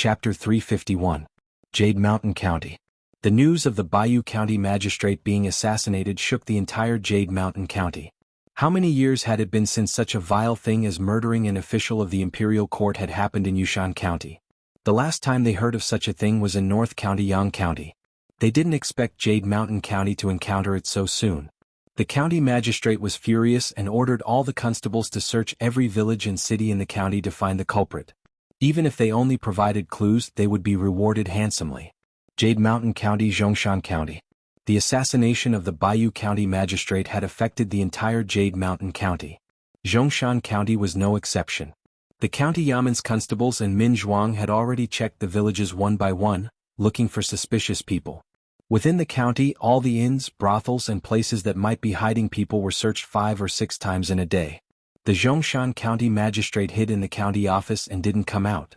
Chapter 351. Jade Mountain County. The news of the Bayou County magistrate being assassinated shook the entire Jade Mountain County. How many years had it been since such a vile thing as murdering an official of the Imperial Court had happened in Wuxia County? The last time they heard of such a thing was in North County, Yang County. They didn't expect Jade Mountain County to encounter it so soon. The county magistrate was furious and ordered all the constables to search every village and city in the county to find the culprit. Even if they only provided clues, they would be rewarded handsomely. Jade Mountain County, Zhongshan County. The assassination of the Bayou County magistrate had affected the entire Jade Mountain County. Zhongshan County was no exception. The county Yaman's constables and Min Zhuang had already checked the villages one by one, looking for suspicious people. Within the county, all the inns, brothels and places that might be hiding people were searched 5 or 6 times in a day. The Zhongshan County magistrate hid in the county office and didn't come out.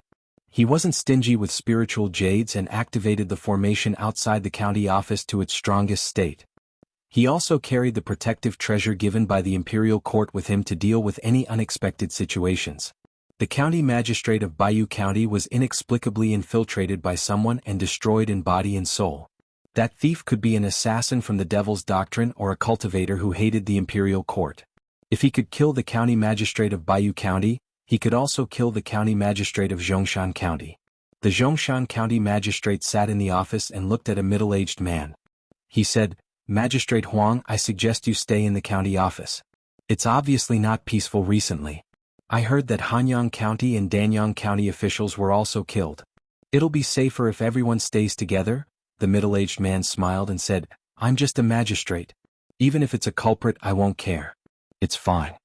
He wasn't stingy with spiritual jades and activated the formation outside the county office to its strongest state. He also carried the protective treasure given by the Imperial Court with him to deal with any unexpected situations. The county magistrate of Bayou County was inexplicably infiltrated by someone and destroyed in body and soul. That thief could be an assassin from the Devil's Doctrine or a cultivator who hated the Imperial Court. If he could kill the county magistrate of Bayou County, he could also kill the county magistrate of Zhongshan County. The Zhongshan County magistrate sat in the office and looked at a middle-aged man. He said, "Magistrate Huang, I suggest you stay in the county office. It's obviously not peaceful recently. I heard that Hanyang County and Danyang County officials were also killed. It'll be safer if everyone stays together." The middle-aged man smiled and said, "I'm just a magistrate. Even if it's a culprit, I won't care. It's fine."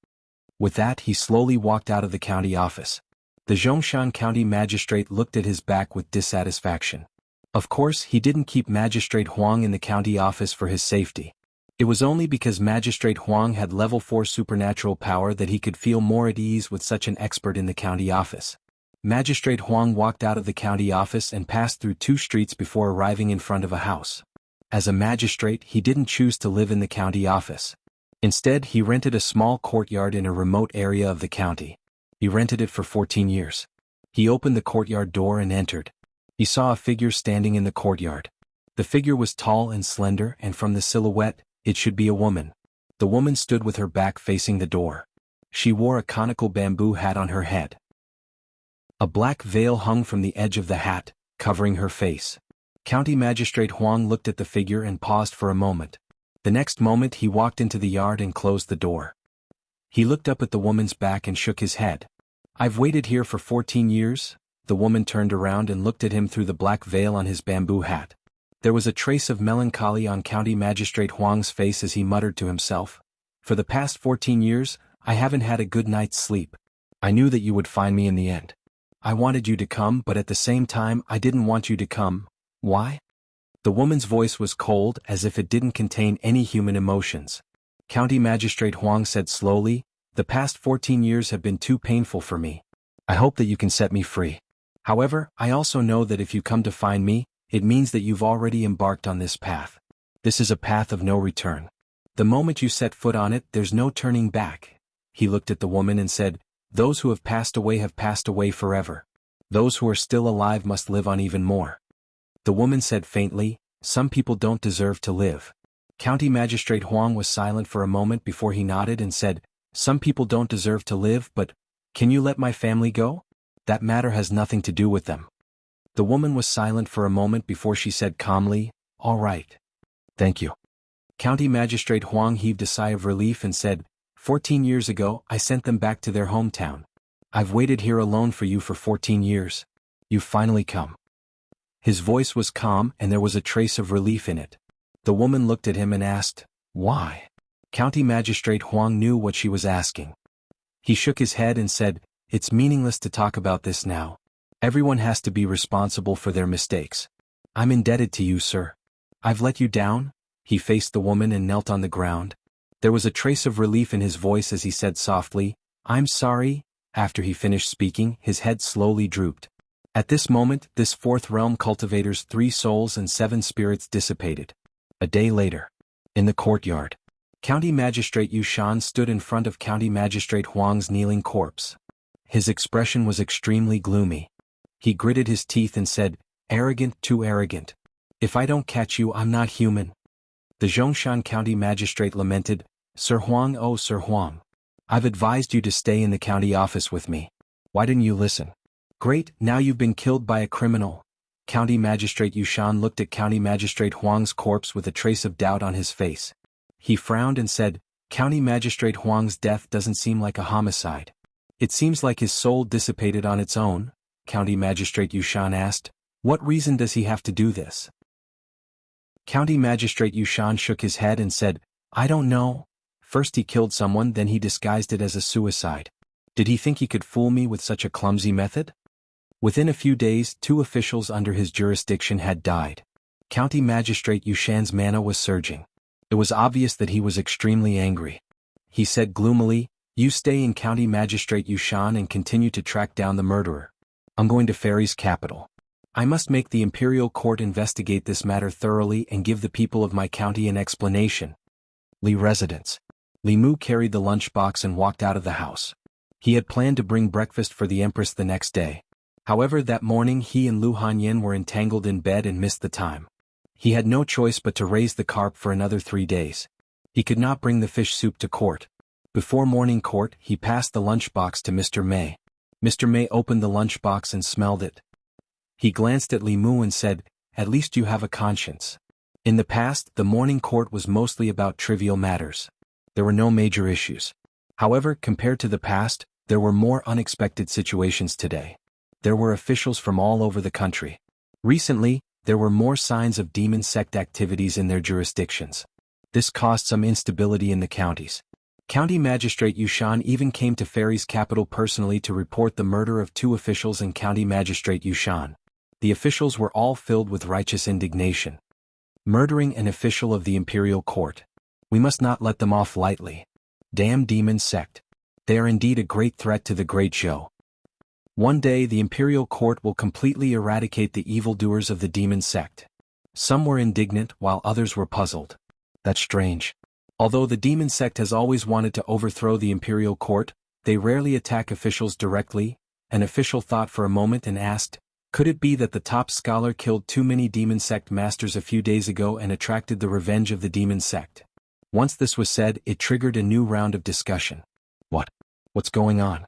With that, he slowly walked out of the county office. The Zhongshan County magistrate looked at his back with dissatisfaction. Of course, he didn't keep Magistrate Huang in the county office for his safety. It was only because Magistrate Huang had level 4 supernatural power that he could feel more at ease with such an expert in the county office. Magistrate Huang walked out of the county office and passed through 2 streets before arriving in front of a house. As a magistrate, he didn't choose to live in the county office. Instead, he rented a small courtyard in a remote area of the county. He rented it for 14 years. He opened the courtyard door and entered. He saw a figure standing in the courtyard. The figure was tall and slender, and from the silhouette, it should be a woman. The woman stood with her back facing the door. She wore a conical bamboo hat on her head. A black veil hung from the edge of the hat, covering her face. County Magistrate Huang looked at the figure and paused for a moment. The next moment he walked into the yard and closed the door. He looked up at the woman's back and shook his head. "I've waited here for 14 years. The woman turned around and looked at him through the black veil on his bamboo hat. There was a trace of melancholy on County Magistrate Huang's face as he muttered to himself, "For the past 14 years, I haven't had a good night's sleep. I knew that you would find me in the end. I wanted you to come, but at the same time I didn't want you to come. Why?" The woman's voice was cold, as if it didn't contain any human emotions. County Magistrate Huang said slowly, "The past 14 years have been too painful for me. I hope that you can set me free. However, I also know that if you come to find me, it means that you've already embarked on this path. This is a path of no return. The moment you set foot on it, there's no turning back." He looked at the woman and said, "Those who have passed away forever. Those who are still alive must live on even more." The woman said faintly, "Some people don't deserve to live." County Magistrate Huang was silent for a moment before he nodded and said, "Some people don't deserve to live, but can you let my family go? That matter has nothing to do with them." The woman was silent for a moment before she said calmly, "All right. Thank you." County Magistrate Huang heaved a sigh of relief and said, 14 years ago, I sent them back to their hometown. I've waited here alone for you for 14 years. You've finally come." His voice was calm and there was a trace of relief in it. The woman looked at him and asked, "Why?" County Magistrate Huang knew what she was asking. He shook his head and said, "It's meaningless to talk about this now. Everyone has to be responsible for their mistakes. I'm indebted to you, sir. I've let you down." He faced the woman and knelt on the ground. There was a trace of relief in his voice as he said softly, "I'm sorry." After he finished speaking, his head slowly drooped. At this moment, this 4th realm cultivator's 3 souls and 7 spirits dissipated. A day later. In the courtyard. County Magistrate Yu Shan stood in front of County Magistrate Huang's kneeling corpse. His expression was extremely gloomy. He gritted his teeth and said, "Arrogant, too arrogant. If I don't catch you, I'm not human." The Zhongshan County Magistrate lamented, "Sir Huang, oh Sir Huang. I've advised you to stay in the county office with me. Why didn't you listen? Great, now you've been killed by a criminal." County Magistrate Yushan looked at County Magistrate Huang's corpse with a trace of doubt on his face. He frowned and said, "County Magistrate Huang's death doesn't seem like a homicide. It seems like his soul dissipated on its own." County Magistrate Yushan asked, "What reason does he have to do this?" County Magistrate Yushan shook his head and said, "I don't know. First he killed someone, then he disguised it as a suicide. Did he think he could fool me with such a clumsy method?" Within a few days, 2 officials under his jurisdiction had died. County Magistrate Yushan's mana was surging. It was obvious that he was extremely angry. He said gloomily, "You stay in County Magistrate Yushan and continue to track down the murderer. I'm going to Fairy's capital. I must make the Imperial Court investigate this matter thoroughly and give the people of my county an explanation." Li residence. Li Mu carried the lunchbox and walked out of the house. He had planned to bring breakfast for the Empress the next day. However, that morning he and Lu Hanyin were entangled in bed and missed the time. He had no choice but to raise the carp for another 3 days. He could not bring the fish soup to court. Before morning court, he passed the lunchbox to Mr. May. Mr. May opened the lunchbox and smelled it. He glanced at Li Mu and said, "At least you have a conscience." In the past, the morning court was mostly about trivial matters. There were no major issues. However, compared to the past, there were more unexpected situations today. There were officials from all over the country. Recently, there were more signs of demon sect activities in their jurisdictions. This caused some instability in the counties. County Magistrate Yushan even came to Fairy's capital personally to report the murder of 2 officials in County Magistrate Yushan. The officials were all filled with righteous indignation. Murdering an official of the Imperial Court. We must not let them off lightly. Damn demon sect. They are indeed a great threat to the Great Zhou. One day the Imperial Court will completely eradicate the evildoers of the demon sect. Some were indignant while others were puzzled. That's strange. Although the demon sect has always wanted to overthrow the Imperial Court, they rarely attack officials directly. An official thought for a moment and asked, "Could it be that the top scholar killed too many demon sect masters a few days ago and attracted the revenge of the demon sect?" Once this was said, it triggered a new round of discussion. What's going on?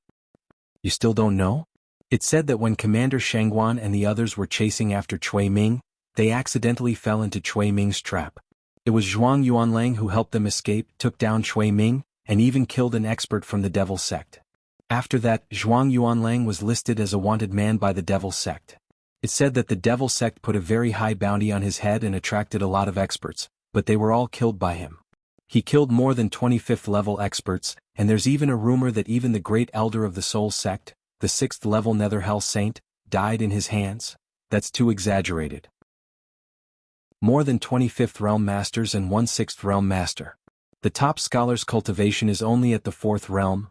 You still don't know? It said that when Commander Shangguan and the others were chasing after Cui Ming, they accidentally fell into Cui Ming's trap. It was Zhuang Yuanlang who helped them escape, took down Cui Ming, and even killed an expert from the Devil Sect. After that, Zhuang Yuanlang was listed as a wanted man by the Devil Sect. It said that the Devil Sect put a very high bounty on his head and attracted a lot of experts, but they were all killed by him. He killed more than 25th level experts, and there's even a rumor that even the great elder of the Soul Sect, the 6th level Netherhell Saint, died in his hands. That's too exaggerated. More than 25th realm masters and 1 6th realm master. The top scholar's cultivation is only at the 4th realm.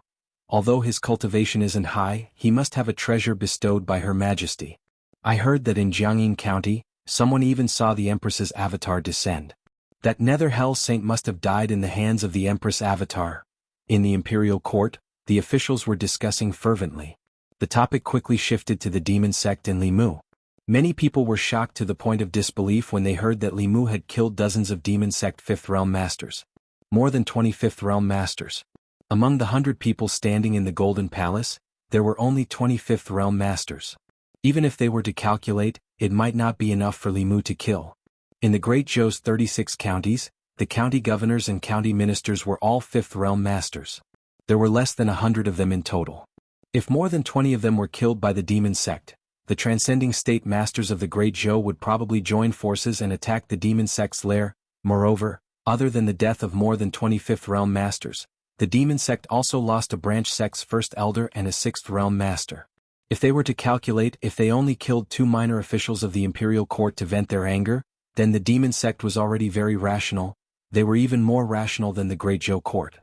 Although his cultivation isn't high, he must have a treasure bestowed by Her Majesty. I heard that in Jiangyin County, someone even saw the Empress's avatar descend. That Netherhell Saint must have died in the hands of the Empress avatar. In the Imperial Court, the officials were discussing fervently. The topic quickly shifted to the demon sect and Li Mu. Many people were shocked to the point of disbelief when they heard that Li Mu had killed dozens of demon sect 5th realm masters. More than 25th realm masters. Among the 100 people standing in the Golden Palace, there were only 25th realm masters. Even if they were to calculate, it might not be enough for Li Mu to kill. In the Great Zhou's 36 counties, the county governors and county ministers were all 5th realm masters. There were less than 100 of them in total. If more than 20 of them were killed by the demon sect, the transcending state masters of the Great Zhou would probably join forces and attack the demon sect's lair. Moreover, other than the death of more than 25th realm masters, the demon sect also lost a branch sect's 1st elder and a 6th realm master. If they were to calculate, if they only killed 2 minor officials of the Imperial Court to vent their anger, then the demon sect was already very rational. They were even more rational than the Great Zhou Court.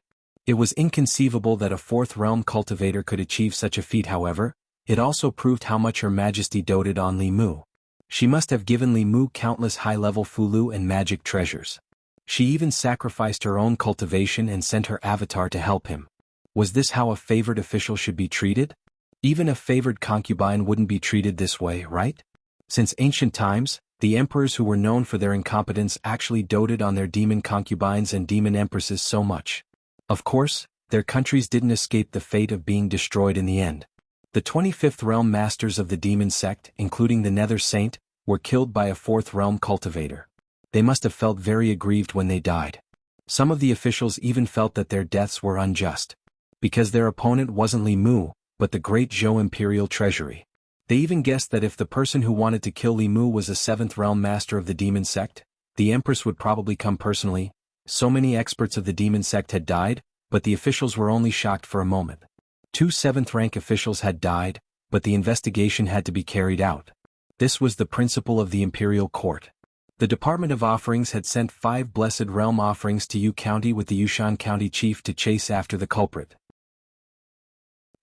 It was inconceivable that a 4th realm cultivator could achieve such a feat. However, it also proved how much Her Majesty doted on Li Mu. She must have given Li Mu countless high-level fulu and magic treasures. She even sacrificed her own cultivation and sent her avatar to help him. Was this how a favored official should be treated? Even a favored concubine wouldn't be treated this way, right? Since ancient times, the emperors who were known for their incompetence actually doted on their demon concubines and demon empresses so much. Of course, their countries didn't escape the fate of being destroyed in the end. The 25th realm masters of the demon sect, including the Nether Saint, were killed by a 4th realm cultivator. They must have felt very aggrieved when they died. Some of the officials even felt that their deaths were unjust. Because their opponent wasn't Li Mu, but the great Zhou Imperial Treasury. They even guessed that if the person who wanted to kill Li Mu was a 7th realm master of the demon sect, the empress would probably come personally. So many experts of the demon sect had died, but the officials were only shocked for a moment. 2 7th rank officials had died, but the investigation had to be carried out. This was the principle of the imperial court. The Department of Offerings had sent 5 blessed realm offerings to Yu County with the Yushan County chief to chase after the culprit.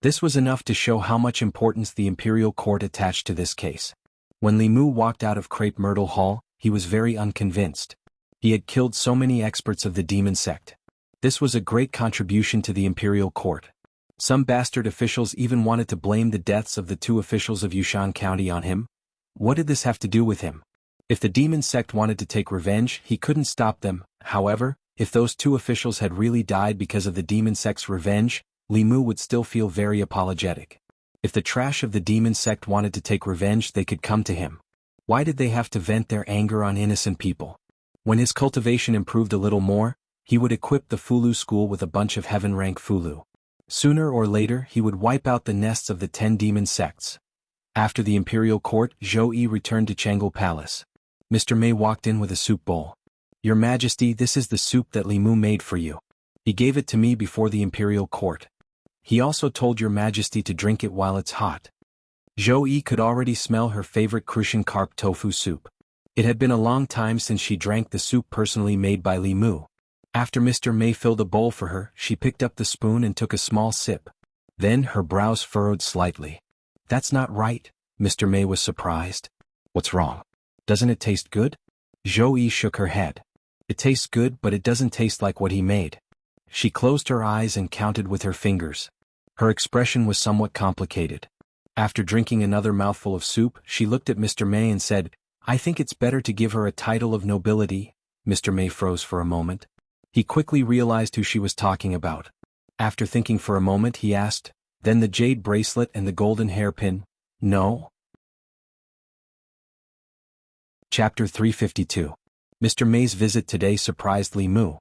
This was enough to show how much importance the imperial court attached to this case. When Li Mu walked out of Crepe Myrtle Hall, he was very unconvinced. He had killed so many experts of the demon sect. This was a great contribution to the imperial court. Some bastard officials even wanted to blame the deaths of the 2 officials of Yushan County on him. What did this have to do with him? If the demon sect wanted to take revenge, he couldn't stop them. However, if those 2 officials had really died because of the demon sect's revenge, Li Mu would still feel very apologetic. If the trash of the demon sect wanted to take revenge, they could come to him. Why did they have to vent their anger on innocent people? When his cultivation improved a little more, he would equip the Fulu school with a bunch of heaven-rank Fulu. Sooner or later, he would wipe out the nests of the 10 demon sects. After the imperial court, Zhou Yi returned to Chang'e Palace. Mr. Mei walked in with a soup bowl. "Your Majesty, this is the soup that Li Mu made for you. He gave it to me before the imperial court. He also told your Majesty to drink it while it's hot." Zhou Yi could already smell her favorite Crucian carp tofu soup. It had been a long time since she drank the soup personally made by Li Mu. After Mr. Mei filled a bowl for her, she picked up the spoon and took a small sip. Then her brows furrowed slightly. "That's not right," Mr. Mei was surprised. "What's wrong? Doesn't it taste good?" Zhou Yi shook her head. "It tastes good, but it doesn't taste like what he made." She closed her eyes and counted with her fingers. Her expression was somewhat complicated. After drinking another mouthful of soup, she looked at Mr. Mei and said, "I think it's better to give her a title of nobility." Mr. Mei froze for a moment. He quickly realized who she was talking about. After thinking for a moment, he asked, "Then the jade bracelet and the golden hairpin, no?" Chapter 352. Mr. Mei's visit today surprised Li Mu.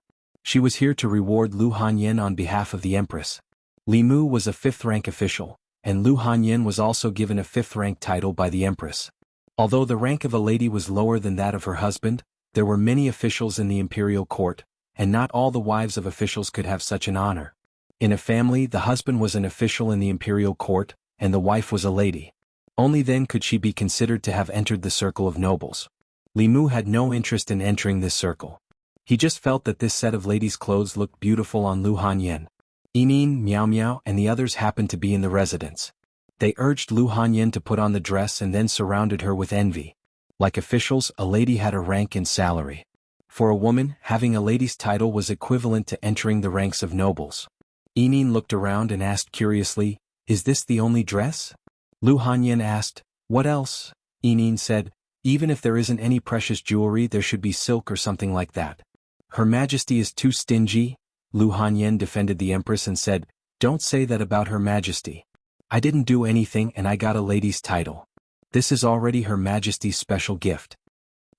She was here to reward Lu Hanyan on behalf of the Empress. Li Mu was a 5th rank official, and Lu Hanyan was also given a 5th rank title by the Empress. Although the rank of a lady was lower than that of her husband, there were many officials in the imperial court, and not all the wives of officials could have such an honor. In a family, the husband was an official in the imperial court, and the wife was a lady. Only then could she be considered to have entered the circle of nobles. Li Mu had no interest in entering this circle. He just felt that this set of ladies' clothes looked beautiful on Lu Hanyan. Yinin, Miao Miao, and the others happened to be in the residence. They urged Lu Hanyan to put on the dress and then surrounded her with envy. Like officials, a lady had a rank and salary. For a woman, having a lady's title was equivalent to entering the ranks of nobles. Yinin looked around and asked curiously, "Is this the only dress?" Lu Hanyan asked, "What else?" Yinin said, "Even if there isn't any precious jewelry, there should be silk or something like that." "Her Majesty is too stingy." Lu Hanyan defended the Empress and said, "Don't say that about Her Majesty. I didn't do anything and I got a lady's title. This is already Her Majesty's special gift."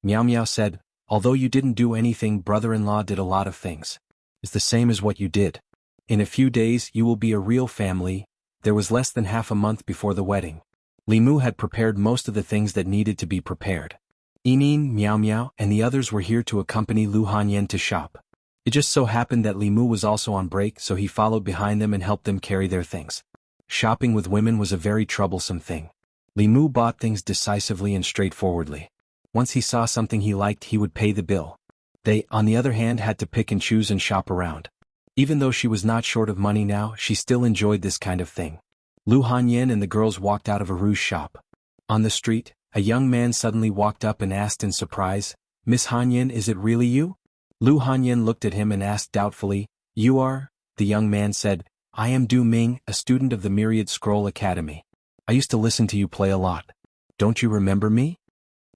Miao Miao said, "Although you didn't do anything, brother-in-law did a lot of things. It's the same as what you did. In a few days you will be a real family." There was less than half a month before the wedding. Li Mu had prepared most of the things that needed to be prepared. Yinin, Miao Miao, and the others were here to accompany Lu Hanyan to shop. It just so happened that Li Mu was also on break, so he followed behind them and helped them carry their things. Shopping with women was a very troublesome thing. Li Mu bought things decisively and straightforwardly. Once he saw something he liked, he would pay the bill. They, on the other hand, had to pick and choose and shop around. Even though she was not short of money now, she still enjoyed this kind of thing. Lu Hanyan and the girls walked out of a rouge shop. On the street, a young man suddenly walked up and asked in surprise, "Miss Hanyan, is it really you?" Lu Hanyan looked at him and asked doubtfully, "You are?" The young man said, I am Du Ming, a student of the Myriad Scroll Academy. I used to listen to you play a lot. Don't you remember me?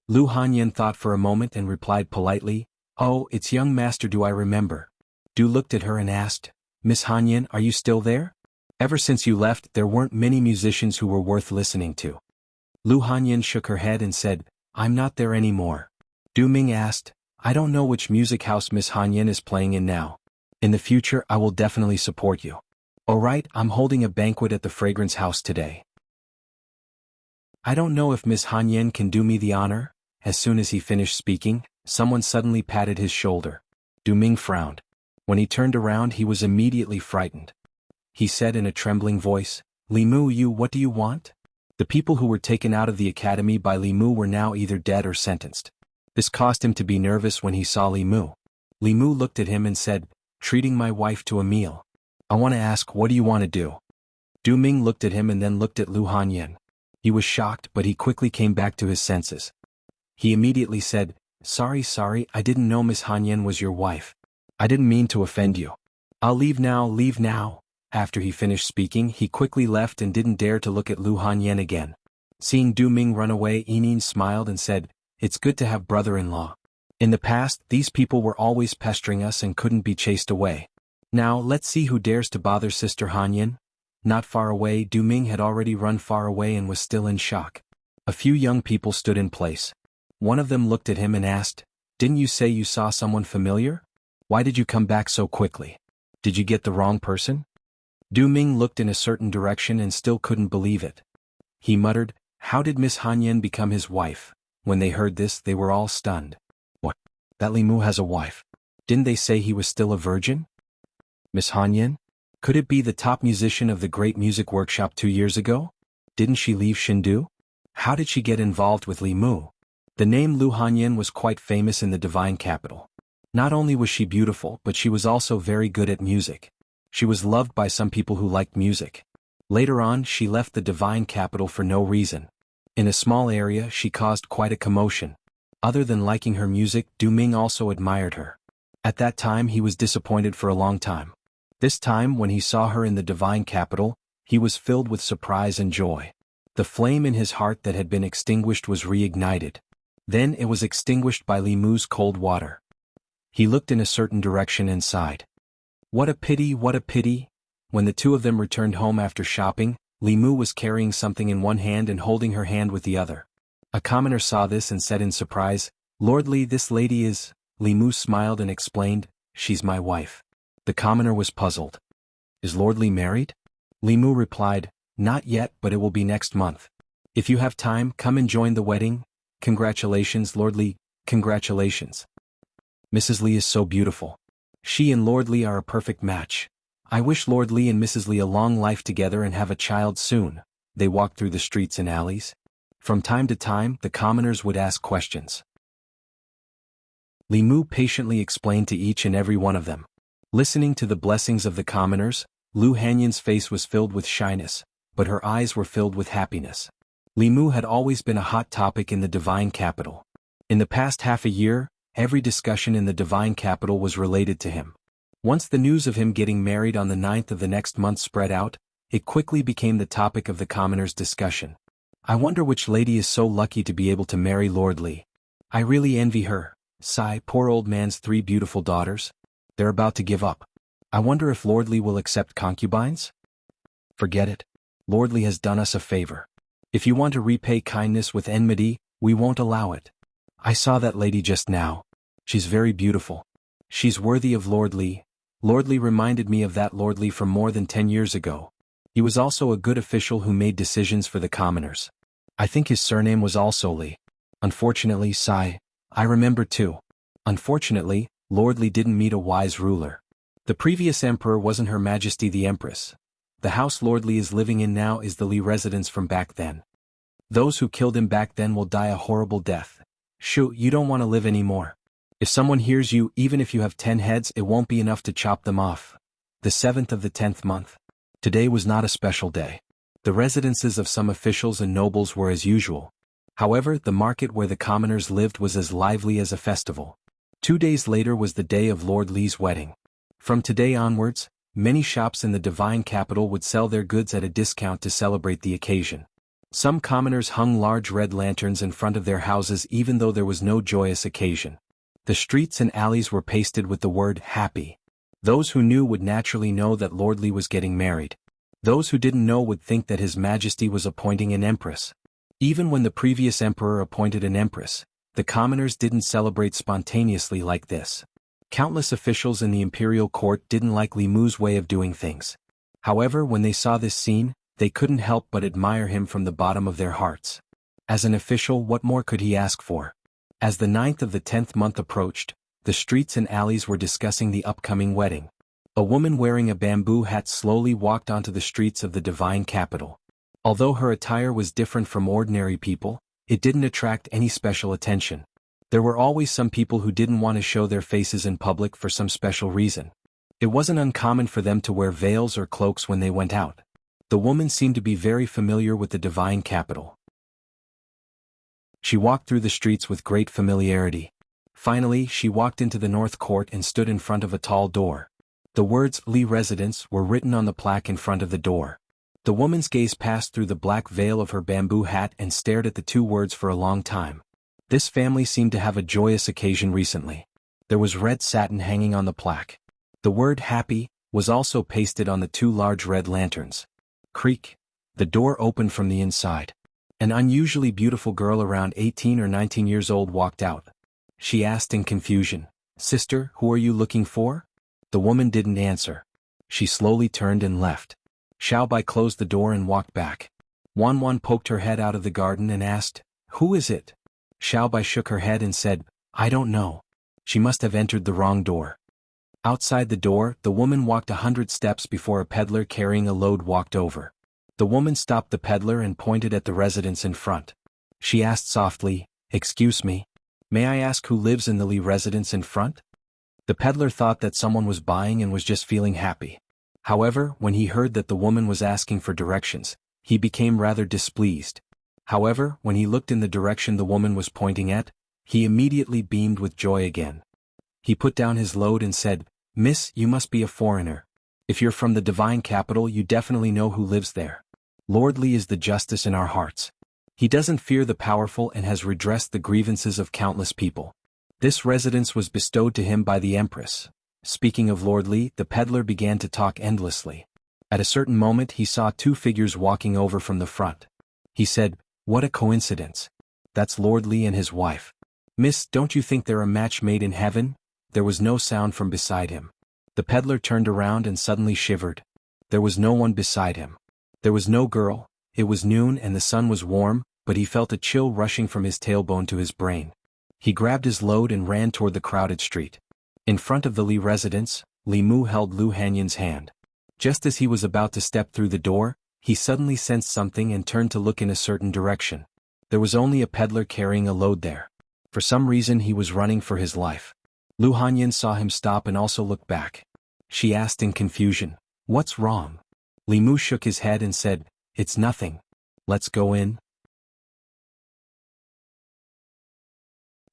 Lu Hanyan thought for a moment and replied politely, Oh, it's young master, do I remember? Du looked at her and asked, Miss Hanyan, are you still there? Ever since you left, there weren't many musicians who were worth listening to. Lu Hanyan shook her head and said, I'm not there anymore. Du Ming asked, I don't know which music house Miss Hanyan is playing in now. In the future, I will definitely support you. Alright, I'm holding a banquet at the Fragrance House today. I don't know if Miss Hanyan can do me the honor. As soon as he finished speaking, someone suddenly patted his shoulder. Du Ming frowned. When he turned around, he was immediately frightened. He said in a trembling voice, Li Mu, what do you want? The people who were taken out of the academy by Li Mu were now either dead or sentenced. This caused him to be nervous when he saw Li Mu. Li Mu looked at him and said, treating my wife to a meal. I want to ask, what do you want to do? Du Ming looked at him and then looked at Lu Hanyan. He was shocked, but he quickly came back to his senses. He immediately said, Sorry, I didn't know Miss Hanyan was your wife. I didn't mean to offend you. I'll leave now. After he finished speaking, he quickly left and didn't dare to look at Lu Hanyan again. Seeing Du Ming run away, Yining smiled and said, It's good to have brother-in-law. In the past, these people were always pestering us and couldn't be chased away. Now, let's see who dares to bother Sister Hanyan. Not far away, Du Ming had already run far away and was still in shock. A few young people stood in place. One of them looked at him and asked, Didn't you say you saw someone familiar? Why did you come back so quickly? Did you get the wrong person? Du Ming looked in a certain direction and still couldn't believe it. He muttered, How did Miss Hanyan become his wife? When they heard this, they were all stunned. What? That Li Mu has a wife? Didn't they say he was still a virgin? Miss Hanyan? Could it be the top musician of the Great Music Workshop 2 years ago? Didn't she leave Shindu? How did she get involved with Li Mu? The name Lu Hanyan was quite famous in the divine capital. Not only was she beautiful, but she was also very good at music. She was loved by some people who liked music. Later on, she left the divine capital for no reason. In a small area, she caused quite a commotion. Other than liking her music, Du Ming also admired her. At that time, he was disappointed for a long time. This time, when he saw her in the divine capital, he was filled with surprise and joy. The flame in his heart that had been extinguished was reignited. Then it was extinguished by Li Mu's cold water. He looked in a certain direction and sighed. What a pity, what a pity. When the two of them returned home after shopping, Li Mu was carrying something in one hand and holding her hand with the other. A commoner saw this and said in surprise, Lord Li, this lady is... Li Mu smiled and explained, She's my wife. The commoner was puzzled. Is Lord Li married? Li Mu replied, Not yet, but it will be next month. If you have time, come and join the wedding. Congratulations, Lord Li, congratulations. Mrs. Li is so beautiful. She and Lord Li are a perfect match. I wish Lord Li and Mrs. Li a long life together and have a child soon. They walked through the streets and alleys. From time to time, the commoners would ask questions. Li Mu patiently explained to each and every one of them. Listening to the blessings of the commoners, Lu Hanyan's face was filled with shyness, but her eyes were filled with happiness. Li Mu had always been a hot topic in the divine capital. In the past half a year, every discussion in the divine capital was related to him. Once the news of him getting married on the 9th of the next month spread out, it quickly became the topic of the commoners' discussion. I wonder which lady is so lucky to be able to marry Lord Li. I really envy her. Sigh, poor old man's 3 beautiful daughters. They're about to give up. I wonder if Lord Li will accept concubines? Forget it. Lord Li has done us a favor. If you want to repay kindness with enmity, we won't allow it. I saw that lady just now. She's very beautiful. She's worthy of Lord Li. Lord Li reminded me of that Lord Li from more than 10 years ago. He was also a good official who made decisions for the commoners. I think his surname was also Li. Unfortunately, Sigh, I remember too. Unfortunately, Lord Li didn't meet a wise ruler. The previous emperor wasn't Her Majesty the Empress. The house Lord Li is living in now is the Li residence from back then. Those who killed him back then will die a horrible death. Shoo, you don't want to live anymore. If someone hears you, even if you have 10 heads, it won't be enough to chop them off. The 7th of the 10th month. Today was not a special day. The residences of some officials and nobles were as usual. However, the market where the commoners lived was as lively as a festival. 2 days later was the day of Lord Li's wedding. From today onwards, many shops in the divine capital would sell their goods at a discount to celebrate the occasion. Some commoners hung large red lanterns in front of their houses even though there was no joyous occasion. The streets and alleys were pasted with the word happy. Those who knew would naturally know that Lord Li was getting married. Those who didn't know would think that His Majesty was appointing an empress. Even when the previous emperor appointed an empress, the commoners didn't celebrate spontaneously like this. Countless officials in the imperial court didn't like Li Mu's way of doing things. However, when they saw this scene, they couldn't help but admire him from the bottom of their hearts. As an official, what more could he ask for? As the 9th of the 10th month approached, the streets and alleys were discussing the upcoming wedding. A woman wearing a bamboo hat slowly walked onto the streets of the divine capital. Although her attire was different from ordinary people, it didn't attract any special attention. There were always some people who didn't want to show their faces in public for some special reason. It wasn't uncommon for them to wear veils or cloaks when they went out. The woman seemed to be very familiar with the divine capital. She walked through the streets with great familiarity. Finally, she walked into the north court and stood in front of a tall door. The words Li Residence were written on the plaque in front of the door. The woman's gaze passed through the black veil of her bamboo hat and stared at the two words for a long time. This family seemed to have a joyous occasion recently. There was red satin hanging on the plaque. The word happy was also pasted on the two large red lanterns. Creak. The door opened from the inside. An unusually beautiful girl around 18 or 19 years old walked out. She asked in confusion, "Sister, who are you looking for?" The woman didn't answer. She slowly turned and left. Xiaobai closed the door and walked back. Wanwan poked her head out of the garden and asked, "Who is it?" Xiaobai shook her head and said, "I don't know. She must have entered the wrong door." Outside the door, the woman walked 100 steps before a peddler carrying a load walked over. The woman stopped the peddler and pointed at the residence in front. She asked softly, "Excuse me, may I ask who lives in the Li residence in front?" The peddler thought that someone was buying and was just feeling happy. However, when he heard that the woman was asking for directions, he became rather displeased. However, when he looked in the direction the woman was pointing at, he immediately beamed with joy again. He put down his load and said, "Miss, you must be a foreigner. If you're from the divine capital, you definitely know who lives there. Lord Li is the justice in our hearts. He doesn't fear the powerful and has redressed the grievances of countless people. This residence was bestowed to him by the Empress." Speaking of Lord Li, the peddler began to talk endlessly. At a certain moment he saw two figures walking over from the front. He said, "What a coincidence. That's Lord Li and his wife. Miss, don't you think they're a match made in heaven?" There was no sound from beside him. The peddler turned around and suddenly shivered. There was no one beside him. There was no girl. It was noon and the sun was warm, but he felt a chill rushing from his tailbone to his brain. He grabbed his load and ran toward the crowded street. In front of the Li residence, Li Mu held Lu Hanyan's hand. Just as he was about to step through the door, he suddenly sensed something and turned to look in a certain direction. There was only a peddler carrying a load there. For some reason he was running for his life. Lu Hanyan saw him stop and also looked back. She asked in confusion, "What's wrong?" Li Mu shook his head and said, "It's nothing. Let's go in."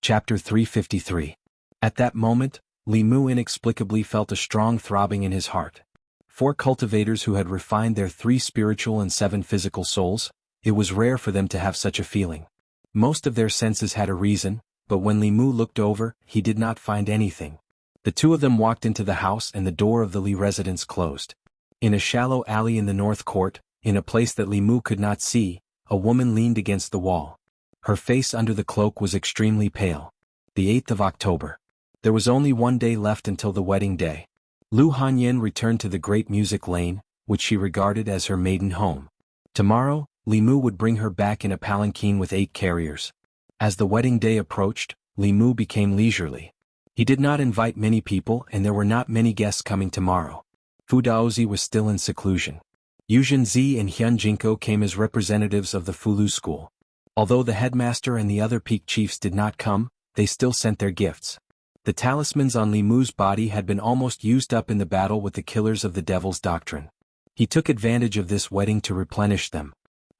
Chapter 353. At that moment, Li Mu inexplicably felt a strong throbbing in his heart. For cultivators who had refined their 3 spiritual and 7 physical souls, it was rare for them to have such a feeling. Most of their senses had a reason, but when Li Mu looked over, he did not find anything. The two of them walked into the house and the door of the Li residence closed. In a shallow alley in the north court, in a place that Li Mu could not see, a woman leaned against the wall. Her face under the cloak was extremely pale. The 8th of October. There was only one day left until the wedding day. Lu Hanyan returned to the great music lane, which she regarded as her maiden home. Tomorrow, Li Mu would bring her back in a palanquin with 8 carriers. As the wedding day approached, Li Mu became leisurely. He did not invite many people and there were not many guests coming tomorrow. Fu Daozi was still in seclusion. Yu Zhenzi and Hyun Jinko came as representatives of the Fulu school. Although the headmaster and the other peak chiefs did not come, they still sent their gifts. The talismans on Li Mu's body had been almost used up in the battle with the killers of the Devil's Doctrine. He took advantage of this wedding to replenish them.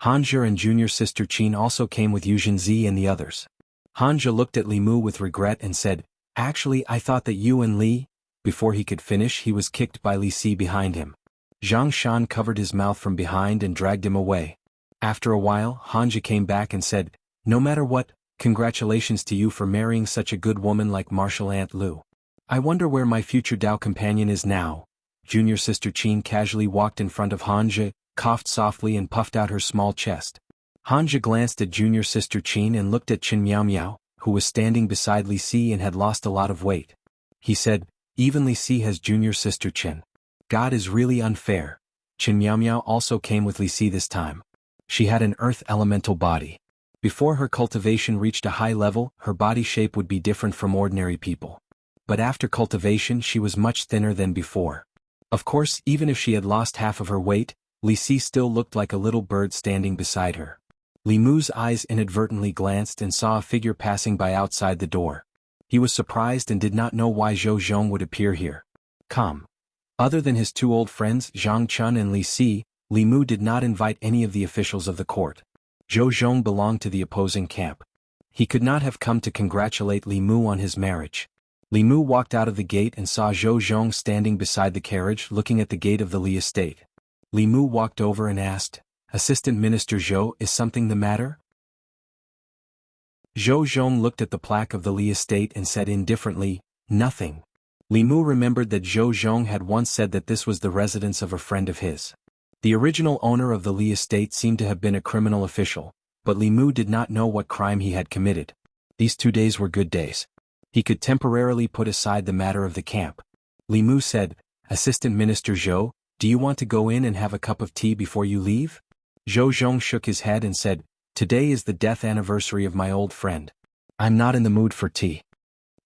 Hanja and junior sister Qin also came with Yu Zhenzi and the others. Hanja looked at Li Mu with regret and said, "Actually, I thought that you and Li..." Before he could finish, he was kicked by Li Si behind him. Zhang Shan covered his mouth from behind and dragged him away. After a while, Hanja came back and said, "No matter what, congratulations to you for marrying such a good woman like Martial Aunt Lu. I wonder where my future Dao companion is now." Junior sister Qin casually walked in front of Hanja, coughed softly and puffed out her small chest. Hanja glanced at junior sister Qin and looked at Qin Miao Miao, who was standing beside Li Si and had lost a lot of weight. He said, "Even Li Si has junior sister Qin. God is really unfair." Qin Miao Miao also came with Li Si this time. She had an earth elemental body. Before her cultivation reached a high level, her body shape would be different from ordinary people. But after cultivation she was much thinner than before. Of course, even if she had lost half of her weight, Li Si still looked like a little bird standing beside her. Li Mu's eyes inadvertently glanced and saw a figure passing by outside the door. He was surprised and did not know why Zhou Zhong would appear here. Come. Other than his two old friends Zhang Chun and Li Si, Li Mu did not invite any of the officials of the court. Zhou Zhong belonged to the opposing camp. He could not have come to congratulate Li Mu on his marriage. Li Mu walked out of the gate and saw Zhou Zhong standing beside the carriage looking at the gate of the Li estate. Li Mu walked over and asked, "Assistant Minister Zhou, is something the matter?" Zhou Zhong looked at the plaque of the Li estate and said indifferently, "Nothing." Li Mu remembered that Zhou Zhong had once said that this was the residence of a friend of his. The original owner of the Li estate seemed to have been a criminal official, but Li Mu did not know what crime he had committed. These 2 days were good days. He could temporarily put aside the matter of the camp. Li Mu said, "Assistant Minister Zhou, do you want to go in and have a cup of tea before you leave?" Zhou Zhong shook his head and said, "Today is the death anniversary of my old friend. I'm not in the mood for tea."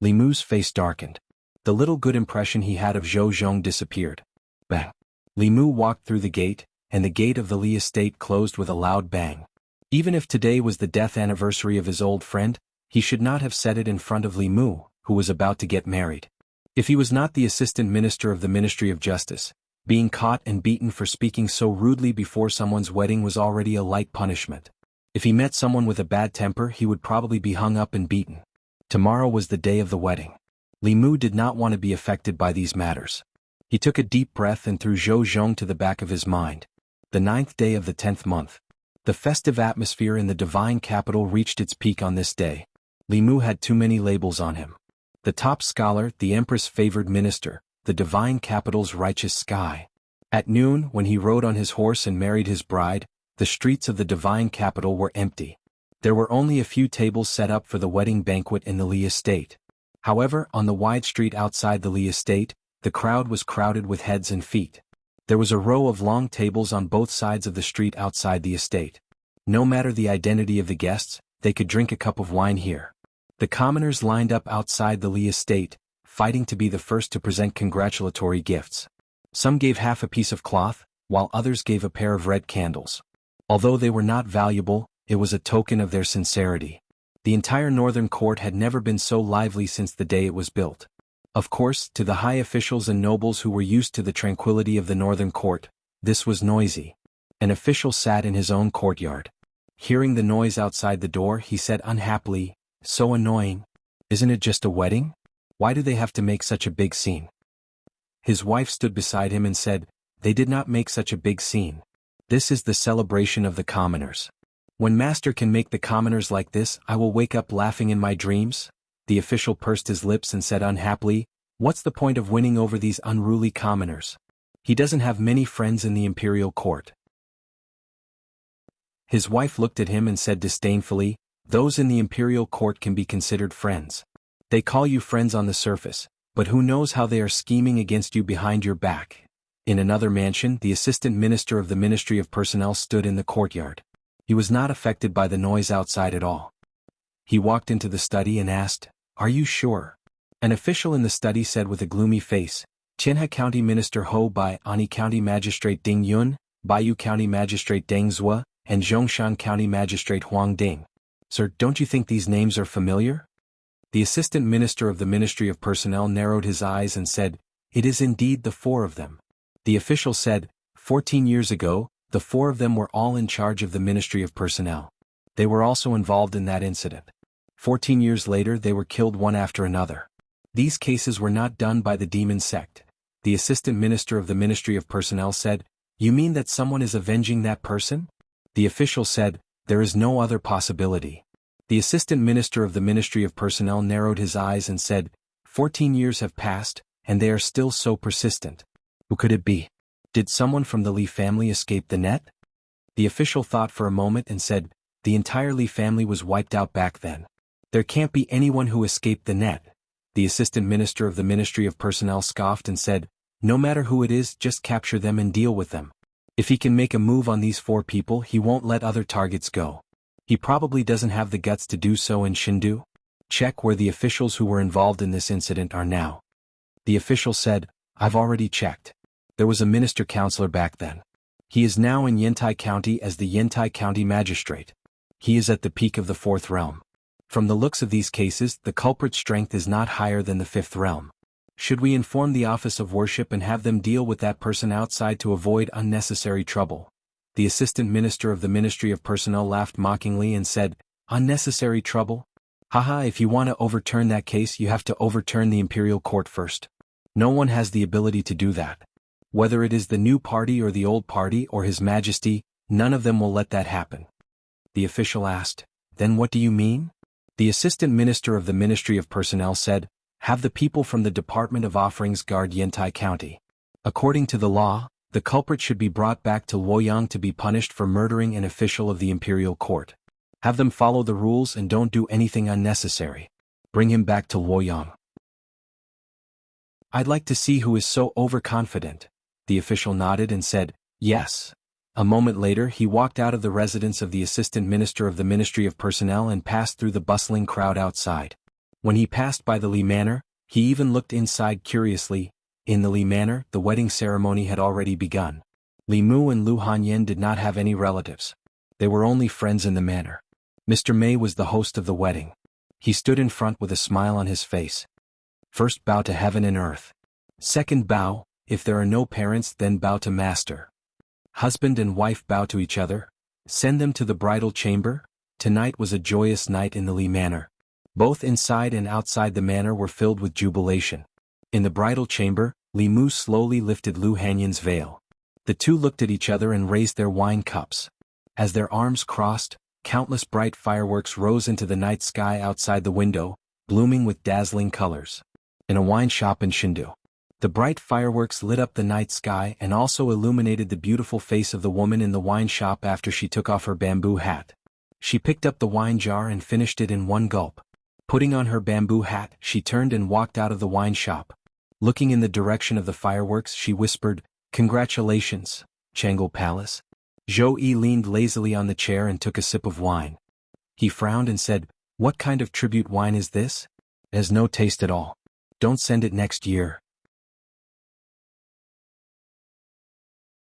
Li Mu's face darkened. The little good impression he had of Zhou Zhong disappeared. Bang! Li Mu walked through the gate, and the gate of the Li estate closed with a loud bang. Even if today was the death anniversary of his old friend, he should not have said it in front of Li Mu, who was about to get married. If he was not the assistant minister of the Ministry of Justice, being caught and beaten for speaking so rudely before someone's wedding was already a light punishment. If he met someone with a bad temper, he would probably be hung up and beaten. Tomorrow was the day of the wedding. Li Mu did not want to be affected by these matters. He took a deep breath and threw Zhou Zhong to the back of his mind. The 9th day of the 10th month. The festive atmosphere in the divine capital reached its peak on this day. Li Mu had too many labels on him. The top scholar, the empress favored minister, the divine capital's righteous sky. At noon, when he rode on his horse and married his bride, the streets of the divine capital were empty. There were only a few tables set up for the wedding banquet in the Li estate. However, on the wide street outside the Li estate, the crowd was crowded with heads and feet. There was a row of long tables on both sides of the street outside the estate. No matter the identity of the guests, they could drink a cup of wine here. The commoners lined up outside the Li estate, fighting to be the first to present congratulatory gifts. Some gave half a piece of cloth, while others gave a pair of red candles. Although they were not valuable, it was a token of their sincerity. The entire northern court had never been so lively since the day it was built. Of course, to the high officials and nobles who were used to the tranquility of the northern court, this was noisy. An official sat in his own courtyard. Hearing the noise outside the door, he said unhappily, "So annoying. Isn't it just a wedding? Why do they have to make such a big scene?" His wife stood beside him and said, "They did not make such a big scene. This is the celebration of the commoners. When master can make the commoners like this, I will wake up laughing in my dreams." The official pursed his lips and said unhappily, "What's the point of winning over these unruly commoners? He doesn't have many friends in the imperial court." His wife looked at him and said disdainfully, "Those in the imperial court can be considered friends. They call you friends on the surface, but who knows how they are scheming against you behind your back." In another mansion, the assistant minister of the Ministry of Personnel stood in the courtyard. He was not affected by the noise outside at all. He walked into the study and asked, "Are you sure?" An official in the study said with a gloomy face, "Qianhe County Minister Hou Bai, Ani County Magistrate Ding Yun, Baiyu County Magistrate Deng Zhua, and Zhongshan County Magistrate Huang Ding. Sir, don't you think these names are familiar?" The assistant minister of the Ministry of Personnel narrowed his eyes and said, "It is indeed the 4 of them." The official said, 14 years ago, the 4 of them were all in charge of the Ministry of Personnel. They were also involved in that incident. 14 years later they were killed one after another. These cases were not done by the demon sect. The assistant minister of the Ministry of Personnel said, "You mean that someone is avenging that person?" The official said, "There is no other possibility." The assistant minister of the Ministry of Personnel narrowed his eyes and said, 14 years have passed, and they are still so persistent. Who could it be? Did someone from the Lee family escape the net? The official thought for a moment and said, "The entire Lee family was wiped out back then. There can't be anyone who escaped the net." The assistant minister of the Ministry of Personnel scoffed and said, "No matter who it is, just capture them and deal with them. If he can make a move on these 4 people, he won't let other targets go. He probably doesn't have the guts to do so in Shindu. Check where the officials who were involved in this incident are now." The official said, "I've already checked. There was a minister-counselor back then. He is now in Yentai County as the Yentai County Magistrate. He is at the peak of the 4th realm. From the looks of these cases, the culprit's strength is not higher than the 5th realm. Should we inform the Office of Worship and have them deal with that person outside to avoid unnecessary trouble?" The assistant minister of the Ministry of Personnel laughed mockingly and said, "Unnecessary trouble? Haha, if you want to overturn that case, you have to overturn the imperial court first. No one has the ability to do that. Whether it is the new party or the old party or His Majesty, none of them will let that happen." The official asked, "Then what do you mean?" The assistant minister of the Ministry of Personnel said, "Have the people from the Department of Offerings guard Yentai County. According to the law, the culprit should be brought back to Luoyang to be punished for murdering an official of the imperial court. Have them follow the rules and don't do anything unnecessary. Bring him back to Luoyang." "I'd like to see who is so overconfident." The official nodded and said, "Yes." A moment later he walked out of the residence of the assistant minister of the Ministry of Personnel and passed through the bustling crowd outside. When he passed by the Lee Manor, he even looked inside curiously. In the Lee Manor, the wedding ceremony had already begun. Li Mu and Lu Hanyan did not have any relatives. They were only friends in the manor. Mr. Mei was the host of the wedding. He stood in front with a smile on his face. "First bow to heaven and earth. Second bow, if there are no parents, then bow to master. Husband and wife bow to each other. Send them to the bridal chamber." Tonight was a joyous night in the Lee Manor. Both inside and outside the manor were filled with jubilation. In the bridal chamber, Li Mu slowly lifted Lu Hanyan's veil. The two looked at each other and raised their wine cups. As their arms crossed, countless bright fireworks rose into the night sky outside the window, blooming with dazzling colors. In a wine shop in Shindu, the bright fireworks lit up the night sky and also illuminated the beautiful face of the woman in the wine shop after she took off her bamboo hat. She picked up the wine jar and finished it in one gulp. Putting on her bamboo hat, she turned and walked out of the wine shop. Looking in the direction of the fireworks, she whispered, "Congratulations, Changel Palace." Zhou Yi leaned lazily on the chair and took a sip of wine. He frowned and said, "What kind of tribute wine is this? It has no taste at all. Don't send it next year."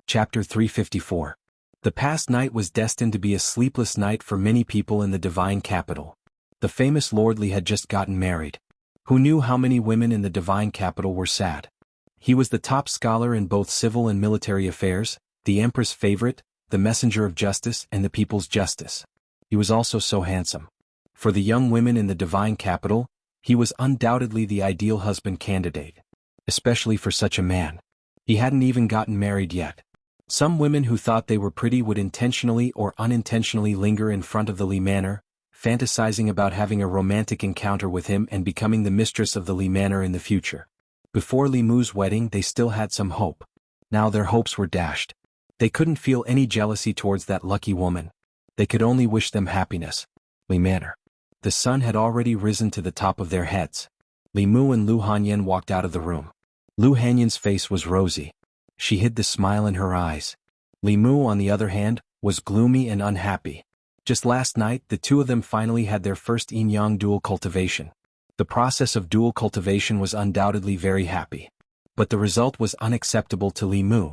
Chapter 354. The past night was destined to be a sleepless night for many people in the divine capital. The famous Lord Li had just gotten married. Who knew how many women in the divine capital were sad? He was the top scholar in both civil and military affairs, the empress' favorite, the messenger of justice and the people's justice. He was also so handsome. For the young women in the divine capital, he was undoubtedly the ideal husband candidate. Especially for such a man. He hadn't even gotten married yet. Some women who thought they were pretty would intentionally or unintentionally linger in front of the Lee Manor, fantasizing about having a romantic encounter with him and becoming the mistress of the Lee Manor in the future. Before Li Mu's wedding they still had some hope. Now their hopes were dashed. They couldn't feel any jealousy towards that lucky woman. They could only wish them happiness. Lee Manor. The sun had already risen to the top of their heads. Li Mu and Lu Hanyan walked out of the room. Lu Hanyan's face was rosy. She hid the smile in her eyes. Li Mu, on the other hand, was gloomy and unhappy. Just last night the two of them finally had their first yin-yang dual cultivation. The process of dual cultivation was undoubtedly very happy. But the result was unacceptable to Li Mu.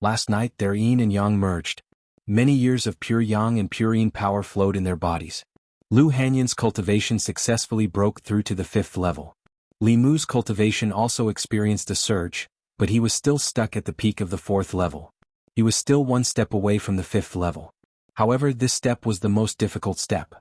Last night their yin and yang merged. Many years of pure yang and pure yin power flowed in their bodies. Lu Hanyan's cultivation successfully broke through to the 5th level. Li Mu's cultivation also experienced a surge, but he was still stuck at the peak of the 4th level. He was still one step away from the 5th level. However, this step was the most difficult step.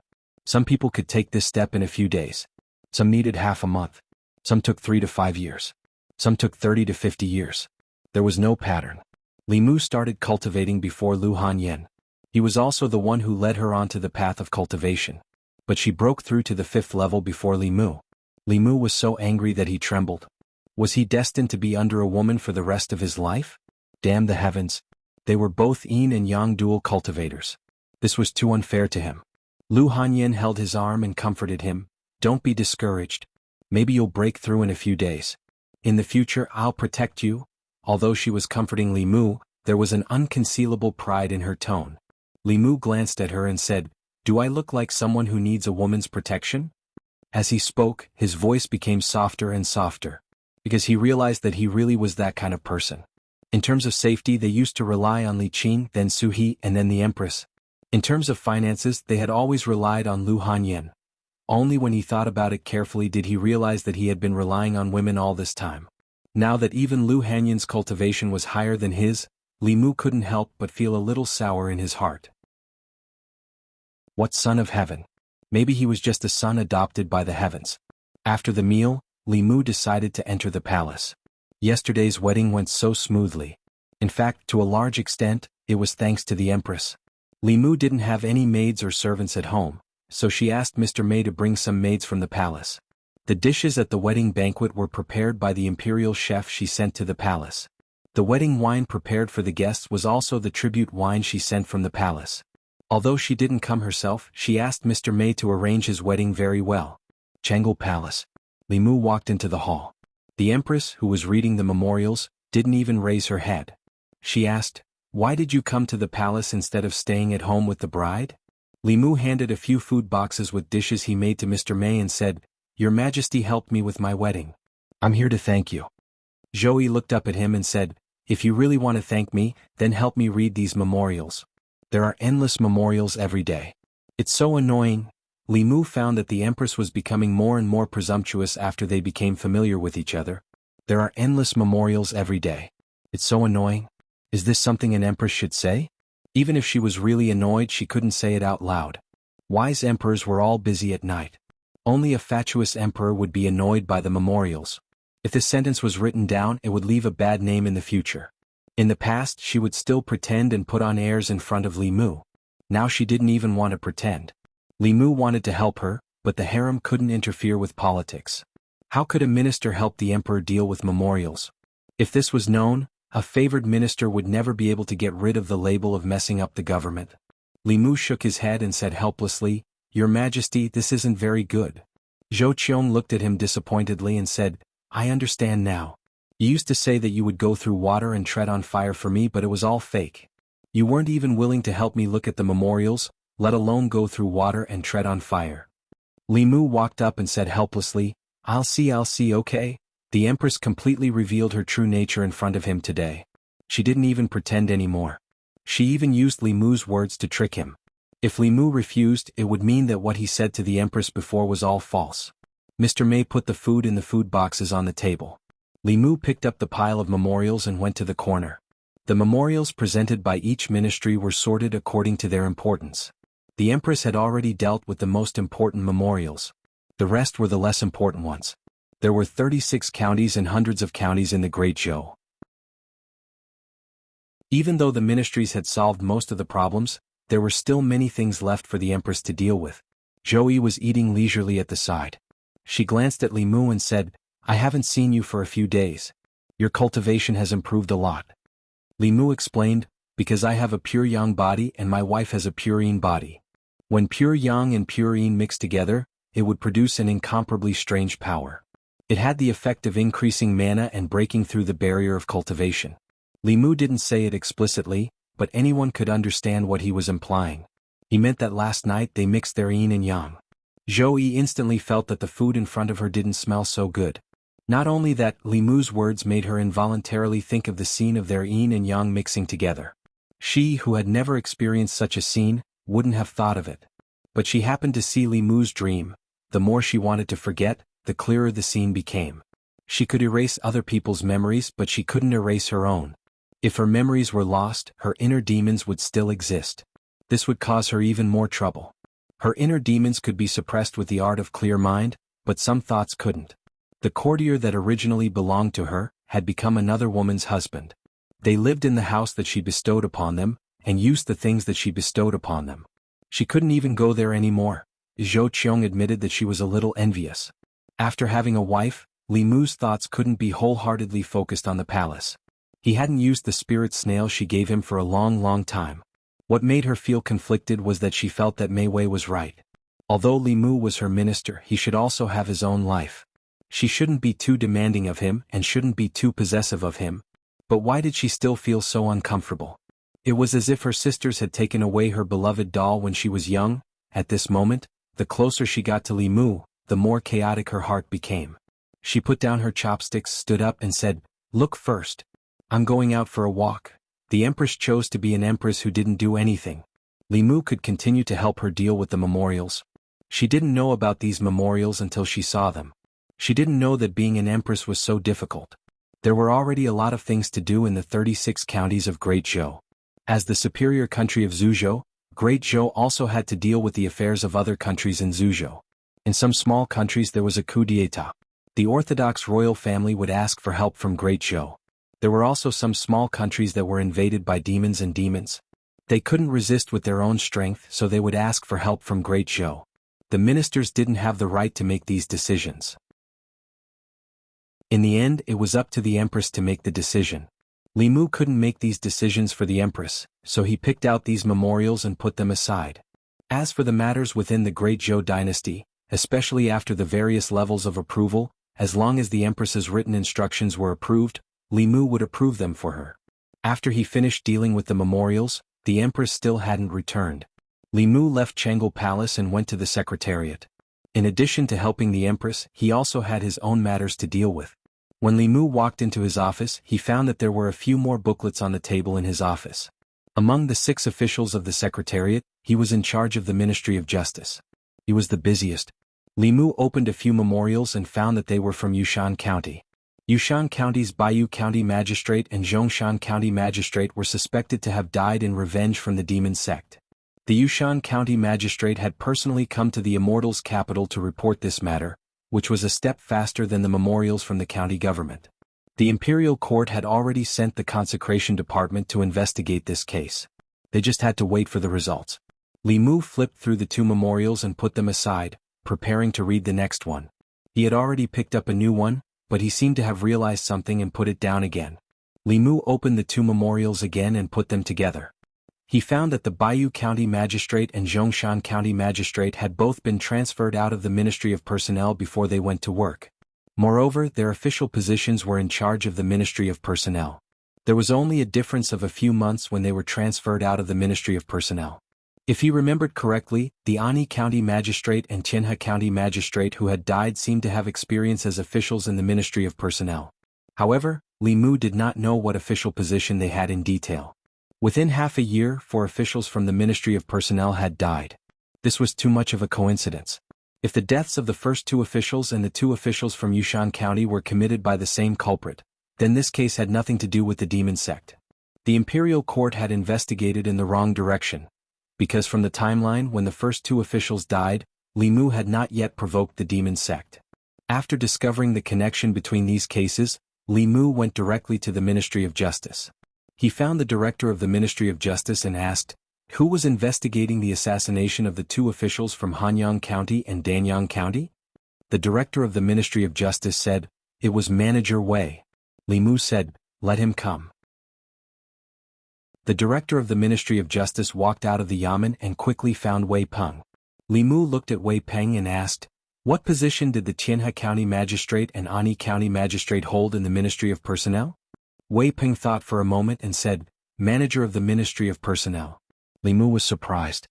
Some people could take this step in a few days. Some needed half a month. Some took 3 to 5 years. Some took 30 to 50 years. There was no pattern. Li Mu started cultivating before Lu Hanyan. He was also the one who led her onto the path of cultivation. But she broke through to the 5th level before Li Mu. Li Mu was so angry that he trembled. Was he destined to be under a woman for the rest of his life? Damn the heavens. They were both yin and yang dual cultivators. This was too unfair to him. Lu Hanyan held his arm and comforted him. Don't be discouraged. Maybe you'll break through in a few days. In the future I'll protect you. Although she was comforting Li Mu, there was an unconcealable pride in her tone. Li Mu glanced at her and said, "Do I look like someone who needs a woman's protection?" As he spoke, his voice became softer and softer. Because he realized that he really was that kind of person. In terms of safety they used to rely on Li Qin, then Su He, and then the Empress. In terms of finances they had always relied on Lu Hanyan. Only when he thought about it carefully did he realize that he had been relying on women all this time. Now that even Lu Hanyan's cultivation was higher than his, Li Mu couldn't help but feel a little sour in his heart. What son of heaven? Maybe he was just a son adopted by the heavens. After the meal, Li Mu decided to enter the palace. Yesterday's wedding went so smoothly. In fact, to a large extent, it was thanks to the Empress. Li Mu didn't have any maids or servants at home, so she asked Mr. Mei to bring some maids from the palace. The dishes at the wedding banquet were prepared by the imperial chef she sent to the palace. The wedding wine prepared for the guests was also the tribute wine she sent from the palace. Although she didn't come herself, she asked Mr. Mei to arrange his wedding very well. Changel Palace. Li Mu walked into the hall. The Empress, who was reading the memorials, didn't even raise her head. She asked, "Why did you come to the palace instead of staying at home with the bride?" Li Mu handed a few food boxes with dishes he made to Mr. Mei and said, "Your Majesty helped me with my wedding. I'm here to thank you." Zhou looked up at him and said, "If you really want to thank me, then help me read these memorials. There are endless memorials every day. It's so annoying." Li Mu found that the Empress was becoming more and more presumptuous after they became familiar with each other. There are endless memorials every day. It's so annoying. Is this something an Empress should say? Even if she was really annoyed, she couldn't say it out loud. Wise emperors were all busy at night. Only a fatuous emperor would be annoyed by the memorials. If this sentence was written down, it would leave a bad name in the future. In the past, she would still pretend and put on airs in front of Li Mu. Now she didn't even want to pretend. Li Mu wanted to help her, but the harem couldn't interfere with politics. How could a minister help the emperor deal with memorials? If this was known, a favored minister would never be able to get rid of the label of messing up the government. Li Mu shook his head and said helplessly, "Your Majesty, this isn't very good." Zhou Qiong looked at him disappointedly and said, "I understand now. You used to say that you would go through water and tread on fire for me, but it was all fake. You weren't even willing to help me look at the memorials, let alone go through water and tread on fire." Li Mu walked up and said helplessly, I'll see, okay?" The Empress completely revealed her true nature in front of him today. She didn't even pretend anymore. She even used Li Mu's words to trick him. If Li Mu refused, it would mean that what he said to the Empress before was all false. Mr. Mei put the food in the food boxes on the table. Li Mu picked up the pile of memorials and went to the corner. The memorials presented by each ministry were sorted according to their importance. The Empress had already dealt with the most important memorials. The rest were the less important ones. There were 36 counties and hundreds of counties in the Great Zhou. Even though the ministries had solved most of the problems, there were still many things left for the Empress to deal with. Zhou was eating leisurely at the side. She glanced at Li Mu and said, "I haven't seen you for a few days. Your cultivation has improved a lot." Li Mu explained, "Because I have a pure yang body and my wife has a pure yin body. When pure yang and pure yin mixed together, it would produce an incomparably strange power. It had the effect of increasing mana and breaking through the barrier of cultivation." Li Mu didn't say it explicitly, but anyone could understand what he was implying. He meant that last night they mixed their yin and yang. Zhou instantly felt that the food in front of her didn't smell so good. Not only that, Li Mu's words made her involuntarily think of the scene of their yin and yang mixing together. She, who had never experienced such a scene, wouldn't have thought of it. But she happened to see Li Mu's dream. The more she wanted to forget, the clearer the scene became. She could erase other people's memories, but she couldn't erase her own. If her memories were lost, her inner demons would still exist. This would cause her even more trouble. Her inner demons could be suppressed with the art of clear mind, but some thoughts couldn't. The courtier that originally belonged to her had become another woman's husband. They lived in the house that she bestowed upon them, and used the things that she bestowed upon them. She couldn't even go there anymore. Zhou Qiong admitted that she was a little envious. After having a wife, Li Mu's thoughts couldn't be wholeheartedly focused on the palace. He hadn't used the spirit snail she gave him for a long time. What made her feel conflicted was that she felt that Mei Wei was right. Although Li Mu was her minister, he should also have his own life. She shouldn't be too demanding of him and shouldn't be too possessive of him. But why did she still feel so uncomfortable? It was as if her sisters had taken away her beloved doll when she was young. At this moment, the closer she got to Li Mu, the more chaotic her heart became. She put down her chopsticks, stood up and said, "Look first. I'm going out for a walk." The empress chose to be an empress who didn't do anything. Li Mu could continue to help her deal with the memorials. She didn't know about these memorials until she saw them. She didn't know that being an empress was so difficult. There were already a lot of things to do in the 36 counties of Great Zhou. As the superior country of Zhuzhou, Great Zhou also had to deal with the affairs of other countries in Zhuzhou. In some small countries there was a coup d'état. The orthodox royal family would ask for help from Great Zhou. There were also some small countries that were invaded by demons and demons. They couldn't resist with their own strength, so they would ask for help from Great Zhou. The ministers didn't have the right to make these decisions. In the end, it was up to the empress to make the decision. Li Mu couldn't make these decisions for the empress, so he picked out these memorials and put them aside. As for the matters within the Great Zhou dynasty, especially after the various levels of approval, as long as the empress's written instructions were approved, Li Mu would approve them for her. After he finished dealing with the memorials, the empress still hadn't returned. Li Mu left Chengel Palace and went to the secretariat. In addition to helping the empress, he also had his own matters to deal with. When Li Mu walked into his office, he found that there were a few more booklets on the table in his office. Among the 6 officials of the secretariat, he was in charge of the Ministry of Justice. He was the busiest. Li Mu opened a few memorials and found that they were from Yushan County. Yushan County's Baiyu County Magistrate and Zhongshan County Magistrate were suspected to have died in revenge from the demon sect. The Yushan County Magistrate had personally come to the Immortals' capital to report this matter, which was a step faster than the memorials from the county government. The imperial court had already sent the consecration department to investigate this case. They just had to wait for the results. Li Mu flipped through the 2 memorials and put them aside, preparing to read the next one. He had already picked up a new one, but he seemed to have realized something and put it down again. Li Mu opened the 2 memorials again and put them together. He found that the Baiyu County Magistrate and Zhongshan County Magistrate had both been transferred out of the Ministry of Personnel before they went to work. Moreover, their official positions were in charge of the Ministry of Personnel. There was only a difference of a few months when they were transferred out of the Ministry of Personnel. If he remembered correctly, the Ani County Magistrate and Tianhe County Magistrate who had died seemed to have experience as officials in the Ministry of Personnel. However, Li Mu did not know what official position they had in detail. Within half a year, 4 officials from the Ministry of Personnel had died. This was too much of a coincidence. If the deaths of the first 2 officials and the 2 officials from Yushan County were committed by the same culprit, then this case had nothing to do with the demon sect. The imperial court had investigated in the wrong direction, because from the timeline when the first 2 officials died, Li Mu had not yet provoked the demon sect. After discovering the connection between these cases, Li Mu went directly to the Ministry of Justice. He found the director of the Ministry of Justice and asked, who was investigating the assassination of the 2 officials from Hanyang County and Danyang County? The director of the Ministry of Justice said, it was Manager Wei. Li Mu said, let him come. The director of the Ministry of Justice walked out of the yamen and quickly found Wei Peng. Li Mu looked at Wei Peng and asked, what position did the Tianhe County Magistrate and Ani County Magistrate hold in the Ministry of Personnel? Wei Peng thought for a moment and said, Manager of the Ministry of Personnel. Li Mu was surprised.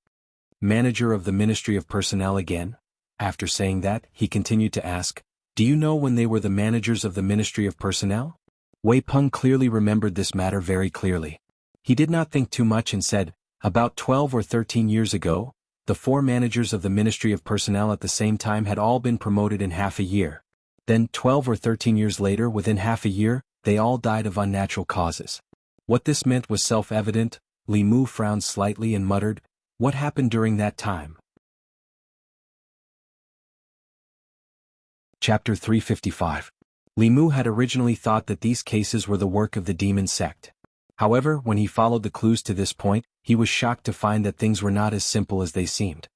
Manager of the Ministry of Personnel again? After saying that, he continued to ask, do you know when they were the managers of the Ministry of Personnel? Wei Peng clearly remembered this matter very clearly. He did not think too much and said, about 12 or 13 years ago, the 4 managers of the Ministry of Personnel at the same time had all been promoted in half a year. Then 12 or 13 years later, within half a year, they all died of unnatural causes. What this meant was self-evident. Li Mu frowned slightly and muttered, what happened during that time? Chapter 355. Li Mu had originally thought that these cases were the work of the demon sect. However, when he followed the clues to this point, he was shocked to find that things were not as simple as they seemed.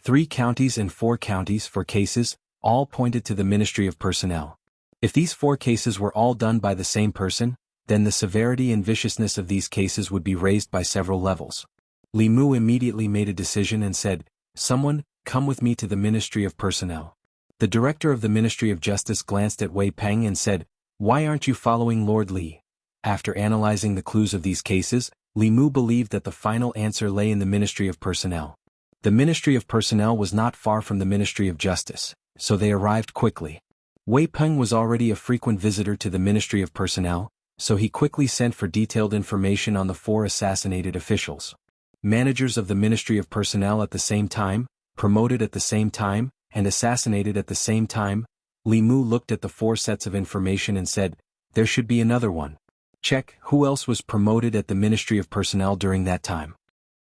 3 counties and 4 counties for cases, all pointed to the Ministry of Personnel. If these 4 cases were all done by the same person, then the severity and viciousness of these cases would be raised by several levels. Li Mu immediately made a decision and said, "Someone, come with me to the Ministry of Personnel." The director of the Ministry of Justice glanced at Wei Peng and said, "Why aren't you following Lord Li?" After analyzing the clues of these cases, Li Mu believed that the final answer lay in the Ministry of Personnel. The Ministry of Personnel was not far from the Ministry of Justice, so they arrived quickly. Wei Peng was already a frequent visitor to the Ministry of Personnel, so he quickly sent for detailed information on the 4 assassinated officials. Managers of the Ministry of Personnel at the same time, promoted at the same time, and assassinated at the same time. Li Mu looked at the 4 sets of information and said, "There should be another one. Check, who else was promoted at the Ministry of Personnel during that time?"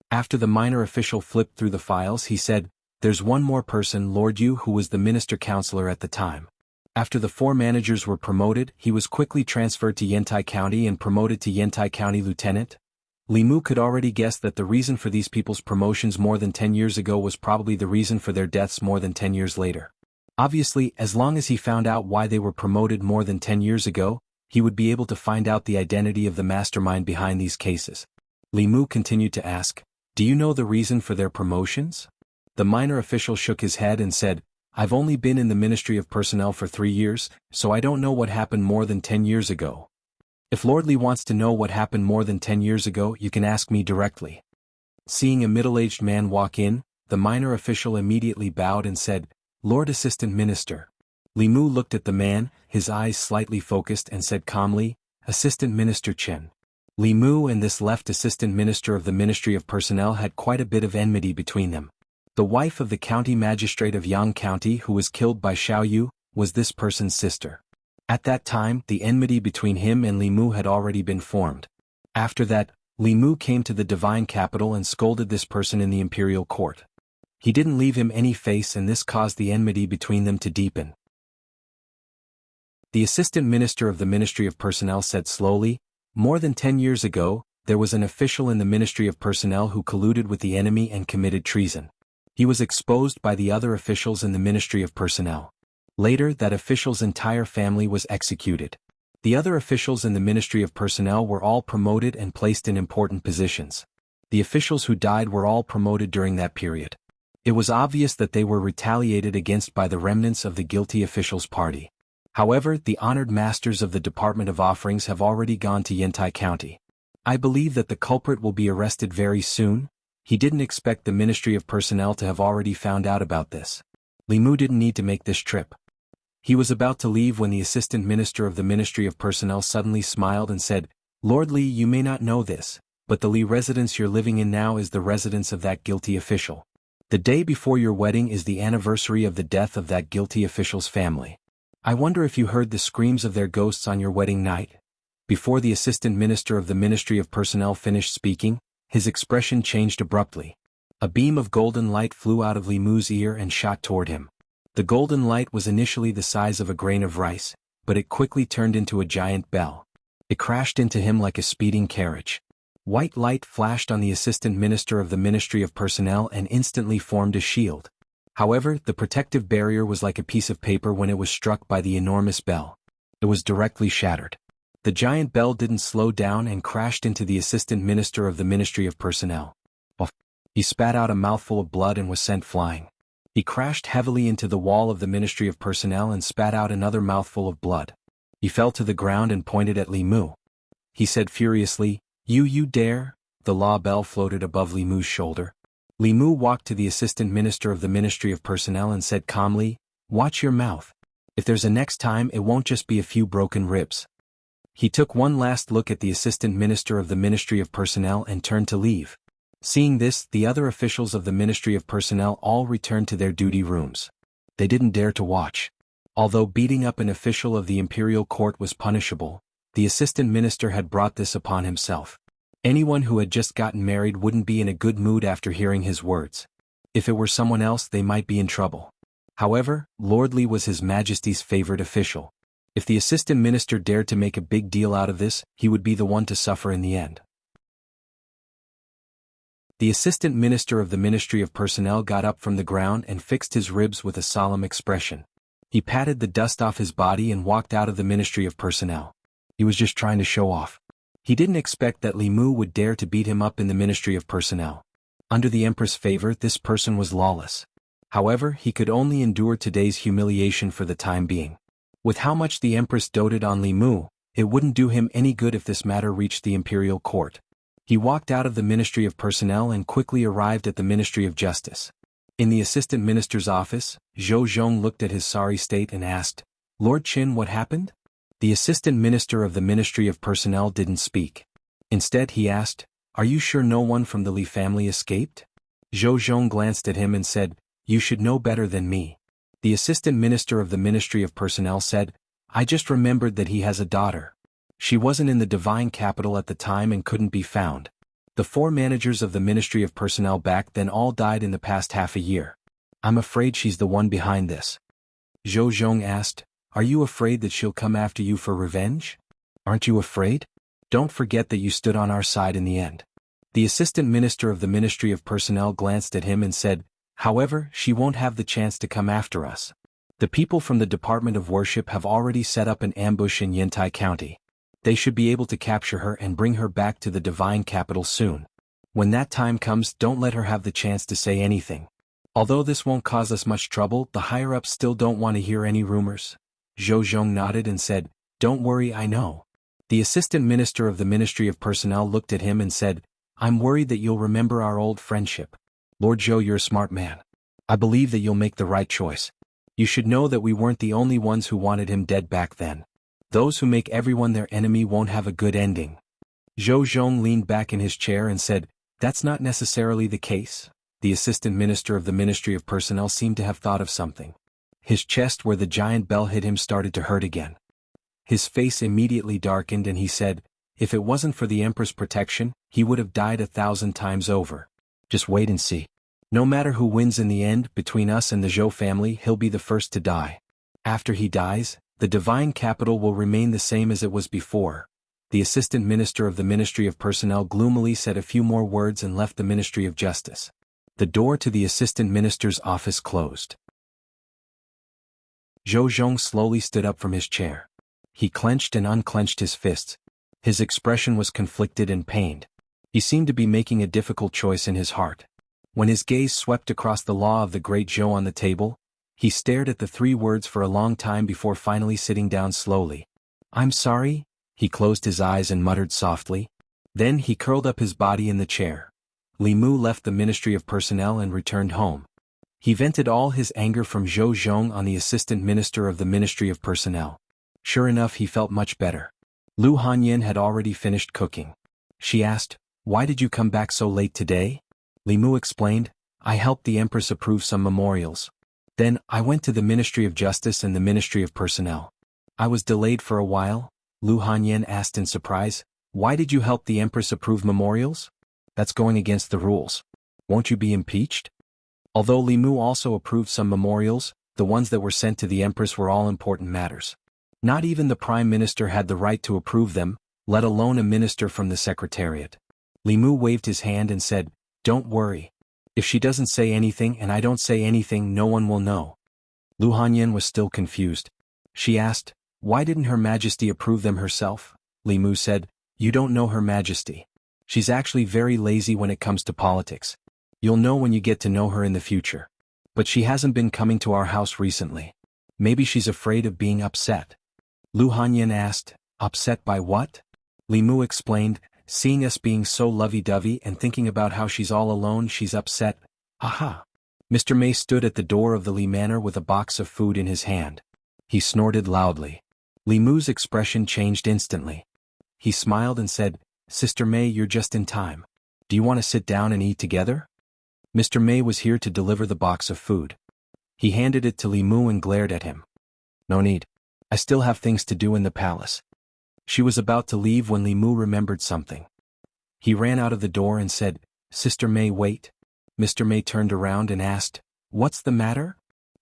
After the minor official flipped through the files, he said, "There's one more person, Lord Yu, who was the minister counselor at the time." After the 4 managers were promoted, he was quickly transferred to Yantai County and promoted to Yantai County Lieutenant. Li Mu could already guess that the reason for these people's promotions more than 10 years ago was probably the reason for their deaths more than 10 years later. Obviously, as long as he found out why they were promoted more than 10 years ago, he would be able to find out the identity of the mastermind behind these cases. Li Mu continued to ask, "Do you know the reason for their promotions?" The minor official shook his head and said, "I've only been in the Ministry of Personnel for 3 years, so I don't know what happened more than 10 years ago. If Lord Li wants to know what happened more than 10 years ago, you can ask me directly." Seeing a middle-aged man walk in, the minor official immediately bowed and said, "Lord Assistant Minister." Li Mu looked at the man, his eyes slightly focused, and said calmly, "Assistant Minister Chen." Li Mu and this left Assistant Minister of the Ministry of Personnel had quite a bit of enmity between them. The wife of the county magistrate of Yang County who was killed by Xiao Yu was this person's sister. At that time, the enmity between him and Li Mu had already been formed. After that, Li Mu came to the divine capital and scolded this person in the imperial court. He didn't leave him any face, and this caused the enmity between them to deepen. The assistant minister of the Ministry of Personnel said slowly, "More than 10 years ago, there was an official in the Ministry of Personnel who colluded with the enemy and committed treason. He was exposed by the other officials in the Ministry of Personnel. Later, that official's entire family was executed. The other officials in the Ministry of Personnel were all promoted and placed in important positions. The officials who died were all promoted during that period. It was obvious that they were retaliated against by the remnants of the guilty officials' party. However, the honored masters of the Department of Offerings have already gone to Yantai County. I believe that the culprit will be arrested very soon." He didn't expect the Ministry of Personnel to have already found out about this. Li Mu didn't need to make this trip. He was about to leave when the assistant minister of the Ministry of Personnel suddenly smiled and said, "Lord Li, you may not know this, but the Li residence you're living in now is the residence of that guilty official. The day before your wedding is the anniversary of the death of that guilty official's family. I wonder if you heard the screams of their ghosts on your wedding night?" Before the assistant minister of the Ministry of Personnel finished speaking, his expression changed abruptly. A beam of golden light flew out of Li Mu's ear and shot toward him. The golden light was initially the size of a grain of rice, but it quickly turned into a giant bell. It crashed into him like a speeding carriage. White light flashed on the assistant minister of the Ministry of Personnel and instantly formed a shield. However, the protective barrier was like a piece of paper when it was struck by the enormous bell. It was directly shattered. The giant bell didn't slow down and crashed into the assistant minister of the Ministry of Personnel. He spat out a mouthful of blood and was sent flying. He crashed heavily into the wall of the Ministry of Personnel and spat out another mouthful of blood. He fell to the ground and pointed at Li Mu. He said furiously, You dare?" The law bell floated above Li Mu's shoulder. Li Mu walked to the assistant minister of the Ministry of Personnel and said calmly, "Watch your mouth. If there's a next time, it won't just be a few broken ribs." He took one last look at the assistant minister of the Ministry of Personnel and turned to leave. Seeing this, the other officials of the Ministry of Personnel all returned to their duty rooms. They didn't dare to watch. Although beating up an official of the imperial court was punishable, the assistant minister had brought this upon himself. Anyone who had just gotten married wouldn't be in a good mood after hearing his words. If it were someone else, they might be in trouble. However, Lord Li was His Majesty's favored official. If the assistant minister dared to make a big deal out of this, he would be the one to suffer in the end. The assistant minister of the Ministry of Personnel got up from the ground and fixed his ribs with a solemn expression. He patted the dust off his body and walked out of the Ministry of Personnel. He was just trying to show off. He didn't expect that Li Mu would dare to beat him up in the Ministry of Personnel. Under the Empress' favor, this person was lawless. However, he could only endure today's humiliation for the time being. With how much the Empress doted on Li Mu, it wouldn't do him any good if this matter reached the imperial court. He walked out of the Ministry of Personnel and quickly arrived at the Ministry of Justice. In the assistant minister's office, Zhou Zhong looked at his sorry state and asked, "Lord Qin, what happened?" The assistant minister of the Ministry of Personnel didn't speak. Instead he asked, "Are you sure no one from the Li family escaped?" Zhou Zhong glanced at him and said, "You should know better than me." The assistant minister of the Ministry of Personnel said, "I just remembered that he has a daughter. She wasn't in the divine capital at the time and couldn't be found. The 4 managers of the Ministry of Personnel back then all died in the past half a year. I'm afraid she's the one behind this." Zhou Zhong asked, "Are you afraid that she'll come after you for revenge? Aren't you afraid? Don't forget that you stood on our side in the end." The assistant minister of the Ministry of Personnel glanced at him and said, "However, she won't have the chance to come after us. The people from the Department of Worship have already set up an ambush in Yantai County. They should be able to capture her and bring her back to the divine capital soon. When that time comes, don't let her have the chance to say anything. Although this won't cause us much trouble, the higher-ups still don't want to hear any rumors." Zhou Zhong nodded and said, "Don't worry, I know." The assistant minister of the Ministry of Personnel looked at him and said, "I'm worried that you'll remember our old friendship. Lord Zhou, you're a smart man. I believe that you'll make the right choice. You should know that we weren't the only ones who wanted him dead back then. Those who make everyone their enemy won't have a good ending." Zhou Zhong leaned back in his chair and said, "That's not necessarily the case." The assistant minister of the Ministry of Personnel seemed to have thought of something. His chest where the giant bell hit him started to hurt again. His face immediately darkened and he said, "If it wasn't for the Emperor's protection, he would have died 1,000 times over. Just wait and see. No matter who wins in the end, between us and the Zhou family, he'll be the first to die. After he dies, the divine capital will remain the same as it was before." The assistant minister of the Ministry of Personnel gloomily said a few more words and left the Ministry of Justice. The door to the assistant minister's office closed. Zhou Zhong slowly stood up from his chair. He clenched and unclenched his fists. His expression was conflicted and pained. He seemed to be making a difficult choice in his heart. When his gaze swept across the law of the great Zhou on the table, he stared at the 3 words for a long time before finally sitting down slowly. "I'm sorry." He closed his eyes and muttered softly. Then he curled up his body in the chair. Li Mu left the Ministry of Personnel and returned home. He vented all his anger from Zhou Zhong on the assistant minister of the Ministry of Personnel. Sure enough, he felt much better. Lu Hanyin had already finished cooking. She asked, "Why did you come back so late today?" Li Mu explained, "I helped the Empress approve some memorials. Then, I went to the Ministry of Justice and the Ministry of Personnel. I was delayed for a while." Lu Hanyin asked in surprise, "Why did you help the Empress approve memorials? That's going against the rules. Won't you be impeached?" Although Li Mu also approved some memorials, the ones that were sent to the Empress were all important matters. Not even the Prime Minister had the right to approve them, let alone a minister from the Secretariat. Li Mu waved his hand and said, "Don't worry. If she doesn't say anything and I don't say anything, no one will know." Lu Hanyin was still confused. She asked, "Why didn't Her Majesty approve them herself?" Li Mu said, "You don't know Her Majesty. She's actually very lazy when it comes to politics. You'll know when you get to know her in the future. But she hasn't been coming to our house recently. Maybe she's afraid of being upset." Lu Hanyin asked, "Upset by what?" Li Mu explained, "Seeing us being so lovey-dovey and thinking about how she's all alone, she's upset." "Aha!" Mr. May stood at the door of the Li Manor with a box of food in his hand. He snorted loudly. Li Mu's expression changed instantly. He smiled and said, "Sister May, you're just in time. Do you want to sit down and eat together?" Mr. May was here to deliver the box of food. He handed it to Li Mu and glared at him. "No need. I still have things to do in the palace." She was about to leave when Li Mu remembered something. He ran out of the door and said, "Sister May, wait." Mr. May turned around and asked, "What's the matter?"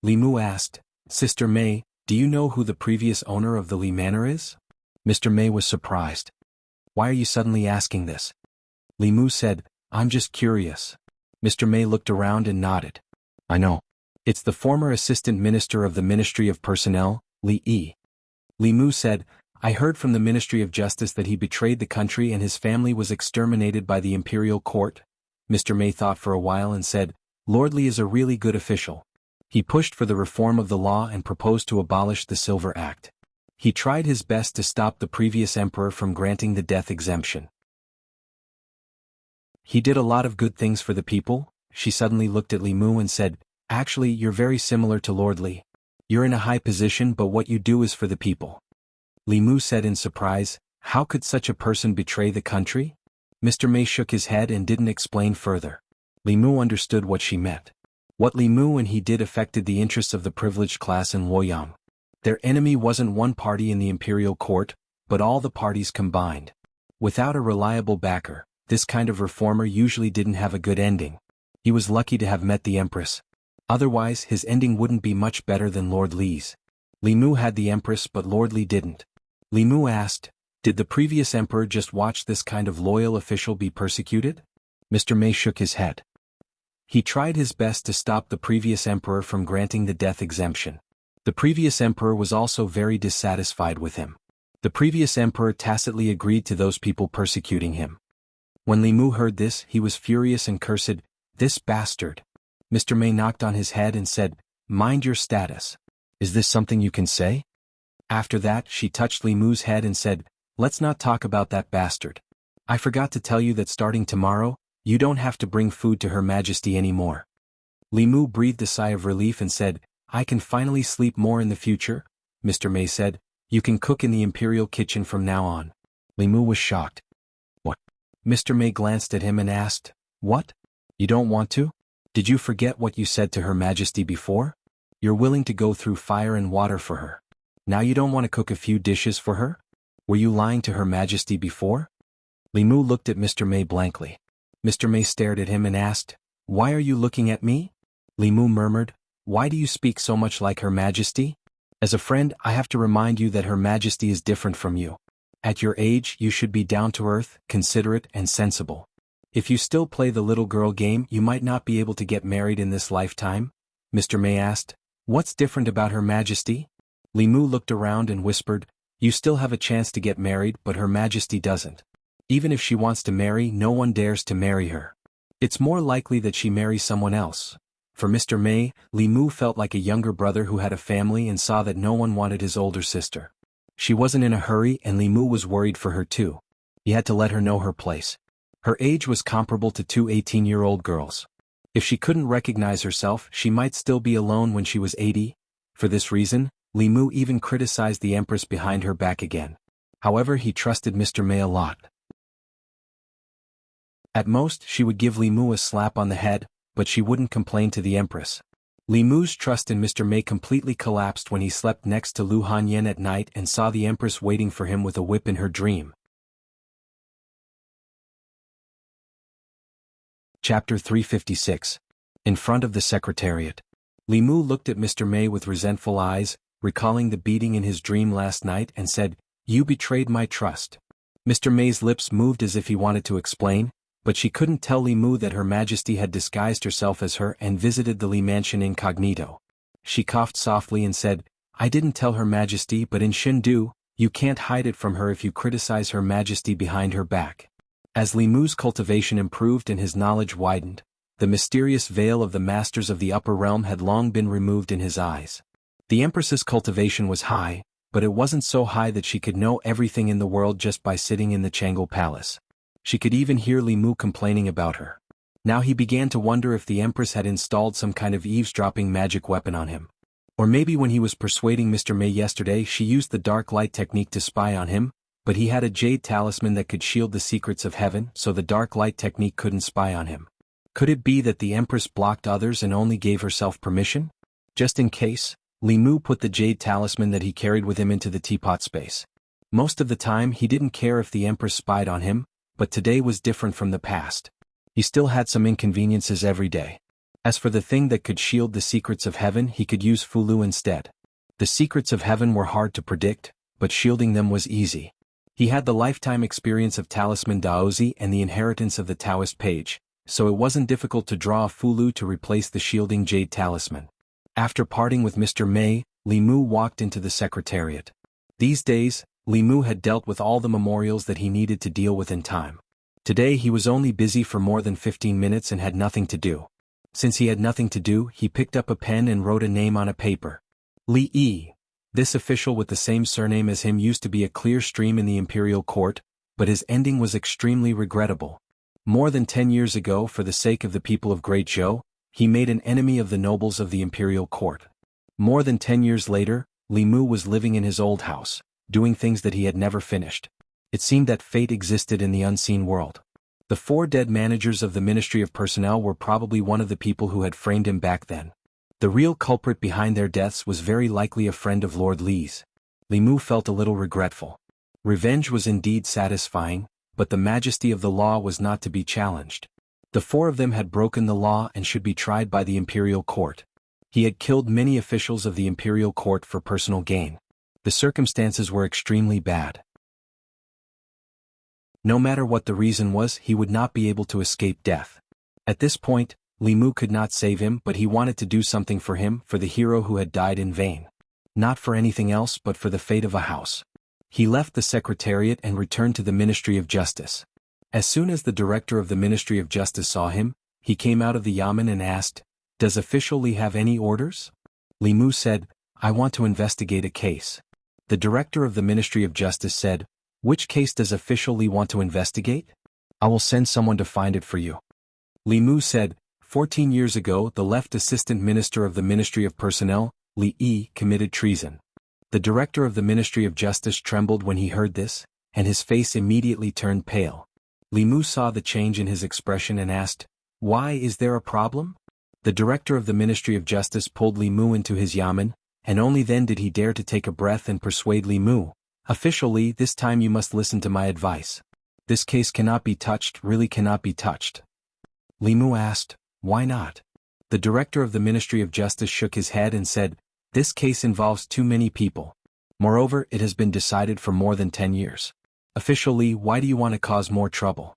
Li Mu asked, Sister Mei, do you know who the previous owner of the Li Manor is? Mr. Mei was surprised. Why are you suddenly asking this? Li Mu said, I'm just curious. Mr. Mei looked around and nodded. I know. It's the former assistant minister of the Ministry of Personnel, Li Yi. Li Mu said, I heard from the Ministry of Justice that he betrayed the country and his family was exterminated by the imperial court. Mr. Mei thought for a while and said, Lord Li is a really good official. He pushed for the reform of the law and proposed to abolish the Silver Act. He tried his best to stop the previous emperor from granting the death exemption. He did a lot of good things for the people. She suddenly looked at Li Mu and said, Actually, you're very similar to Lord Li. You're in a high position, but what you do is for the people. Li Mu said in surprise, How could such a person betray the country? Mr. Mei shook his head and didn't explain further. Li Mu understood what she meant. What Li Mu and he did affected the interests of the privileged class in Luoyang. Their enemy wasn't one party in the imperial court, but all the parties combined. Without a reliable backer, this kind of reformer usually didn't have a good ending. He was lucky to have met the Empress. Otherwise, his ending wouldn't be much better than Lord Li's. Li Mu had the Empress but Lord Li didn't. Li Mu asked, Did the previous emperor just watch this kind of loyal official be persecuted? Mr. Mei shook his head. He tried his best to stop the previous emperor from granting the death exemption. The previous emperor was also very dissatisfied with him. The previous emperor tacitly agreed to those people persecuting him. When Li Mu heard this, he was furious and cursed, This bastard. Mr. Mei knocked on his head and said, Mind your status. Is this something you can say? After that, she touched Li Mu's head and said, Let's not talk about that bastard. I forgot to tell you that starting tomorrow, you don't have to bring food to Her Majesty anymore. Li Mu breathed a sigh of relief and said, I can finally sleep more in the future. Mr. Mei said, You can cook in the imperial kitchen from now on. Li Mu was shocked. What? Mr. Mei glanced at him and asked, What? You don't want to? Did you forget what you said to Her Majesty before? You're willing to go through fire and water for her. Now you don't want to cook a few dishes for her? Were you lying to Her Majesty before? Li Mu looked at Mr. Mei blankly. Mr. Mei stared at him and asked, Why are you looking at me? Li Mu murmured, Why do you speak so much like Her Majesty? As a friend, I have to remind you that Her Majesty is different from you. At your age, you should be down-to-earth, considerate, and sensible. If you still play the little girl game, you might not be able to get married in this lifetime. Mr. Mei asked, What's different about Her Majesty? Li Mu looked around and whispered, You still have a chance to get married, but Her Majesty doesn't. Even if she wants to marry, no one dares to marry her. It's more likely that she marries someone else. For Mr. Mei, Li Mu felt like a younger brother who had a family and saw that no one wanted his older sister. She wasn't in a hurry and Li Mu was worried for her too. He had to let her know her place. Her age was comparable to two 18-year-old girls. If she couldn't recognize herself, she might still be alone when she was 80. For this reason, Li Mu even criticized the Empress behind her back again. However, he trusted Mr. Mei a lot. At most, she would give Li Mu a slap on the head, but she wouldn't complain to the Empress. Li Mu's trust in Mr. Mei completely collapsed when he slept next to Lu Hanyan at night and saw the Empress waiting for him with a whip in her dream. Chapter 356. In front of the Secretariat. Li Mu looked at Mr. Mei with resentful eyes, recalling the beating in his dream last night and said, You betrayed my trust. Mr. Mei's lips moved as if he wanted to explain, but she couldn't tell Li Mu that Her Majesty had disguised herself as her and visited the Li mansion incognito. She coughed softly and said, I didn't tell Her Majesty, but in Shindu, you can't hide it from her if you criticize Her Majesty behind her back. As Li Mu's cultivation improved and his knowledge widened, the mysterious veil of the masters of the upper realm had long been removed in his eyes. The Empress's cultivation was high, but it wasn't so high that she could know everything in the world just by sitting in the Changle Palace. She could even hear Li Mu complaining about her. Now he began to wonder if the Empress had installed some kind of eavesdropping magic weapon on him. Or maybe when he was persuading Mr. Mei yesterday she used the dark light technique to spy on him, but he had a jade talisman that could shield the secrets of heaven, so the dark light technique couldn't spy on him. Could it be that the Empress blocked others and only gave herself permission? Just in case, Li Mu put the jade talisman that he carried with him into the teapot space. Most of the time he didn't care if the Empress spied on him, but today was different from the past. He still had some inconveniences every day. As for the thing that could shield the secrets of heaven, he could use Fulu instead. The secrets of heaven were hard to predict, but shielding them was easy. He had the lifetime experience of Talisman Daozi and the inheritance of the Taoist page, so it wasn't difficult to draw a Fulu to replace the shielding jade talisman. After parting with Mr. Mei, Li Mu walked into the secretariat. These days, Li Mu had dealt with all the memorials that he needed to deal with in time. Today he was only busy for more than 15 minutes and had nothing to do. Since he had nothing to do, he picked up a pen and wrote a name on a paper. Li Yi. This official with the same surname as him used to be a clear stream in the imperial court, but his ending was extremely regrettable. More than 10 years ago, for the sake of the people of Great Zhou, he made an enemy of the nobles of the imperial court. More than 10 years later, Li Mu was living in his old house, doing things that he had never finished. It seemed that fate existed in the unseen world. The 4 dead managers of the Ministry of Personnel were probably one of the people who had framed him back then. The real culprit behind their deaths was very likely a friend of Lord Li's. Li Mu felt a little regretful. Revenge was indeed satisfying, but the majesty of the law was not to be challenged. The 4 of them had broken the law and should be tried by the imperial court. He had killed many officials of the imperial court for personal gain. The circumstances were extremely bad. No matter what the reason was, he would not be able to escape death. At this point, Li Mu could not save him, but he wanted to do something for him, for the hero who had died in vain. Not for anything else but for the fate of a house. He left the secretariat and returned to the Ministry of Justice. As soon as the director of the Ministry of Justice saw him, he came out of the yamen and asked, "Does official Li have any orders?" Li Mu said, "I want to investigate a case." The director of the Ministry of Justice said, "Which case does official Li want to investigate? I will send someone to find it for you." Li Mu said, 14 years ago the left assistant minister of the Ministry of Personnel, Li Yi, committed treason. The director of the Ministry of Justice trembled when he heard this, and his face immediately turned pale. Li Mu saw the change in his expression and asked, "Why, is there a problem?" The director of the Ministry of Justice pulled Li Mu into his yamen, and only then did he dare to take a breath and persuade Li Mu, "Official Li, this time you must listen to my advice. This case cannot be touched, really cannot be touched." Li Mu asked, "Why not?" The director of the Ministry of Justice shook his head and said, "This case involves too many people. Moreover, it has been decided for more than 10 years. Official Li, why do you want to cause more trouble?"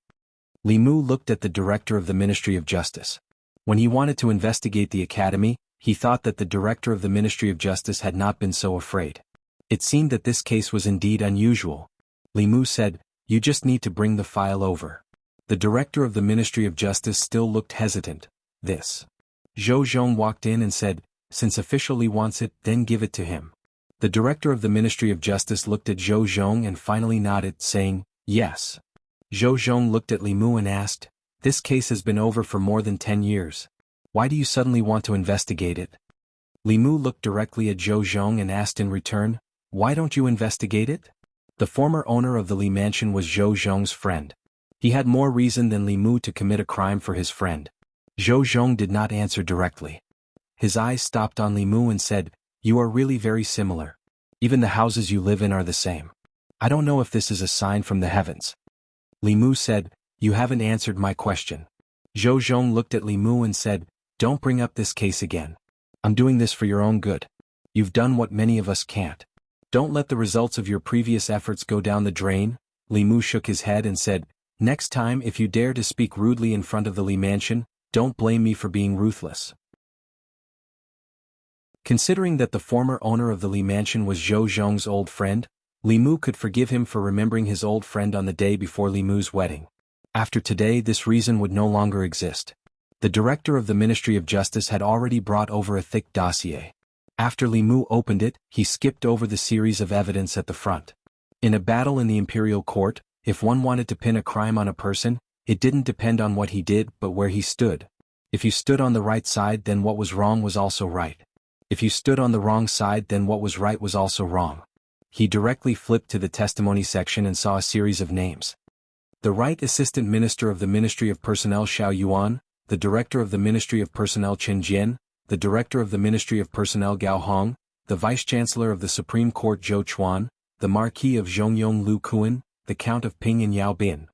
Li Mu looked at the director of the Ministry of Justice. When he wanted to investigate the academy, he thought that the director of the Ministry of Justice had not been so afraid. It seemed that this case was indeed unusual. Li Mu said, "You just need to bring the file over." The director of the Ministry of Justice still looked hesitant. This. Zhou Zhong walked in and said, "Since official Li wants it, then give it to him." The director of the Ministry of Justice looked at Zhou Zhong and finally nodded, saying, "Yes." Zhou Zhong looked at Li Mu and asked, "This case has been over for more than 10 years. Why do you suddenly want to investigate it?" Li Mu looked directly at Zhou Zhong and asked in return, "Why don't you investigate it?" The former owner of the Li mansion was Zhou Zhong's friend. He had more reason than Li Mu to commit a crime for his friend. Zhou Zhong did not answer directly. His eyes stopped on Li Mu and said, "You are really very similar. Even the houses you live in are the same. I don't know if this is a sign from the heavens." Li Mu said, "You haven't answered my question." Zhou Zhong looked at Li Mu and said, "Don't bring up this case again. I'm doing this for your own good. You've done what many of us can't. Don't let the results of your previous efforts go down the drain." Li Mu shook his head and said, "Next time if you dare to speak rudely in front of the Li mansion, don't blame me for being ruthless." Considering that the former owner of the Li mansion was Zhou Zhong's old friend, Li Mu could forgive him for remembering his old friend on the day before Li Mu's wedding. After today this reason would no longer exist. The director of the Ministry of Justice had already brought over a thick dossier. After Li Mu opened it, he skipped over the series of evidence at the front. In a battle in the imperial court, if one wanted to pin a crime on a person, it didn't depend on what he did but where he stood. If you stood on the right side, then what was wrong was also right. If you stood on the wrong side, then what was right was also wrong. He directly flipped to the testimony section and saw a series of names. The Right Assistant Minister of the Ministry of Personnel Xiao Yuan, the Director of the Ministry of Personnel Chen Jian, the Director of the Ministry of Personnel Gao Hong, the Vice-Chancellor of the Supreme Court Zhou Chuan, the Marquis of Zhongyong Lu Kuan, the Count of Ping and Yao Bin.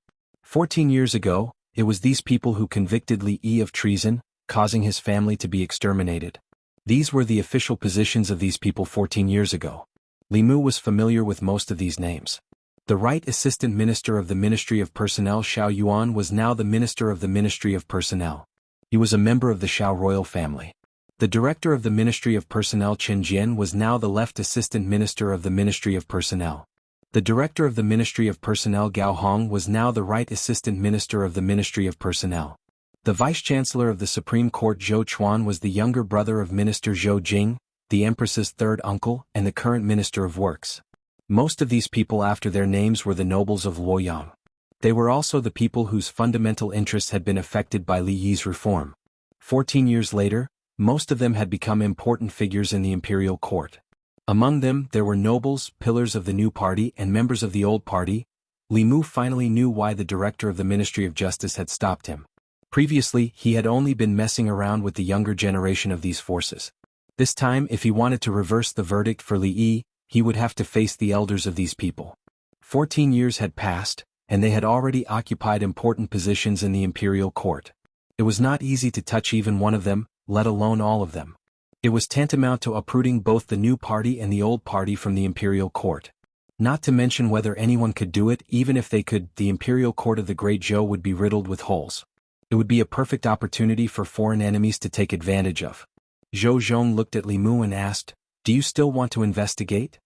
14 years ago, it was these people who convicted Li Yi of treason, causing his family to be exterminated. These were the official positions of these people 14 years ago. Li Mu was familiar with most of these names. The Right Assistant Minister of the Ministry of Personnel Xiao Yuan was now the Minister of the Ministry of Personnel. He was a member of the Xiao royal family. The Director of the Ministry of Personnel Chen Jian was now the Left Assistant Minister of the Ministry of Personnel. The Director of the Ministry of Personnel Gao Hong was now the Right Assistant Minister of the Ministry of Personnel. The Vice-Chancellor of the Supreme Court Zhou Chuan was the younger brother of Minister Zhou Jing, the Empress's third uncle and the current Minister of Works. Most of these people after their names were the nobles of Luoyang. They were also the people whose fundamental interests had been affected by Li Yi's reform. 14 years later, most of them had become important figures in the imperial court. Among them there were nobles, pillars of the new party and members of the old party. Li Mu finally knew why the director of the Ministry of Justice had stopped him. Previously, he had only been messing around with the younger generation of these forces. This time, if he wanted to reverse the verdict for Li Yi, he would have to face the elders of these people. 14 years had passed, and they had already occupied important positions in the imperial court. It was not easy to touch even one of them, let alone all of them. It was tantamount to uprooting both the new party and the old party from the imperial court. Not to mention whether anyone could do it. Even if they could, the imperial court of the Great Zhou would be riddled with holes. It would be a perfect opportunity for foreign enemies to take advantage of. Zhou Zhong looked at Li Mu and asked, "Do you still want to investigate?"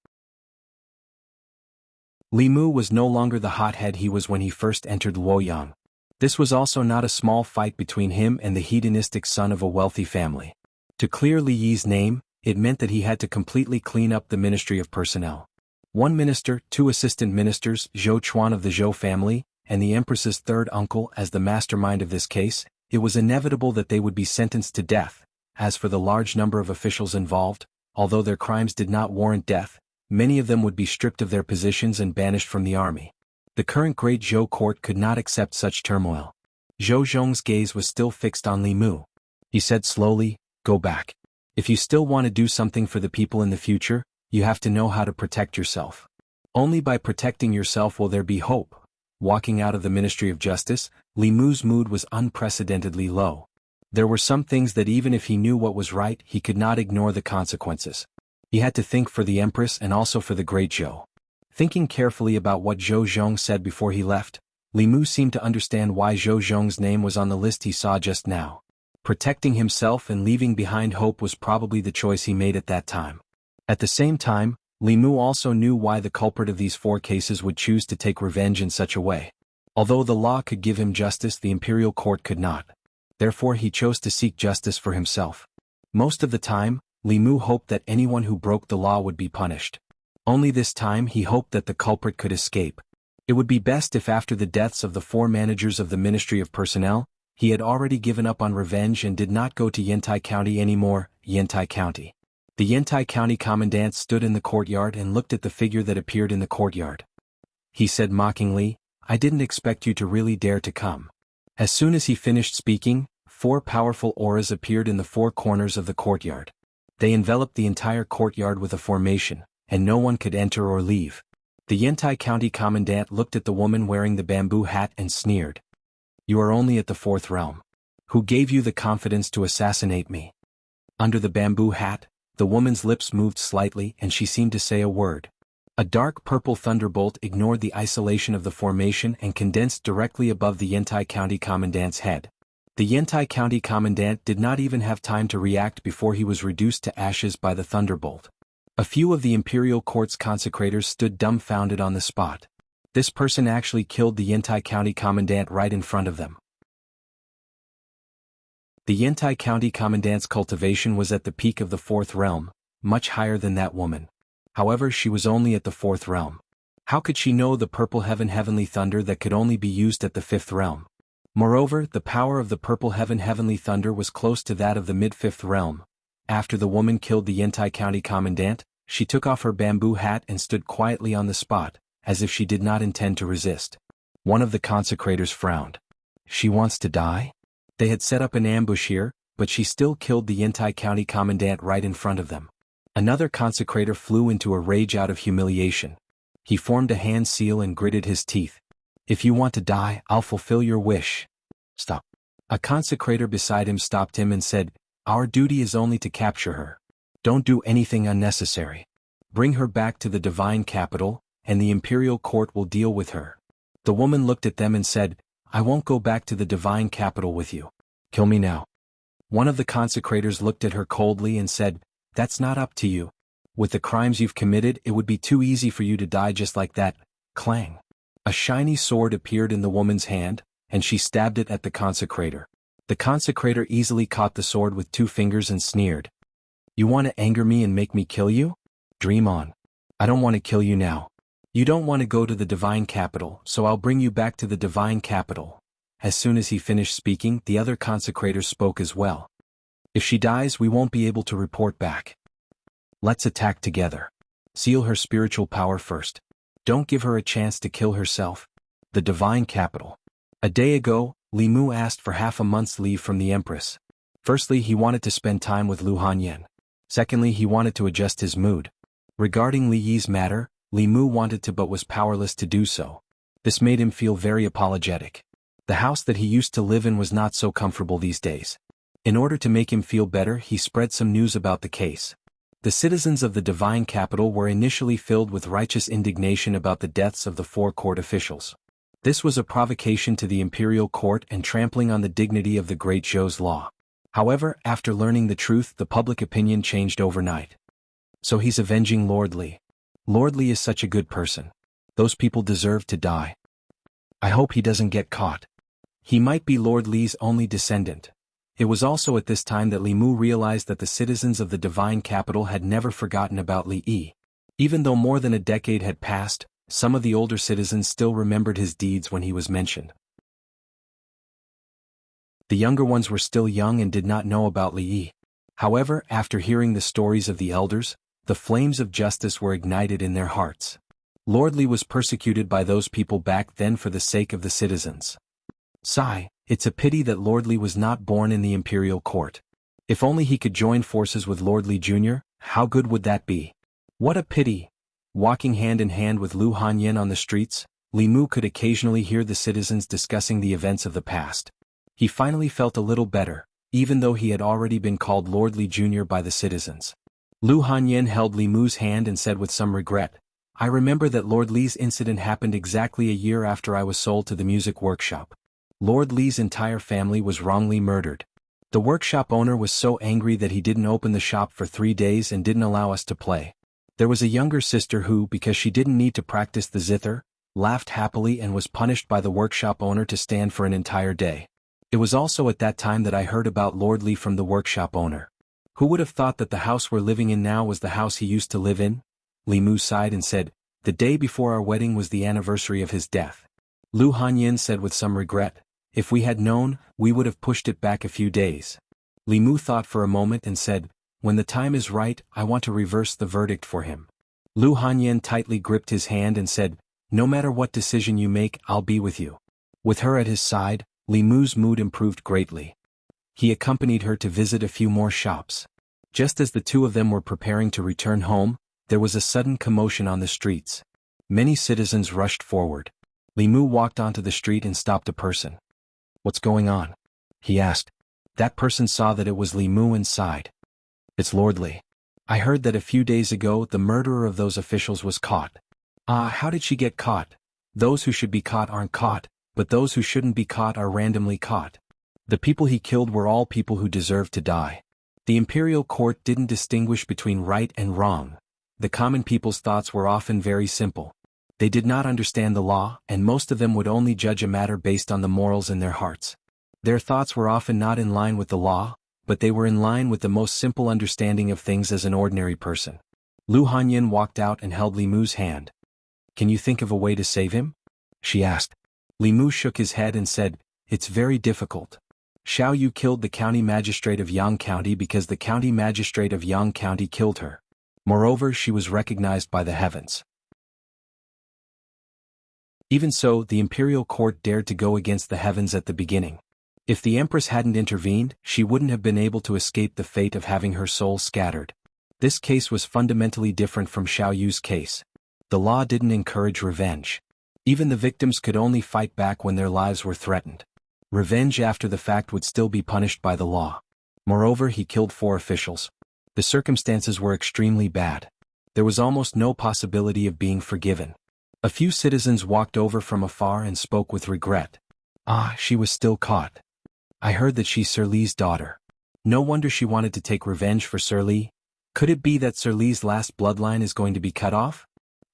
Li Mu was no longer the hothead he was when he first entered Luoyang. This was also not a small fight between him and the hedonistic son of a wealthy family. To clear Li Yi's name, it meant that he had to completely clean up the Ministry of Personnel. One minister, two assistant ministers, Zhou Chuan of the Zhou family, and the Empress's third uncle as the mastermind of this case, it was inevitable that they would be sentenced to death. As for the large number of officials involved, although their crimes did not warrant death, many of them would be stripped of their positions and banished from the army. The current Great Zhou court could not accept such turmoil. Zhou Zhong's gaze was still fixed on Li Mu. He said slowly, "Go back. If you still want to do something for the people in the future, you have to know how to protect yourself. Only by protecting yourself will there be hope." Walking out of the Ministry of Justice, Li Mu's mood was unprecedentedly low. There were some things that even if he knew what was right, he could not ignore the consequences. He had to think for the Empress and also for the Great Zhou. Thinking carefully about what Zhou Zhong said before he left, Li Mu seemed to understand why Zhou Zhong's name was on the list he saw just now. Protecting himself and leaving behind hope was probably the choice he made at that time. At the same time, Li Mu also knew why the culprit of these 4 cases would choose to take revenge in such a way. Although the law could give him justice, the imperial court could not. Therefore he chose to seek justice for himself. Most of the time, Li Mu hoped that anyone who broke the law would be punished. Only this time he hoped that the culprit could escape. It would be best if after the deaths of the 4 managers of the Ministry of Personnel, he had already given up on revenge and did not go to Yantai County anymore. Yantai County. The Yantai County commandant stood in the courtyard and looked at the figure that appeared in the courtyard. He said mockingly, "I didn't expect you to really dare to come." As soon as he finished speaking, 4 powerful auras appeared in the 4 corners of the courtyard. They enveloped the entire courtyard with a formation, and no one could enter or leave. The Yantai County commandant looked at the woman wearing the bamboo hat and sneered. "You are only at the 4th realm. Who gave you the confidence to assassinate me?" Under the bamboo hat, the woman's lips moved slightly and she seemed to say a word. A dark purple thunderbolt ignored the isolation of the formation and condensed directly above the Yantai County commandant's head. The Yantai County commandant did not even have time to react before he was reduced to ashes by the thunderbolt. A few of the imperial court's consecrators stood dumbfounded on the spot. This person actually killed the Yantai County commandant right in front of them. The Yantai County commandant's cultivation was at the peak of the 4th realm, much higher than that woman. However, she was only at the 4th realm. How could she know the purple heavenly thunder that could only be used at the 5th realm? Moreover, the power of the purple heavenly thunder was close to that of the mid-5th realm. After the woman killed the Yantai County commandant, she took off her bamboo hat and stood quietly on the spot, as if she did not intend to resist. One of the consecrators frowned. "She wants to die?" They had set up an ambush here, but she still killed the Yantai County commandant right in front of them. Another consecrator flew into a rage out of humiliation. He formed a hand seal and gritted his teeth. "If you want to die, I'll fulfill your wish." "Stop. A consecrator beside him stopped him and said, "Our duty is only to capture her. Don't do anything unnecessary. Bring her back to the divine capital, and the imperial court will deal with her." The woman looked at them and said, "I won't go back to the divine capital with you. Kill me now." One of the consecrators looked at her coldly and said, "That's not up to you. With the crimes you've committed, it would be too easy for you to die just like that." Clang. A shiny sword appeared in the woman's hand, and she stabbed it at the consecrator. The consecrator easily caught the sword with 2 fingers and sneered, "You want to anger me and make me kill you? Dream on. I don't want to kill you now. You don't want to go to the divine capital, so I'll bring you back to the divine capital." As soon as he finished speaking, the other consecrators spoke as well. "If she dies, we won't be able to report back. Let's attack together. Seal her spiritual power first. Don't give her a chance to kill herself." The divine capital. A day ago, Li Mu asked for half a month's leave from the Empress. Firstly, he wanted to spend time with Lu Hanyan. Secondly, he wanted to adjust his mood. Regarding Li Yi's matter, Li Mu wanted to but was powerless to do so. This made him feel very apologetic. The house that he used to live in was not so comfortable these days. In order to make him feel better, he spread some news about the case. The citizens of the divine capital were initially filled with righteous indignation about the deaths of the 4 court officials. This was a provocation to the imperial court and trampling on the dignity of the great Zhou's law. However, after learning the truth, the public opinion changed overnight. So he's avenging Lord Li. Lord Li is such a good person. Those people deserve to die. I hope he doesn't get caught. He might be Lord Li's only descendant. It was also at this time that Li Mu realized that the citizens of the divine capital had never forgotten about Li Yi. Even though more than a decade had passed, some of the older citizens still remembered his deeds when he was mentioned. The younger ones were still young and did not know about Li Yi. However, after hearing the stories of the elders, the flames of justice were ignited in their hearts. Lord Li was persecuted by those people back then for the sake of the citizens. Sigh, it's a pity that Lord Li was not born in the imperial court. If only he could join forces with Lord Li Jr., how good would that be? What a pity! Walking hand in hand with Lu Hanyan on the streets, Li Mu could occasionally hear the citizens discussing the events of the past. He finally felt a little better, even though he had already been called Lord Li Jr. by the citizens. Lu Hanyan held Li Mu's hand and said with some regret, "I remember that Lord Li's incident happened exactly a year after I was sold to the music workshop. Lord Li's entire family was wrongly murdered. The workshop owner was so angry that he didn't open the shop for 3 days and didn't allow us to play. There was a younger sister who, because she didn't need to practice the zither, laughed happily and was punished by the workshop owner to stand for an entire day. It was also at that time that I heard about Lord Li from the workshop owner. Who would have thought that the house we're living in now was the house he used to live in?" Li Mu sighed and said, "The day before our wedding was the anniversary of his death." Lu Hanyan said with some regret, "If we had known, we would have pushed it back a few days." Li Mu thought for a moment and said, "When the time is right, I want to reverse the verdict for him." Lu Hanyan tightly gripped his hand and said, "No matter what decision you make, I'll be with you." With her at his side, Li Mu's mood improved greatly. He accompanied her to visit a few more shops. Just as the two of them were preparing to return home, there was a sudden commotion on the streets. Many citizens rushed forward. Li Mu walked onto the street and stopped a person. "What's going on?" he asked. That person saw that it was Li Mu and sighed. "It's Lord Li. I heard that a few days ago the murderer of those officials was caught." "Ah, how did she get caught? Those who should be caught aren't caught, but those who shouldn't be caught are randomly caught. The people he killed were all people who deserved to die. The imperial court didn't distinguish between right and wrong. The common people's thoughts were often very simple. They did not understand the law, and most of them would only judge a matter based on the morals in their hearts. Their thoughts were often not in line with the law, but they were in line with the most simple understanding of things as an ordinary person." Lu Hanyan walked out and held Li Mu's hand. "Can you think of a way to save him?" she asked. Li Mu shook his head and said, "It's very difficult. Xiao Yu killed the county magistrate of Yang County because the county magistrate of Yang County killed her. Moreover, she was recognized by the heavens. Even so, the imperial court dared to go against the heavens at the beginning. If the empress hadn't intervened, she wouldn't have been able to escape the fate of having her soul scattered. This case was fundamentally different from Xiao Yu's case. The law didn't encourage revenge. Even the victims could only fight back when their lives were threatened. Revenge after the fact would still be punished by the law. Moreover, he killed 4 officials. The circumstances were extremely bad. There was almost no possibility of being forgiven. A few citizens walked over from afar and spoke with regret. Ah, she was still caught. I heard that she's Sir Lee's daughter. No wonder she wanted to take revenge for Sir Lee. Could it be that Sir Lee's last bloodline is going to be cut off?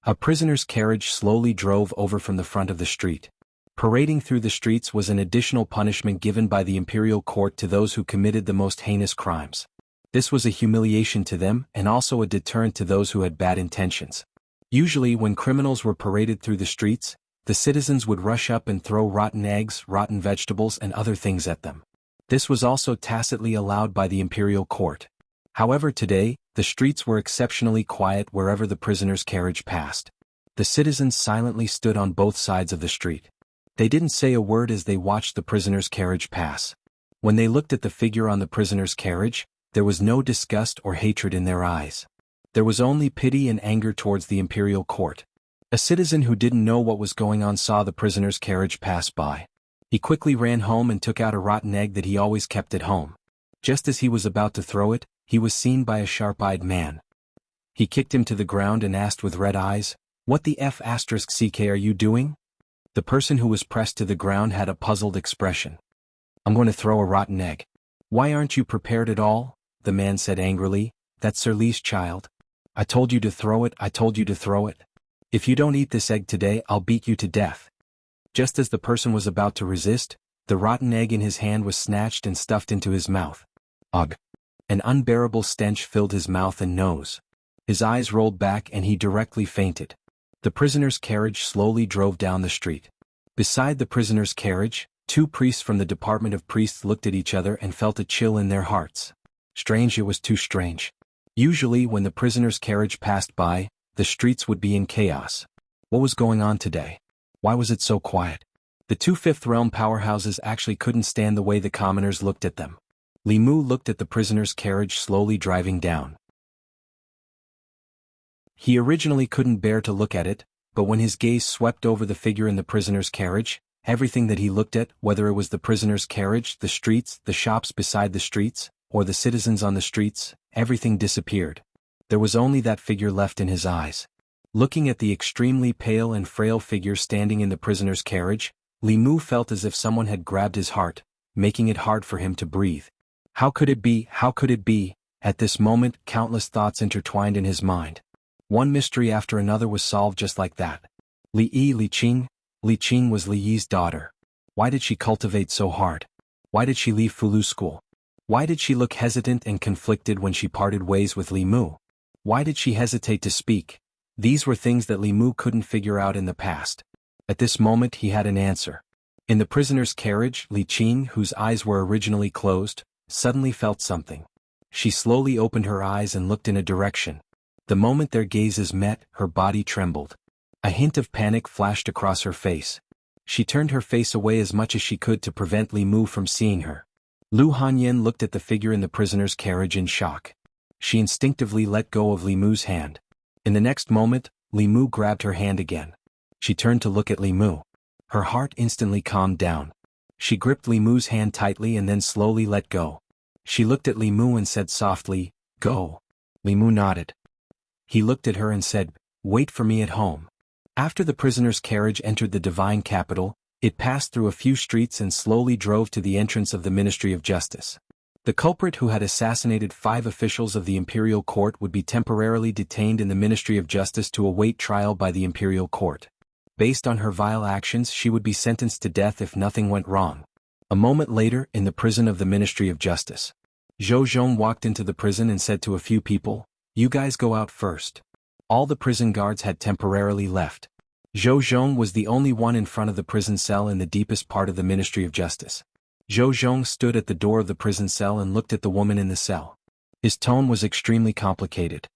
A prisoner's carriage slowly drove over from the front of the street. Parading through the streets was an additional punishment given by the imperial court to those who committed the most heinous crimes. This was a humiliation to them and also a deterrent to those who had bad intentions. Usually when criminals were paraded through the streets, the citizens would rush up and throw rotten eggs, rotten vegetables and other things at them. This was also tacitly allowed by the imperial court. However, today, the streets were exceptionally quiet wherever the prisoner's carriage passed. The citizens silently stood on both sides of the street. They didn't say a word as they watched the prisoner's carriage pass. When they looked at the figure on the prisoner's carriage, there was no disgust or hatred in their eyes. There was only pity and anger towards the imperial court. A citizen who didn't know what was going on saw the prisoner's carriage pass by. He quickly ran home and took out a rotten egg that he always kept at home. Just as he was about to throw it, he was seen by a sharp-eyed man. He kicked him to the ground and asked with red eyes, "What the F***ck are you doing?" The person who was pressed to the ground had a puzzled expression. "I'm going to throw a rotten egg." "Why aren't you prepared at all?" the man said angrily. "That's Sir Lee's child. I told you to throw it, I told you to throw it. If you don't eat this egg today, I'll beat you to death." Just as the person was about to resist, the rotten egg in his hand was snatched and stuffed into his mouth. Ugh! An unbearable stench filled his mouth and nose. His eyes rolled back and he directly fainted. The prisoner's carriage slowly drove down the street. Beside the prisoner's carriage, 2 priests from the Department of Priests looked at each other and felt a chill in their hearts. Strange, it was too strange. Usually when the prisoner's carriage passed by, the streets would be in chaos. What was going on today? Why was it so quiet? The 2 Fifth Realm powerhouses actually couldn't stand the way the commoners looked at them. Li Mu looked at the prisoner's carriage slowly driving down. He originally couldn't bear to look at it, but when his gaze swept over the figure in the prisoner's carriage, everything that he looked at, whether it was the prisoner's carriage, the streets, the shops beside the streets, or the citizens on the streets, everything disappeared. There was only that figure left in his eyes. Looking at the extremely pale and frail figure standing in the prisoner's carriage, Li Mu felt as if someone had grabbed his heart, making it hard for him to breathe. How could it be? How could it be? At this moment, countless thoughts intertwined in his mind. One mystery after another was solved just like that. Li Qing. Li Qing was Li Yi's daughter. Why did she cultivate so hard? Why did she leave Fulu school? Why did she look hesitant and conflicted when she parted ways with Li Mu? Why did she hesitate to speak? These were things that Li Mu couldn't figure out in the past. At this moment he had an answer. In the prisoner's carriage, Li Qing, whose eyes were originally closed, suddenly felt something. She slowly opened her eyes and looked in a direction. The moment their gazes met, her body trembled. A hint of panic flashed across her face. She turned her face away as much as she could to prevent Li Mu from seeing her. Lu Hanyan looked at the figure in the prisoner's carriage in shock. She instinctively let go of Li Mu's hand. In the next moment, Li Mu grabbed her hand again. She turned to look at Li Mu. Her heart instantly calmed down. She gripped Li Mu's hand tightly and then slowly let go. She looked at Li Mu and said softly, "Go." Li Mu nodded. He looked at her and said, "Wait for me at home." After the prisoner's carriage entered the divine capital, it passed through a few streets and slowly drove to the entrance of the Ministry of Justice. The culprit who had assassinated 5 officials of the imperial court would be temporarily detained in the Ministry of Justice to await trial by the imperial court. Based on her vile actions, she would be sentenced to death if nothing went wrong. A moment later, in the prison of the Ministry of Justice, Zhou Zhong walked into the prison and said to a few people, "You guys go out first." All the prison guards had temporarily left. Zhou Zhong was the only one in front of the prison cell in the deepest part of the Ministry of Justice. Zhou Zhong stood at the door of the prison cell and looked at the woman in the cell. His tone was extremely complicated.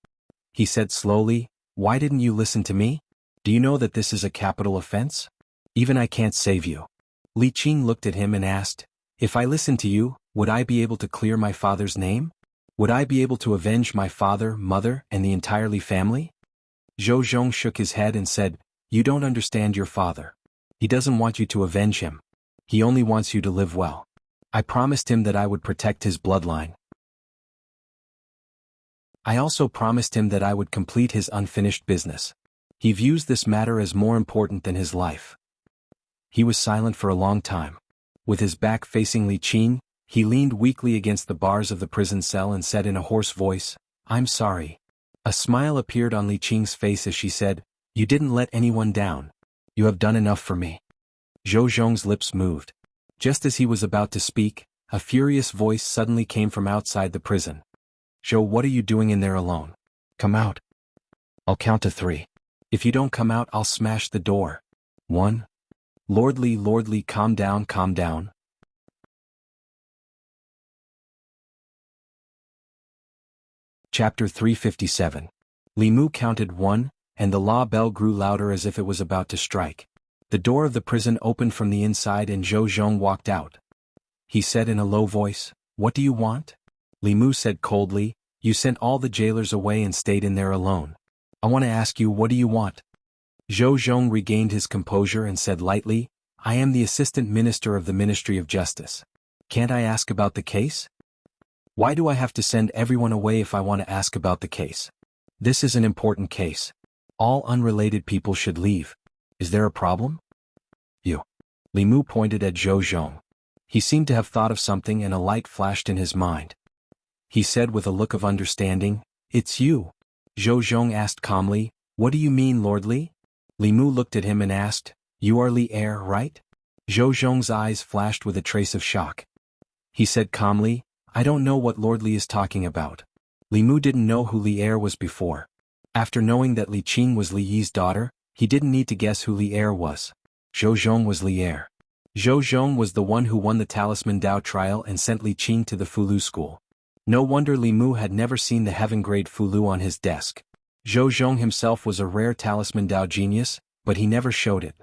He said slowly, "Why didn't you listen to me? Do you know that this is a capital offense? Even I can't save you." Li Qing looked at him and asked, "If I listened to you, would I be able to clear my father's name? Would I be able to avenge my father, mother, and the entirely family?" Zhou Zhong shook his head and said, "You don't understand your father. He doesn't want you to avenge him. He only wants you to live well. I promised him that I would protect his bloodline. I also promised him that I would complete his unfinished business. He views this matter as more important than his life." He was silent for a long time. With his back facing Li Qing, he leaned weakly against the bars of the prison cell and said in a hoarse voice, "I'm sorry." A smile appeared on Li Qing's face as she said, "You didn't let anyone down. You have done enough for me." Zhou Zhong's lips moved. Just as he was about to speak, a furious voice suddenly came from outside the prison. "Zhou, what are you doing in there alone? Come out. I'll count to 3. If you don't come out, I'll smash the door. 1. Lord Li, calm down, calm down." Chapter 357. Li Mu counted 1, and the law bell grew louder as if it was about to strike. The door of the prison opened from the inside and Zhou Zhong walked out. He said in a low voice, "What do you want?" Li Mu said coldly, "You sent all the jailers away and stayed in there alone. I want to ask you, what do you want?" Zhou Zhong regained his composure and said lightly, "I am the Assistant Minister of the Ministry of Justice. Can't I ask about the case? Why do I have to send everyone away if I want to ask about the case? This is an important case. All unrelated people should leave. Is there a problem?" "You." Li Mu pointed at Zhou Zhong. He seemed to have thought of something and a light flashed in his mind. He said with a look of understanding, "It's you." Zhou Zhong asked calmly, "What do you mean, Lord Li?" Li Mu looked at him and asked, "You are Li Heir, right?" Zhou Zhong's eyes flashed with a trace of shock. He said calmly, "I don't know what Lord Li is talking about." Li Mu didn't know who Li Heir was before. After knowing that Li Qing was Li Yi's daughter, he didn't need to guess who Li Heir was. Zhou Zhong was Li Heir. Zhou Zhong was the one who won the Talisman Dao trial and sent Li Qing to the Fulu school. No wonder Li Mu had never seen the heaven-grade Fulu on his desk. Zhou Zhong himself was a rare Talisman Dao genius, but he never showed it.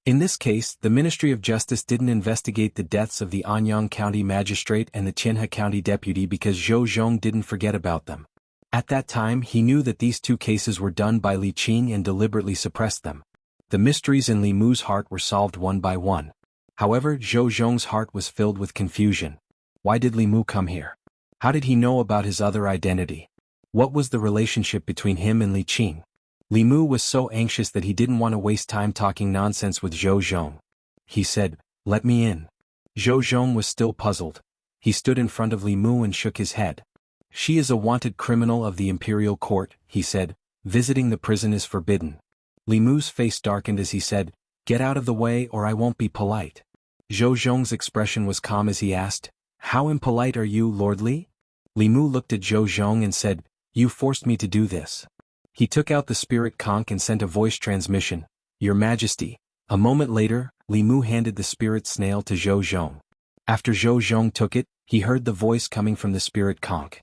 In this case, the Ministry of Justice didn't investigate the deaths of the Anyang County Magistrate and the Qianhe County Deputy because Zhou Zhong didn't forget about them. At that time he knew that these 2 cases were done by Li Qing and deliberately suppressed them. The mysteries in Li Mu's heart were solved one by one. However, Zhou Zhong's heart was filled with confusion. Why did Li Mu come here? How did he know about his other identity? What was the relationship between him and Li Qing? Li Mu was so anxious that he didn't want to waste time talking nonsense with Zhou Zhong. He said, "Let me in." Zhou Zhong was still puzzled. He stood in front of Li Mu and shook his head. "She is a wanted criminal of the imperial court," he said. "Visiting the prison is forbidden." Li Mu's face darkened as he said, "Get out of the way or I won't be polite." Zhou Zhong's expression was calm as he asked, "How impolite are you, Lord Li?" Li Mu looked at Zhou Zhong and said, "You forced me to do this." He took out the spirit conch and sent a voice transmission, "Your Majesty." A moment later, Li Mu handed the spirit snail to Zhou Zhong. After Zhou Zhong took it, he heard the voice coming from the spirit conch.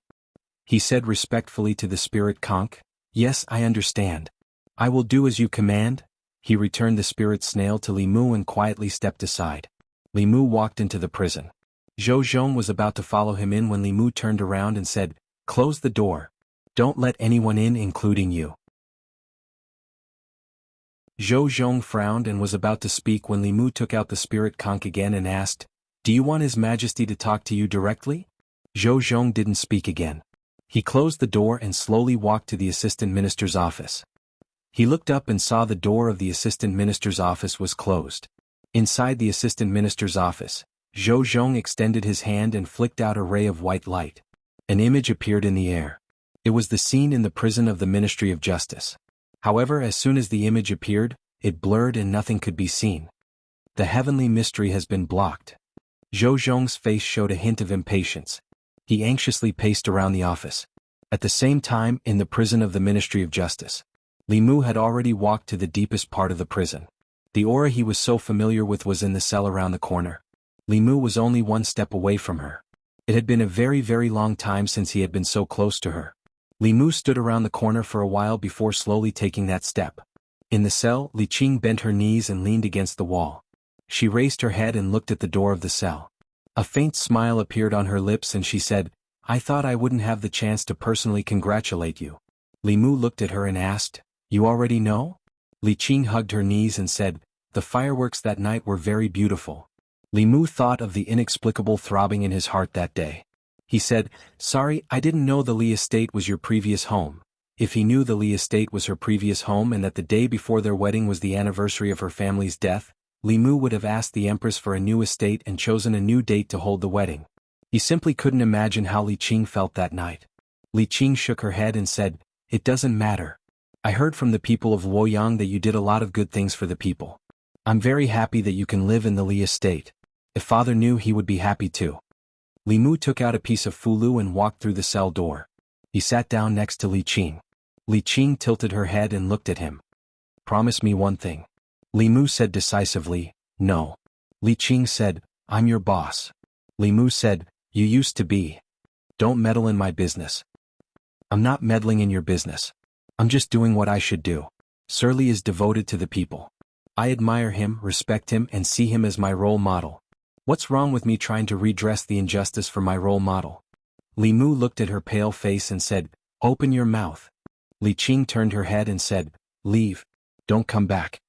He said respectfully to the spirit conch, "Yes, I understand. I will do as you command." He returned the spirit snail to Li Mu and quietly stepped aside. Li Mu walked into the prison. Zhou Zhong was about to follow him in when Li Mu turned around and said, "Close the door. Don't let anyone in, including you." Zhou Zhong frowned and was about to speak when Li Mu took out the spirit conch again and asked, "Do you want His Majesty to talk to you directly?" Zhou Zhong didn't speak again. He closed the door and slowly walked to the assistant minister's office. He looked up and saw the door of the assistant minister's office was closed. Inside the assistant minister's office, Zhou Zhong extended his hand and flicked out a ray of white light. An image appeared in the air. It was the scene in the prison of the Ministry of Justice. However, as soon as the image appeared, it blurred and nothing could be seen. The heavenly mystery has been blocked. Zhou Zhong's face showed a hint of impatience. He anxiously paced around the office. At the same time, in the prison of the Ministry of Justice, Li Mu had already walked to the deepest part of the prison. The aura he was so familiar with was in the cell around the corner. Li Mu was only one step away from her. It had been a very, very long time since he had been so close to her. Li Mu stood around the corner for a while before slowly taking that step. In the cell, Li Qing bent her knees and leaned against the wall. She raised her head and looked at the door of the cell. A faint smile appeared on her lips and she said, "I thought I wouldn't have the chance to personally congratulate you." Li Mu looked at her and asked, "You already know?" Li Qing hugged her knees and said, "The fireworks that night were very beautiful." Li Mu thought of the inexplicable throbbing in his heart that day. He said, "Sorry, I didn't know the Li estate was your previous home." If he knew the Li estate was her previous home and that the day before their wedding was the anniversary of her family's death, Li Mu would have asked the Empress for a new estate and chosen a new date to hold the wedding. He simply couldn't imagine how Li Qing felt that night. Li Qing shook her head and said, "It doesn't matter. I heard from the people of Luoyang that you did a lot of good things for the people. I'm very happy that you can live in the Li estate. If father knew, he would be happy too." Li Mu took out a piece of fulu and walked through the cell door. He sat down next to Li Qing. Li Qing tilted her head and looked at him. "Promise me one thing." Li Mu said decisively, "No." Li Qing said, "I'm your boss." Li Mu said, "You used to be. Don't meddle in my business." "I'm not meddling in your business. I'm just doing what I should do." Sir Li is devoted to the people. I admire him, respect him, and see him as my role model. What's wrong with me trying to redress the injustice for my role model? Li Mu looked at her pale face and said, "Open your mouth." Li Qing turned her head and said, "Leave. Don't come back."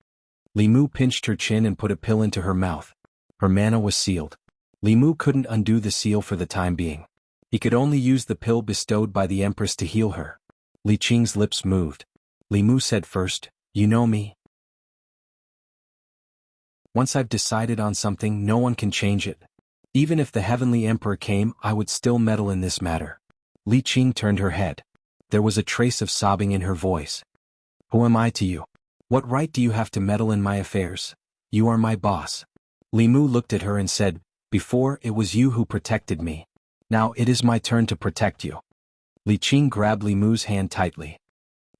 Li Mu pinched her chin and put a pill into her mouth. Her mana was sealed. Li Mu couldn't undo the seal for the time being. He could only use the pill bestowed by the Empress to heal her. Li Qing's lips moved. Li Mu said first, "You know me. Once I've decided on something, no one can change it. Even if the Heavenly Emperor came, I would still meddle in this matter." Li Qing turned her head. There was a trace of sobbing in her voice. "Who am I to you? What right do you have to meddle in my affairs? You are my boss." Li Mu looked at her and said, "Before, it was you who protected me. Now it is my turn to protect you." Li Qing grabbed Li Mu's hand tightly.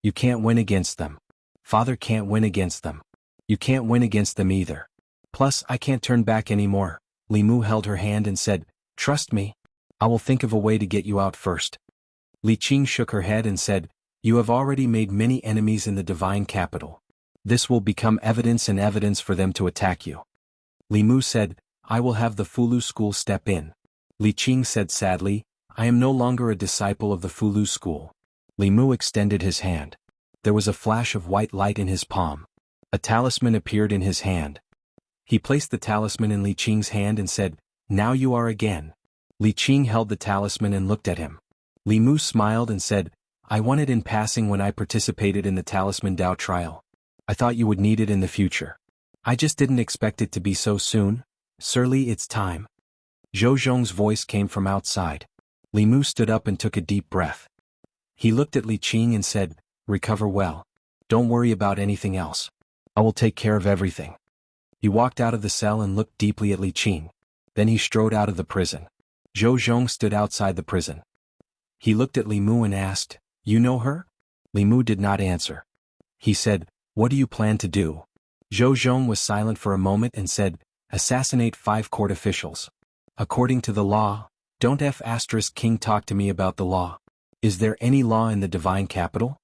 "You can't win against them. Father can't win against them. You can't win against them either. Plus, I can't turn back anymore." Li Mu held her hand and said, "Trust me. I will think of a way to get you out first." Li Qing shook her head and said, "You have already made many enemies in the divine capital. This will become evidence for them to attack you." Li Mu said, "I will have the Fulu school step in." Li Qing said sadly, "I am no longer a disciple of the Fulu school." Li Mu extended his hand. There was a flash of white light in his palm. A talisman appeared in his hand. He placed the talisman in Li Qing's hand and said, "Now you are again." Li Qing held the talisman and looked at him. Li Mu smiled and said, "I won it in passing when I participated in the talisman Dao trial. I thought you would need it in the future. I just didn't expect it to be so soon. Sir Li, it's time." Zhou Zhong's voice came from outside. Li Mu stood up and took a deep breath. He looked at Li Qing and said, "Recover well. Don't worry about anything else. I will take care of everything." He walked out of the cell and looked deeply at Li Qing. Then he strode out of the prison. Zhou Zhong stood outside the prison. He looked at Li Mu and asked, "You know her?" Li Mu did not answer. He said, "What do you plan to do?" Zhou Zhong was silent for a moment and said, "Assassinate 5 court officials. According to the law." "Don't King talk to me about the law. Is there any law in the divine capital?"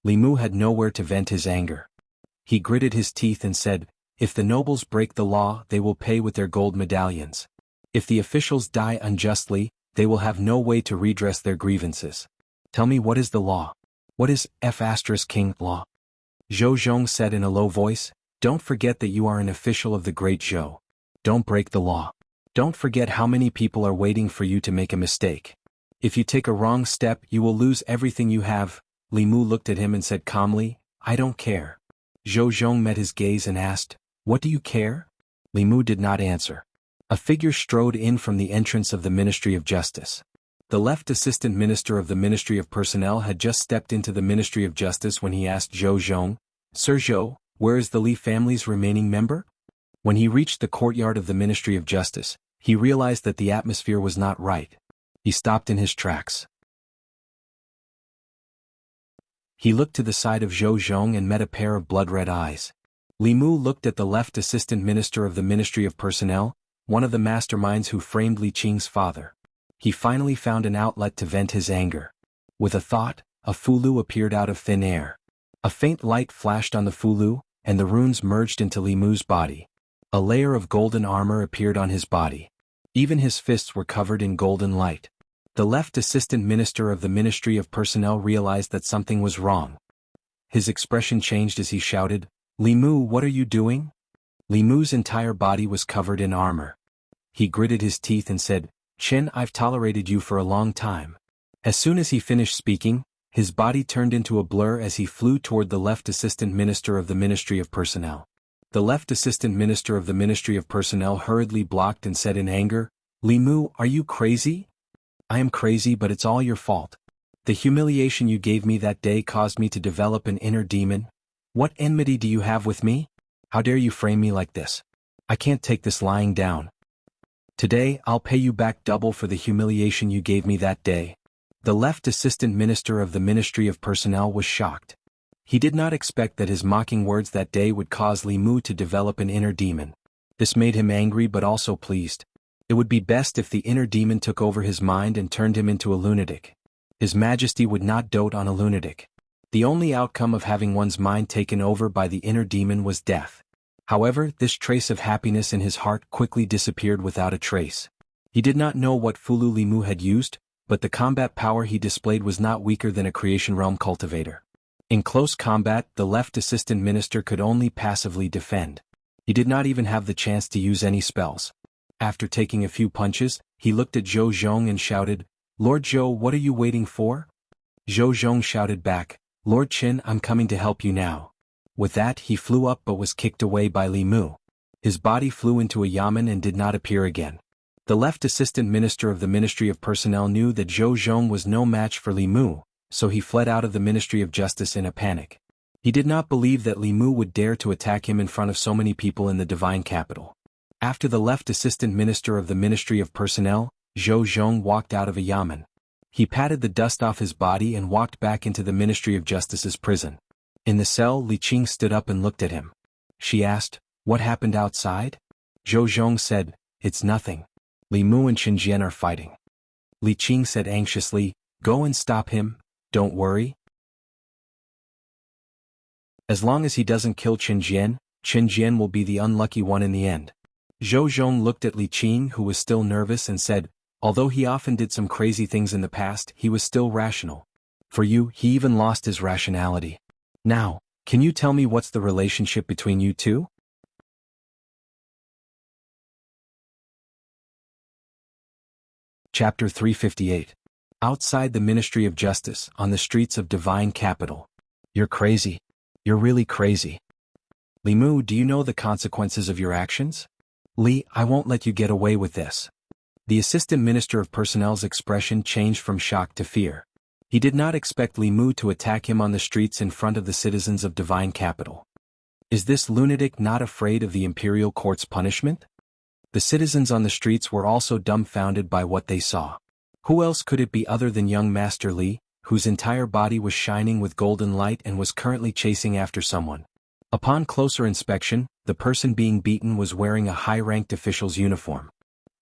Li Mu had nowhere to vent his anger. He gritted his teeth and said, "If the nobles break the law, they will pay with their gold medallions. If the officials die unjustly, they will have no way to redress their grievances. Tell me, what is the law? What is King law?" Zhou Zhong said in a low voice, "Don't forget that you are an official of the Great Zhou. Don't break the law. Don't forget how many people are waiting for you to make a mistake. If you take a wrong step, you will lose everything you have." Li Mu looked at him and said calmly, "I don't care." Zhou Zhong met his gaze and asked, "What do you care?" Li Mu did not answer. A figure strode in from the entrance of the Ministry of Justice. The left assistant minister of the Ministry of Personnel had just stepped into the Ministry of Justice when he asked Zhou Zhong, "Sir Zhou, where is the Li family's remaining member?" When he reached the courtyard of the Ministry of Justice, he realized that the atmosphere was not right. He stopped in his tracks. He looked to the side of Zhou Zhong and met a pair of blood-red eyes. Li Mu looked at the left assistant minister of the Ministry of Personnel, one of the masterminds who framed Li Qing's father. He finally found an outlet to vent his anger. With a thought, a Fulu appeared out of thin air. A faint light flashed on the Fulu, and the runes merged into Li Mu's body. A layer of golden armor appeared on his body. Even his fists were covered in golden light. The left assistant minister of the Ministry of Personnel realized that something was wrong. His expression changed as he shouted, "Li Mu, what are you doing?" Li Mu's entire body was covered in armor. he gritted his teeth and said, "Chen, I've tolerated you for a long time." As soon as he finished speaking, his body turned into a blur as he flew toward the left assistant minister of the Ministry of Personnel. The left assistant minister of the Ministry of Personnel hurriedly blocked and said in anger, "Li Mu, are you crazy?" "I am crazy, but it's all your fault. The humiliation you gave me that day caused me to develop an inner demon. What enmity do you have with me? How dare you frame me like this? I can't take this lying down. Today I'll pay you back double for the humiliation you gave me that day." The left assistant minister of the Ministry of Personnel was shocked. He did not expect that his mocking words that day would cause Li Mu to develop an inner demon. This made him angry but also pleased. It would be best if the inner demon took over his mind and turned him into a lunatic. His Majesty would not dote on a lunatic. The only outcome of having one's mind taken over by the inner demon was death. However, this trace of happiness in his heart quickly disappeared without a trace. He did not know what Fulu Li Mu had used, but the combat power he displayed was not weaker than a Creation Realm cultivator. In close combat, the left assistant minister could only passively defend. He did not even have the chance to use any spells. After taking a few punches, he looked at Zhou Zhong and shouted, "Lord Zhou, what are you waiting for?" Zhou Zhong shouted back, "Lord Qin, I'm coming to help you now." With that, he flew up but was kicked away by Li Mu. His body flew into a yamen and did not appear again. The left assistant minister of the Ministry of Personnel knew that Zhou Zhong was no match for Li Mu, so he fled out of the Ministry of Justice in a panic. He did not believe that Li Mu would dare to attack him in front of so many people in the divine capital. After the left assistant minister of the Ministry of Personnel, Zhou Zhong walked out of a yamen. He patted the dust off his body and walked back into the Ministry of Justice's prison. In the cell, Li Qing stood up and looked at him. She asked, "What happened outside?" Zhou Zhong said, "It's nothing. Li Mu and Qin Jian are fighting." Li Qing said anxiously, "Go and stop him, don't worry. As long as he doesn't kill Qin Jian will be the unlucky one in the end." Zhou Zhong looked at Li Qing, who was still nervous, and said, "Although he often did some crazy things in the past, he was still rational. For you, he even lost his rationality. Now, can you tell me what's the relationship between you two?" Chapter 358. Outside the Ministry of Justice, on the streets of Divine Capital. "You're crazy. You're really crazy. Li Mu, do you know the consequences of your actions?" "Li, I won't let you get away with this." The Assistant Minister of Personnel's expression changed from shock to fear. He did not expect Li Mu to attack him on the streets in front of the citizens of Divine Capital. Is this lunatic not afraid of the Imperial Court's punishment? The citizens on the streets were also dumbfounded by what they saw. Who else could it be other than young Master Li, whose entire body was shining with golden light and was currently chasing after someone? Upon closer inspection, the person being beaten was wearing a high-ranked official's uniform.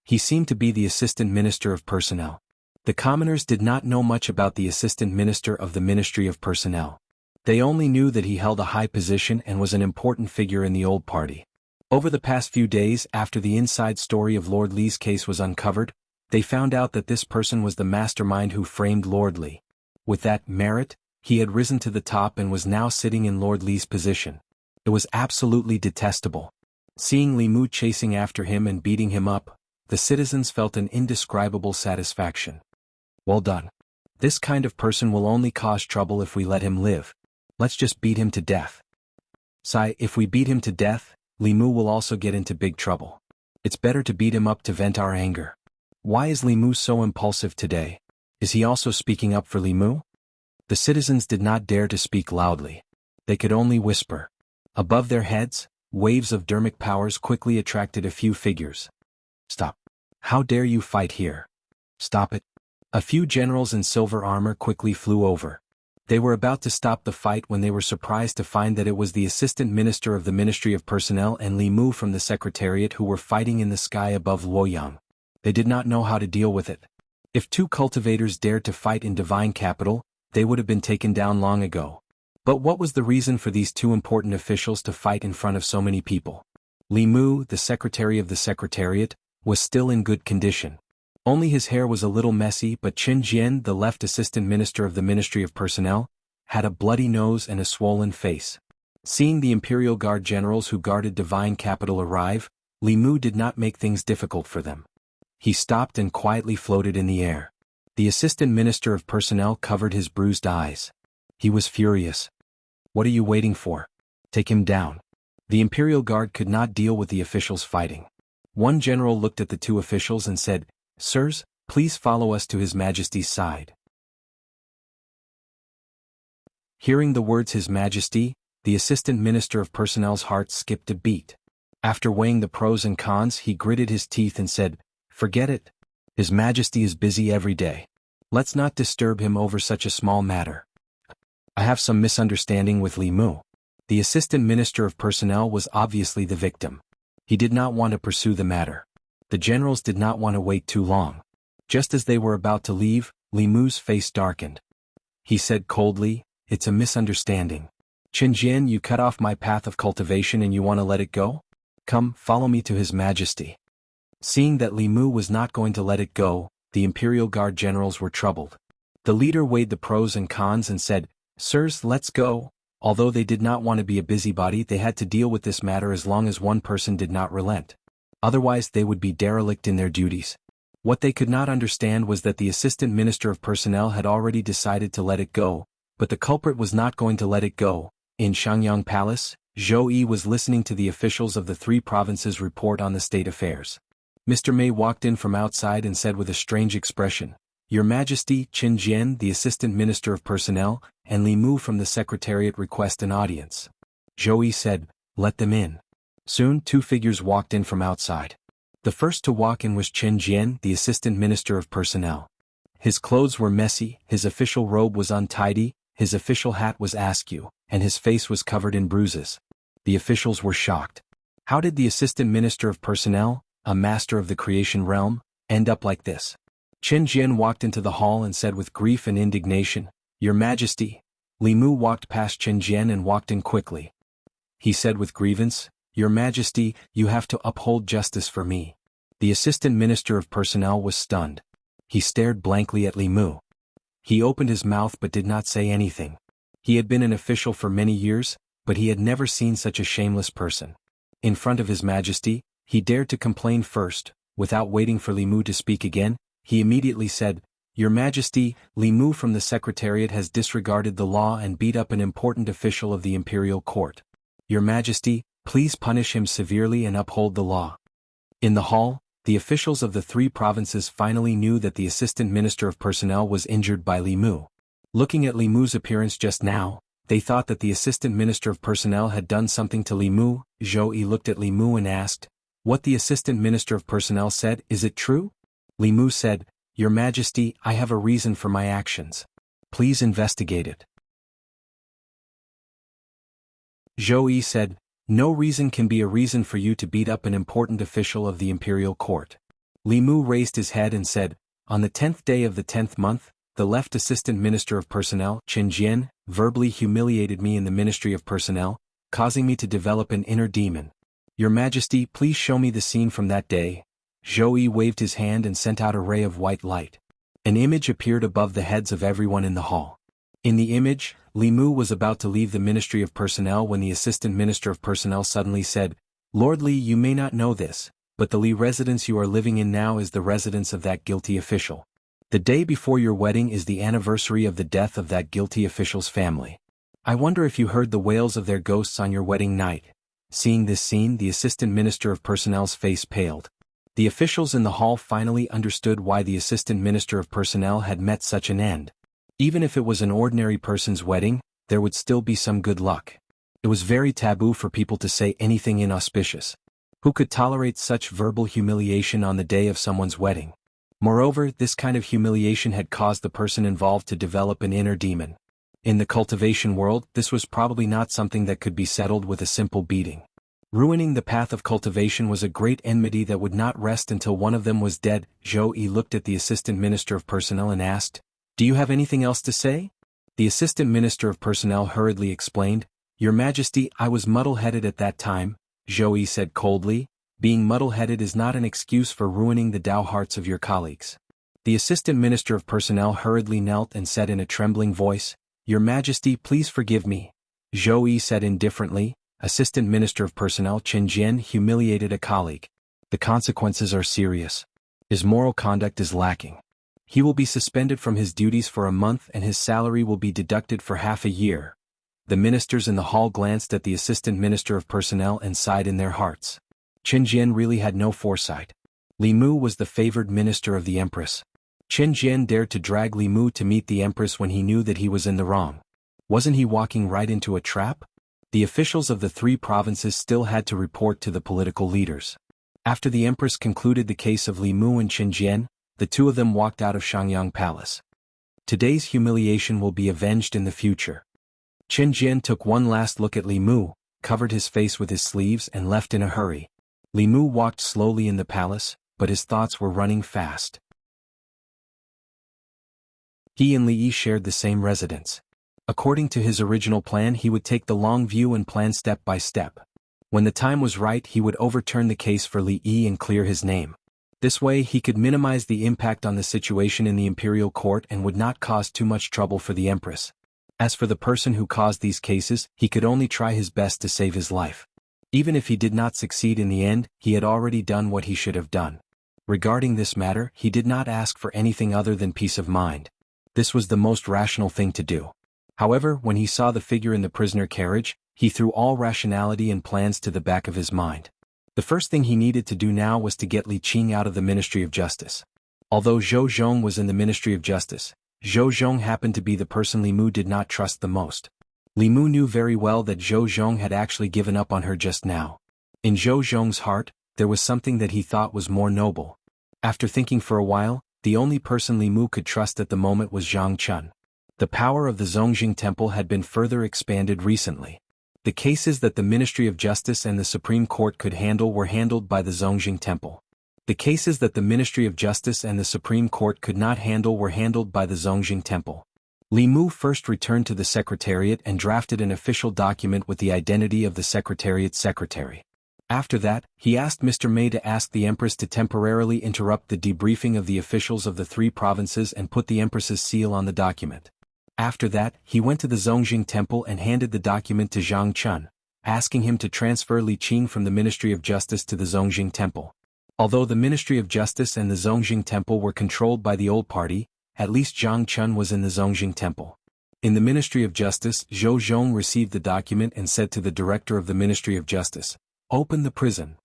He seemed to be the Assistant Minister of Personnel. The commoners did not know much about the Assistant Minister of the Ministry of Personnel. They only knew that he held a high position and was an important figure in the old party. Over the past few days, after the inside story of Lord Li's case was uncovered, they found out that this person was the mastermind who framed Lord Li. With that merit, he had risen to the top and was now sitting in Lord Li's position. It was absolutely detestable. Seeing Li Mu chasing after him and beating him up, the citizens felt an indescribable satisfaction. Well done. This kind of person will only cause trouble if we let him live. Let's just beat him to death. Sai, if we beat him to death, Li Mu will also get into big trouble. It's better to beat him up to vent our anger. Why is Li Mu so impulsive today? Is he also speaking up for Li Mu? The citizens did not dare to speak loudly. They could only whisper. Above their heads, waves of dermic powers quickly attracted a few figures. Stop. How dare you fight here? Stop it. A few generals in silver armor quickly flew over. They were about to stop the fight when they were surprised to find that it was the Assistant Minister of the Ministry of Personnel and Li Mu from the Secretariat who were fighting in the sky above Luoyang. They did not know how to deal with it. If two cultivators dared to fight in Divine Capital, they would have been taken down long ago. But what was the reason for these two important officials to fight in front of so many people? Li Mu, the Secretary of the Secretariat, was still in good condition. Only his hair was a little messy, but Qin Jian, the left Assistant Minister of the Ministry of Personnel, had a bloody nose and a swollen face. Seeing the Imperial Guard generals who guarded Divine Capital arrive, Li Mu did not make things difficult for them. He stopped and quietly floated in the air. The Assistant Minister of Personnel covered his bruised eyes. He was furious. "What are you waiting for? Take him down." The Imperial Guard could not deal with the officials fighting. One general looked at the two officials and said, "Sirs, please follow us to His Majesty's side." Hearing the words His Majesty, the Assistant Minister of Personnel's heart skipped a beat. After weighing the pros and cons, he gritted his teeth and said, "Forget it. His Majesty is busy every day. Let's not disturb him over such a small matter." "I have some misunderstanding with Li Mu." The Assistant Minister of Personnel was obviously the victim. He did not want to pursue the matter. The generals did not want to wait too long. Just as they were about to leave, Li Mu's face darkened. He said coldly, "It's a misunderstanding. Qinjian, you cut off my path of cultivation and you want to let it go? Come, follow me to His Majesty." Seeing that Li Mu was not going to let it go, the Imperial Guard generals were troubled. The leader weighed the pros and cons and said, "Sirs, let's go." Although they did not want to be a busybody, they had to deal with this matter as long as one person did not relent. Otherwise they would be derelict in their duties. What they could not understand was that the Assistant Minister of Personnel had already decided to let it go, but the culprit was not going to let it go. In Shangyang Palace, Zhou Yi was listening to the officials of the three provinces report on the state affairs. Mr. Mei walked in from outside and said with a strange expression, "Your Majesty, Qin Jian, the Assistant Minister of Personnel, and Li Mu from the Secretariat request an audience." Zhou Yi said, "Let them in." Soon 2 figures walked in from outside. The first to walk in was Qin Jian, the Assistant Minister of Personnel. His clothes were messy, his official robe was untidy, his official hat was askew, and his face was covered in bruises. The officials were shocked. How did the Assistant Minister of Personnel, a master of the creation realm, end up like this? Qin Jian walked into the hall and said with grief and indignation, "Your Majesty." Li Mu walked past Qin Jian and walked in quickly. He said with grievance, "Your Majesty, you have to uphold justice for me." The Assistant Minister of Personnel was stunned. He stared blankly at Li Mu. He opened his mouth but did not say anything. He had been an official for many years, but he had never seen such a shameless person. In front of His Majesty, he dared to complain first. Without waiting for Li Mu to speak again, he immediately said, "Your Majesty, Li Mu from the Secretariat has disregarded the law and beat up an important official of the Imperial Court. Your Majesty, please punish him severely and uphold the law." In the hall, the officials of the 3 provinces finally knew that the Assistant Minister of Personnel was injured by Li Mu. Looking at Li Mu's appearance just now, they thought that the Assistant Minister of Personnel had done something to Li Mu. Zhou Yi looked at Li Mu and asked, "What the Assistant Minister of Personnel said, is it true?" Li Mu said, "Your Majesty, I have a reason for my actions. Please investigate it." Zhou Yi said, "No reason can be a reason for you to beat up an important official of the Imperial Court." Li Mu raised his head and said, "On the 10th day of the 10th month, the left Assistant Minister of Personnel, Qin Jian, verbally humiliated me in the Ministry of Personnel, causing me to develop an inner demon. Your Majesty, please show me the scene from that day." Zhou Yi waved his hand and sent out a ray of white light. An image appeared above the heads of everyone in the hall. In the image, Li Mu was about to leave the Ministry of Personnel when the Assistant Minister of Personnel suddenly said, "Lord Li, you may not know this, but the Li residence you are living in now is the residence of that guilty official. The day before your wedding is the anniversary of the death of that guilty official's family. I wonder if you heard the wails of their ghosts on your wedding night." Seeing this scene, the Assistant Minister of Personnel's face paled. The officials in the hall finally understood why the Assistant Minister of Personnel had met such an end. Even if it was an ordinary person's wedding, there would still be some good luck. It was very taboo for people to say anything inauspicious. Who could tolerate such verbal humiliation on the day of someone's wedding? Moreover, this kind of humiliation had caused the person involved to develop an inner demon. In the cultivation world, this was probably not something that could be settled with a simple beating. Ruining the path of cultivation was a great enmity that would not rest until one of them was dead. Zhou Yi looked at the Assistant Minister of Personnel and asked, "Do you have anything else to say?" The Assistant Minister of Personnel hurriedly explained, "Your Majesty, I was muddle-headed at that time," Zhou Yi said coldly. "Being muddle-headed is not an excuse for ruining the Dao hearts of your colleagues." The Assistant Minister of Personnel hurriedly knelt and said in a trembling voice, "Your Majesty, please forgive me." Zhou Yi said indifferently, "Assistant Minister of Personnel Qin Jian humiliated a colleague. The consequences are serious. His moral conduct is lacking. He will be suspended from his duties for a month and his salary will be deducted for half a year. The ministers in the hall glanced at the assistant minister of personnel and sighed in their hearts. Qin Jian really had no foresight. Li Mu was the favored minister of the empress. Qin Jian dared to drag Li Mu to meet the empress when he knew that he was in the wrong. Wasn't he walking right into a trap? The officials of the 3 provinces still had to report to the political leaders. After the empress concluded the case of Li Mu and Qin Jian, the 2 of them walked out of Shangyang Palace. Today's humiliation will be avenged in the future. Qin Jian took one last look at Li Mu, covered his face with his sleeves and left in a hurry. Li Mu walked slowly in the palace, but his thoughts were running fast. He and Li Yi shared the same residence. According to his original plan, he would take the long view and plan step by step. When the time was right, he would overturn the case for Li Yi and clear his name. This way he could minimize the impact on the situation in the imperial court and would not cause too much trouble for the empress. As for the person who caused these cases, he could only try his best to save his life. Even if he did not succeed in the end, he had already done what he should have done. Regarding this matter, he did not ask for anything other than peace of mind. This was the most rational thing to do. However, when he saw the figure in the prisoner carriage, he threw all rationality and plans to the back of his mind. The first thing he needed to do now was to get Li Qing out of the Ministry of Justice. Although Zhou Zhong was in the Ministry of Justice, Zhou Zhong happened to be the person Li Mu did not trust the most. Li Mu knew very well that Zhou Zhong had actually given up on her just now. In Zhou Zhong's heart, there was something that he thought was more noble. After thinking for a while, the only person Li Mu could trust at the moment was Zhang Chun. The power of the Zongjing Temple had been further expanded recently. The cases that the Ministry of Justice and the Supreme Court could handle were handled by the Zongjing Temple. The cases that the Ministry of Justice and the Supreme Court could not handle were handled by the Zongjing Temple. Li Mu first returned to the Secretariat and drafted an official document with the identity of the Secretariat's secretary. After that, he asked Mr. Mei to ask the Empress to temporarily interrupt the debriefing of the officials of the 3 provinces and put the Empress's seal on the document. After that, he went to the Zongjing Temple and handed the document to Zhang Chun, asking him to transfer Li Qing from the Ministry of Justice to the Zongjing Temple. Although the Ministry of Justice and the Zongjing Temple were controlled by the old party, at least Zhang Chun was in the Zongjing Temple. In the Ministry of Justice, Zhou Zhong received the document and said to the director of the Ministry of Justice, "Open the prison."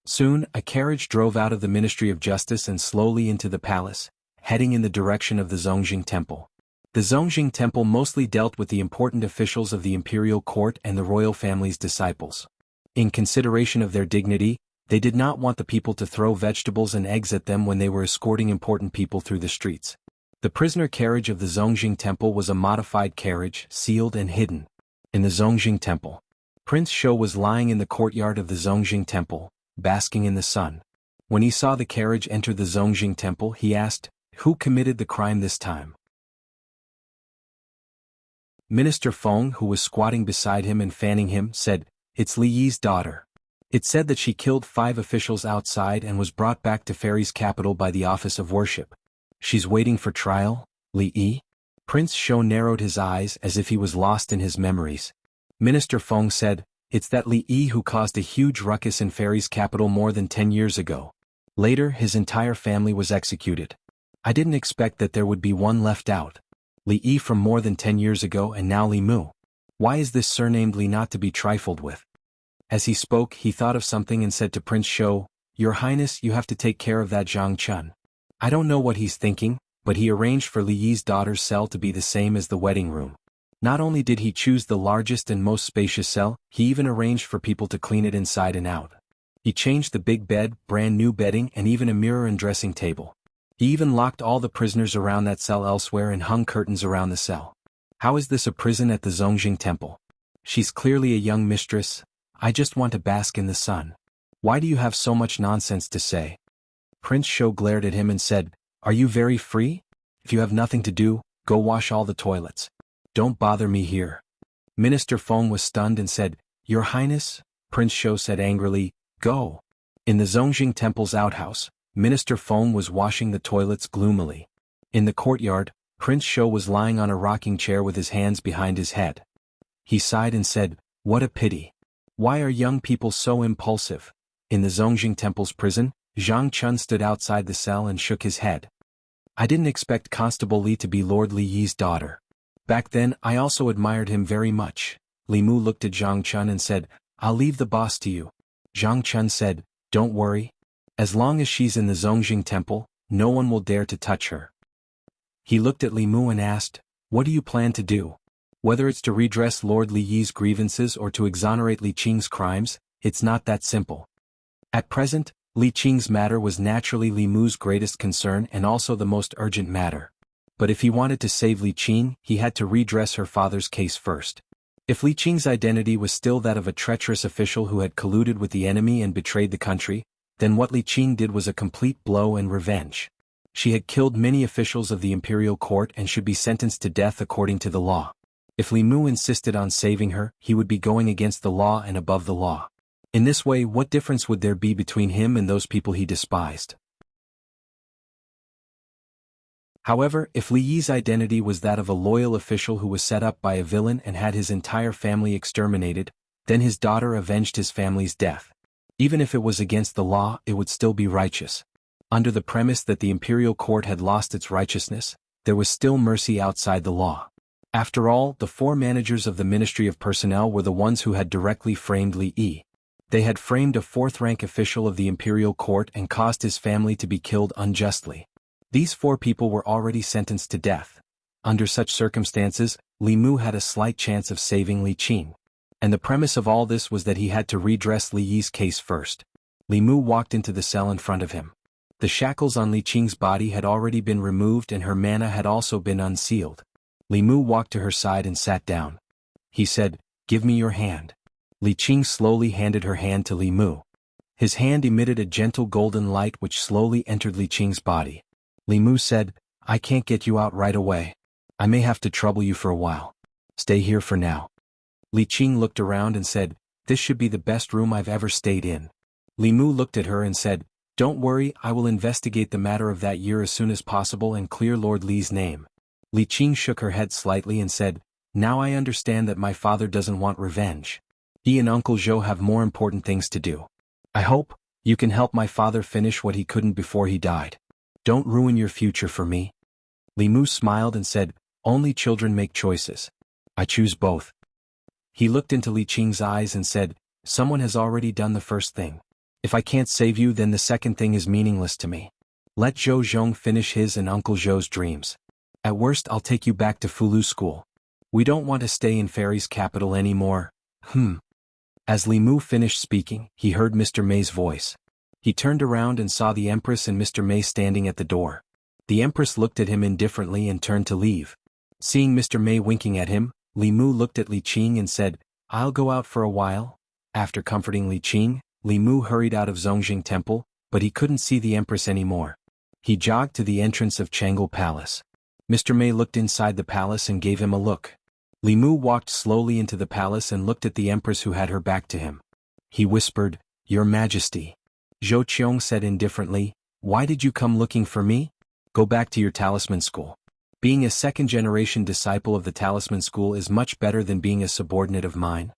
Soon, a carriage drove out of the Ministry of Justice and slowly into the palace, heading in the direction of the Zongjing Temple. The Zongjing Temple mostly dealt with the important officials of the imperial court and the royal family's disciples. In consideration of their dignity, they did not want the people to throw vegetables and eggs at them when they were escorting important people through the streets. The prisoner carriage of the Zongjing Temple was a modified carriage, sealed and hidden. In the Zongjing Temple, Prince Shou was lying in the courtyard of the Zongjing Temple, basking in the sun. When he saw the carriage enter the Zongjing Temple, he asked, "Who committed the crime this time?" Minister Feng, who was squatting beside him and fanning him, said, "It's Li Yi's daughter. It said that she killed 5 officials outside and was brought back to Fairy's capital by the Office of Worship. She's waiting for trial, Li Yi?" Prince Shou narrowed his eyes as if he was lost in his memories. Minister Feng said, "It's that Li Yi who caused a huge ruckus in Fairy's capital more than 10 years ago. Later, his entire family was executed. I didn't expect that there would be one left out. Li Yi from more than 10 years ago and now Li Mu. Why is this surnamed Li not to be trifled with?" As he spoke, he thought of something and said to Prince Shou, "Your Highness, you have to take care of that Zhang Chun. I don't know what he's thinking, but he arranged for Li Yi's daughter's cell to be the same as the wedding room. Not only did he choose the largest and most spacious cell, he even arranged for people to clean it inside and out. He changed the big bed, brand new bedding and even a mirror and dressing table. He even locked all the prisoners around that cell elsewhere and hung curtains around the cell. How is this a prison at the Zongjing Temple? She's clearly a young mistress. I just want to bask in the sun. Why do you have so much nonsense to say?" Prince Shou glared at him and said, "Are you very free? If you have nothing to do, go wash all the toilets. Don't bother me here." Minister Feng was stunned and said, "Your Highness?" Prince Shou said angrily, "Go." In the Zongjing Temple's outhouse, Minister Feng was washing the toilets gloomily. In the courtyard, Prince Shou was lying on a rocking chair with his hands behind his head. He sighed and said, "What a pity. Why are young people so impulsive? In the Zongjing Temple's prison, Zhang Chun stood outside the cell and shook his head. I didn't expect Constable Li to be Lord Li Yi's daughter. Back then, I also admired him very much. Li Mu looked at Zhang Chun and said, I'll leave the boss to you. Zhang Chun said, don't worry. As long as she's in the Zongjing Temple, no one will dare to touch her. He looked at Li Mu and asked, what do you plan to do? Whether it's to redress Lord Li Yi's grievances or to exonerate Li Qing's crimes, it's not that simple. At present, Li Qing's matter was naturally Li Mu's greatest concern and also the most urgent matter. But if he wanted to save Li Qing, he had to redress her father's case first. If Li Qing's identity was still that of a treacherous official who had colluded with the enemy and betrayed the country, then what Li Qing did was a complete blow and revenge. She had killed many officials of the imperial court and should be sentenced to death according to the law. If Li Mu insisted on saving her, he would be going against the law and above the law. In this way, what difference would there be between him and those people he despised? However, if Li Yi's identity was that of a loyal official who was set up by a villain and had his entire family exterminated, then his daughter avenged his family's death. Even if it was against the law, it would still be righteous. Under the premise that the imperial court had lost its righteousness, there was still mercy outside the law. After all, the 4 managers of the Ministry of Personnel were the ones who had directly framed Li Yi. They had framed a 4th-rank official of the imperial court and caused his family to be killed unjustly. These 4 people were already sentenced to death. Under such circumstances, Li Mu had a slight chance of saving Li Qing. And the premise of all this was that he had to redress Li Yi's case first. Li Mu walked into the cell in front of him. The shackles on Li Qing's body had already been removed and her mana had also been unsealed. Li Mu walked to her side and sat down. He said, give me your hand. Li Qing slowly handed her hand to Li Mu. His hand emitted a gentle golden light which slowly entered Li Qing's body. Li Mu said, I can't get you out right away. I may have to trouble you for a while. Stay here for now. Li Qing looked around and said, this should be the best room I've ever stayed in. Li Mu looked at her and said, don't worry, I will investigate the matter of that year as soon as possible and clear Lord Li's name. Li Qing shook her head slightly and said, now I understand that my father doesn't want revenge. He and Uncle Zhou have more important things to do. I hope you can help my father finish what he couldn't before he died. Don't ruin your future for me. Li Mu smiled and said, only children make choices. I choose both. He looked into Li Qing's eyes and said, someone has already done the first thing. If I can't save you, then the second thing is meaningless to me. Let Zhou Zhong finish his and Uncle Zhou's dreams. At worst, I'll take you back to Fulu School. We don't want to stay in Fairy's capital anymore. As Li Mu finished speaking, he heard Mr. May's voice. He turned around and saw the Empress and Mr. May standing at the door. The Empress looked at him indifferently and turned to leave. Seeing Mr. May winking at him, Li Mu looked at Li Qing and said, I'll go out for a while. After comforting Li Qing, Li Mu hurried out of Zongjing Temple, but he couldn't see the Empress anymore. He jogged to the entrance of Changel Palace. Mr. May looked inside the palace and gave him a look. Li Mu walked slowly into the palace and looked at the Empress who had her back to him. He whispered, Your Majesty. Zhou Qiong said indifferently, why did you come looking for me? Go back to your talisman school. Being a second-generation disciple of the talisman school is much better than being a subordinate of mine.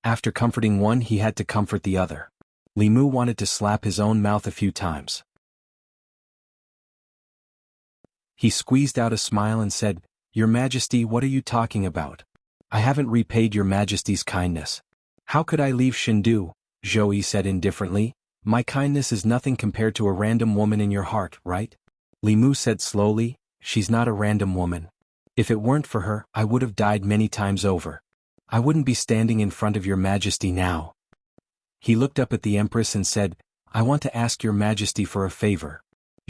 After comforting one, he had to comfort the other. Li Mu wanted to slap his own mouth a few times. He squeezed out a smile and said, Your Majesty, what are you talking about? I haven't repaid your Majesty's kindness. How could I leave Shindu? Zhou Yi said indifferently. My kindness is nothing compared to a random woman in your heart, right? Li Mu said slowly, she's not a random woman. If it weren't for her, I would have died many times over. I wouldn't be standing in front of your Majesty now. He looked up at the Empress and said, I want to ask your Majesty for a favor.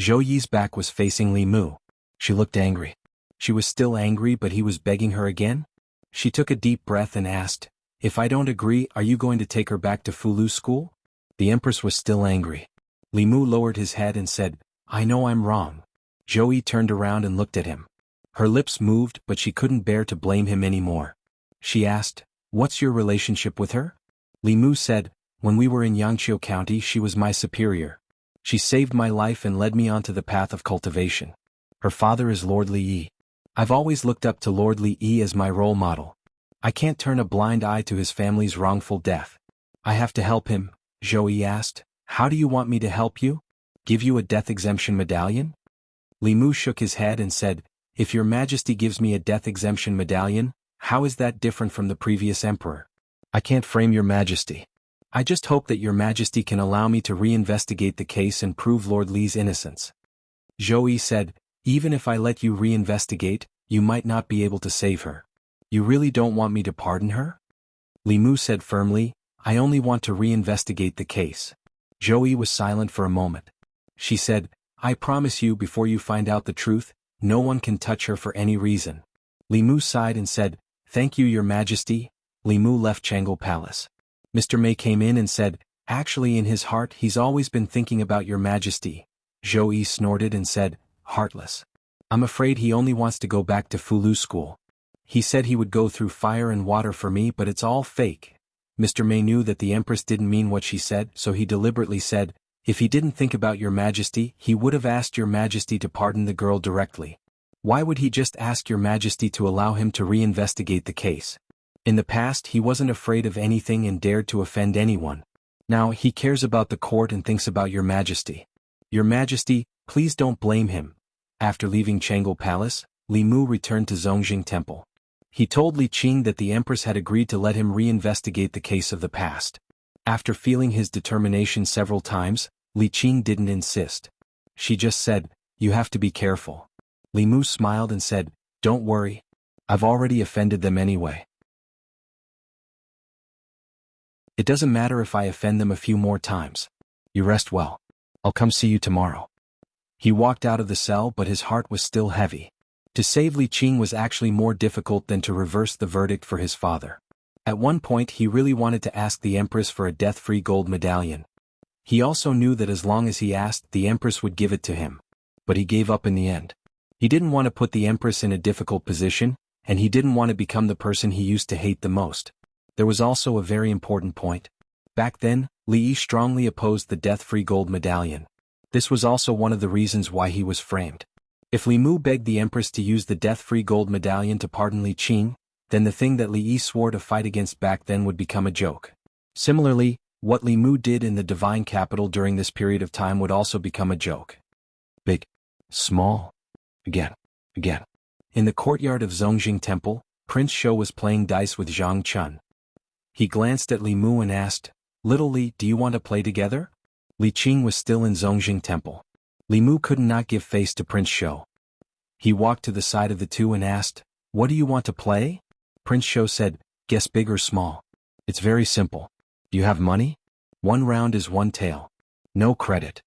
Zhou Yi's back was facing Li Mu. She looked angry. She was still angry, but he was begging her again? She took a deep breath and asked, If I don't agree, are you going to take her back to Fulu School? The Empress was still angry. Li Mu lowered his head and said, I know I'm wrong. Zhou Yi turned around and looked at him. Her lips moved, but she couldn't bear to blame him anymore. She asked, What's your relationship with her? Li Mu said, When we were in Yangqiu County, she was my superior. She saved my life and led me onto the path of cultivation. Her father is Lord Li Yi. I've always looked up to Lord Li Yi as my role model. I can't turn a blind eye to his family's wrongful death. I have to help him, Zhou Yi asked. How do you want me to help you? Give you a death exemption medallion? Li Mu shook his head and said, if your majesty gives me a death exemption medallion, how is that different from the previous emperor? I can't frame your majesty. I just hope that your majesty can allow me to reinvestigate the case and prove Lord Li's innocence. Zhou Yi said, even if I let you reinvestigate, you might not be able to save her. You really don't want me to pardon her? Li Mu said firmly, I only want to reinvestigate the case. Zhou Yi was silent for a moment. She said, I promise you before you find out the truth, no one can touch her for any reason. Li Mu sighed and said, thank you your majesty. Li Mu left Chang'an Palace. Mr. Mei came in and said, actually in his heart he's always been thinking about your majesty. Zhou Yi snorted and said, heartless. I'm afraid he only wants to go back to Fulu school. He said he would go through fire and water for me but it's all fake. Mr. Mei knew that the Empress didn't mean what she said, so he deliberately said, if he didn't think about your majesty, he would have asked your majesty to pardon the girl directly. Why would he just ask your majesty to allow him to reinvestigate the case? In the past he wasn't afraid of anything and dared to offend anyone. Now he cares about the court and thinks about your majesty. Your majesty, please don't blame him. After leaving Chang'an Palace, Li Mu returned to Zongjing Temple. He told Li Qing that the Empress had agreed to let him reinvestigate the case of the past. After feeling his determination several times, Li Qing didn't insist. She just said, you have to be careful. Li Mu smiled and said, don't worry. I've already offended them anyway. It doesn't matter if I offend them a few more times. You rest well. I'll come see you tomorrow. He walked out of the cell but his heart was still heavy. To save Li Qing was actually more difficult than to reverse the verdict for his father. At one point he really wanted to ask the Empress for a death-free gold medallion. He also knew that as long as he asked, the Empress would give it to him. But he gave up in the end. He didn't want to put the Empress in a difficult position, and he didn't want to become the person he used to hate the most. There was also a very important point. Back then, Li Yi strongly opposed the death-free gold medallion. This was also one of the reasons why he was framed. If Li Mu begged the Empress to use the death-free gold medallion to pardon Li Qing, then the thing that Li Yi swore to fight against back then would become a joke. Similarly, what Li Mu did in the divine capital during this period of time would also become a joke. Big. Small. Again. In the courtyard of Zongjing Temple, Prince Shou was playing dice with Zhang Chun. He glanced at Li Mu and asked, Little Li, do you want to play together? Li Qing was still in Zongjing Temple. Li Mu could not give face to Prince Shou. He walked to the side of the two and asked, what do you want to play? Prince Shou said, guess big or small. It's very simple. Do you have money? 1 round is 1 tael. No credit.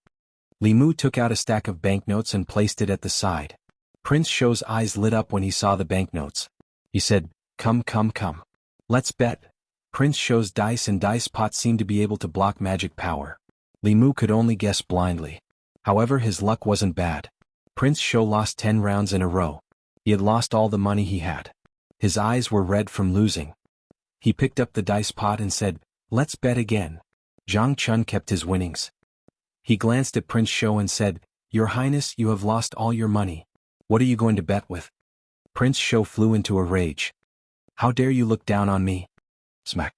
Li Mu took out a stack of banknotes and placed it at the side. Prince Shou's eyes lit up when he saw the banknotes. He said, come. Let's bet. Prince Shou's dice and dice pot seemed to be able to block magic power. Li Mu could only guess blindly. However, his luck wasn't bad. Prince Shou lost 10 rounds in a row. He had lost all the money he had. His eyes were red from losing. He picked up the dice pot and said, let's bet again. Zhang Chun kept his winnings. He glanced at Prince Shou and said, Your Highness, you have lost all your money. What are you going to bet with? Prince Shou flew into a rage. How dare you look down on me? Smack.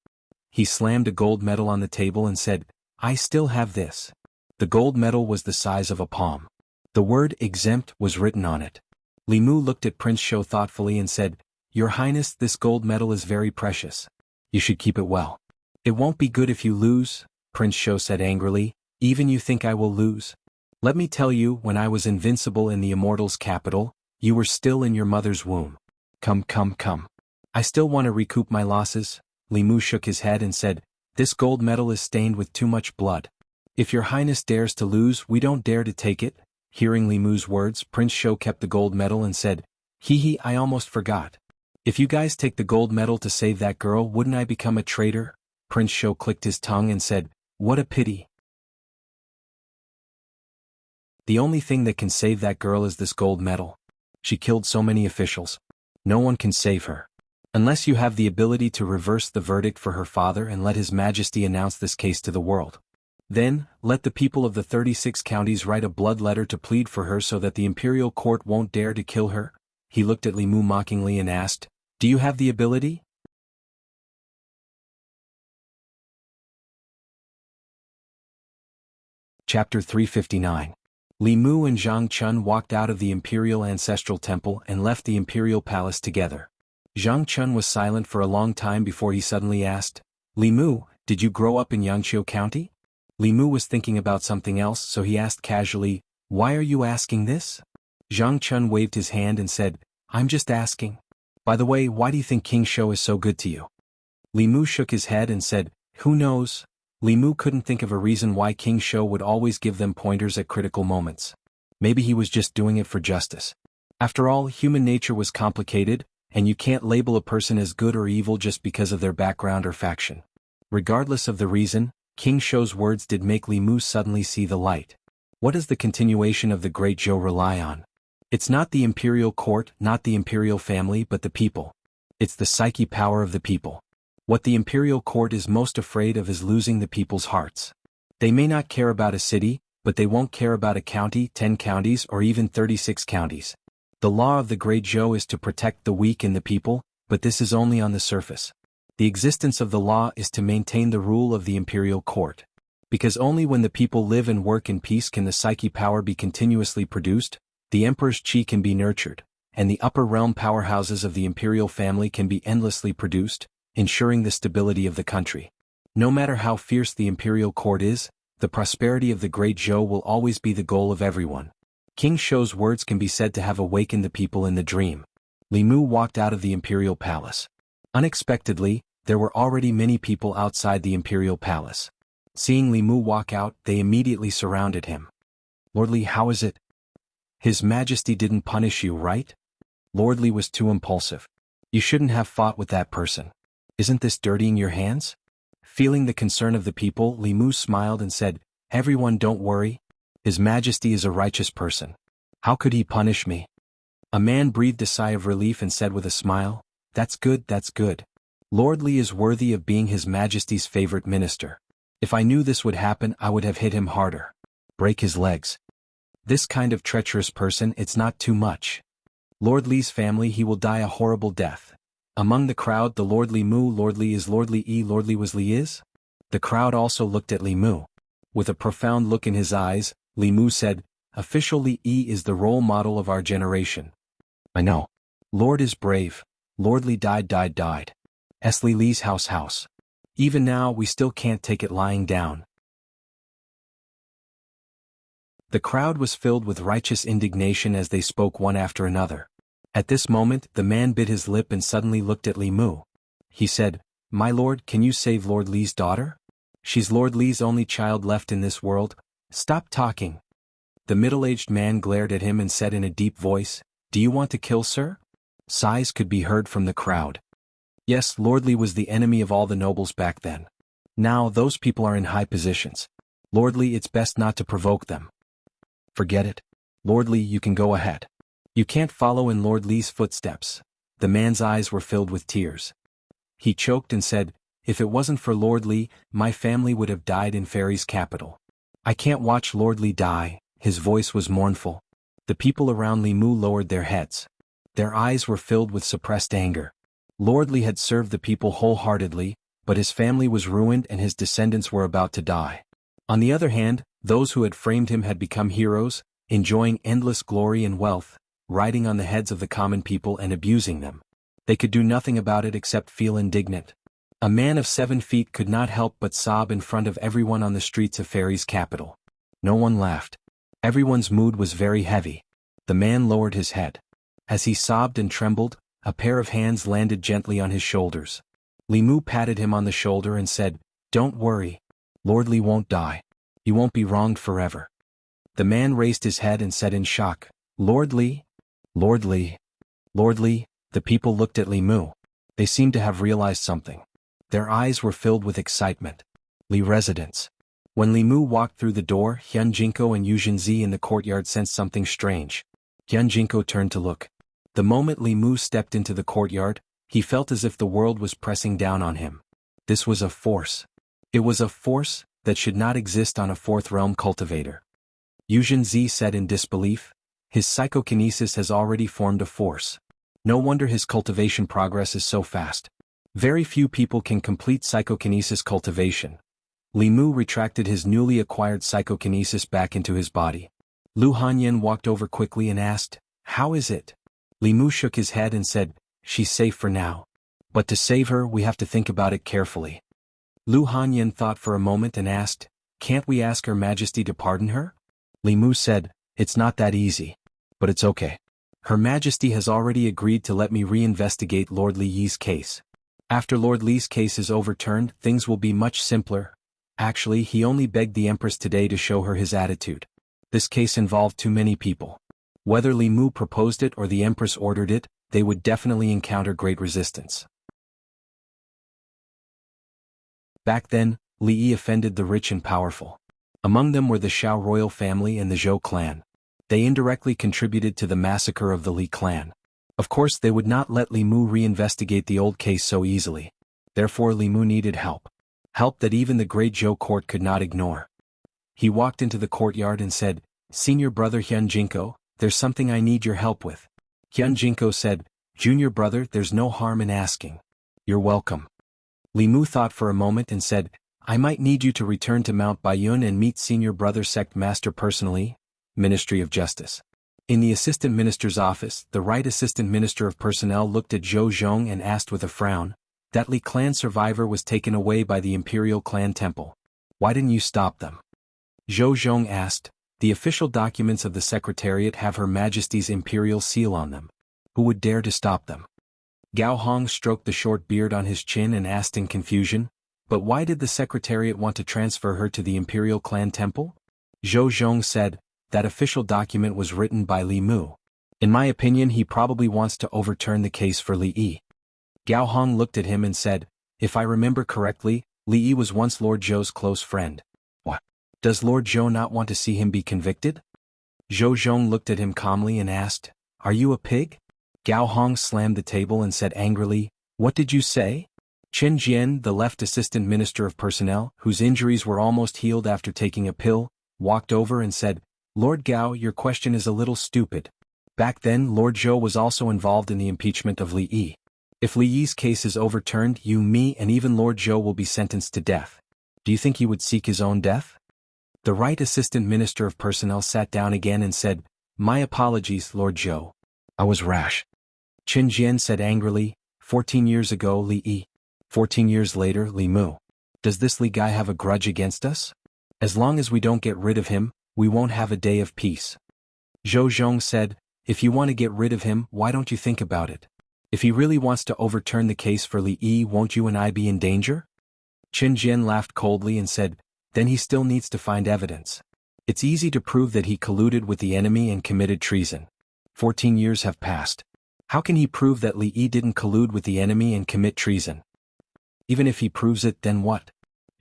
He slammed a gold medal on the table and said, I still have this. The gold medal was the size of a palm. The word exempt was written on it. Li Mu looked at Prince Shou thoughtfully and said, Your Highness, this gold medal is very precious. You should keep it well. It won't be good if you lose, Prince Shou said angrily. Even you think I will lose? Let me tell you, when I was invincible in the Immortals' capital, you were still in your mother's womb. Come. I still want to recoup my losses. Li Mu shook his head and said, This gold medal is stained with too much blood. If your Highness dares to lose, we don't dare to take it. Hearing Li Mu's words, Prince Shou kept the gold medal and said, I almost forgot. If you guys take the gold medal to save that girl, wouldn't I become a traitor? Prince Shou clicked his tongue and said, What a pity. The only thing that can save that girl is this gold medal. She killed so many officials. No one can save her. Unless you have the ability to reverse the verdict for her father and let His Majesty announce this case to the world. Then, let the people of the 36 counties write a blood letter to plead for her so that the imperial court won't dare to kill her. He looked at Li Mu mockingly and asked, Do you have the ability? Chapter 359. Li Mu and Zhang Chun walked out of the Imperial Ancestral Temple and left the Imperial Palace together. Zhang Chun was silent for a long time before he suddenly asked, "Li Mu, did you grow up in Yangqiu County?" Li Mu was thinking about something else, so he asked casually, "Why are you asking this?" Zhang Chun waved his hand and said, "I'm just asking. By the way, why do you think King Shou is so good to you?" Li Mu shook his head and said, "Who knows?" Li Mu couldn't think of a reason why King Shou would always give them pointers at critical moments. Maybe he was just doing it for justice. After all, human nature was complicated, and you can't label a person as good or evil just because of their background or faction. Regardless of the reason, King Shou's words did make Li Mu suddenly see the light. What does the continuation of the Great Zhou rely on? It's not the imperial court, not the imperial family, but the people. It's the psyche power of the people. What the imperial court is most afraid of is losing the people's hearts. They may not care about a city, but they won't care about a county, 10 counties, or even 36 counties. The law of the Great Zhou is to protect the weak in the people, but this is only on the surface. The existence of the law is to maintain the rule of the imperial court. Because only when the people live and work in peace can the psyche power be continuously produced, the emperor's qi can be nurtured, and the upper realm powerhouses of the imperial family can be endlessly produced, ensuring the stability of the country. No matter how fierce the imperial court is, the prosperity of the Great Zhou will always be the goal of everyone. King Shou's words can be said to have awakened the people in the dream. Li Mu walked out of the imperial palace. Unexpectedly, there were already many people outside the imperial palace. Seeing Li Mu walk out, they immediately surrounded him. "Lord Li, how is it? His Majesty didn't punish you, right?" Lord Li was too impulsive. "You shouldn't have fought with that person. Isn't this dirtying your hands?" Feeling the concern of the people, Li Mu smiled and said, "Everyone, don't worry. His Majesty is a righteous person. How could he punish me?" A man breathed a sigh of relief and said with a smile, "That's good, that's good. Lord Li is worthy of being His Majesty's favorite minister. If I knew this would happen, I would have hit him harder. Break his legs. This kind of treacherous person, it's not too much. Lord Li's family, he will die a horrible death." Among the crowd, the Lord Li Mu, Lord Li is Lord Li E, Lord Li was Li is? The crowd also looked at Li Mu. With a profound look in his eyes, Li Mu said, "Official Li E is the role model of our generation." "I know. Lord is brave. Lord Li died. S. Li Li's house. Even now we still can't take it lying down." The crowd was filled with righteous indignation as they spoke one after another. At this moment, the man bit his lip and suddenly looked at Li Mu. He said, "My lord, can you save Lord Li's daughter? She's Lord Li's only child left in this world. Stop talking." The middle-aged man glared at him and said in a deep voice, "Do you want to kill, sir?" Sighs could be heard from the crowd. Yes, Lord Li was the enemy of all the nobles back then. Now those people are in high positions. Lord Li, it's best not to provoke them. Forget it. Lord Li, you can go ahead. You can't follow in Lord Li's footsteps. The man's eyes were filled with tears. He choked and said, "If it wasn't for Lord Li, my family would have died in Fairy's capital. I can't watch Lord Li die." His voice was mournful. The people around Li Mu lowered their heads. Their eyes were filled with suppressed anger. Lord Li had served the people wholeheartedly, but his family was ruined and his descendants were about to die. On the other hand, those who had framed him had become heroes, enjoying endless glory and wealth, riding on the heads of the common people and abusing them. They could do nothing about it except feel indignant. A man of 7 feet could not help but sob in front of everyone on the streets of Fairy's capital. No one laughed. Everyone's mood was very heavy. The man lowered his head. As he sobbed and trembled, a pair of hands landed gently on his shoulders. Li Mu patted him on the shoulder and said, "Don't worry. Lord Li won't die. He won't be wronged forever." The man raised his head and said in shock, "Lord Li? Lord Li? Lord Li?" The people looked at Li Mu. They seemed to have realized something. Their eyes were filled with excitement. Li residence. When Li Mu walked through the door, Hyun Jinko and Yu Jinzi in the courtyard sensed something strange. Hyun Jinko turned to look. The moment Li Mu stepped into the courtyard, he felt as if the world was pressing down on him. This was a force. It was a force that should not exist on a fourth realm cultivator. Yu Jinzi said in disbelief, "His psychokinesis has already formed a force. No wonder his cultivation progress is so fast. Very few people can complete psychokinesis cultivation. Li Mu retracted his newly acquired psychokinesis back into his body. Lu Hanyan walked over quickly and asked, "How is it?" Li Mu shook his head and said, "She's safe for now. But to save her we have to think about it carefully." Lu Hanyan thought for a moment and asked, "Can't we ask Her Majesty to pardon her?" Li Mu said, "It's not that easy. But it's okay. Her Majesty has already agreed to let me reinvestigate Lord Li Yi's case. After Lord Li's case is overturned, things will be much simpler. Actually, he only begged the Empress today to show her his attitude. This case involved too many people. Whether Li Mu proposed it or the Empress ordered it, they would definitely encounter great resistance." Back then, Li Yi offended the rich and powerful. Among them were the Shao royal family and the Zhou clan. They indirectly contributed to the massacre of the Li clan. Of course, they would not let Li Mu reinvestigate the old case so easily. Therefore, Li Mu needed help. Help that even the great Zhou court could not ignore. He walked into the courtyard and said, "Senior brother Hyun Jinko, there's something I need your help with." Hyun Jinko said, "Junior brother, there's no harm in asking. You're welcome." Li Mu thought for a moment and said, "I might need you to return to Mount Bayun and meet senior brother sect master personally, Ministry of Justice." In the assistant minister's office, the right assistant minister of personnel looked at Zhou Zhong and asked with a frown, "That Li clan survivor was taken away by the imperial clan temple. Why didn't you stop them?" Zhou Zhong asked, "The official documents of the Secretariat have Her Majesty's imperial seal on them. Who would dare to stop them?" Gao Hong stroked the short beard on his chin and asked in confusion, "But why did the Secretariat want to transfer her to the imperial clan temple?" Zhou Zhong said, "That official document was written by Li Mu. In my opinion, he probably wants to overturn the case for Li Yi." Gao Hong looked at him and said, "If I remember correctly, Li Yi was once Lord Zhou's close friend. What? Does Lord Zhou not want to see him be convicted?" Zhou Zhong looked at him calmly and asked, "Are you a pig?" Gao Hong slammed the table and said angrily, "What did you say?" Chen Jian, the left assistant minister of personnel, whose injuries were almost healed after taking a pill, walked over and said, "Lord Gao, your question is a little stupid. Back then, Lord Zhou was also involved in the impeachment of Li Yi. If Li Yi's case is overturned, you, me, and even Lord Zhou will be sentenced to death. Do you think he would seek his own death?" The right assistant minister of personnel sat down again and said, "My apologies, Lord Zhou. I was rash." Chen Jian said angrily, 14 years ago Li Yi. 14 years later Li Mu. Does this Li guy have a grudge against us? As long as we don't get rid of him, we won't have a day of peace. Zhou Zhong said, "If you want to get rid of him, why don't you think about it? If he really wants to overturn the case for Li Yi, won't you and I be in danger?" Chen Jian laughed coldly and said, "Then he still needs to find evidence. It's easy to prove that he colluded with the enemy and committed treason. 14 years have passed. How can he prove that Li Yi didn't collude with the enemy and commit treason? Even if he proves it, then what?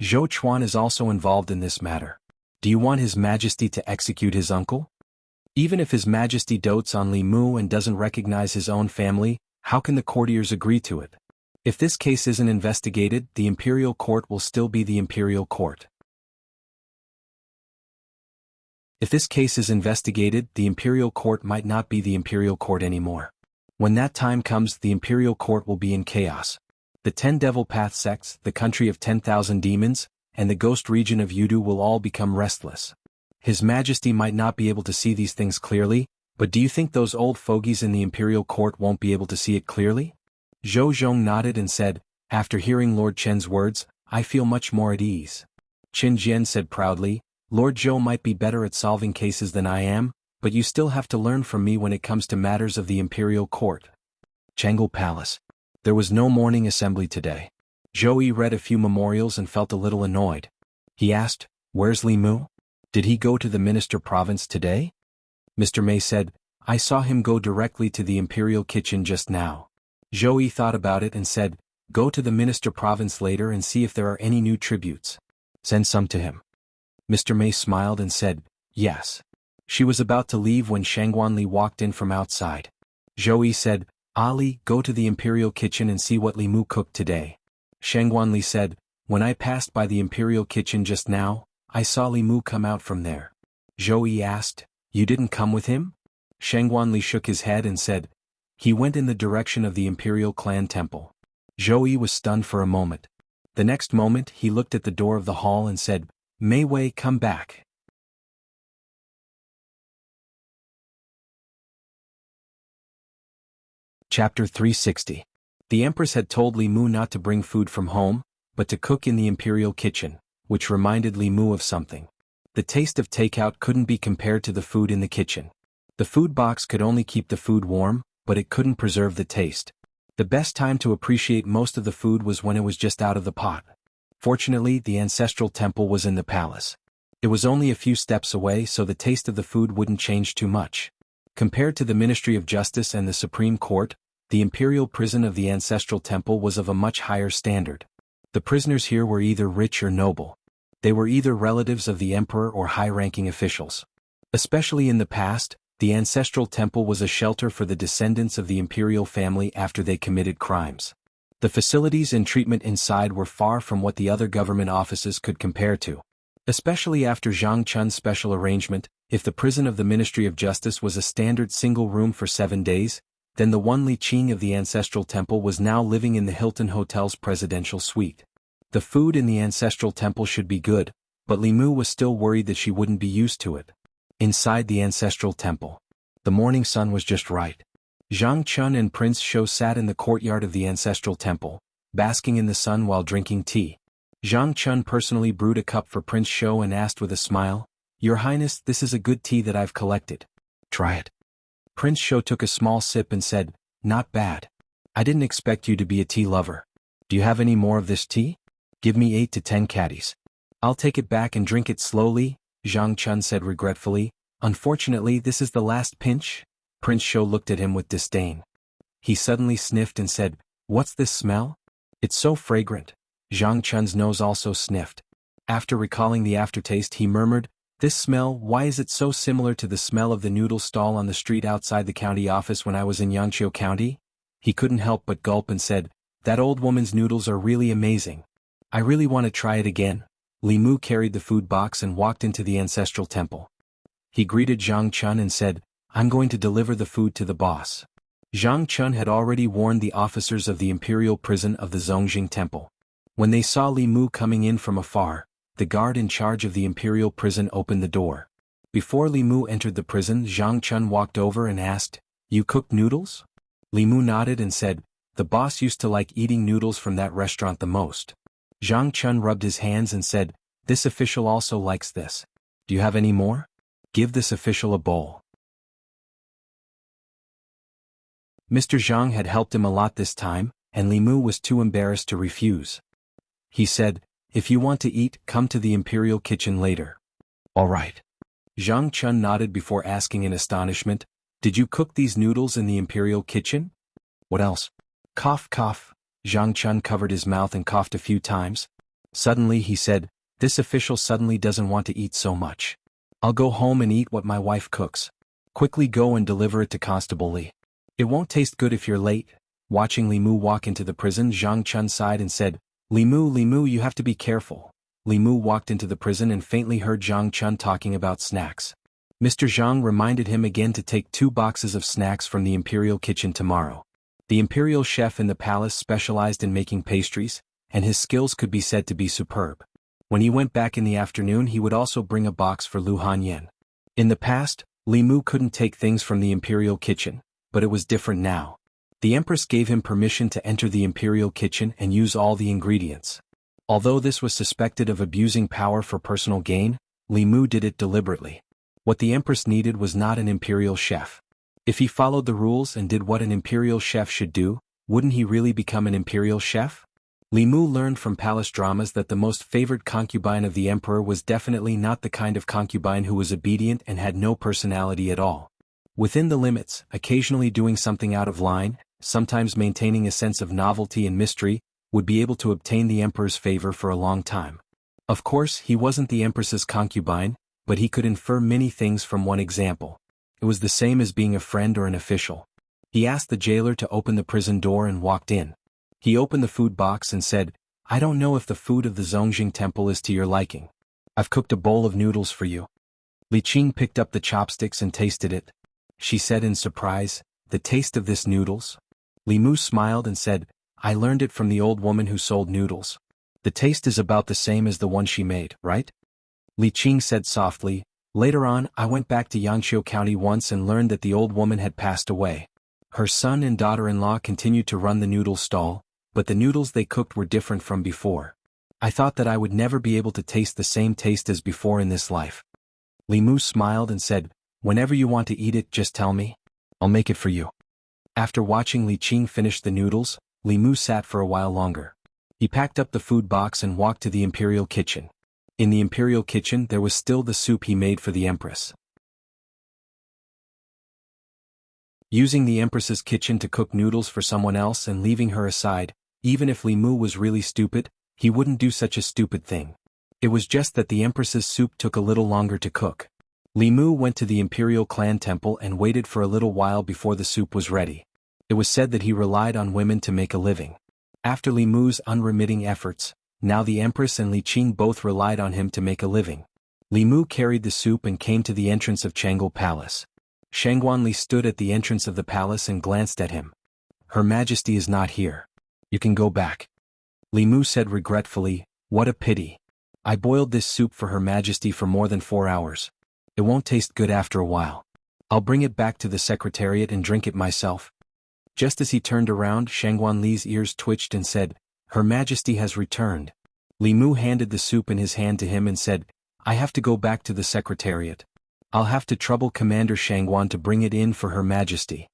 Zhou Chuan is also involved in this matter. Do you want His Majesty to execute his uncle? Even if His Majesty dotes on Li Mu and doesn't recognize his own family, how can the courtiers agree to it? If this case isn't investigated, the imperial court will still be the imperial court. If this case is investigated, the imperial court might not be the imperial court anymore. When that time comes, the imperial court will be in chaos. The 10 Devil Path sects, the country of 10,000 demons, and the ghost region of Yudu will all become restless. His Majesty might not be able to see these things clearly, but do you think those old fogies in the imperial court won't be able to see it clearly? Zhou Zhong nodded and said, "After hearing Lord Chen's words, I feel much more at ease." Chen Jian said proudly, "Lord Zhou might be better at solving cases than I am, but you still have to learn from me when it comes to matters of the imperial court." Changel Palace. There was no morning assembly today. Zhou Yi read a few memorials and felt a little annoyed. He asked, "Where's Li Mu? Did he go to the minister province today?" Mr. Mei said, "I saw him go directly to the imperial kitchen just now." Zhou Yi thought about it and said, "Go to the minister province later and see if there are any new tributes. Send some to him." Mr. Mei smiled and said, "Yes." She was about to leave when Shangguanli walked in from outside. Zhou Yi said, "Ali, go to the imperial kitchen and see what Li Mu cooked today." Shangguanli said, "When I passed by the imperial kitchen just now, I saw Li Mu come out from there." Zhou Yi asked, "You didn't come with him?" Shangguanli shook his head and said, "He went in the direction of the imperial clan temple." Zhou Yi was stunned for a moment. The next moment he looked at the door of the hall and said, "Mei Wei, come back." Chapter 360. The Empress had told Li Mu not to bring food from home, but to cook in the imperial kitchen, which reminded Li Mu of something. The taste of takeout couldn't be compared to the food in the kitchen. The food box could only keep the food warm, but it couldn't preserve the taste. The best time to appreciate most of the food was when it was just out of the pot. Fortunately, the ancestral temple was in the palace. It was only a few steps away, so the taste of the food wouldn't change too much. Compared to the Ministry of Justice and the Supreme Court, the imperial prison of the ancestral temple was of a much higher standard. The prisoners here were either rich or noble. They were either relatives of the emperor or high-ranking officials. Especially in the past, the ancestral temple was a shelter for the descendants of the imperial family after they committed crimes. The facilities and treatment inside were far from what the other government offices could compare to. Especially after Zhang Chun's special arrangement, if the prison of the Ministry of Justice was a standard single room for 7 days, then the one Li Qing of the ancestral temple was now living in the Hilton Hotel's presidential suite. The food in the ancestral temple should be good, but Li Mu was still worried that she wouldn't be used to it. Inside the ancestral temple, the morning sun was just right. Zhang Chun and Prince Shou sat in the courtyard of the ancestral temple, basking in the sun while drinking tea. Zhang Chun personally brewed a cup for Prince Shou and asked with a smile, "Your Highness, this is a good tea that I've collected. Try it." Prince Shou took a small sip and said, "Not bad. I didn't expect you to be a tea lover. Do you have any more of this tea? Give me 8 to 10 caddies. I'll take it back and drink it slowly," Zhang Chun said regretfully. "Unfortunately, this is the last pinch." Prince Shou looked at him with disdain. He suddenly sniffed and said, "What's this smell? It's so fragrant." Zhang Chun's nose also sniffed. After recalling the aftertaste, he murmured, "This smell, why is it so similar to the smell of the noodle stall on the street outside the county office when I was in Yangqiu County?" He couldn't help but gulp and said, "That old woman's noodles are really amazing. I really want to try it again." Li Mu carried the food box and walked into the ancestral temple. He greeted Zhang Chun and said, "I'm going to deliver the food to the boss." Zhang Chun had already warned the officers of the imperial prison of the Zongjing temple. When they saw Li Mu coming in from afar, the guard in charge of the imperial prison opened the door. Before Li Mu entered the prison, Zhang Chun walked over and asked, "You cook noodles?" Li Mu nodded and said, "The boss used to like eating noodles from that restaurant the most." Zhang Chun rubbed his hands and said, "This official also likes this. Do you have any more? Give this official a bowl." Mr. Zhang had helped him a lot this time, and Li Mu was too embarrassed to refuse. He said, "If you want to eat, come to the imperial kitchen later." "All right." Zhang Chun nodded before asking in astonishment, "Did you cook these noodles in the imperial kitchen?" "What else?" Cough, cough. Zhang Chun covered his mouth and coughed a few times. Suddenly he said, "This official suddenly doesn't want to eat so much. I'll go home and eat what my wife cooks. Quickly go and deliver it to Constable Li. It won't taste good if you're late." Watching Li Mu walk into the prison, Zhang Chun sighed and said, Li Mu, you have to be careful." Li Mu walked into the prison and faintly heard Zhang Chun talking about snacks. Mr. Zhang reminded him again to take 2 boxes of snacks from the imperial kitchen tomorrow. The imperial chef in the palace specialized in making pastries, and his skills could be said to be superb. When he went back in the afternoon, he would also bring a box for Lu Hanyan. In the past, Li Mu couldn't take things from the imperial kitchen, but it was different now. The Empress gave him permission to enter the imperial kitchen and use all the ingredients. Although this was suspected of abusing power for personal gain, Li Mu did it deliberately. What the Empress needed was not an imperial chef. If he followed the rules and did what an imperial chef should do, wouldn't he really become an imperial chef? Li Mu learned from palace dramas that the most favored concubine of the emperor was definitely not the kind of concubine who was obedient and had no personality at all. Within the limits, occasionally doing something out of line, sometimes maintaining a sense of novelty and mystery, would be able to obtain the emperor's favor for a long time. Of course, he wasn't the empress's concubine, but he could infer many things from one example. It was the same as being a friend or an official. He asked the jailer to open the prison door and walked in. He opened the food box and said, "I don't know if the food of the Zongjing temple is to your liking. I've cooked a bowl of noodles for you." Li Qing picked up the chopsticks and tasted it. She said in surprise, "The taste of this noodles?" Li Mu smiled and said, "I learned it from the old woman who sold noodles." The taste is about the same as the one she made, right? Li Qing said softly. Later on, I went back to Yangqiu County once and learned that the old woman had passed away. Her son and daughter-in-law continued to run the noodle stall, but the noodles they cooked were different from before. I thought that I would never be able to taste the same taste as before in this life. Li Mu smiled and said, whenever you want to eat it, just tell me. I'll make it for you. After watching Li Qing finish the noodles, Li Mu sat for a while longer. He packed up the food box and walked to the imperial kitchen. In the imperial kitchen there was still the soup he made for the empress. Using the empress's kitchen to cook noodles for someone else and leaving her aside, even if Li Mu was really stupid, he wouldn't do such a stupid thing. It was just that the empress's soup took a little longer to cook. Li Mu went to the imperial clan temple and waited for a little while before the soup was ready. It was said that he relied on women to make a living. After Li Mu's unremitting efforts, now the empress and Li Qing both relied on him to make a living. Li Mu carried the soup and came to the entrance of Chang'an Palace. Shangguan Li stood at the entrance of the palace and glanced at him. Her Majesty is not here. You can go back. Li Mu said regretfully, what a pity. I boiled this soup for Her Majesty for more than 4 hours. It won't taste good after a while. I'll bring it back to the secretariat and drink it myself. Just as he turned around, Shangguan Li's ears twitched and said, Her Majesty has returned. Li Mu handed the soup in his hand to him and said, I have to go back to the secretariat. I'll have to trouble Commander Shangguan to bring it in for Her Majesty.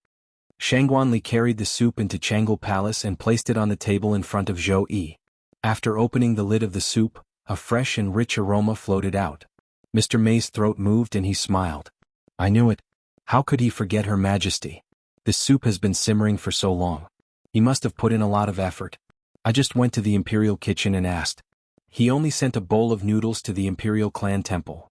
Shangguan Li carried the soup into Chang'an Palace and placed it on the table in front of Zhou Yi. After opening the lid of the soup, a fresh and rich aroma floated out. Mr. May's throat moved and he smiled. I knew it. How could he forget Her Majesty? This soup has been simmering for so long. He must have put in a lot of effort. I just went to the imperial kitchen and asked. He only sent a bowl of noodles to the imperial clan temple.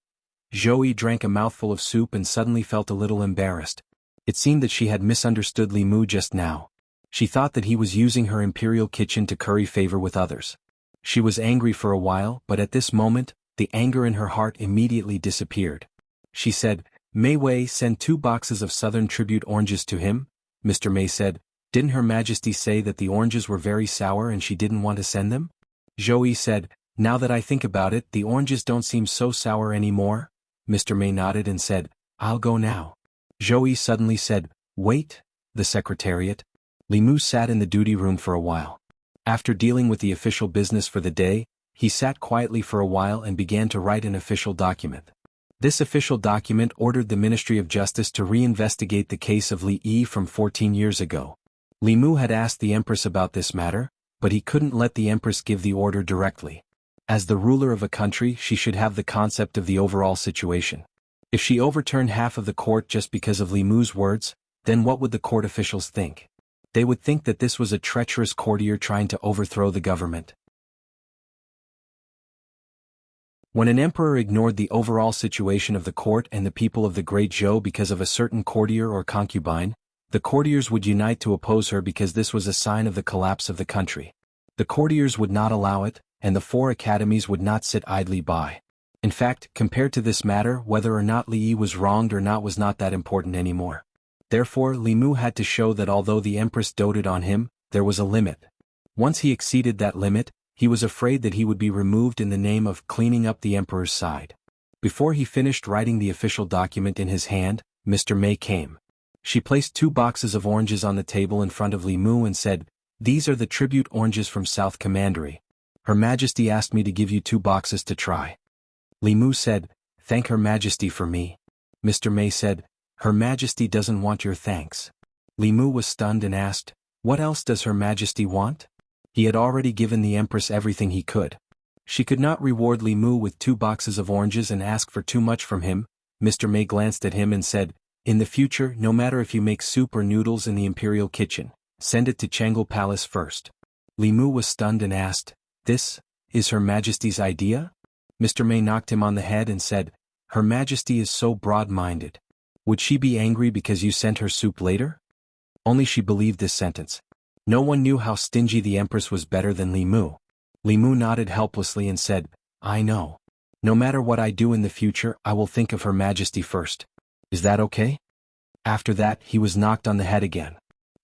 Zhou Yi drank a mouthful of soup and suddenly felt a little embarrassed. It seemed that she had misunderstood Li Mu just now. She thought that he was using her imperial kitchen to curry favor with others. She was angry for a while, but at this moment, the anger in her heart immediately disappeared. She said, Mei Wei, send 2 boxes of Southern Tribute oranges to him. Mr. May said, didn't Her Majesty say that the oranges were very sour and she didn't want to send them? Zhou Yi said, now that I think about it, the oranges don't seem so sour anymore. Mr. May nodded and said, I'll go now. Zhou Yi suddenly said, wait, the secretariat. Li Mu sat in the duty room for a while. After dealing with the official business for the day, he sat quietly for a while and began to write an official document. This official document ordered the Ministry of Justice to reinvestigate the case of Li Yi from 14 years ago. Li Mu had asked the Empress about this matter, but he couldn't let the Empress give the order directly. As the ruler of a country, she should have the concept of the overall situation. If she overturned half of the court just because of Li Mu's words, then what would the court officials think? They would think that this was a treacherous courtier trying to overthrow the government. When an emperor ignored the overall situation of the court and the people of the Great Zhou because of a certain courtier or concubine, the courtiers would unite to oppose her because this was a sign of the collapse of the country. The courtiers would not allow it, and the 4 academies would not sit idly by. In fact, compared to this matter, whether or not Li Yi was wronged or not was not that important anymore. Therefore, Li Mu had to show that although the Empress doted on him, there was a limit. Once he exceeded that limit, he was afraid that he would be removed in the name of cleaning up the Emperor's side. Before he finished writing the official document in his hand, Mr. May came. She placed 2 boxes of oranges on the table in front of Li Mu and said, These are the tribute oranges from South Commandery. Her Majesty asked me to give you 2 boxes to try. Li Mu said, Thank Her Majesty for me. Mr. May said, Her Majesty doesn't want your thanks. Li Mu was stunned and asked, What else does Her Majesty want? He had already given the Empress everything he could. She could not reward Li Mu with 2 boxes of oranges and ask for too much from him. Mr. May glanced at him and said, In the future, no matter if you make soup or noodles in the imperial kitchen, send it to Chang'an Palace first. Li Mu was stunned and asked, This is Her Majesty's idea? Mr. May knocked him on the head and said, Her Majesty is so broad-minded. Would she be angry because you sent her soup later? Only she believed this sentence. No one knew how stingy the Empress was better than Li Mu. Li Mu nodded helplessly and said, I know. No matter what I do in the future, I will think of Her Majesty first. Is that okay? After that, he was knocked on the head again.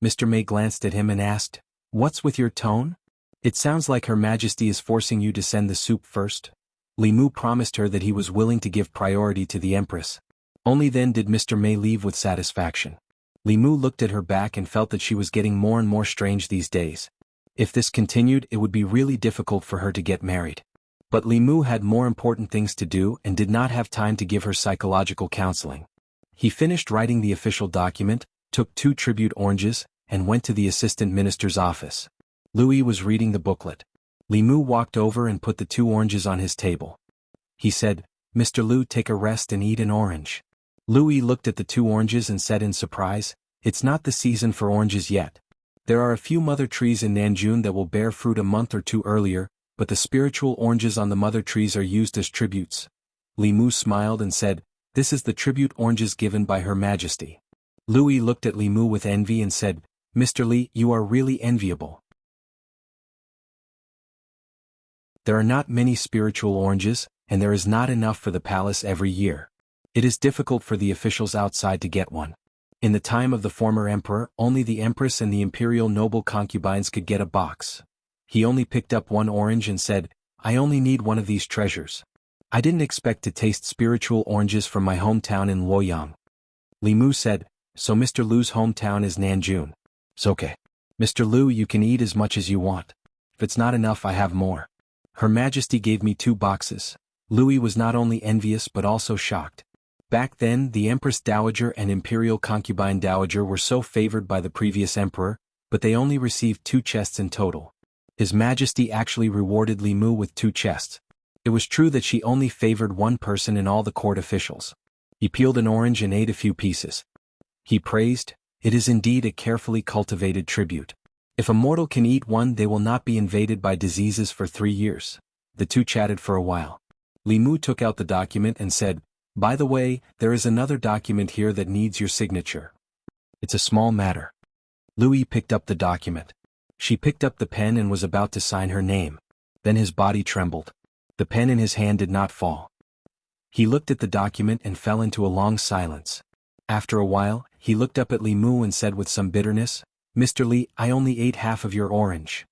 Mr. May glanced at him and asked, What's with your tone? It sounds like Her Majesty is forcing you to send the soup first. Li Mu promised her that he was willing to give priority to the Empress. Only then did Mr. Mei leave with satisfaction. Li Mu looked at her back and felt that she was getting more and more strange these days. If this continued, it would be really difficult for her to get married. But Li Mu had more important things to do and did not have time to give her psychological counseling. He finished writing the official document, took 2 tribute oranges, and went to the assistant minister's office. Louis was reading the booklet. Li Mu walked over and put the 2 oranges on his table. He said, "Mr. Liu, take a rest and eat an orange." Louis looked at the 2 oranges and said in surprise, "It's not the season for oranges yet. There are a few mother trees in Nanjun that will bear fruit a month or 2 earlier, but the spiritual oranges on the mother trees are used as tributes." Li Mu smiled and said, "This is the tribute oranges given by Her Majesty." Louis looked at Li Mu with envy and said, "Mr. Li, you are really enviable. There are not many spiritual oranges, and there is not enough for the palace every year. It is difficult for the officials outside to get one. In the time of the former emperor, only the empress and the imperial noble concubines could get a box." He only picked up 1 orange and said, "I only need one of these treasures. I didn't expect to taste spiritual oranges from my hometown in Luoyang." Li Mu said, "So Mr. Liu's hometown is Nanjun. It's okay. Mr. Liu, you can eat as much as you want. If it's not enough, I have more. Her Majesty gave me 2 boxes." Louis was not only envious but also shocked. Back then, the Empress Dowager and Imperial Concubine Dowager were so favored by the previous emperor, but they only received 2 chests in total. His Majesty actually rewarded Li Mu with 2 chests. It was true that she only favored 1 person in all the court officials. He peeled an orange and ate a few pieces. He praised, "It is indeed a carefully cultivated tribute. If a mortal can eat one, they will not be invaded by diseases for 3 years." The 2 chatted for a while. Li Mu took out the document and said, "By the way, there is another document here that needs your signature. It's a small matter." Louis picked up the document. She picked up the pen and was about to sign her name. Then his body trembled. The pen in his hand did not fall. He looked at the document and fell into a long silence. After a while, he looked up at Li Mu and said with some bitterness, "Mr. Li, I only ate half of your orange."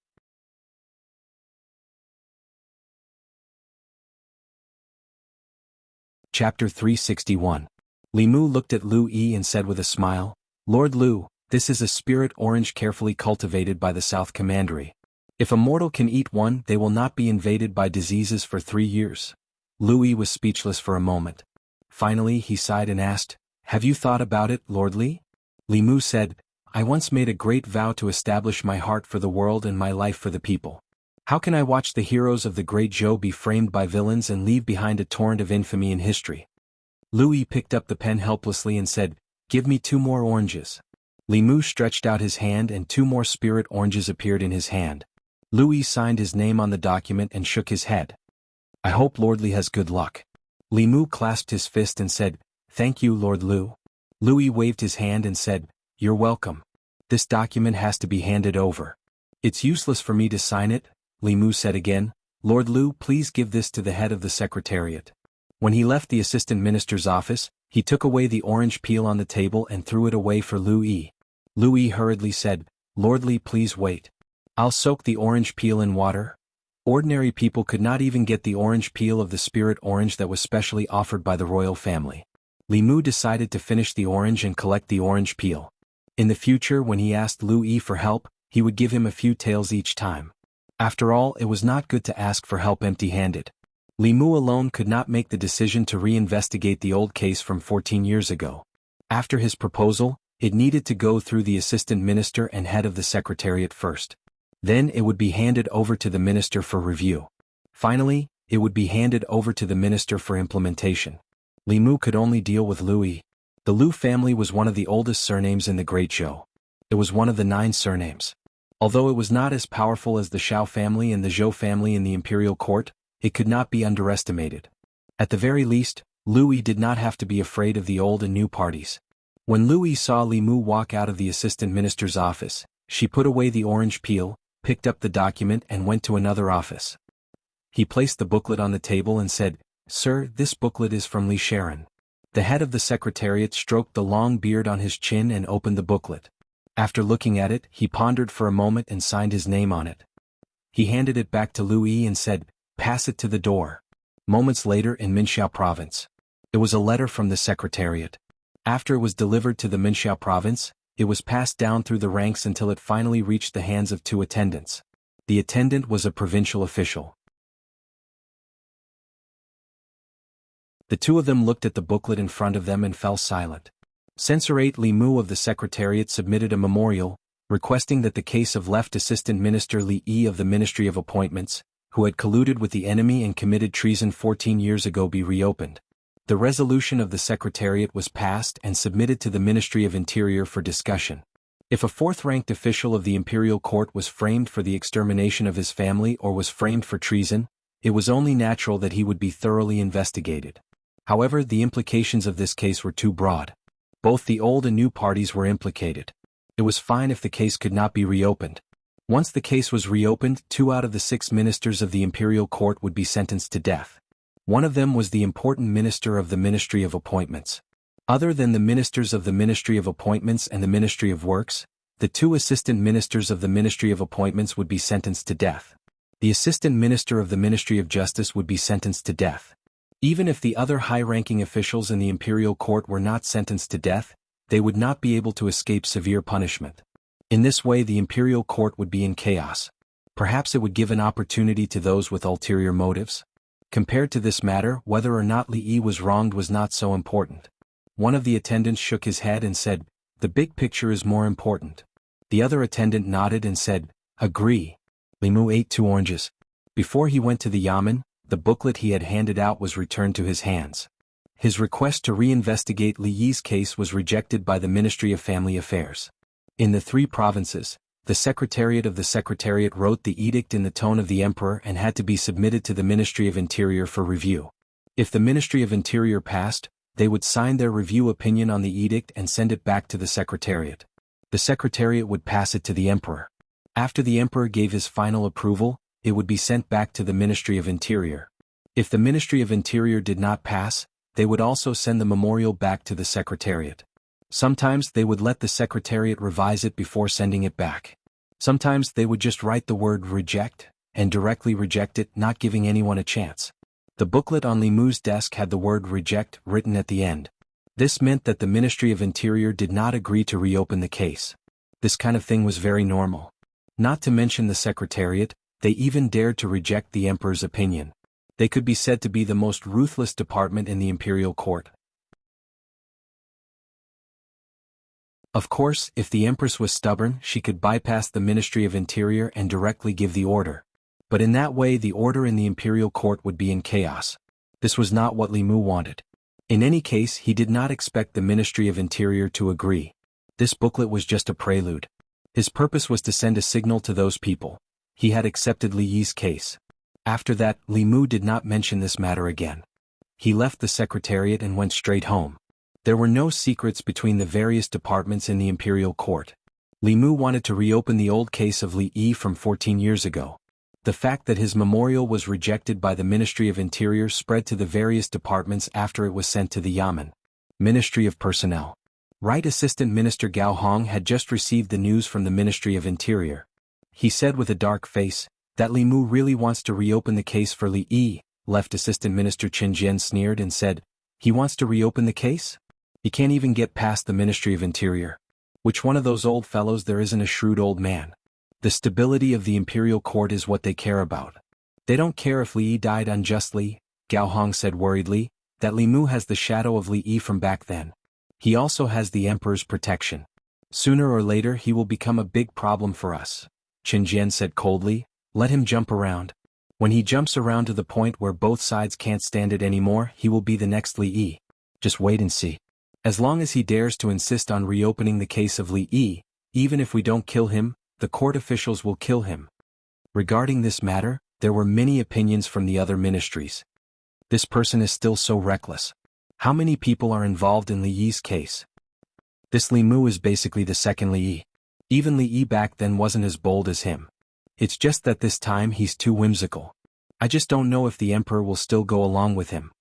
Chapter 361. Li Mu looked at Lu Yi and said with a smile, "Lord Liu, this is a spirit orange carefully cultivated by the South Commandery. If a mortal can eat one, they will not be invaded by diseases for 3 years." Lu Yi was speechless for a moment. Finally he sighed and asked, "Have you thought about it, Lord Li?" Li Mu said, "I once made a great vow to establish my heart for the world and my life for the people. How can I watch the heroes of the great Zhou be framed by villains and leave behind a torrent of infamy in history?" Louis picked up the pen helplessly and said, "Give me 2 more oranges." Li Mu stretched out his hand and 2 more spirit oranges appeared in his hand. Louis signed his name on the document and shook his head. "I hope Lord Li has good luck." Li Mu clasped his fist and said, "Thank you, Lord Liu." Louis waved his hand and said, "You're welcome. This document has to be handed over." "It's useless for me to sign it," Li Mu said again. "Lord Liu, please give this to the head of the secretariat." When he left the assistant minister's office, he took away the orange peel on the table and threw it away for Lu Yi. Lu Yi hurriedly said, "Lord Li, please wait. I'll soak the orange peel in water." Ordinary people could not even get the orange peel of the spirit orange that was specially offered by the royal family. Li Mu decided to finish the orange and collect the orange peel. In the future, when he asked Lu Yi for help, he would give him a few taels each time. After all, it was not good to ask for help empty-handed. Li Mu alone could not make the decision to re-investigate the old case from 14 years ago. After his proposal, it needed to go through the assistant minister and head of the secretariat first. Then it would be handed over to the minister for review. Finally, it would be handed over to the minister for implementation. Li Mu could only deal with Louis. The Liu family was one of the oldest surnames in the Great Zhou. It was one of the 9 surnames. Although it was not as powerful as the Shao family and the Zhou family in the imperial court, it could not be underestimated. At the very least, Louis did not have to be afraid of the old and new parties. When Louis saw Li Mu walk out of the assistant minister's office, she put away the orange peel, picked up the document and went to another office. He placed the booklet on the table and said, "Sir, this booklet is from Li Sharon." The head of the secretariat stroked the long beard on his chin and opened the booklet. After looking at it, he pondered for a moment and signed his name on it. He handed it back to Lu Yi and said, "Pass it to the door." Moments later in Minxiao province. It was a letter from the secretariat. After it was delivered to the Minxiao province, it was passed down through the ranks until it finally reached the hands of two attendants. The attendant was a provincial official. The two of them looked at the booklet in front of them and fell silent. Censor 8 Li Mu of the Secretariat submitted a memorial, requesting that the case of Left Assistant Minister Li Yi of the Ministry of Appointments, who had colluded with the enemy and committed treason 14 years ago, be reopened. The resolution of the Secretariat was passed and submitted to the Ministry of Interior for discussion. If a fourth-ranked official of the Imperial Court was framed for the extermination of his family or was framed for treason, it was only natural that he would be thoroughly investigated. However, the implications of this case were too broad. Both the old and new parties were implicated. It was fine if the case could not be reopened. Once the case was reopened, 2 out of the 6 ministers of the Imperial Court would be sentenced to death. One of them was the important minister of the Ministry of Appointments. Other than the ministers of the Ministry of Appointments and the Ministry of Works, the 2 assistant ministers of the Ministry of Appointments would be sentenced to death. The assistant minister of the Ministry of Justice would be sentenced to death. Even if the other high-ranking officials in the Imperial Court were not sentenced to death, they would not be able to escape severe punishment. In this way, the Imperial Court would be in chaos. Perhaps it would give an opportunity to those with ulterior motives. Compared to this matter, whether or not Li Yi was wronged was not so important. One of the attendants shook his head and said, "The big picture is more important." The other attendant nodded and said, "Agree." Li Mu ate 2 oranges. Before he went to the Yamen, the booklet he had handed out was returned to his hands. His request to reinvestigate Li Yi's case was rejected by the Ministry of Family Affairs. In the 3 provinces, the Secretariat of the Secretariat wrote the edict in the tone of the Emperor and had to be submitted to the Ministry of Interior for review. If the Ministry of Interior passed, they would sign their review opinion on the edict and send it back to the Secretariat. The Secretariat would pass it to the Emperor. After the Emperor gave his final approval, it would be sent back to the Ministry of Interior. If the Ministry of Interior did not pass, they would also send the memorial back to the Secretariat. Sometimes they would let the Secretariat revise it before sending it back. Sometimes they would just write the word "reject" and directly reject it, not giving anyone a chance. The booklet on Li Mu's desk had the word "reject" written at the end. This meant that the Ministry of Interior did not agree to reopen the case. This kind of thing was very normal. Not to mention the Secretariat, they even dared to reject the Emperor's opinion. They could be said to be the most ruthless department in the Imperial Court. Of course, if the Empress was stubborn, she could bypass the Ministry of Interior and directly give the order. But in that way, the order in the Imperial Court would be in chaos. This was not what Li Mu wanted. In any case, he did not expect the Ministry of Interior to agree. This booklet was just a prelude. His purpose was to send a signal to those people. He had accepted Li Yi's case. After that, Li Mu did not mention this matter again. He left the Secretariat and went straight home. There were no secrets between the various departments in the Imperial Court. Li Mu wanted to reopen the old case of Li Yi from 14 years ago. The fact that his memorial was rejected by the Ministry of Interior spread to the various departments after it was sent to the Yamen. Ministry of Personnel. Right Assistant Minister Gao Hong had just received the news from the Ministry of Interior. He said with a dark face that Li Mu really wants to reopen the case for Li Yi. Left Assistant Minister Chen Jian sneered and said, "He wants to reopen the case? He can't even get past the Ministry of Interior. Which one of those old fellows there isn't a shrewd old man? The stability of the Imperial Court is what they care about. They don't care if Li Yi died unjustly." Gao Hong said worriedly, that Li Mu has the shadow of Li Yi from back then. He also has the Emperor's protection. Sooner or later he will become a big problem for us. Chen Jian said coldly, "Let him jump around. When he jumps around to the point where both sides can't stand it anymore, he will be the next Li Yi. Just wait and see. As long as he dares to insist on reopening the case of Li Yi, even if we don't kill him, the court officials will kill him." Regarding this matter, there were many opinions from the other ministries. This person is still so reckless. How many people are involved in Li Yi's case? This Li Mu is basically the second Li Yi. Even Li Yi back then wasn't as bold as him. It's just that this time he's too whimsical. I just don't know if the Emperor will still go along with him.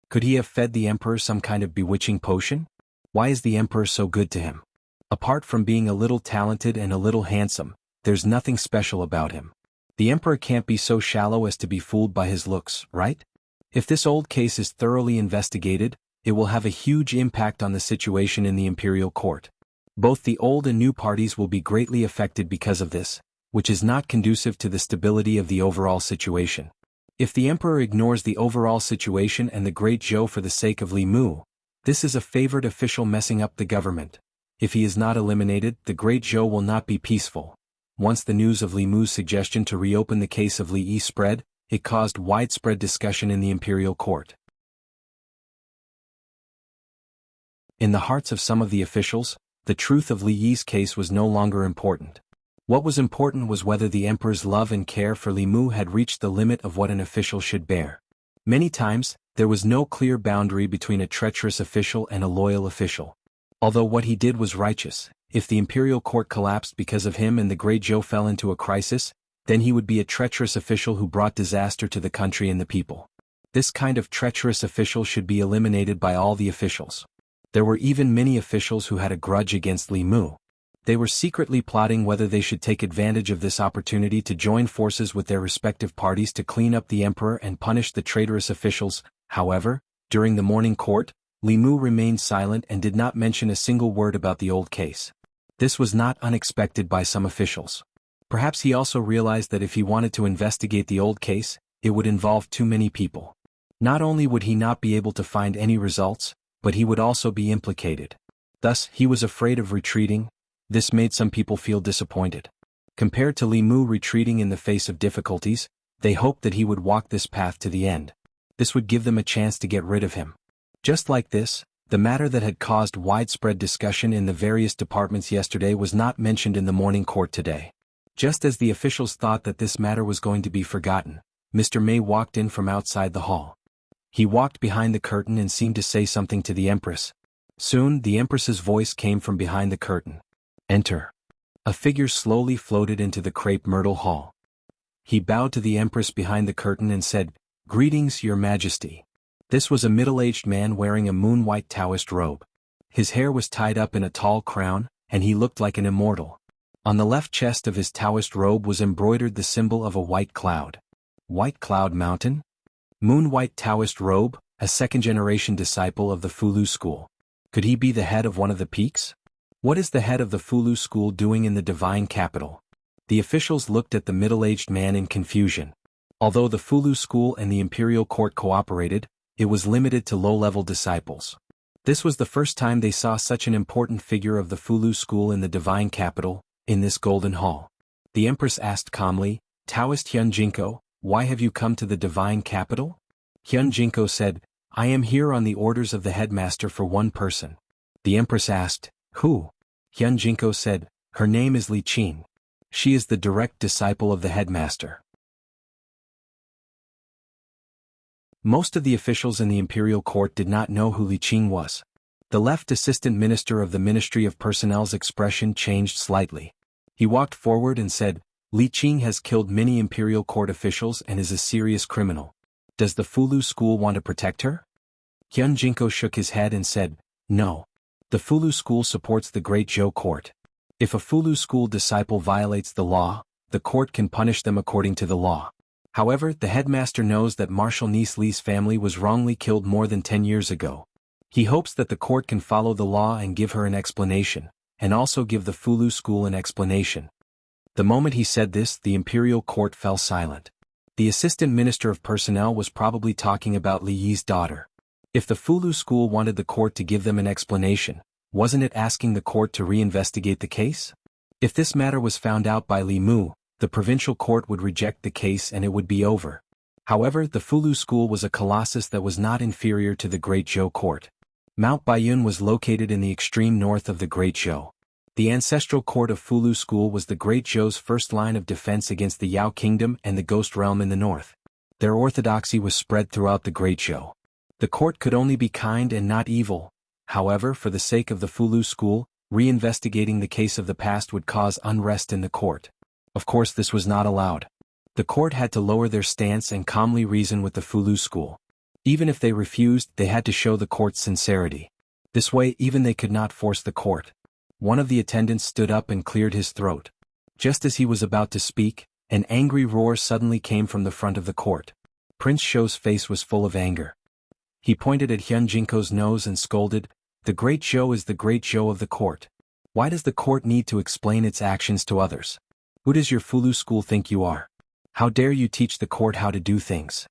Could he have fed the Emperor some kind of bewitching potion? Why is the Emperor so good to him? Apart from being a little talented and a little handsome, there's nothing special about him. The emperor can't be so shallow as to be fooled by his looks, right? If this old case is thoroughly investigated, it will have a huge impact on the situation in the imperial court. Both the old and new parties will be greatly affected because of this, which is not conducive to the stability of the overall situation. If the emperor ignores the overall situation and the great Zhou for the sake of Li Mu, this is a favored official messing up the government. If he is not eliminated, the great Zhou will not be peaceful. Once the news of Li Mu's suggestion to reopen the case of Li Yi spread, it caused widespread discussion in the imperial court. In the hearts of some of the officials, the truth of Li Yi's case was no longer important. What was important was whether the emperor's love and care for Li Mu had reached the limit of what an official should bear. Many times, there was no clear boundary between a treacherous official and a loyal official. Although what he did was righteous, if the imperial court collapsed because of him and the great Zhou fell into a crisis, then he would be a treacherous official who brought disaster to the country and the people. This kind of treacherous official should be eliminated by all the officials. There were even many officials who had a grudge against Li Mu. They were secretly plotting whether they should take advantage of this opportunity to join forces with their respective parties to clean up the emperor and punish the traitorous officials. However, during the morning court, Li Mu remained silent and did not mention a single word about the old case. This was not unexpected by some officials. Perhaps he also realized that if he wanted to investigate the old case, it would involve too many people. Not only would he not be able to find any results, but he would also be implicated. Thus, he was afraid of retreating. This made some people feel disappointed. Compared to Li Mu retreating in the face of difficulties, they hoped that he would walk this path to the end. This would give them a chance to get rid of him. Just like this, the matter that had caused widespread discussion in the various departments yesterday was not mentioned in the morning court today. Just as the officials thought that this matter was going to be forgotten, Mr. Mei walked in from outside the hall. He walked behind the curtain and seemed to say something to the Empress. Soon, the Empress's voice came from behind the curtain. Enter. A figure slowly floated into the crepe myrtle hall. He bowed to the Empress behind the curtain and said, "Greetings, Your Majesty." This was a middle-aged man wearing a moon-white Taoist robe. His hair was tied up in a tall crown, and he looked like an immortal. On the left chest of his Taoist robe was embroidered the symbol of a white cloud. White Cloud Mountain? Moon-white Taoist robe, a second-generation disciple of the Fulu school. Could he be the head of one of the peaks? What is the head of the Fulu school doing in the divine capital? The officials looked at the middle-aged man in confusion. Although the Fulu school and the imperial court cooperated, it was limited to low-level disciples. This was the first time they saw such an important figure of the Fulu school in the divine capital, in this golden hall. The Empress asked calmly, "Taoist Hyun Jinko, why have you come to the divine capital?" Hyun Jinko said, "I am here on the orders of the headmaster for one person." The Empress asked, "Who?" Hyun Jinko said, "Her name is Li Qing. She is the direct disciple of the headmaster." Most of the officials in the imperial court did not know who Li Qing was. The left assistant minister of the Ministry of Personnel's expression changed slightly. He walked forward and said, "Li Qing has killed many imperial court officials and is a serious criminal. Does the Fulu school want to protect her?" Hyun Jinko shook his head and said, "No. The Fulu school supports the Great Zhou court. If a Fulu school disciple violates the law, the court can punish them according to the law. However, the headmaster knows that Marshal Nice Li's family was wrongly killed more than 10 years ago. He hopes that the court can follow the law and give her an explanation, and also give the Fulu school an explanation." The moment he said this, the imperial court fell silent. The assistant minister of personnel was probably talking about Li Yi's daughter. If the Fulu school wanted the court to give them an explanation, wasn't it asking the court to reinvestigate the case? If this matter was found out by Li Mu, the provincial court would reject the case and it would be over. However, the Fulu school was a colossus that was not inferior to the Great Zhou court. Mount Baiyun was located in the extreme north of the Great Zhou. The ancestral court of Fulu school was the Great Zhou's first line of defense against the Yao kingdom and the Ghost realm in the north. Their orthodoxy was spread throughout the Great Zhou. The court could only be kind and not evil. However, for the sake of the Fulu school, reinvestigating the case of the past would cause unrest in the court. Of course, this was not allowed. The court had to lower their stance and calmly reason with the Fulu school. Even if they refused, they had to show the court's sincerity. This way, even they could not force the court. One of the attendants stood up and cleared his throat. Just as he was about to speak, An angry roar suddenly came from the front of the court. Prince Shou's face was full of anger. He pointed at Hyun Jinko's nose and scolded, "The great Zhou is the great Zhou of the court. Why does the court need to explain its actions to others? Who does your Fulu school think you are? How dare you teach the court how to do things?"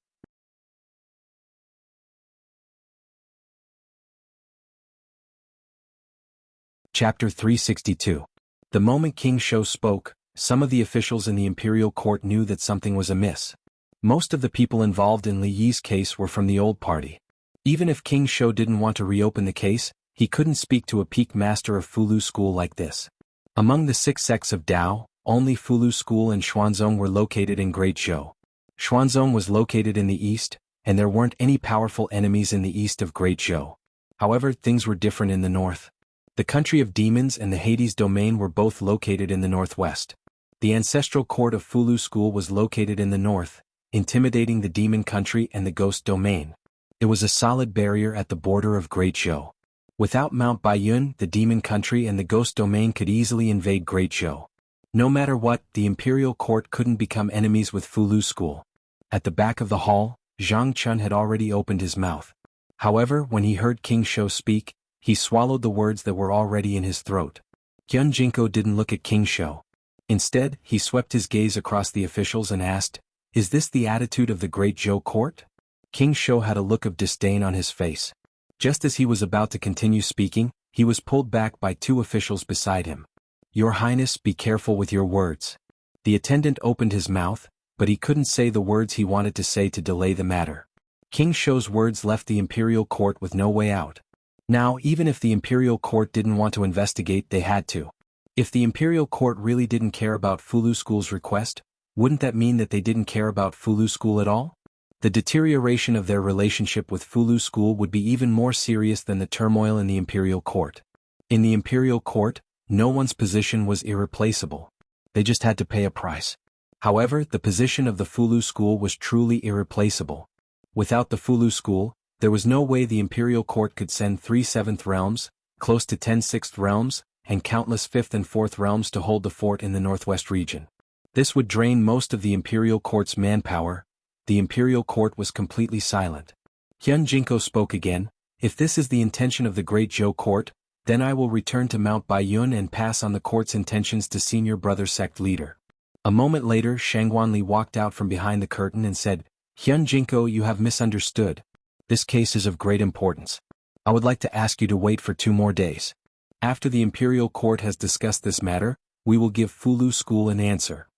Chapter 362. The moment King Shou spoke, some of the officials in the imperial court knew that something was amiss. Most of the people involved in Li Yi's case were from the old party. Even if King Shou didn't want to reopen the case, he couldn't speak to a peak master of Fulu school like this. Among the 6 sects of Dao, only Fulu school and Xuanzong were located in Great Zhou. Xuanzong was located in the east, and there weren't any powerful enemies in the east of Great Zhou. However, things were different in the north. The country of demons and the Hades domain were both located in the northwest. The ancestral court of Fulu school was located in the north, intimidating the demon country and the ghost domain. It was a solid barrier at the border of Great Zhou. Without Mount Baiyun, the demon country and the ghost domain could easily invade Great Zhou. No matter what, the imperial court couldn't become enemies with Fulu school. At the back of the hall, Zhang Chun had already opened his mouth. However, when he heard King Shou speak, he swallowed the words that were already in his throat. Hyun Jinko didn't look at King Shou. Instead, he swept his gaze across the officials and asked, "Is this the attitude of the Great Zhou court?" King Shou had a look of disdain on his face. Just as he was about to continue speaking, he was pulled back by 2 officials beside him. "Your Highness, be careful with your words." The attendant opened his mouth, but he couldn't say the words he wanted to say to delay the matter. King Shou's words left the imperial court with no way out. Now, even if the imperial court didn't want to investigate, they had to. If the imperial court really didn't care about Fulu school's request, wouldn't that mean that they didn't care about Fulu school at all? The deterioration of their relationship with Fulu school would be even more serious than the turmoil in the imperial court. In the imperial court, no one's position was irreplaceable. They just had to pay a price. However, the position of the Fulu school was truly irreplaceable. Without the Fulu school, there was no way the imperial court could send 3 7th realms, close to 10 6th realms, and countless 5th and 4th realms to hold the fort in the northwest region. This would drain most of the imperial court's manpower. The imperial court was completely silent. Hyun Jinko spoke again, "If this is the intention of the Great Zhou court, then I will return to Mount Baiyun and pass on the court's intentions to senior brother sect leader." A moment later, Shangguanli walked out from behind the curtain and said, "Hyun Jinko, you have misunderstood. This case is of great importance. I would like to ask you to wait for 2 more days. After the imperial court has discussed this matter, we will give Fulu school an answer."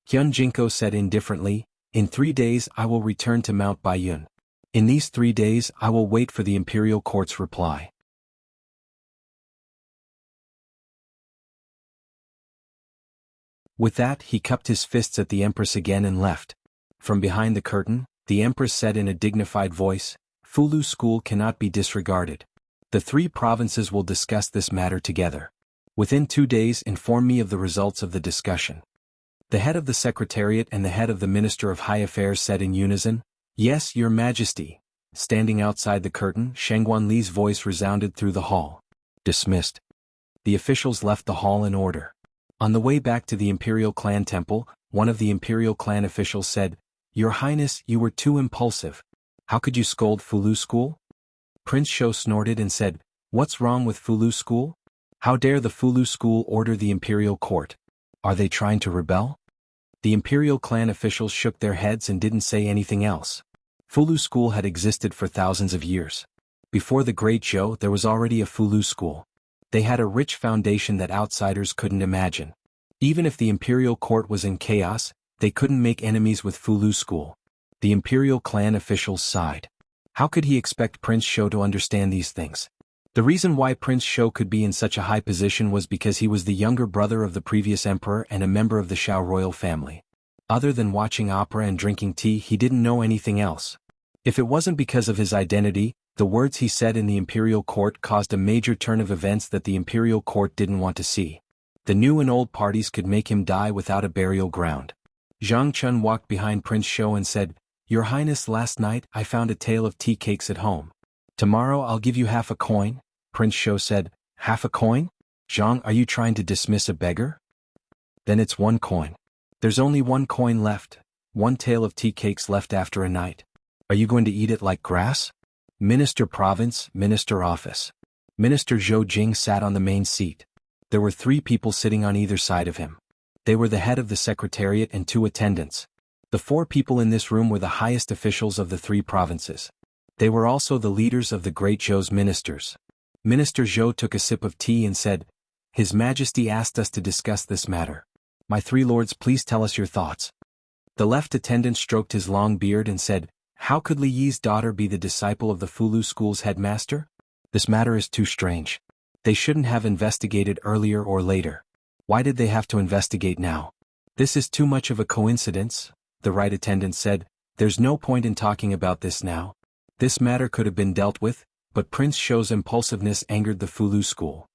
Hyun Jinko said indifferently, "In 3 days I will return to Mount Baiyun. In these 3 days I will wait for the imperial court's reply." With that, he cupped his fists at the Empress again and left. From behind the curtain, the Empress said in a dignified voice, "Fulu school cannot be disregarded. The 3 provinces will discuss this matter together. Within 2 days, inform me of the results of the discussion." The head of the Secretariat and the head of the Minister of High Affairs said in unison, "Yes, Your Majesty." Standing outside the curtain, Shangguanli's voice resounded through the hall. "Dismissed." The officials left the hall in order. On the way back to the Imperial Clan Temple, one of the Imperial Clan officials said, "Your Highness, you were too impulsive. How could you scold Fulu school?" Prince Shou snorted and said, "What's wrong with Fulu school? How dare the Fulu school order the imperial court? Are they trying to rebel?" The imperial clan officials shook their heads and didn't say anything else. Fulu school had existed for thousands of years. Before the Great Zhou, there was already a Fulu school. They had a rich foundation that outsiders couldn't imagine. Even if the imperial court was in chaos, they couldn't make enemies with Fulu school. The imperial clan officials sighed. How could he expect Prince Shou to understand these things? The reason why Prince Shou could be in such a high position was because he was the younger brother of the previous emperor and a member of the Shao royal family. Other than watching opera and drinking tea, he didn't know anything else. If it wasn't because of his identity, the words he said in the imperial court caused a major turn of events that the imperial court didn't want to see. The new and old parties could make him die without a burial ground. Zhang Chun walked behind Prince Shou and said, "Your Highness, last night I found a tale of tea cakes at home. Tomorrow I'll give you half a coin." Prince Shou said, "Half a coin? Zhang, are you trying to dismiss a beggar?" "Then it's 1 coin." There's only one coin left, one tail of tea cakes left after a night. Are you going to eat it like grass? Minister Province, Minister Office. Minister Zhou Jing sat on the main seat. There were 3 people sitting on either side of him. They were the head of the secretariat and 2 attendants. The 4 people in this room were the highest officials of the 3 provinces. They were also the leaders of the Great Zhou's ministers. Minister Zhou took a sip of tea and said, "His Majesty asked us to discuss this matter. My 3 lords, please tell us your thoughts." The left attendant stroked his long beard and said, "How could Li Yi's daughter be the disciple of the Fulu school's headmaster? This matter is too strange. They shouldn't have investigated earlier or later. Why did they have to investigate now? This is too much of a coincidence," the right attendant said. "There's no point in talking about this now. This matter could have been dealt with, but Prince Shou's impulsiveness angered the Fulu school.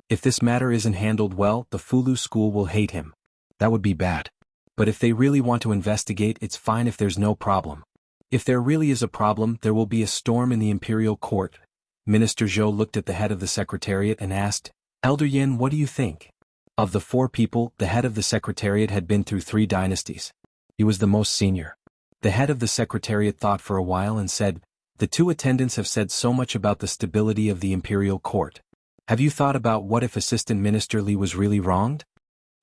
If this matter isn't handled well, the Fulu school will hate him. That would be bad. But if they really want to investigate, it's fine if there's no problem. If there really is a problem, there will be a storm in the imperial court." Minister Zhou looked at the head of the secretariat and asked, "Elder Yin, what do you think?" Of the 4 people, the head of the secretariat had been through 3 dynasties. He was the most senior. The head of the secretariat thought for a while and said, "The 2 attendants have said so much about the stability of the imperial court. Have you thought about what if Assistant Minister Li was really wronged?"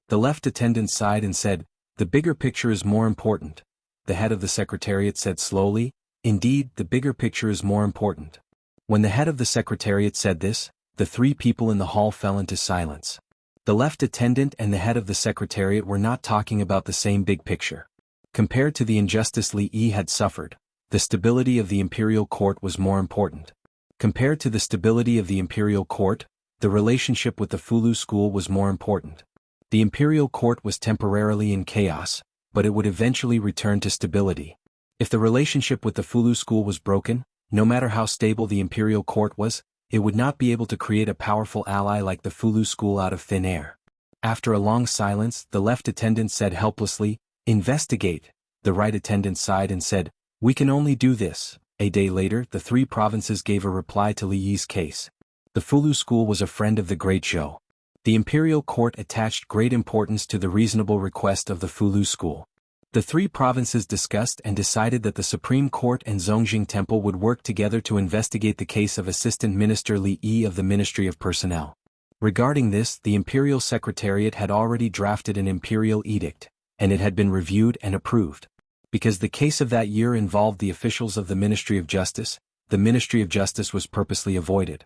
The left attendant sighed and said, "The bigger picture is more important." The head of the secretariat said slowly, "Indeed, the bigger picture is more important." When the head of the secretariat said this, the 3 people in the hall fell into silence. The left attendant and the head of the secretariat were not talking about the same big picture. Compared to the injustice Li Yi had suffered, the stability of the imperial court was more important. Compared to the stability of the imperial court, the relationship with the Fulu school was more important. The imperial court was temporarily in chaos, but it would eventually return to stability. If the relationship with the Fulu school was broken, no matter how stable the imperial court was, it would not be able to create a powerful ally like the Fulu school out of thin air. After a long silence, the left attendant said helplessly, "Investigate." The right attendant sighed and said, "We can only do this." A day later, the 3 provinces gave a reply to Li Yi's case. The Fulu school was a friend of the Great Zhou. The imperial court attached great importance to the reasonable request of the Fulu school. The 3 provinces discussed and decided that the Supreme Court and Zongjing Temple would work together to investigate the case of Assistant Minister Li Yi of the Ministry of Personnel. Regarding this, the Imperial Secretariat had already drafted an imperial edict, and it had been reviewed and approved. Because the case of that year involved the officials of the Ministry of Justice, the Ministry of Justice was purposely avoided.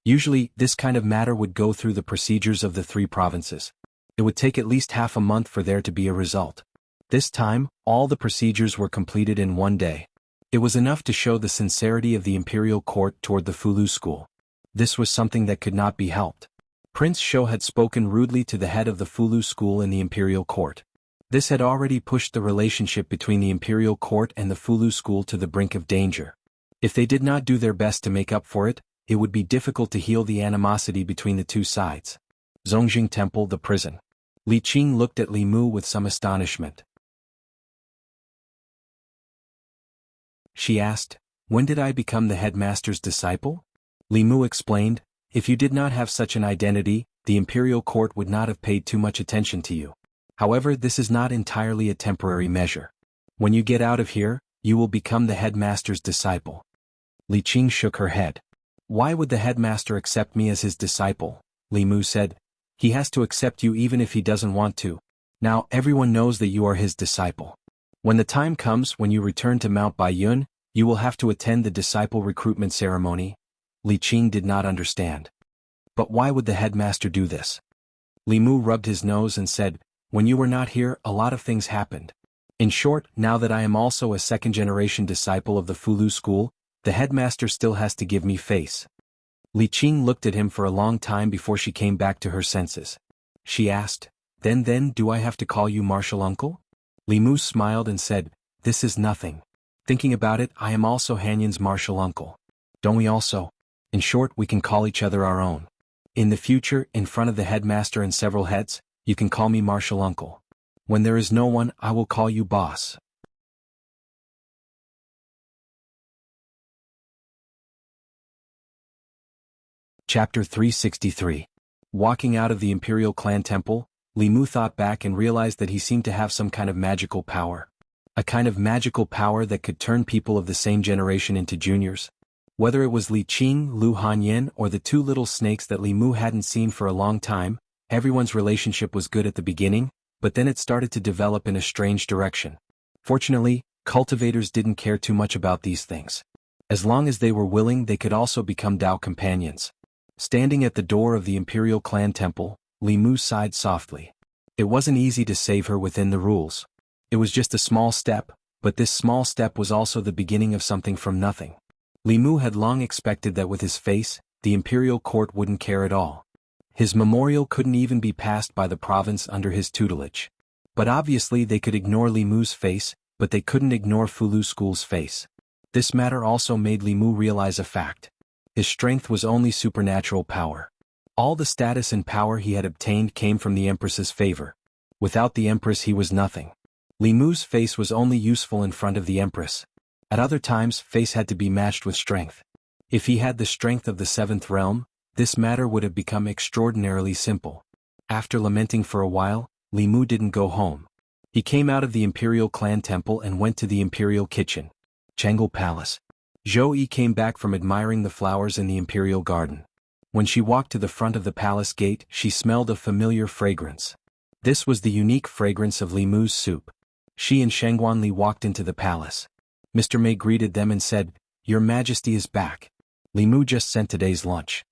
Usually, this kind of matter would go through the procedures of the 3 provinces. It would take at least half a month for there to be a result. This time, all the procedures were completed in one day. It was enough to show the sincerity of the imperial court toward the Fulu school. This was something that could not be helped. Prince Shou had spoken rudely to the head of the Fulu school in the imperial court. This had already pushed the relationship between the imperial court and the Fulu school to the brink of danger. If they did not do their best to make up for it, it would be difficult to heal the animosity between the 2 sides. Zongjing Temple, the prison. Li Qing looked at Li Mu with some astonishment. She asked, "When did I become the headmaster's disciple?" Li Mu explained, "If you did not have such an identity, the imperial court would not have paid too much attention to you. However, this is not entirely a temporary measure. When you get out of here, you will become the headmaster's disciple." Li Qing shook her head. "Why would the headmaster accept me as his disciple?" Li Mu said. "He has to accept you even if he doesn't want to. Now everyone knows that you are his disciple. When the time comes when you return to Mount Baiyun, you will have to attend the disciple recruitment ceremony." Li Qing did not understand. "But why would the headmaster do this?" Li Mu rubbed his nose and said, "When you were not here, a lot of things happened. In short, now that I am also a second-generation disciple of the Fulu school, the headmaster still has to give me face." Li Qing looked at him for a long time before she came back to her senses. She asked, Then do I have to call you Martial Uncle?" Li Mu smiled and said, "This is nothing. Thinking about it, I am also Hanyan's Martial Uncle. Don't we also? In short, we can call each other our own. In the future, in front of the headmaster and several heads, you can call me Martial Uncle. When there is no one, I will call you Boss." Chapter 363. Walking out of the Imperial Clan Temple, Li Mu thought back and realized that he seemed to have some kind of magical power. A kind of magical power that could turn people of the same generation into juniors. Whether it was Li Qing, Lu Hanyan, or the two little snakes that Li Mu hadn't seen for a long time, everyone's relationship was good at the beginning, but then it started to develop in a strange direction. Fortunately, cultivators didn't care too much about these things. As long as they were willing, they could also become Dao companions. Standing at the door of the Imperial Clan Temple, Li Mu sighed softly. It wasn't easy to save her within the rules. It was just a small step, but this small step was also the beginning of something from nothing. Li Mu had long expected that with his face, the Imperial Court wouldn't care at all. His memorial couldn't even be passed by the province under his tutelage. But obviously they could ignore Li Mu's face, but they couldn't ignore Fulu School's face. This matter also made Li Mu realize a fact. His strength was only supernatural power. All the status and power he had obtained came from the Empress's favor. Without the Empress he was nothing. Li Mu's face was only useful in front of the Empress. At other times, face had to be matched with strength. If he had the strength of the seventh realm, this matter would have become extraordinarily simple. After lamenting for a while, Li Mu didn't go home. He came out of the Imperial Clan Temple and went to the Imperial Kitchen. Chengel Palace. Zhou Yi came back from admiring the flowers in the Imperial Garden. When she walked to the front of the palace gate, she smelled a familiar fragrance. This was the unique fragrance of Li Mu's soup. She and Shengguanli walked into the palace. Mr. Mei greeted them and said, "Your Majesty is back. Li Mu just sent today's lunch."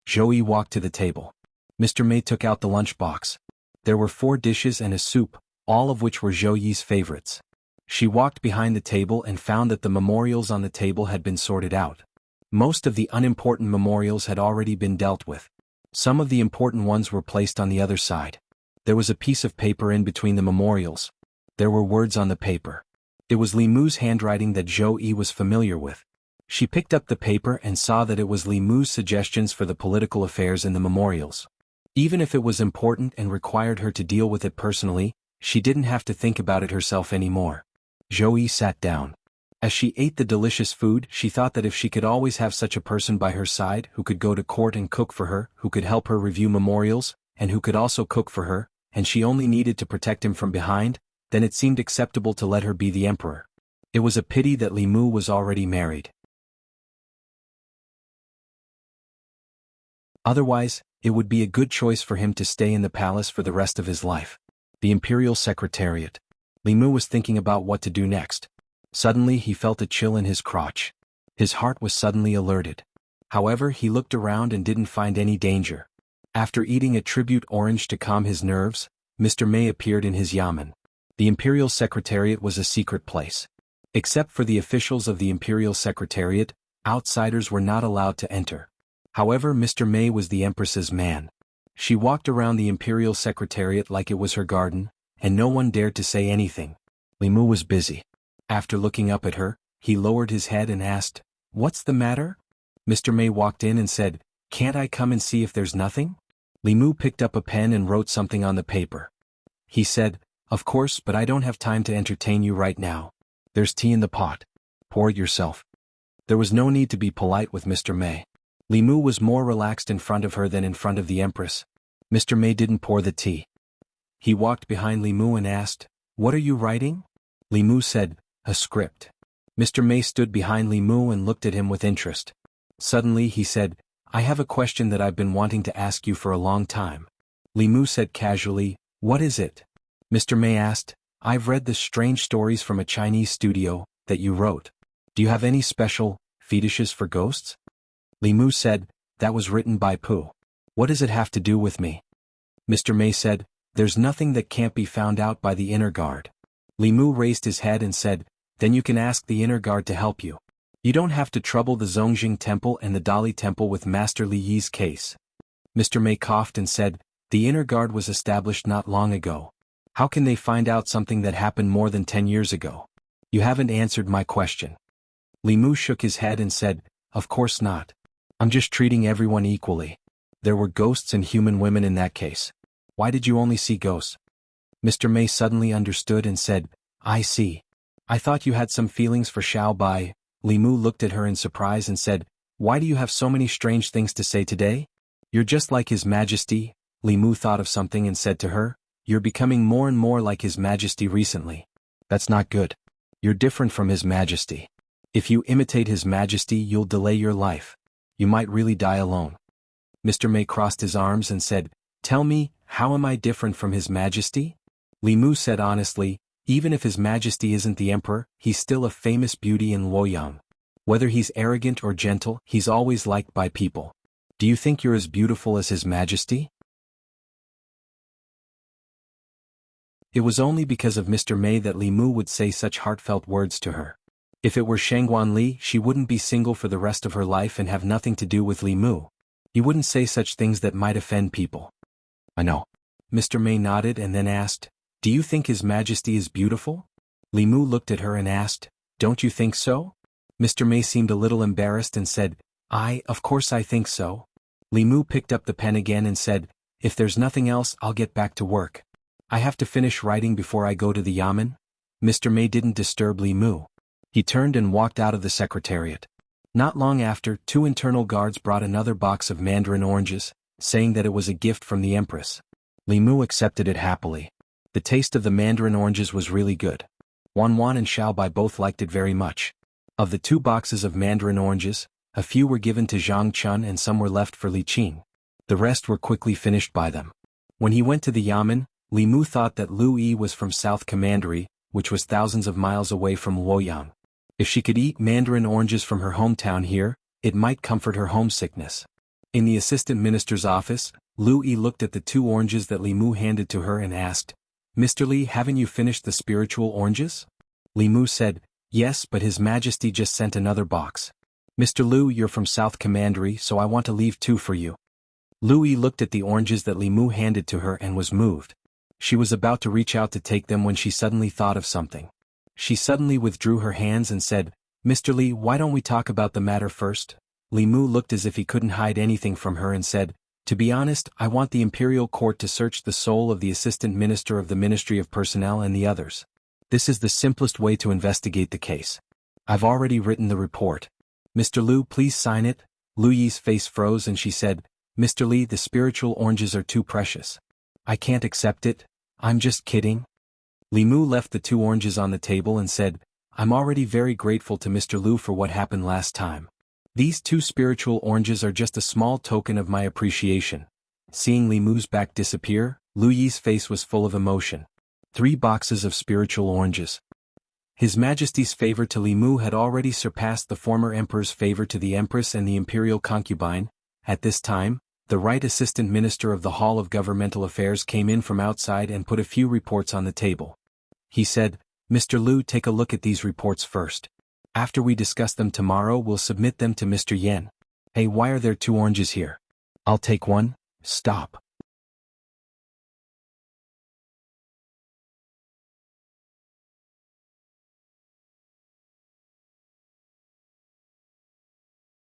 Zhou Yi walked to the table. Mr. Mei took out the lunch box. There were 4 dishes and a soup, all of which were Zhou Yi's favorites. She walked behind the table and found that the memorials on the table had been sorted out. Most of the unimportant memorials had already been dealt with. Some of the important ones were placed on the other side. There was a piece of paper in between the memorials. There were words on the paper. It was Li Mu's handwriting that Zhou Yi was familiar with. She picked up the paper and saw that it was Li Mu's suggestions for the political affairs in the memorials. Even if it was important and required her to deal with it personally, she didn't have to think about it herself anymore. Zhou Yi sat down. As she ate the delicious food, she thought that if she could always have such a person by her side who could go to court and cook for her, who could help her review memorials, and who could also cook for her, and she only needed to protect him from behind, then it seemed acceptable to let her be the emperor. It was a pity that Li Mu was already married. Otherwise, it would be a good choice for him to stay in the palace for the rest of his life. The Imperial Secretariat. Li Mu was thinking about what to do next. Suddenly he felt a chill in his crotch. His heart was suddenly alerted. However, he looked around and didn't find any danger. After eating a tribute orange to calm his nerves, Mr. Mei appeared in his yamen. The Imperial Secretariat was a secret place. Except for the officials of the Imperial Secretariat, outsiders were not allowed to enter. However, Mr. Mei was the Empress's man. She walked around the Imperial Secretariat like it was her garden, and no one dared to say anything. Li Mu was busy. After looking up at her, he lowered his head and asked, "What's the matter?" Mr. Mei walked in and said, "Can't I come and see if there's nothing?" Li Mu picked up a pen and wrote something on the paper. He said, "Of course, but I don't have time to entertain you right now. There's tea in the pot. Pour it yourself." There was no need to be polite with Mr. Mei. Li Mu was more relaxed in front of her than in front of the Empress. Mr. Mei didn't pour the tea. He walked behind Li Mu and asked, "What are you writing?" Li Mu said, "A script." Mr. Mei stood behind Li Mu and looked at him with interest. Suddenly he said, "I have a question that I've been wanting to ask you for a long time." Li Mu said casually, "What is it?" Mr. Mei asked, "I've read the strange stories from a Chinese studio that you wrote. Do you have any special fetishes for ghosts?" Li Mu said, "That was written by Pu. What does it have to do with me?" Mr. Mei said, "There's nothing that can't be found out by the inner guard." Li Mu raised his head and said, "Then you can ask the inner guard to help you. You don't have to trouble the Zongjing Temple and the Dali Temple with Master Li Yi's case." Mr. Mei coughed and said, "The inner guard was established not long ago. How can they find out something that happened more than 10 years ago? You haven't answered my question." Li Mu shook his head and said, "Of course not. I'm just treating everyone equally. There were ghosts and human women in that case. Why did you only see ghosts?" Mr. Mei suddenly understood and said, "I see. I thought you had some feelings for Xiao Bai." Li Mu looked at her in surprise and said, "Why do you have so many strange things to say today? You're just like His Majesty. Li Mu thought of something and said to her, "You're becoming more and more like His Majesty recently. That's not good. You're different from His Majesty. If you imitate His Majesty, you'll delay your life. You might really die alone." Mr. May crossed his arms and said, "Tell me, how am I different from His Majesty?" Li Mu said honestly, "Even if His Majesty isn't the emperor, he's still a famous beauty in Luoyang. Whether he's arrogant or gentle, he's always liked by people. Do you think you're as beautiful as His Majesty?" It was only because of Mr. May that Li Mu would say such heartfelt words to her. If it were Shangguan Li, she wouldn't be single for the rest of her life and have nothing to do with Li Mu. He wouldn't say such things that might offend people. "I know." Mr. May nodded and then asked, "Do you think His Majesty is beautiful?" Li Mu looked at her and asked, "Don't you think so?" Mr. May seemed a little embarrassed and said, Of course I think so." Li Mu picked up the pen again and said, "If there's nothing else, I'll get back to work. I have to finish writing before I go to the yamen." Mr. May didn't disturb Li Mu. He turned and walked out of the secretariat. Not long after, 2 internal guards brought another box of mandarin oranges, saying that it was a gift from the Empress. Li Mu accepted it happily. The taste of the mandarin oranges was really good. Wan and Xiaobai both liked it very much. Of the 2 boxes of mandarin oranges, a few were given to Zhang Chun and some were left for Li Qing. The rest were quickly finished by them. When he went to the yamen, Li Mu thought that Lu Yi was from South Commandery, which was thousands of miles away from Luoyang. If she could eat mandarin oranges from her hometown here, it might comfort her homesickness. In the assistant minister's office, Lu Yi looked at the 2 oranges that Li Mu handed to her and asked, "Mr. Li, haven't you finished the spiritual oranges?" Li Mu said, "Yes, but His Majesty just sent another box." "Mr. Lu, you're from South Commandery, so I want to leave 2 for you." Lu Yi looked at the oranges that Li Mu handed to her and was moved. She was about to reach out to take them when she suddenly thought of something. She suddenly withdrew her hands and said, "Mr. Li, why don't we talk about the matter first?" Li Mu looked as if he couldn't hide anything from her and said, "To be honest, I want the imperial court to search the soul of the assistant minister of the Ministry of Personnel and the others. This is the simplest way to investigate the case. I've already written the report. Mr. Lu, please sign it." Lu Yi's face froze and she said, "Mr. Li, the spiritual oranges are too precious. I can't accept it. I'm just kidding." Li Mu left the 2 oranges on the table and said, "I'm already very grateful to Mr. Lu for what happened last time. These 2 spiritual oranges are just a small token of my appreciation." Seeing Li Mu's back disappear, Lu Yi's face was full of emotion. 3 boxes of spiritual oranges. His Majesty's favor to Li Mu had already surpassed the former emperor's favor to the Empress and the imperial concubine. At this time, the right assistant minister of the Hall of Governmental Affairs came in from outside and put a few reports on the table. He said, "Mr. Lu, take a look at these reports first. After we discuss them tomorrow, we'll submit them to Mr. Yen." "Hey, why are there 2 oranges here?" "I'll take one." "Stop."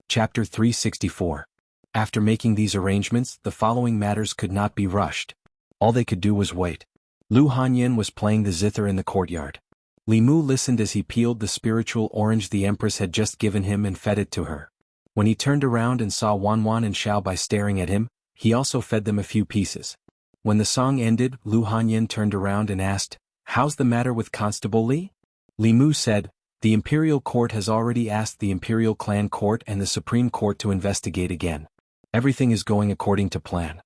Chapter 364. After making these arrangements, the following matters could not be rushed. All they could do was wait. Lu Hanyin was playing the zither in the courtyard. Li Mu listened as he peeled the spiritual orange the Empress had just given him and fed it to her. When he turned around and saw Wan and Xiaobai staring at him, he also fed them a few pieces. When the song ended, Lu Hanyin turned around and asked, "How's the matter with Constable Li?" Li Mu said, "The Imperial Court has already asked the Imperial Clan Court and the Supreme Court to investigate again. Everything is going according to plan."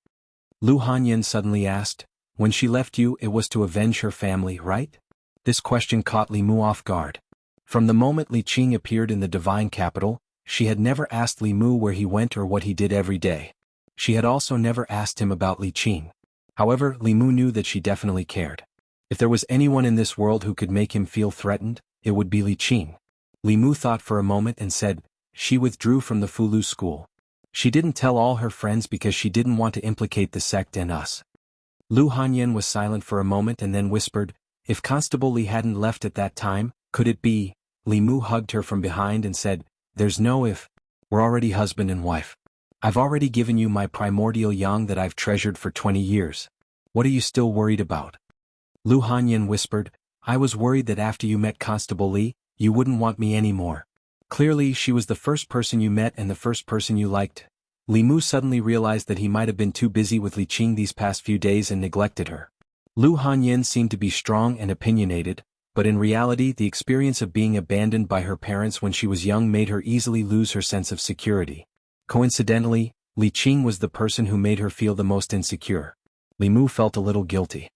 Lu Hanyin suddenly asked, "When she left you, it was to avenge her family, right?" This question caught Li Mu off guard. From the moment Li Qing appeared in the divine capital, she had never asked Li Mu where he went or what he did every day. She had also never asked him about Li Qing. However, Li Mu knew that she definitely cared. If there was anyone in this world who could make him feel threatened, it would be Li Qing. Li Mu thought for a moment and said, "She withdrew from the Fulu school. She didn't tell all her friends because she didn't want to implicate the sect and us." Lu Hanyin was silent for a moment and then whispered, "If Constable Li hadn't left at that time, could it be?" Li Mu hugged her from behind and said, "There's no if. We're already husband and wife. I've already given you my primordial yang that I've treasured for 20 years. What are you still worried about?" Lu Hanyin whispered, "I was worried that after you met Constable Li, you wouldn't want me anymore. Clearly she was the first person you met and the first person you liked." Li Mu suddenly realized that he might have been too busy with Li Qing these past few days and neglected her. Lu Hanyin seemed to be strong and opinionated, but in reality the experience of being abandoned by her parents when she was young made her easily lose her sense of security. Coincidentally, Li Qing was the person who made her feel the most insecure. Li Mu felt a little guilty.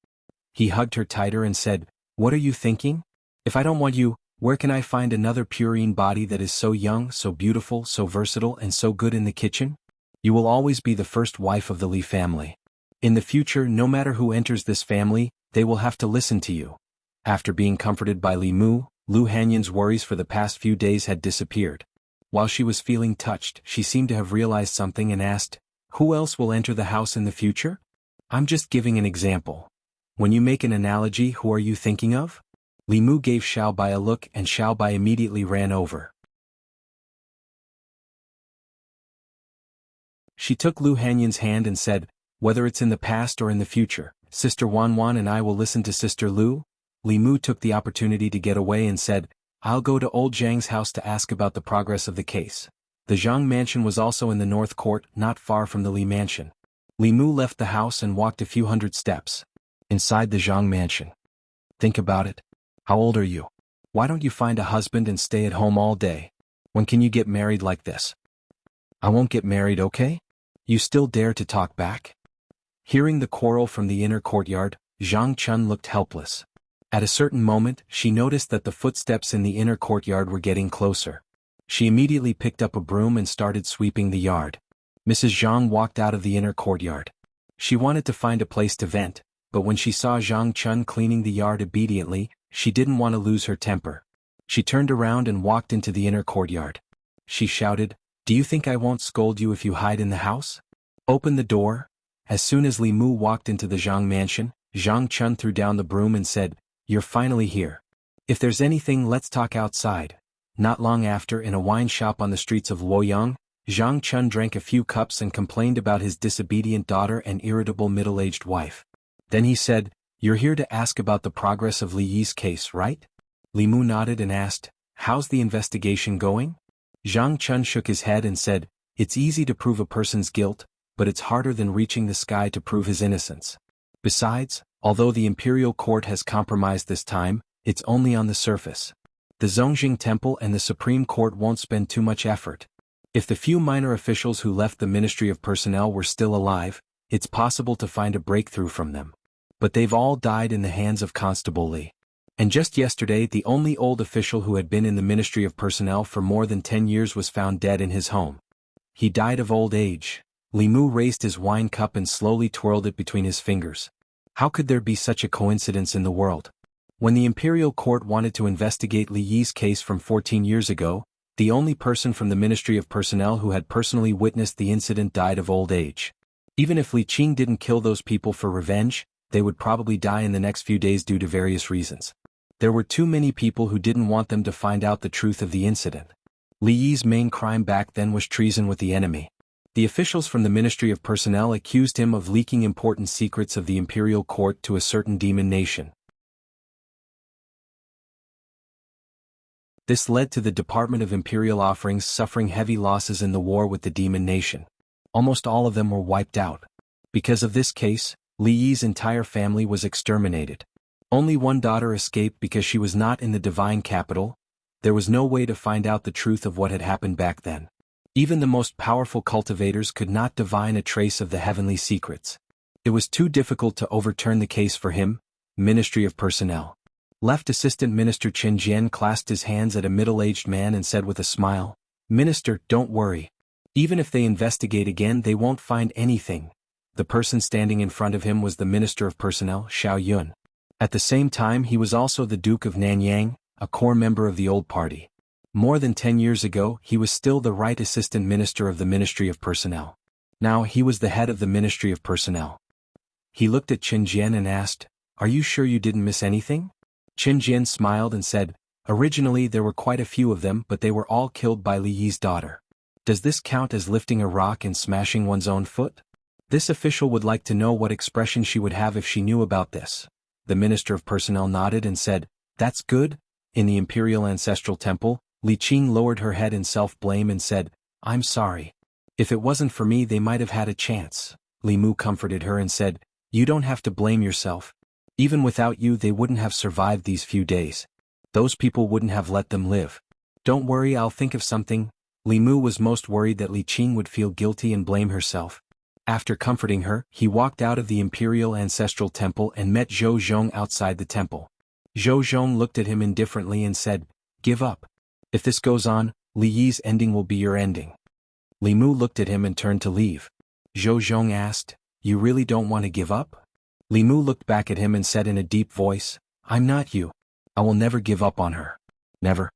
He hugged her tighter and said, "What are you thinking? If I don't want you, where can I find another purine body that is so young, so beautiful, so versatile and so good in the kitchen? You will always be the first wife of the Li family. In the future, no matter who enters this family, they will have to listen to you." After being comforted by Li Mu, Lu Hanyin's worries for the past few days had disappeared. While she was feeling touched, she seemed to have realized something and asked, "Who else will enter the house in the future?" "I'm just giving an example. When you make an analogy, who are you thinking of?" Li Mu gave Xiaobai a look and Xiaobai immediately ran over. She took Lu Hanyin's hand and said, "Whether it's in the past or in the future, Sister Wanwan and I will listen to Sister Lu." Li Mu took the opportunity to get away and said, "I'll go to old Zhang's house to ask about the progress of the case." The Zhang mansion was also in the North Court, not far from the Li mansion. Li Mu left the house and walked a few hundred steps. Inside the Zhang mansion. "Think about it. How old are you? Why don't you find a husband and stay at home all day? When can you get married like this?" "I won't get married, okay? You still dare to talk back?" Hearing the quarrel from the inner courtyard, Zhang Chun looked helpless. At a certain moment, she noticed that the footsteps in the inner courtyard were getting closer. She immediately picked up a broom and started sweeping the yard. Mrs. Zhang walked out of the inner courtyard. She wanted to find a place to vent, but when she saw Zhang Chun cleaning the yard obediently, she didn't want to lose her temper. She turned around and walked into the inner courtyard. She shouted, "Do you think I won't scold you if you hide in the house? Open the door." As soon as Li Mu walked into the Zhang mansion, Zhang Chun threw down the broom and said, "You're finally here. If there's anything, let's talk outside." Not long after, in a wine shop on the streets of Luoyang, Zhang Chun drank a few cups and complained about his disobedient daughter and irritable middle-aged wife. Then he said, "You're here to ask about the progress of Li Yi's case, right?" Li Mu nodded and asked, "How's the investigation going?" Zhang Chun shook his head and said, "It's easy to prove a person's guilt, but it's harder than reaching the sky to prove his innocence. Besides, although the imperial court has compromised this time, it's only on the surface. The Zongjing Temple and the Supreme Court won't spend too much effort. If the few minor officials who left the Ministry of Personnel were still alive, it's possible to find a breakthrough from them. But they've all died in the hands of Constable Li. And just yesterday, the only old official who had been in the Ministry of Personnel for more than 10 years was found dead in his home. He died of old age." Li Mu raised his wine cup and slowly twirled it between his fingers. How could there be such a coincidence in the world? When the Imperial Court wanted to investigate Li Yi's case from 14 years ago, the only person from the Ministry of Personnel who had personally witnessed the incident died of old age. Even if Li Qing didn't kill those people for revenge, they would probably die in the next few days due to various reasons. There were too many people who didn't want them to find out the truth of the incident. Li Yi's main crime back then was treason with the enemy. The officials from the Ministry of Personnel accused him of leaking important secrets of the Imperial Court to a certain demon nation. This led to the Department of Imperial Offerings suffering heavy losses in the war with the demon nation. Almost all of them were wiped out. Because of this case, Li Yi's entire family was exterminated. Only one daughter escaped because she was not in the divine capital. There was no way to find out the truth of what had happened back then. Even the most powerful cultivators could not divine a trace of the heavenly secrets. It was too difficult to overturn the case for him. Ministry of Personnel. Left Assistant Minister Chen Jian clasped his hands at a middle-aged man and said with a smile, "Minister, don't worry. Even if they investigate again, they won't find anything." The person standing in front of him was the Minister of Personnel, Xiao Yun. At the same time, he was also the Duke of Nanyang, a core member of the old party. More than 10 years ago, he was still the right assistant minister of the Ministry of Personnel. Now he was the head of the Ministry of Personnel. He looked at Chen Jian and asked, "Are you sure you didn't miss anything?" Chen Jian smiled and said, "Originally there were quite a few of them, but they were all killed by Li Yi's daughter." Does this count as lifting a rock and smashing one's own foot? This official would like to know what expression she would have if she knew about this. The Minister of Personnel nodded and said, "That's good." In the Imperial Ancestral Temple, Li Qing lowered her head in self-blame and said, "I'm sorry. If it wasn't for me they might have had a chance. Li Mu comforted her and said, you don't have to blame yourself. Even without you they wouldn't have survived these few days. Those people wouldn't have let them live. Don't worry, I'll think of something. Li Mu was most worried that Li Qing would feel guilty and blame herself. After comforting her, he walked out of the Imperial Ancestral Temple and met Zhou Zhong outside the temple. Zhou Zhong looked at him indifferently and said, give up. If this goes on, Li Yi's ending will be your ending. Li Mu looked at him and turned to leave. Zhou Zhong asked, you really don't want to give up? Li Mu looked back at him and said in a deep voice, I'm not you. I will never give up on her. Never.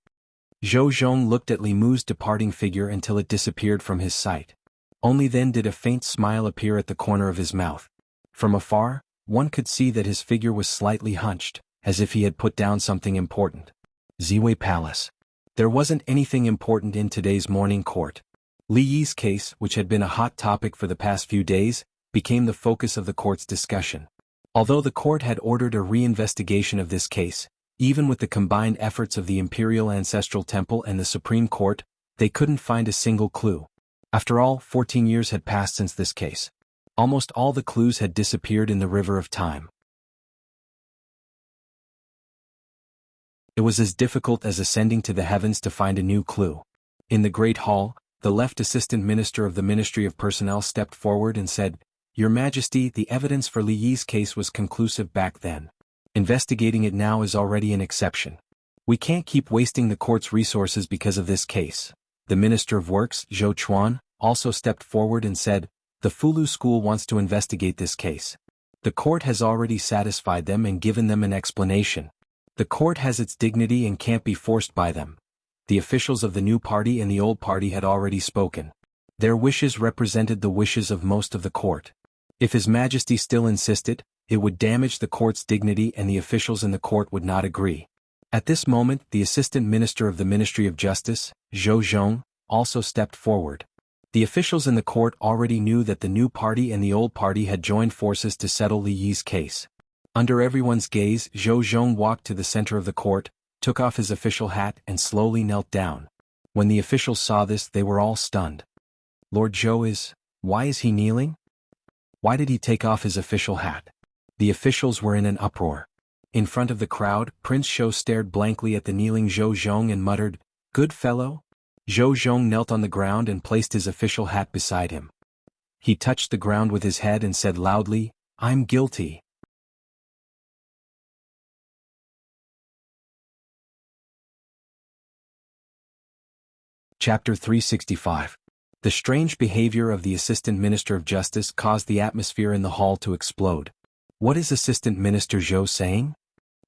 Zhou Zhong looked at Li Mu's departing figure until it disappeared from his sight. Only then did a faint smile appear at the corner of his mouth. From afar, one could see that his figure was slightly hunched, as if he had put down something important. Ziwei Palace. There wasn't anything important in today's morning court. Li Yi's case, which had been a hot topic for the past few days, became the focus of the court's discussion. Although the court had ordered a reinvestigation of this case, even with the combined efforts of the Imperial Ancestral Temple and the Supreme Court, they couldn't find a single clue. After all, 14 years had passed since this case. Almost all the clues had disappeared in the river of time. It was as difficult as ascending to the heavens to find a new clue. In the Great Hall, the left assistant minister of the Ministry of Personnel stepped forward and said, Your Majesty, the evidence for Li Yi's case was conclusive back then. Investigating it now is already an exception. We can't keep wasting the court's resources because of this case. The Minister of Works, Zhou Chuan, also stepped forward and said, The Fulu School wants to investigate this case. The court has already satisfied them and given them an explanation. The court has its dignity and can't be forced by them. The officials of the new party and the old party had already spoken. Their wishes represented the wishes of most of the court. If His Majesty still insisted, it would damage the court's dignity and the officials in the court would not agree. At this moment, the Assistant Minister of the Ministry of Justice, Zhou Zhong, also stepped forward. The officials in the court already knew that the new party and the old party had joined forces to settle Li Yi's case. Under everyone's gaze, Zhou Zhong walked to the center of the court, took off his official hat and slowly knelt down. When the officials saw this, they were all stunned. Lord Zhou why is he kneeling? Why did he take off his official hat? The officials were in an uproar. In front of the crowd, Prince Shou stared blankly at the kneeling Zhou Zhong and muttered, Good fellow? Zhou Zhong knelt on the ground and placed his official hat beside him. He touched the ground with his head and said loudly, I'm guilty. Chapter 365. The strange behavior of the Assistant Minister of Justice caused the atmosphere in the hall to explode. What is Assistant Minister Zhou saying?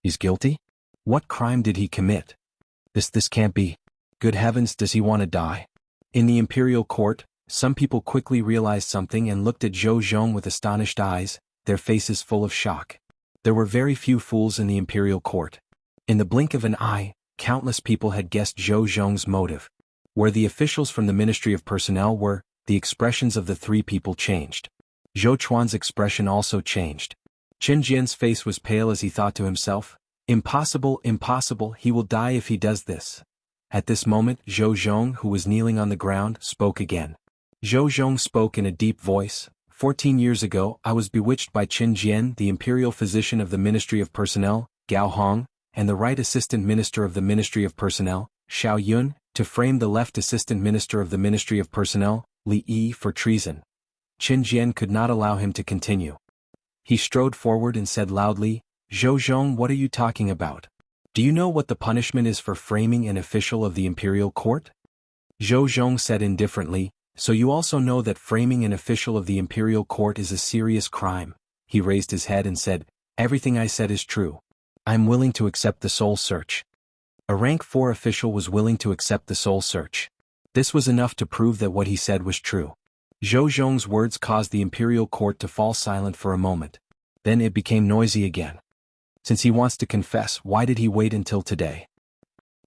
He's guilty? What crime did he commit? This can't be. Good heavens, does he want to die? In the imperial court, some people quickly realized something and looked at Zhou Zhong with astonished eyes, their faces full of shock. There were very few fools in the imperial court. In the blink of an eye, countless people had guessed Zhou Zhong's motive. Where the officials from the Ministry of Personnel were, the expressions of the three people changed. Zhou Chuan's expression also changed. Qin Jian's face was pale as he thought to himself, Impossible, impossible, he will die if he does this. At this moment, Zhou Zhong, who was kneeling on the ground, spoke again. Zhou Zhong spoke in a deep voice, 14 years ago, I was bewitched by Qin Jian, the imperial physician of the Ministry of Personnel, Gao Hong, and the right assistant minister of the Ministry of Personnel, Xiao Yun, to frame the left assistant minister of the Ministry of Personnel, Li Yi, for treason. Qin Jian could not allow him to continue. He strode forward and said loudly, Zhou Zhong, what are you talking about? Do you know what the punishment is for framing an official of the imperial court? Zhou Zhong said indifferently, So you also know that framing an official of the imperial court is a serious crime. He raised his head and said, Everything I said is true. I am willing to accept the soul search. A rank 4 official was willing to accept the soul search. This was enough to prove that what he said was true. Zhou Zhong's words caused the imperial court to fall silent for a moment. Then it became noisy again. Since he wants to confess, why did he wait until today?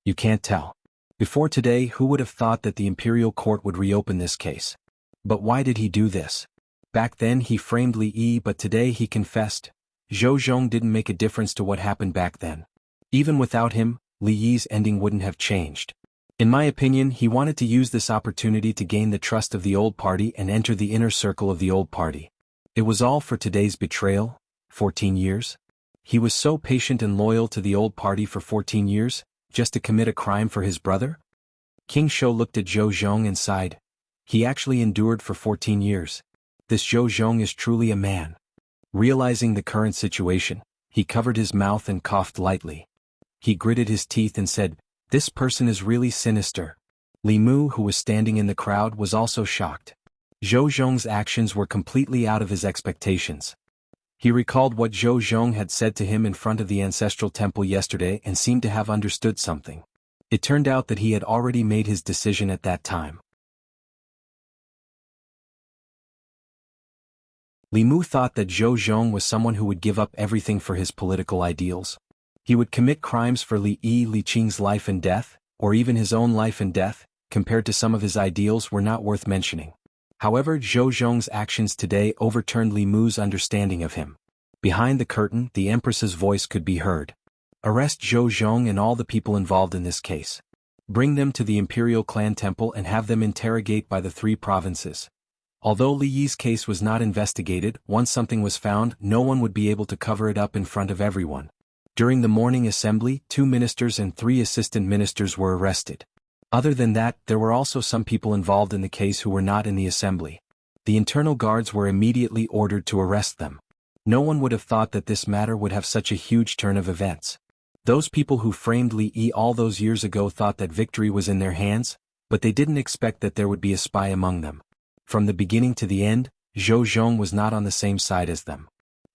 You can't tell. Before today, who would have thought that the imperial court would reopen this case? But why did he do this? Back then he framed Li Yi, but today he confessed. Zhou Zhong didn't make a difference to what happened back then. Even without him, Li Yi's ending wouldn't have changed. In my opinion, he wanted to use this opportunity to gain the trust of the old party and enter the inner circle of the old party. It was all for today's betrayal, 14 years? He was so patient and loyal to the old party for 14 years, just to commit a crime for his brother? King Shou looked at Zhou Zhong and sighed. He actually endured for 14 years. This Zhou Zhong is truly a man. Realizing the current situation, he covered his mouth and coughed lightly. He gritted his teeth and said, "This person is really sinister." Li Mu, who was standing in the crowd, was also shocked. Zhou Zhong's actions were completely out of his expectations. He recalled what Zhou Zhong had said to him in front of the ancestral temple yesterday and seemed to have understood something. It turned out that he had already made his decision at that time. Li Mu thought that Zhou Zhong was someone who would give up everything for his political ideals. He would commit crimes for Li Qing's life and death, or even his own life and death, compared to some of his ideals were not worth mentioning. However, Zhou Zhong's actions today overturned Li Mu's understanding of him. Behind the curtain, the Empress's voice could be heard. "Arrest Zhou Zhong and all the people involved in this case. Bring them to the Imperial Clan Temple and have them interrogate by the 3 provinces." Although Li Yi's case was not investigated, once something was found, no one would be able to cover it up in front of everyone. During the morning assembly, 2 ministers and 3 assistant ministers were arrested. Other than that, there were also some people involved in the case who were not in the assembly. The internal guards were immediately ordered to arrest them. No one would have thought that this matter would have such a huge turn of events. Those people who framed Li Yi all those years ago thought that victory was in their hands, but they didn't expect that there would be a spy among them. From the beginning to the end, Zhou Zhong was not on the same side as them.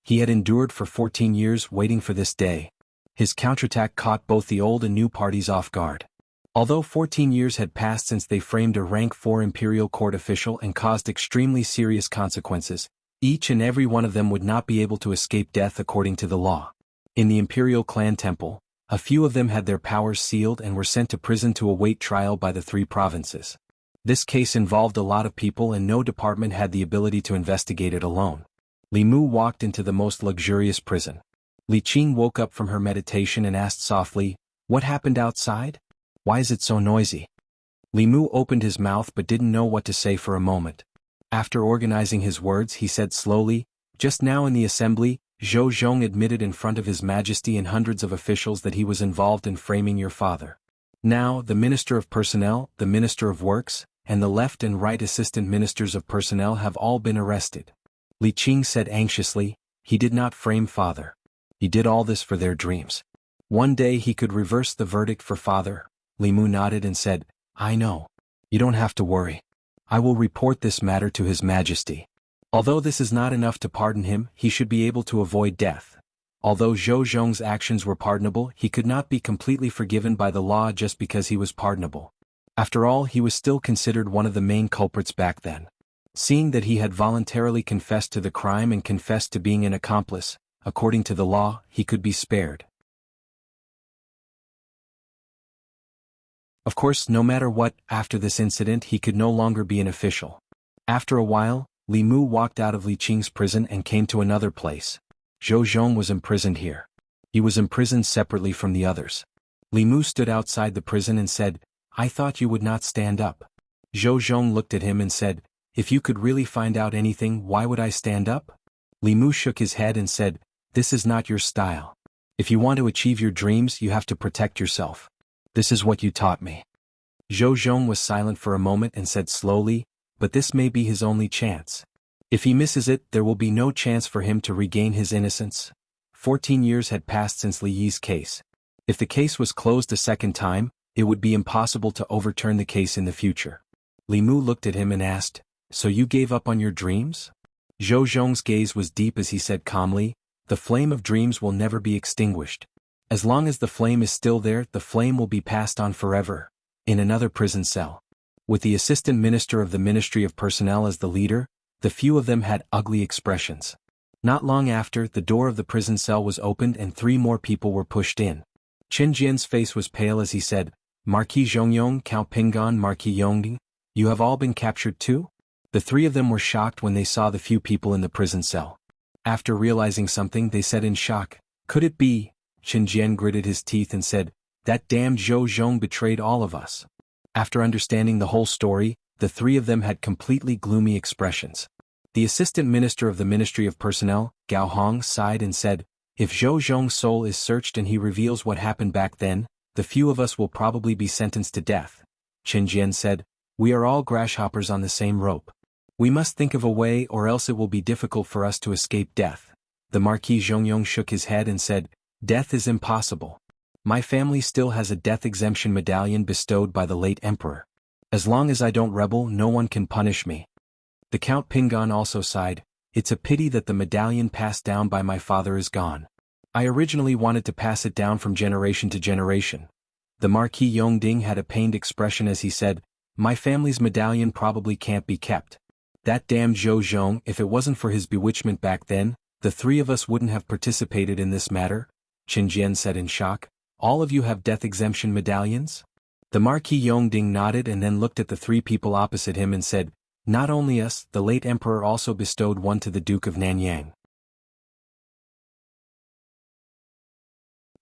He had endured for 14 years waiting for this day. His counterattack caught both the old and new parties off guard. Although 14 years had passed since they framed a rank 4 imperial court official and caused extremely serious consequences, each and every one of them would not be able to escape death according to the law. In the Imperial Clan Temple, a few of them had their powers sealed and were sent to prison to await trial by the 3 provinces. This case involved a lot of people and no department had the ability to investigate it alone. Li Mu walked into the most luxurious prison. Li Qing woke up from her meditation and asked softly, "What happened outside? Why is it so noisy?" Li Mu opened his mouth but didn't know what to say for a moment. After organizing his words, he said slowly, "Just now in the assembly, Zhou Zhong admitted in front of His Majesty and hundreds of officials that he was involved in framing your father. Now, the Minister of Personnel, the Minister of Works, and the left and right assistant ministers of personnel have all been arrested." Li Qing said anxiously, "He did not frame father. He did all this for their dreams. One day he could reverse the verdict for father." Li Mu nodded and said, "I know. You don't have to worry. I will report this matter to His Majesty. Although this is not enough to pardon him, he should be able to avoid death. Although Zhou Zhong's actions were pardonable, he could not be completely forgiven by the law just because he was pardonable. After all, he was still considered one of the main culprits back then. Seeing that he had voluntarily confessed to the crime and confessed to being an accomplice, according to the law, he could be spared. Of course, no matter what, after this incident he could no longer be an official. After a while, Li Mu walked out of Li Qing's prison and came to another place. Zhou Zhong was imprisoned here. He was imprisoned separately from the others. Li Mu stood outside the prison and said, "I thought you would not stand up." Zhou Zhong looked at him and said, "If you could really find out anything, why would I stand up?" Li Mu shook his head and said, "This is not your style. If you want to achieve your dreams, you have to protect yourself. This is what you taught me." Zhou Zhong was silent for a moment and said slowly, "But this may be his only chance. If he misses it, there will be no chance for him to regain his innocence." 14 years had passed since Li Yi's case. If the case was closed a second time, it would be impossible to overturn the case in the future. Li Mu looked at him and asked, "So you gave up on your dreams?" Zhou Zhong's gaze was deep as he said calmly, "The flame of dreams will never be extinguished. As long as the flame is still there, the flame will be passed on forever." In another prison cell, with the assistant minister of the Ministry of Personnel as the leader, the few of them had ugly expressions. Not long after, the door of the prison cell was opened and 3 more people were pushed in. Chen Jian's face was pale as he said, "Marquis Zhongyong, Count Pingon, Marquis Yongding, you have all been captured too?" The 3 of them were shocked when they saw the few people in the prison cell. After realizing something, they said in shock, "Could it be?" Chen Jian gritted his teeth and said, "That damned Zhou Zhong betrayed all of us." After understanding the whole story, the three of them had completely gloomy expressions. The assistant minister of the Ministry of Personnel, Gao Hong, sighed and said, "If Zhou Zhong's soul is searched and he reveals what happened back then, the few of us will probably be sentenced to death." Chen Jian said, "We are all grasshoppers on the same rope. We must think of a way or else it will be difficult for us to escape death." The Marquis Zhongyong shook his head and said, "Death is impossible. My family still has a death exemption medallion bestowed by the late emperor. As long as I don't rebel, no one can punish me." The Count Pingon also sighed, "It's a pity that the medallion passed down by my father is gone. I originally wanted to pass it down from generation to generation." The Marquis Yongding had a pained expression as he said, "My family's medallion probably can't be kept. That damned Zhou Zhong, if it wasn't for his bewitchment back then, the three of us wouldn't have participated in this matter." Qin Jian said in shock, "All of you have death exemption medallions?" The Marquis Yongding nodded and then looked at the three people opposite him and said, "Not only us, the late emperor also bestowed one to the Duke of Nanyang."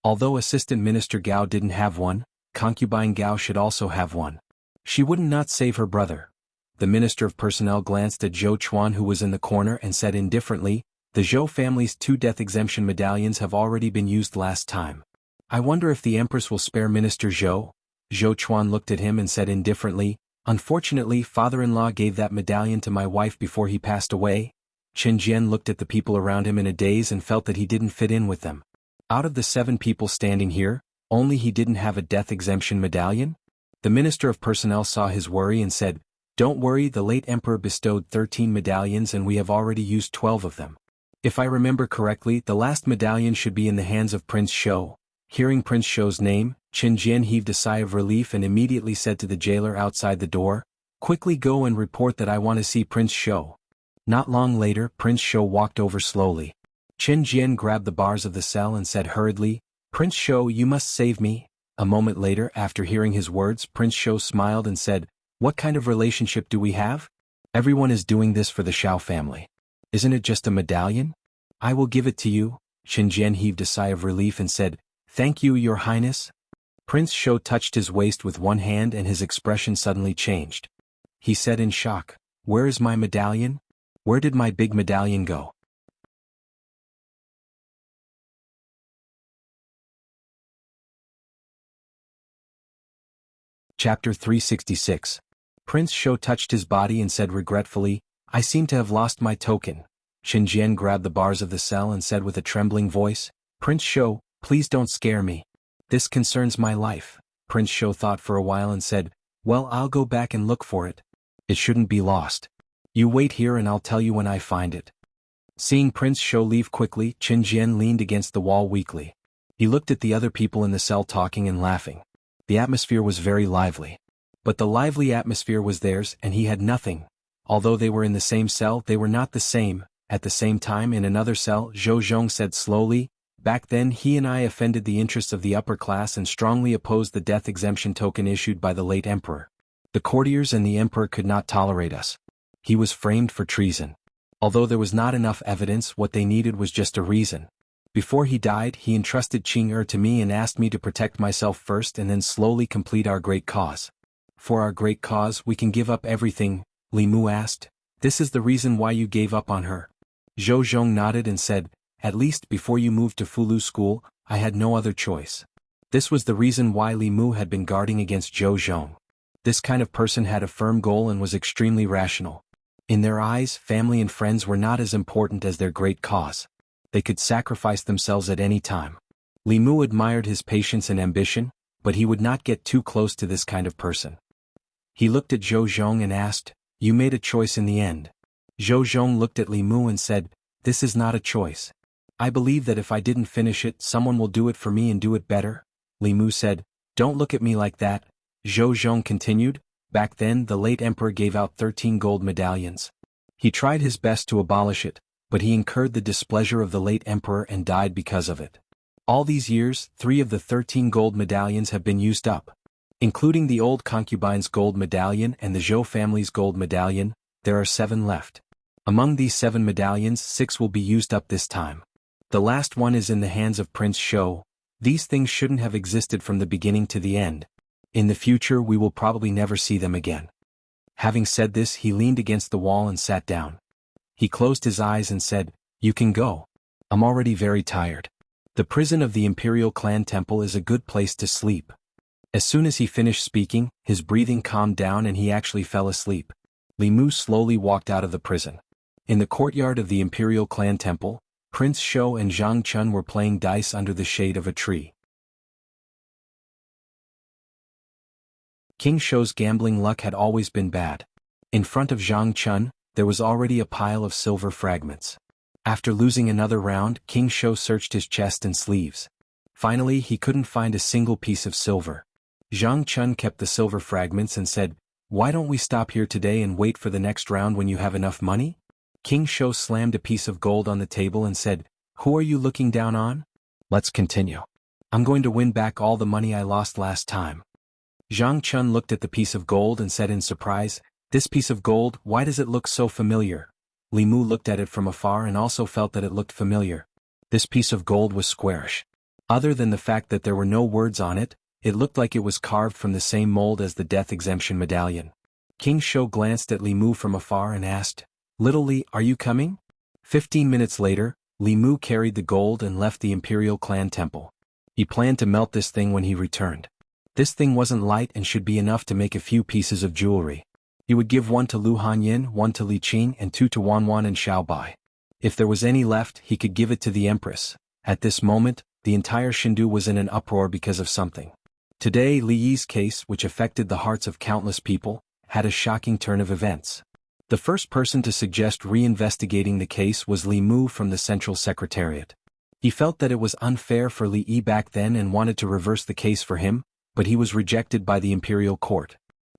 Although Assistant Minister Gao didn't have one, concubine Gao should also have one. She wouldn't not save her brother. The Minister of Personnel glanced at Zhou Chuan, who was in the corner, and said indifferently, "The Zhou family's 2 death exemption medallions have already been used last time. I wonder if the Empress will spare Minister Zhou." Zhou Chuan looked at him and said indifferently, "Unfortunately, father-in-law gave that medallion to my wife before he passed away." Chen Jian looked at the people around him in a daze and felt that he didn't fit in with them. Out of the 7 people standing here, only he didn't have a death exemption medallion? The Minister of Personnel saw his worry and said, "Don't worry, the late emperor bestowed 13 medallions and we have already used 12 of them. If I remember correctly, the last medallion should be in the hands of Prince Shou." Hearing Prince Shou's name, Qin Jian heaved a sigh of relief and immediately said to the jailer outside the door, "Quickly go and report that I want to see Prince Shou." Not long later, Prince Shou walked over slowly. Qin Jian grabbed the bars of the cell and said hurriedly, "Prince Shou, you must save me." A moment later, after hearing his words, Prince Shou smiled and said, "What kind of relationship do we have? Everyone is doing this for the Shao family. Isn't it just a medallion? I will give it to you." Qin Jian heaved a sigh of relief and said, "Thank you, Your Highness." Prince Shou touched his waist with one hand and his expression suddenly changed. He said in shock, "Where is my medallion? Where did my big medallion go?" Chapter 366. Prince Shou touched his body and said regretfully, "I seem to have lost my token." Qin Jian grabbed the bars of the cell and said with a trembling voice, "Prince Shou, please don't scare me. This concerns my life." Prince Shou thought for a while and said, "Well, I'll go back and look for it. It shouldn't be lost. You wait here and I'll tell you when I find it." Seeing Prince Shou leave quickly, Qin Jian leaned against the wall weakly. He looked at the other people in the cell talking and laughing. The atmosphere was very lively. But the lively atmosphere was theirs and he had nothing. Although they were in the same cell, they were not the same. At the same time, in another cell, Zhou Zhong said slowly, "Back then he and I offended the interests of the upper class and strongly opposed the death exemption token issued by the late emperor. The courtiers and the emperor could not tolerate us. He was framed for treason. Although there was not enough evidence, what they needed was just a reason. Before he died, he entrusted Qing to me and asked me to protect myself first and then slowly complete our great cause." "For our great cause, we can give up everything?" Li Mu asked. "This is the reason why you gave up on her?" Zhou Zhong nodded and said, "At least before you moved to Fulu School, I had no other choice." This was the reason why Li Mu had been guarding against Zhou Zhong. This kind of person had a firm goal and was extremely rational. In their eyes, family and friends were not as important as their great cause. They could sacrifice themselves at any time. Li Mu admired his patience and ambition, but he would not get too close to this kind of person. He looked at Zhou Zhong and asked, "You made a choice in the end." Zhou Zhong looked at Li Mu and said, "This is not a choice. I believe that if I didn't finish it, someone will do it for me and do it better." Li Mu said, "Don't look at me like that." Zhou Zhong continued, "Back then the late emperor gave out 13 gold medallions. He tried his best to abolish it, but he incurred the displeasure of the late emperor and died because of it. All these years, 3 of the 13 gold medallions have been used up. Including the old concubine's gold medallion and the Zhou family's gold medallion, there are 7 left. Among these 7 medallions, 6 will be used up this time. The last one is in the hands of Prince Shou. These things shouldn't have existed from the beginning to the end. In the future we will probably never see them again. Having said this, he leaned against the wall and sat down. He closed his eyes and said, "You can go. I'm already very tired. The prison of the Imperial Clan Temple is a good place to sleep." As soon as he finished speaking, his breathing calmed down and he actually fell asleep. Li Mu slowly walked out of the prison. In the courtyard of the Imperial Clan Temple, Prince Shou and Zhang Chun were playing dice under the shade of a tree. King Shou's gambling luck had always been bad. In front of Zhang Chun, there was already a pile of silver fragments. After losing another round, King Shou searched his chest and sleeves. Finally, he couldn't find a single piece of silver. Zhang Chun kept the silver fragments and said, "Why don't we stop here today and wait for the next round when you have enough money?" King Shou slammed a piece of gold on the table and said, "Who are you looking down on? Let's continue. I'm going to win back all the money I lost last time." Zhang Chun looked at the piece of gold and said in surprise, "This piece of gold, why does it look so familiar?" Li Mu looked at it from afar and also felt that it looked familiar. This piece of gold was squarish. Other than the fact that there were no words on it, it looked like it was carved from the same mold as the death exemption medallion. King Shou glanced at Li Mu from afar and asked, "Little Li, are you coming?" 15 minutes later, Li Mu carried the gold and left the Imperial Clan Temple. He planned to melt this thing when he returned. This thing wasn't light and should be enough to make a few pieces of jewelry. He would give one to Lu Hanyin, one to Li Qing and two to Wanwan and Xiaobai. If there was any left, he could give it to the Empress. At this moment, the entire Shindu was in an uproar because of something. Today, Li Yi's case, which affected the hearts of countless people, had a shocking turn of events. The first person to suggest reinvestigating the case was Li Mu from the Central Secretariat. He felt that it was unfair for Li Yi back then and wanted to reverse the case for him, but he was rejected by the imperial court.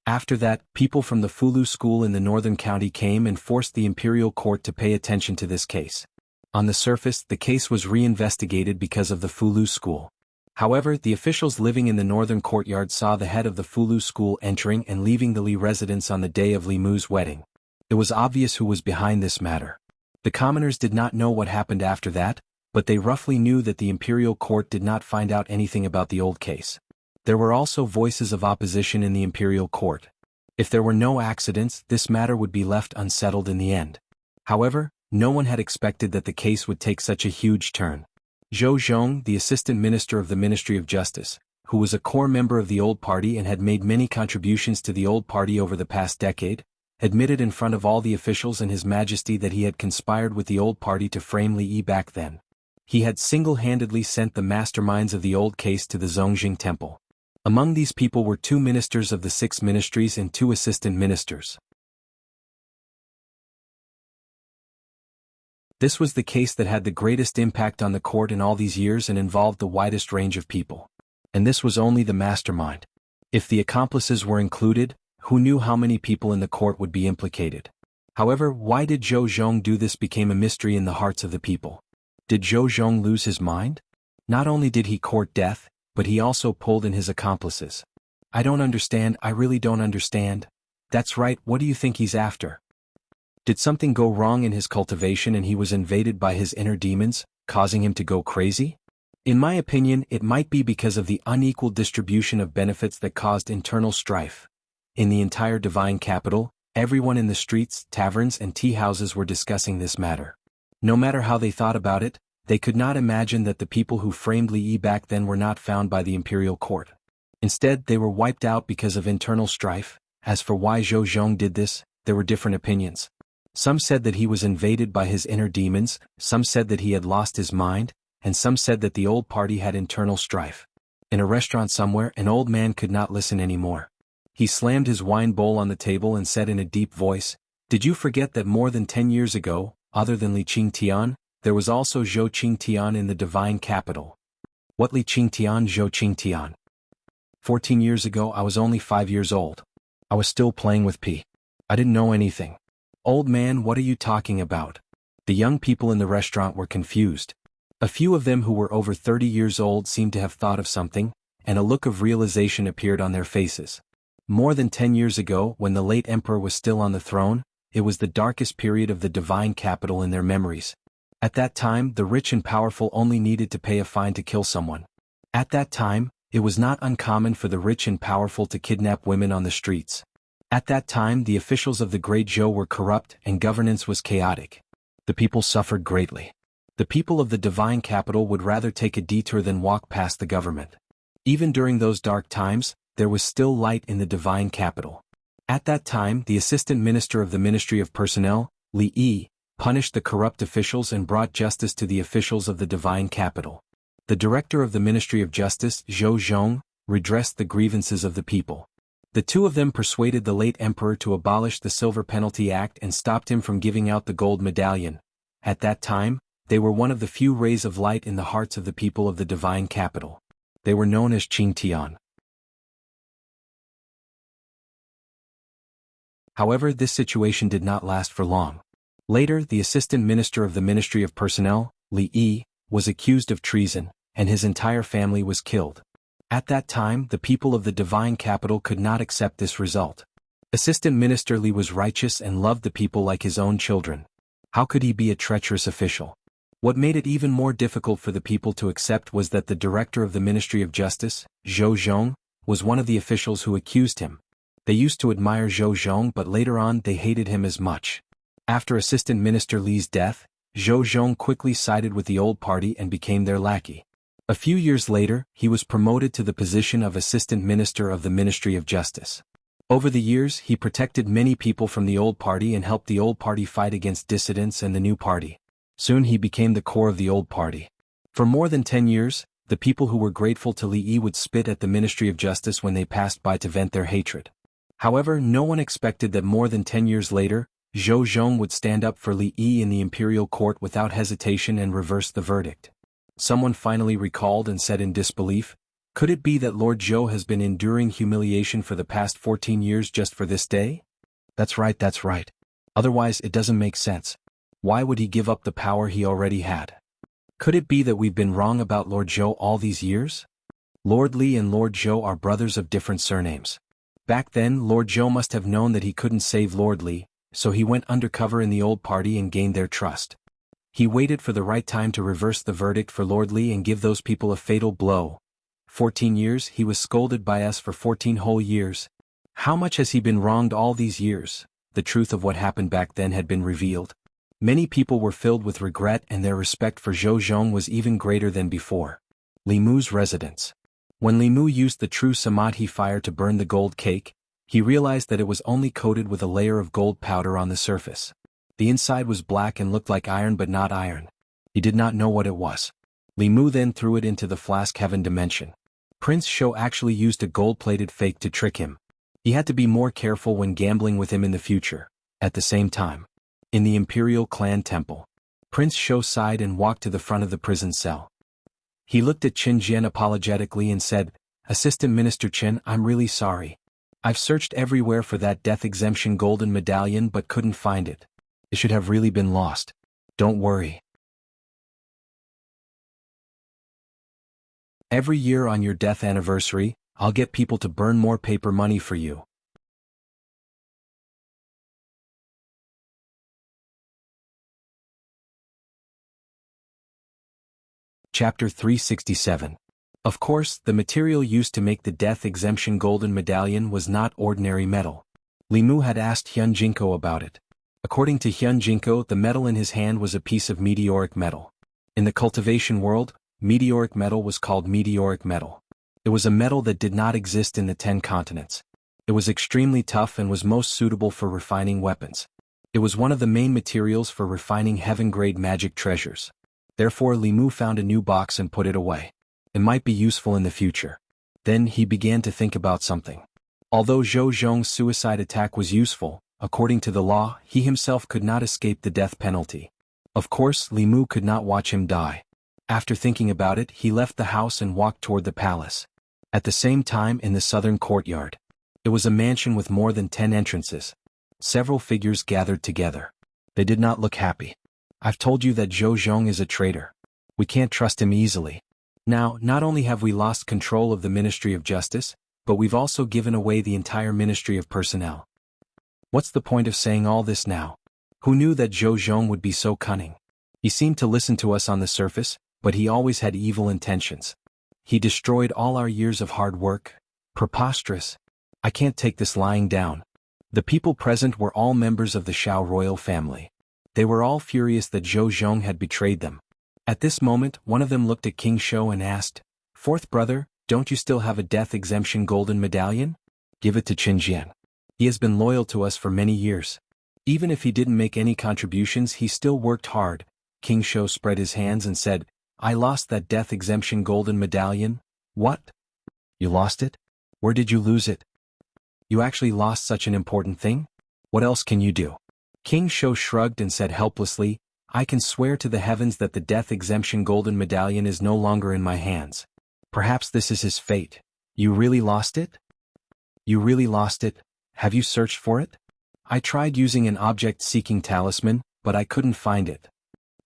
After that, people from the Fulu school in the northern county came and forced the imperial court to pay attention to this case. On the surface, the case was reinvestigated because of the Fulu school. However, the officials living in the northern courtyard saw the head of the Fulu school entering and leaving the Li residence on the day of Li Mu's wedding. It was obvious who was behind this matter. The commoners did not know what happened after that, but they roughly knew that the imperial court did not find out anything about the old case. There were also voices of opposition in the imperial court. If there were no accidents, this matter would be left unsettled in the end. However, no one had expected that the case would take such a huge turn. Zhou Zhong, the assistant minister of the Ministry of Justice, who was a core member of the old party and had made many contributions to the old party over the past decade, admitted in front of all the officials and His Majesty that he had conspired with the old party to frame Li Yi back then. He had single-handedly sent the masterminds of the old case to the Zongjing Temple. Among these people were 2 ministers of the 6 ministries and 2 assistant ministers. This was the case that had the greatest impact on the court in all these years and involved the widest range of people. And this was only the mastermind. If the accomplices were included, who knew how many people in the court would be implicated? However, why did Zhou Zhong do this became a mystery in the hearts of the people. Did Zhou Zhong lose his mind? Not only did he court death, but he also pulled in his accomplices. I don't understand, I really don't understand. That's right, what do you think he's after? Did something go wrong in his cultivation and he was invaded by his inner demons, causing him to go crazy? In my opinion, it might be because of the unequal distribution of benefits that caused internal strife. In the entire divine capital, everyone in the streets, taverns and tea houses were discussing this matter. No matter how they thought about it, they could not imagine that the people who framed Li Yi back then were not found by the imperial court. Instead, they were wiped out because of internal strife. As for why Zhou Zhong did this, there were different opinions. Some said that he was invaded by his inner demons, some said that he had lost his mind, and some said that the old party had internal strife. In a restaurant somewhere, an old man could not listen anymore. He slammed his wine bowl on the table and said in a deep voice, "Did you forget that more than 10 years ago, other than Li Qingtian, there was also Zhou Qingtian in the divine capital?" What Li Qingtian, Zhou Qingtian? 14 years ago I was only 5 years old. I was still playing with P. I didn't know anything. Old man, what are you talking about? The young people in the restaurant were confused. A few of them who were over 30 years old seemed to have thought of something, and a look of realization appeared on their faces. More than 10 years ago, when the late emperor was still on the throne, it was the darkest period of the divine capital in their memories. At that time, the rich and powerful only needed to pay a fine to kill someone. At that time, It was not uncommon for the rich and powerful to kidnap women on the streets. At that time, the officials of the Great Zhou were corrupt and governance was chaotic. The people suffered greatly. The people of the divine capital would rather take a detour than walk past the government. Even during those dark times, there was still light in the divine capital. At that time, the assistant minister of the Ministry of Personnel, Li Yi, punished the corrupt officials and brought justice to the officials of the divine capital. The director of the Ministry of Justice, Zhou Zhong, redressed the grievances of the people. The two of them persuaded the late emperor to abolish the Silver Penalty Act and stopped him from giving out the gold medallion. At that time, they were one of the few rays of light in the hearts of the people of the divine capital. They were known as Qing Tian. However, this situation did not last for long. Later, the assistant minister of the Ministry of Personnel, Li Yi, was accused of treason, and his entire family was killed. At that time, the people of the divine capital could not accept this result. Assistant Minister Li was righteous and loved the people like his own children. How could he be a treacherous official? What made it even more difficult for the people to accept was that the director of the Ministry of Justice, Zhou Zhong, was one of the officials who accused him. They used to admire Zhou Zhong, but later on they hated him as much. After Assistant Minister Li's death, Zhou Zhong quickly sided with the old party and became their lackey. A few years later, he was promoted to the position of Assistant Minister of the Ministry of Justice. Over the years, he protected many people from the old party and helped the old party fight against dissidents and the new party. Soon he became the core of the old party. For more than 10 years, the people who were grateful to Li Yi would spit at the Ministry of Justice when they passed by to vent their hatred. However, no one expected that more than 10 years later, Zhou Zhong would stand up for Li Yi in the imperial court without hesitation and reverse the verdict. Someone finally recalled and said in disbelief, "Could it be that Lord Zhou has been enduring humiliation for the past 14 years just for this day?" That's right. Otherwise it doesn't make sense. Why would he give up the power he already had? Could it be that we've been wrong about Lord Zhou all these years? Lord Li and Lord Zhou are brothers of different surnames. Back then, Lord Zhou must have known that he couldn't save Lord Li, so he went undercover in the old party and gained their trust. He waited for the right time to reverse the verdict for Lord Li and give those people a fatal blow. 14 years, he was scolded by us for 14 whole years. How much has he been wronged all these years? The truth of what happened back then had been revealed. Many people were filled with regret and their respect for Zhou Zhong was even greater than before. Li Mu's residence. When Li Mu used the true samadhi fire to burn the gold cake, he realized that it was only coated with a layer of gold powder on the surface. The inside was black and looked like iron but not iron. He did not know what it was. Li Mu then threw it into the flask heaven dimension. Prince Shou actually used a gold-plated fake to trick him. He had to be more careful when gambling with him in the future. At the same time, in the Imperial Clan Temple, Prince Shou sighed and walked to the front of the prison cell. He looked at Qin Jian apologetically and said, "Assistant Minister Qin, I'm really sorry. I've searched everywhere for that death exemption golden medallion but couldn't find it. It should have really been lost. Don't worry. Every year on your death anniversary, I'll get people to burn more paper money for you." Chapter 367. Of course, the material used to make the death exemption golden medallion was not ordinary metal. Li Mu had asked Hyun Jinko about it. According to Hyun Jinko, the metal in his hand was a piece of meteoric metal. In the cultivation world, meteoric metal was called meteoric metal. It was a metal that did not exist in the 10 continents. It was extremely tough and was most suitable for refining weapons. It was one of the main materials for refining heaven-grade magic treasures. Therefore, Li Mu found a new box and put it away. It might be useful in the future. Then he began to think about something. Although Zhou Zhong's suicide attack was useful, according to the law, he himself could not escape the death penalty. Of course, Li Mu could not watch him die. After thinking about it, he left the house and walked toward the palace. At the same time, in the southern courtyard, it was a mansion with more than 10 entrances. Several figures gathered together. They did not look happy. "I've told you that Zhou Zhong is a traitor. We can't trust him easily. Now, not only have we lost control of the Ministry of Justice, but we've also given away the entire Ministry of Personnel. What's the point of saying all this now? Who knew that Zhou Zhong would be so cunning? He seemed to listen to us on the surface, but he always had evil intentions. He destroyed all our years of hard work. Preposterous. I can't take this lying down. The people present were all members of the Shao royal family. They were all furious that Zhou Zhong had betrayed them. At this moment, one of them looked at King Shou and asked, "Fourth brother, don't you still have a death exemption golden medallion? Give it to Qin Jian. He has been loyal to us for many years. Even if he didn't make any contributions, he still worked hard." King Shou spread his hands and said, "I lost that death exemption golden medallion." "What? You lost it? Where did you lose it? You actually lost such an important thing? What else can you do?" King Shou shrugged and said helplessly, "I can swear to the heavens that the death exemption golden medallion is no longer in my hands. Perhaps this is his fate." "You really lost it? You really lost it? Have you searched for it?" "I tried using an object-seeking talisman, but I couldn't find it."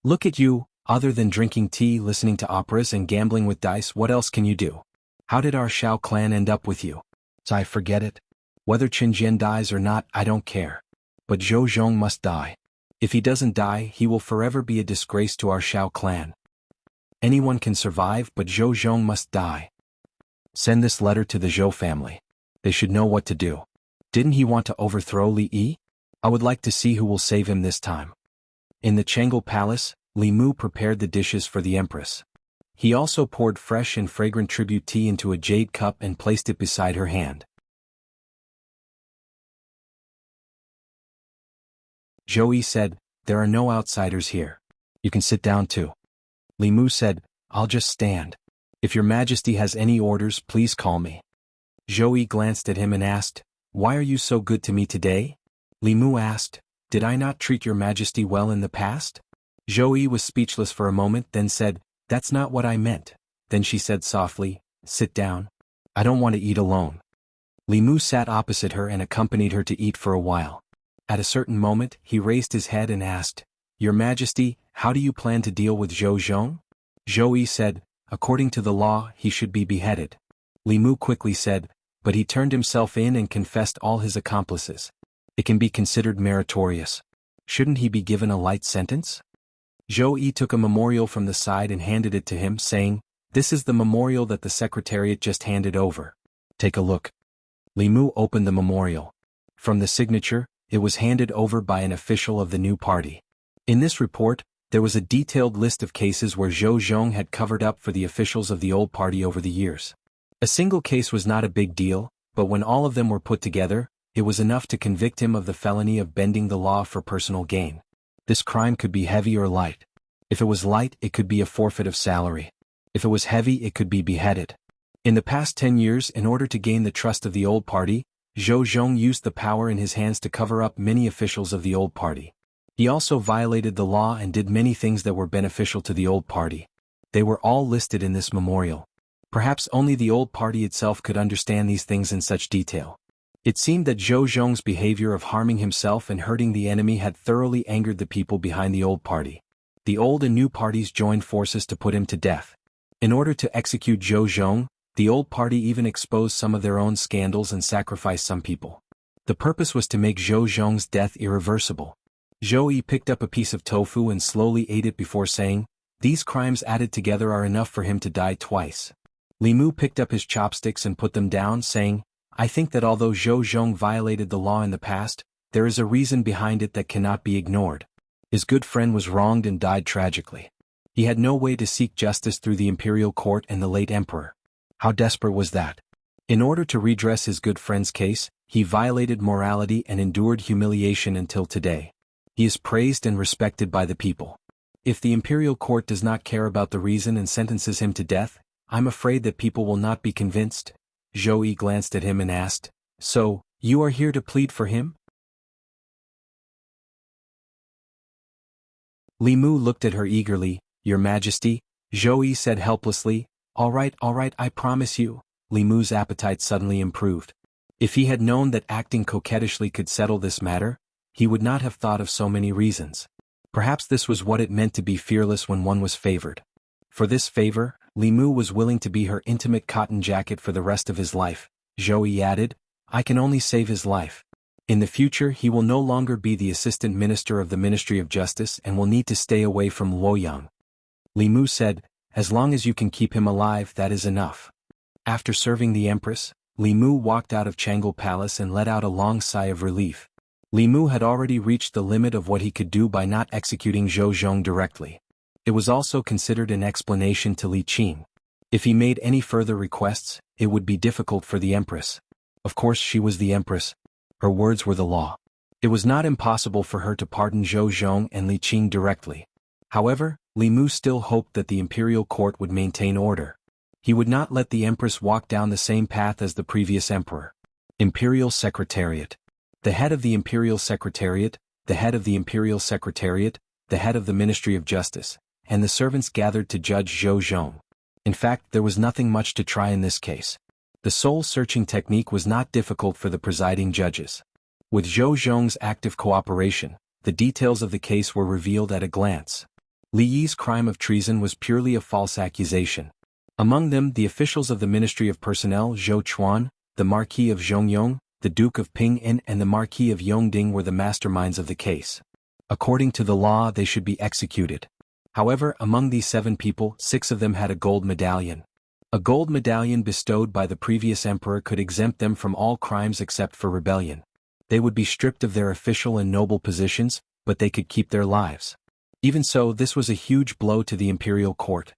"Look at you, other than drinking tea, listening to operas and gambling with dice, what else can you do? How did our Shao clan end up with you?" "So I forget it. Whether Qin Jian dies or not, I don't care. But Zhou Zhong must die. If he doesn't die, he will forever be a disgrace to our Shao clan. Anyone can survive, but Zhou Zhong must die. Send this letter to the Zhou family. They should know what to do. Didn't he want to overthrow Li Yi? I would like to see who will save him this time." In the Chengel Palace, Li Mu prepared the dishes for the empress. He also poured fresh and fragrant tribute tea into a jade cup and placed it beside her hand. Zhou Yi said, "There are no outsiders here. You can sit down too." Li Mu said, "I'll just stand. If your majesty has any orders, please call me." Zhou Yi glanced at him and asked, "Why are you so good to me today?" Li Mu asked, "Did I not treat your majesty well in the past?" Zhou Yi was speechless for a moment, then said, "That's not what I meant." Then she said softly, "Sit down. I don't want to eat alone." Li Mu sat opposite her and accompanied her to eat for a while. At a certain moment, he raised his head and asked, "Your Majesty, how do you plan to deal with Zhou Zhong?" Zhou Yi said, "According to the law, he should be beheaded." Li Mu quickly said, "But he turned himself in and confessed all his accomplices. It can be considered meritorious. Shouldn't he be given a light sentence?" Zhou Yi took a memorial from the side and handed it to him, saying, "This is the memorial that the secretariat just handed over. Take a look." Li Mu opened the memorial. From the signature, it was handed over by an official of the new party. In this report, there was a detailed list of cases where Zhou Zhong had covered up for the officials of the old party over the years. A single case was not a big deal, but when all of them were put together, it was enough to convict him of the felony of bending the law for personal gain. This crime could be heavy or light. If it was light, it could be a forfeit of salary. If it was heavy, it could be beheaded. In the past 10 years, in order to gain the trust of the old party, Zhou Zhong used the power in his hands to cover up many officials of the old party. He also violated the law and did many things that were beneficial to the old party. They were all listed in this memorial. Perhaps only the old party itself could understand these things in such detail. It seemed that Zhou Zhong's behavior of harming himself and hurting the enemy had thoroughly angered the people behind the old party. The old and new parties joined forces to put him to death. In order to execute Zhou Zhong, the old party even exposed some of their own scandals and sacrificed some people. The purpose was to make Zhou Zhong's death irreversible. Zhou Yi picked up a piece of tofu and slowly ate it before saying, "These crimes added together are enough for him to die twice." Li Mu picked up his chopsticks and put them down, saying, "I think that although Zhou Zhong violated the law in the past, there is a reason behind it that cannot be ignored. His good friend was wronged and died tragically. He had no way to seek justice through the imperial court and the late emperor. How desperate was that? In order to redress his good friend's case, he violated morality and endured humiliation until today. He is praised and respected by the people. If the imperial court does not care about the reason and sentences him to death, I'm afraid that people will not be convinced." Zhou Yi glanced at him and asked, "So, you are here to plead for him?" Li Mu looked at her eagerly. "Your Majesty," Zhou Yi said helplessly. All right, I promise you." Li Mu's appetite suddenly improved. If he had known that acting coquettishly could settle this matter, he would not have thought of so many reasons. Perhaps this was what it meant to be fearless when one was favored. For this favor, Li Mu was willing to be her intimate cotton jacket for the rest of his life. Zhou Yi added, "I can only save his life. In the future he will no longer be the assistant minister of the Ministry of Justice and will need to stay away from Luoyang." Li Mu said, As long as you can keep him alive, that is enough. After serving the empress, Li Mu walked out of Chang'e Palace and let out a long sigh of relief. Li Mu had already reached the limit of what he could do by not executing Zhou Zhong directly. It was also considered an explanation to Li Qing. If he made any further requests, it would be difficult for the empress. Of course, she was the empress. Her words were the law. It was not impossible for her to pardon Zhou Zhong and Li Qing directly. However, Li Mu still hoped that the imperial court would maintain order. He would not let the empress walk down the same path as the previous emperor. Imperial Secretariat. The head of the Imperial Secretariat, the head of the Imperial Secretariat, the head of the Ministry of Justice, and the servants gathered to judge Zhou Zhong. In fact, there was nothing much to try in this case. The soul-searching technique was not difficult for the presiding judges. With Zhou Zhong's active cooperation, the details of the case were revealed at a glance. Li Yi's crime of treason was purely a false accusation. Among them, the officials of the Ministry of Personnel Zhou Chuan, the Marquis of Zhongyong, the Duke of Ping'an and the Marquis of Yongding were the masterminds of the case. According to the law, they should be executed. However, among these 7 people, 6 of them had a gold medallion. A gold medallion bestowed by the previous emperor could exempt them from all crimes except for rebellion. They would be stripped of their official and noble positions, but they could keep their lives. Even so, this was a huge blow to the imperial court.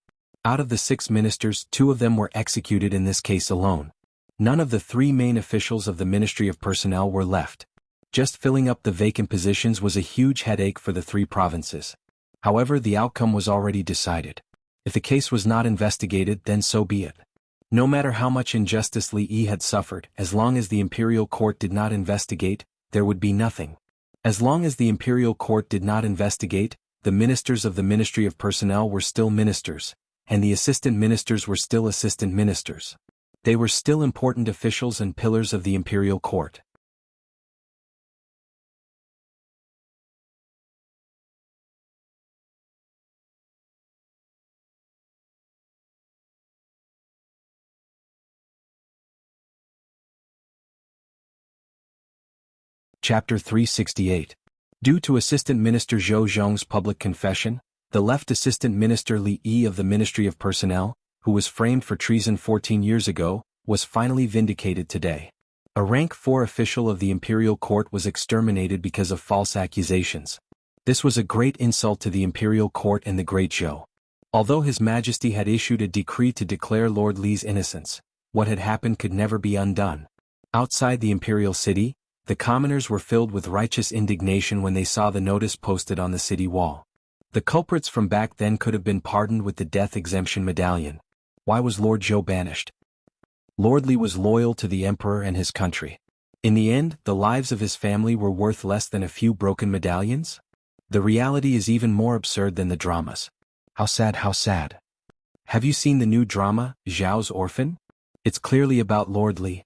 Out of the 6 ministers, 2 of them were executed in this case alone. None of the 3 main officials of the Ministry of Personnel were left. Just filling up the vacant positions was a huge headache for the 3 provinces. However, the outcome was already decided. If the case was not investigated, then so be it. No matter how much injustice Li Yi had suffered, as long as the imperial court did not investigate, there would be nothing. As long as the imperial court did not investigate, the ministers of the Ministry of Personnel were still ministers, and the assistant ministers were still assistant ministers. They were still important officials and pillars of the imperial court. Chapter 368. Due to Assistant Minister Zhou Zhong's public confession, the left Assistant Minister Li Yi of the Ministry of Personnel, who was framed for treason 14 years ago, was finally vindicated today. A rank 4 official of the imperial court was exterminated because of false accusations. This was a great insult to the imperial court and the great Zhou. Although His Majesty had issued a decree to declare Lord Li's innocence, what had happened could never be undone. Outside the imperial city, the commoners were filled with righteous indignation when they saw the notice posted on the city wall. The culprits from back then could have been pardoned with the death exemption medallion. Why was Lord Zhou banished? Lord Li was loyal to the emperor and his country. In the end, the lives of his family were worth less than a few broken medallions? The reality is even more absurd than the dramas. How sad, how sad. Have you seen the new drama, Zhao's Orphan? It's clearly about Lord Li.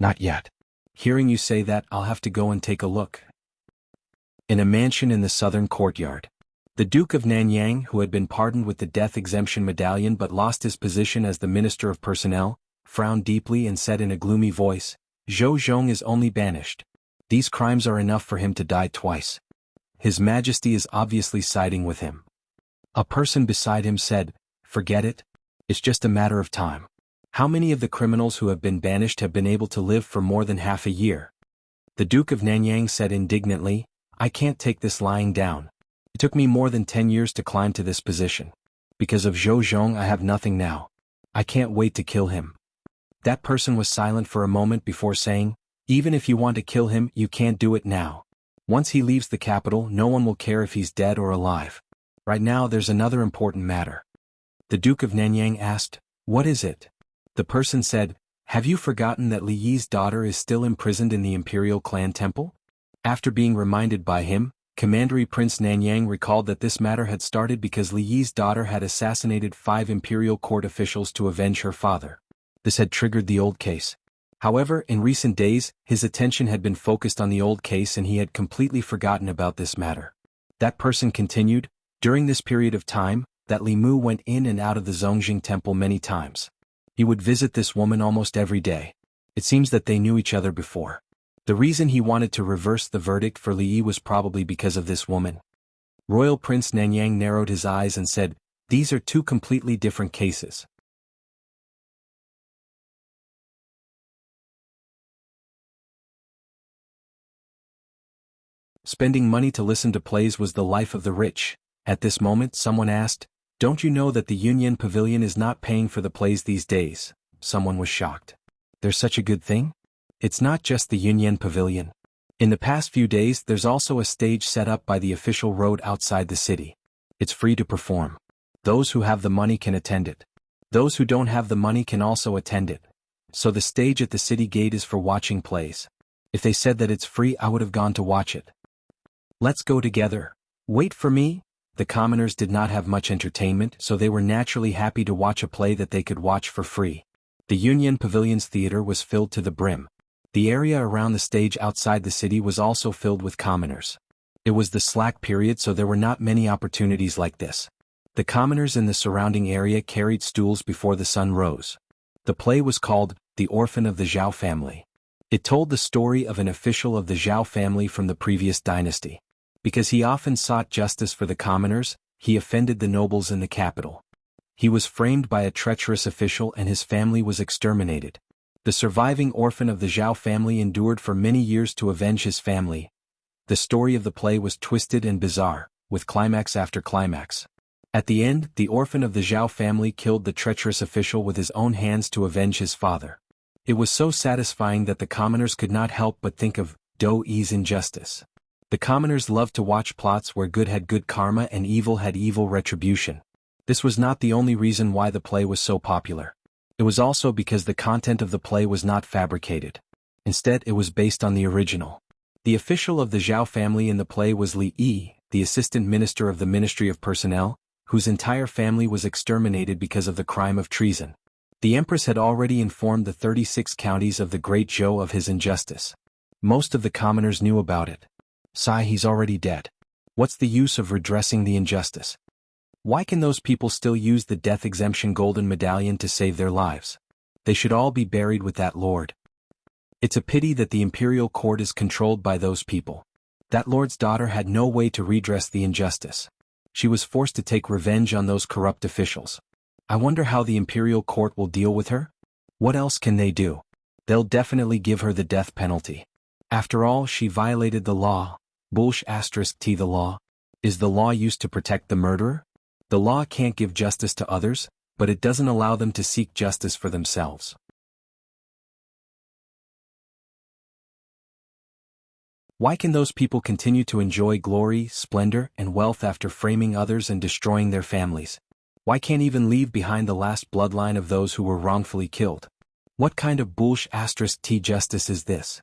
Not yet. Hearing you say that, I'll have to go and take a look. In a mansion in the southern courtyard, the Duke of Nanyang, who had been pardoned with the death exemption medallion but lost his position as the Minister of Personnel, frowned deeply and said in a gloomy voice, "Zhou Zhong is only banished. These crimes are enough for him to die twice. His Majesty is obviously siding with him." A person beside him said, "Forget it. It's just a matter of time. How many of the criminals who have been banished have been able to live for more than half a year?" The Duke of Nanyang said indignantly, "I can't take this lying down. It took me more than 10 years to climb to this position. Because of Zhou Zhong I have nothing now. I can't wait to kill him." That person was silent for a moment before saying, "Even if you want to kill him, you can't do it now. Once he leaves the capital, no one will care if he's dead or alive. Right now there's another important matter." The Duke of Nanyang asked, "What is it?" The person said, "Have you forgotten that Li Yi's daughter is still imprisoned in the imperial clan temple?" After being reminded by him, Commander Prince Nanyang recalled that this matter had started because Li Yi's daughter had assassinated 5 imperial court officials to avenge her father. This had triggered the old case. However, in recent days, his attention had been focused on the old case and he had completely forgotten about this matter. That person continued, "During this period of time, that Li Mu went in and out of the Zongjing temple many times. He would visit this woman almost every day. It seems that they knew each other before. The reason he wanted to reverse the verdict for Li Yi was probably because of this woman." Royal Prince Nanyang narrowed his eyes and said, These are two completely different cases. Spending money to listen to plays was the life of the rich. At this moment someone asked, "Don't you know that the Union Pavilion is not paying for the plays these days?" Someone was shocked. "There's such a good thing?" It's not just the Union Pavilion. In the past few days there's also a stage set up by the official road outside the city. It's free to perform. Those who have the money can attend it. Those who don't have the money can also attend it. So the stage at the city gate is for watching plays. If they said that it's free, I would have gone to watch it. Let's go together. Wait for me. The commoners did not have much entertainment, so they were naturally happy to watch a play that they could watch for free. The Union Pavilion's theater was filled to the brim. The area around the stage outside the city was also filled with commoners. It was the slack period, so there were not many opportunities like this. The commoners in the surrounding area carried stools before the sun rose. The play was called The Orphan of the Zhao Family. It told the story of an official of the Zhao family from the previous dynasty. Because he often sought justice for the commoners, he offended the nobles in the capital. He was framed by a treacherous official and his family was exterminated. The surviving orphan of the Zhao family endured for many years to avenge his family. The story of the play was twisted and bizarre, with climax after climax. At the end, the orphan of the Zhao family killed the treacherous official with his own hands to avenge his father. It was so satisfying that the commoners could not help but think of Do-Yi's injustice. The commoners loved to watch plots where good had good karma and evil had evil retribution. This was not the only reason why the play was so popular. It was also because the content of the play was not fabricated. Instead, it was based on the original. The official of the Zhao family in the play was Li Yi, the assistant minister of the Ministry of Personnel, whose entire family was exterminated because of the crime of treason. The empress had already informed the 36 counties of the Great Zhou of his injustice. Most of the commoners knew about it. "Sigh, he's already dead. What's the use of redressing the injustice? Why can those people still use the death exemption golden medallion to save their lives? They should all be buried with that lord. It's a pity that the imperial court is controlled by those people. That lord's daughter had no way to redress the injustice. She was forced to take revenge on those corrupt officials. I wonder how the imperial court will deal with her? What else can they do? They'll definitely give her the death penalty. After all, she violated the law. *T the law. Is the law used to protect the murderer? The law can't give justice to others, but it doesn't allow them to seek justice for themselves. Why can those people continue to enjoy glory, splendor, and wealth after framing others and destroying their families? Why can't even leave behind the last bloodline of those who were wrongfully killed? What kind of *T justice is this?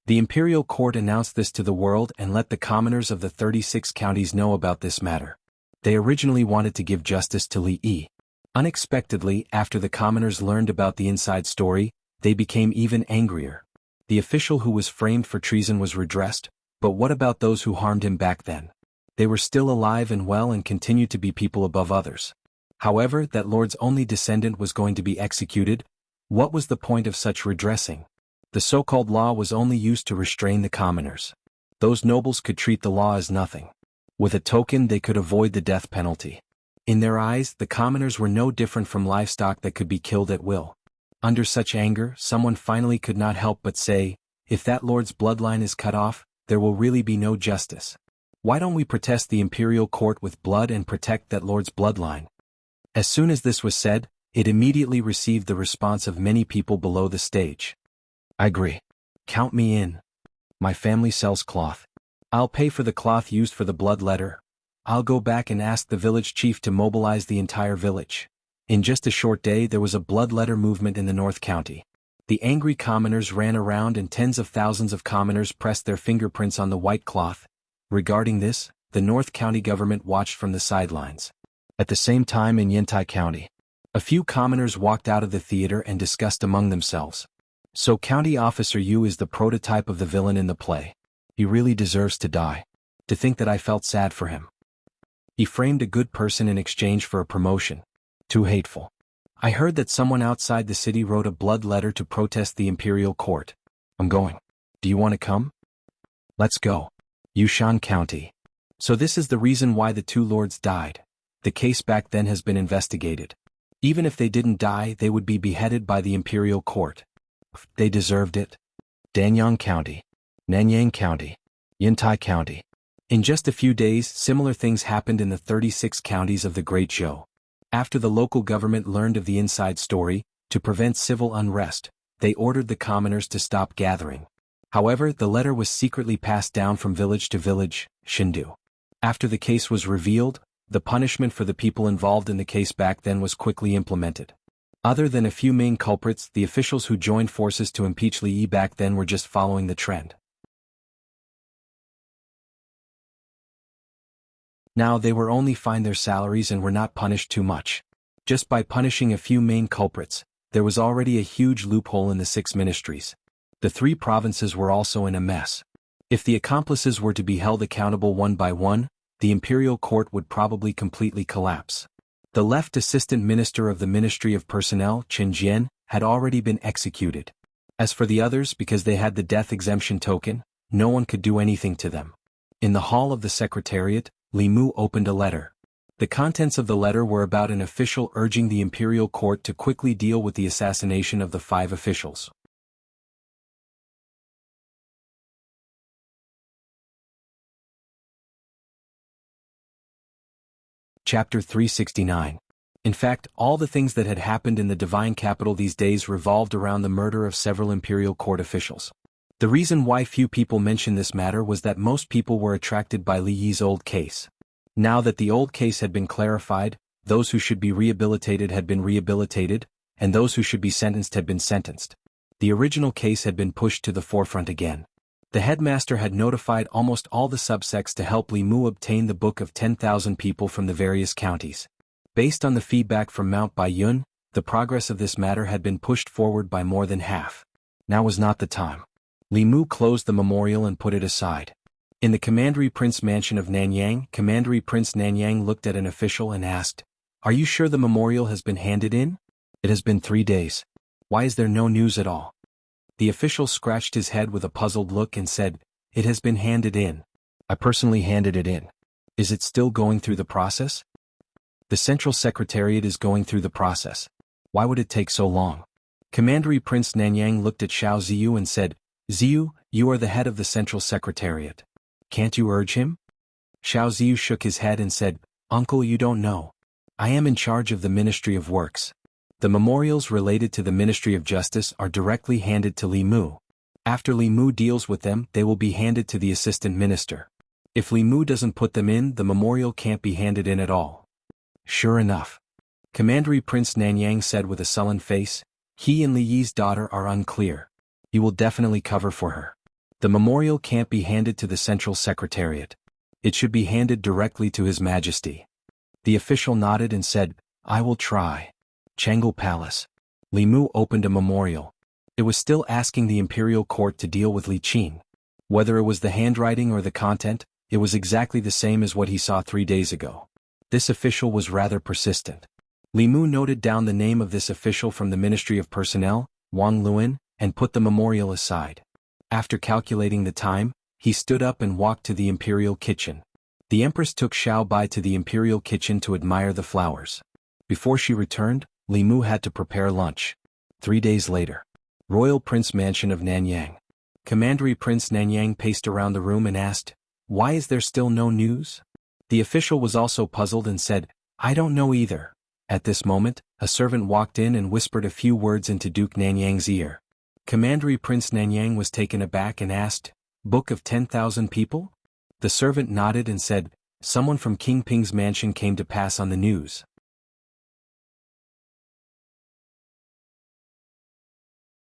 The imperial court announced this to the world and let the commoners of the 36 counties know about this matter. They originally wanted to give justice to Li Yi. Unexpectedly, after the commoners learned about the inside story, they became even angrier. The official who was framed for treason was redressed, but what about those who harmed him back then? They were still alive and well and continued to be people above others. However, that lord's only descendant was going to be executed. What was the point of such redressing? The so-called law was only used to restrain the commoners. Those nobles could treat the law as nothing. With a token they could avoid the death penalty. In their eyes, the commoners were no different from livestock that could be killed at will. Under such anger, someone finally could not help but say, if that lord's bloodline is cut off, there will really be no justice. Why don't we protest the imperial court with blood and protect that lord's bloodline? As soon as this was said, it immediately received the response of many people below the stage. I agree. Count me in. My family sells cloth. I'll pay for the cloth used for the blood letter. I'll go back and ask the village chief to mobilize the entire village. In just a short day there was a blood letter movement in the North County. The angry commoners ran around and tens of thousands of commoners pressed their fingerprints on the white cloth. Regarding this, the North County government watched from the sidelines. At the same time in Yantai County, a few commoners walked out of the theater and discussed among themselves. So County Officer Yu is the prototype of the villain in the play. He really deserves to die. To think that I felt sad for him. He framed a good person in exchange for a promotion. Too hateful. I heard that someone outside the city wrote a blood letter to protest the imperial court. I'm going. Do you want to come? Let's go. Yushan County. So this is the reason why the two lords died. The case back then has been investigated. Even if they didn't die, they would be beheaded by the imperial court. They deserved it. Danyang County, Nanyang County, Yintai County. In just a few days, similar things happened in the 36 counties of the Great Zhou. After the local government learned of the inside story, to prevent civil unrest, they ordered the commoners to stop gathering. However, the letter was secretly passed down from village to village, Shindu. After the case was revealed, the punishment for the people involved in the case back then was quickly implemented. Other than a few main culprits, the officials who joined forces to impeach Li Yi back then were just following the trend. Now they were only fined their salaries and were not punished too much. Just by punishing a few main culprits, there was already a huge loophole in the 6 ministries. The 3 provinces were also in a mess. If the accomplices were to be held accountable one by one, the imperial court would probably completely collapse. The left assistant minister of the Ministry of Personnel, Chen Jian, had already been executed. As for the others, because they had the death exemption token, no one could do anything to them. In the hall of the secretariat, Li Mu opened a letter. The contents of the letter were about an official urging the imperial court to quickly deal with the assassination of the 5 officials. Chapter 369. In fact, all the things that had happened in the divine capital these days revolved around the murder of several imperial court officials. The reason why few people mentioned this matter was that most people were attracted by Li Yi's old case. Now that the old case had been clarified, those who should be rehabilitated had been rehabilitated, and those who should be sentenced had been sentenced. The original case had been pushed to the forefront again. The headmaster had notified almost all the subsects to help Li Mu obtain the book of 10,000 people from the various counties. Based on the feedback from Mount Baiyun, the progress of this matter had been pushed forward by more than half. Now was not the time. Li Mu closed the memorial and put it aside. In the Commandery Prince mansion of Nanyang, Commandery Prince Nanyang looked at an official and asked, "Are you sure the memorial has been handed in? It has been 3 days. Why is there no news at all?" The official scratched his head with a puzzled look and said, "It has been handed in. I personally handed it in. Is it still going through the process?" "The Central Secretariat is going through the process. Why would it take so long?" Commandery Prince Nanyang looked at Xiao Ziyu and said, "Ziyu, you are the head of the Central Secretariat. Can't you urge him?" Xiao Ziyu shook his head and said, "Uncle, you don't know. I am in charge of the Ministry of Works. The memorials related to the Ministry of Justice are directly handed to Li Mu. After Li Mu deals with them, they will be handed to the assistant minister. If Li Mu doesn't put them in, the memorial can't be handed in at all." "Sure enough," Commandery Prince Nanyang said with a sullen face, "he and Li Yi's daughter are unclear. He will definitely cover for her. The memorial can't be handed to the Central Secretariat. It should be handed directly to His Majesty." The official nodded and said, "I will try." Changel Palace. Li Mu opened a memorial. It was still asking the imperial court to deal with Li Qin. Whether it was the handwriting or the content, it was exactly the same as what he saw 3 days ago. This official was rather persistent. Li Mu noted down the name of this official from the Ministry of Personnel, Wang Luan, and put the memorial aside. After calculating the time, he stood up and walked to the imperial kitchen. The empress took Xiao Bai to the imperial kitchen to admire the flowers. Before she returned, Li Mu had to prepare lunch. 3 days later. Royal Prince Mansion of Nanyang. Commandery Prince Nanyang paced around the room and asked, "Why is there still no news?" The official was also puzzled and said, "I don't know either." At this moment, a servant walked in and whispered a few words into Duke Nanyang's ear. Commandery Prince Nanyang was taken aback and asked, "Book of 10,000 people?" The servant nodded and said, "Someone from King Ping's mansion came to pass on the news.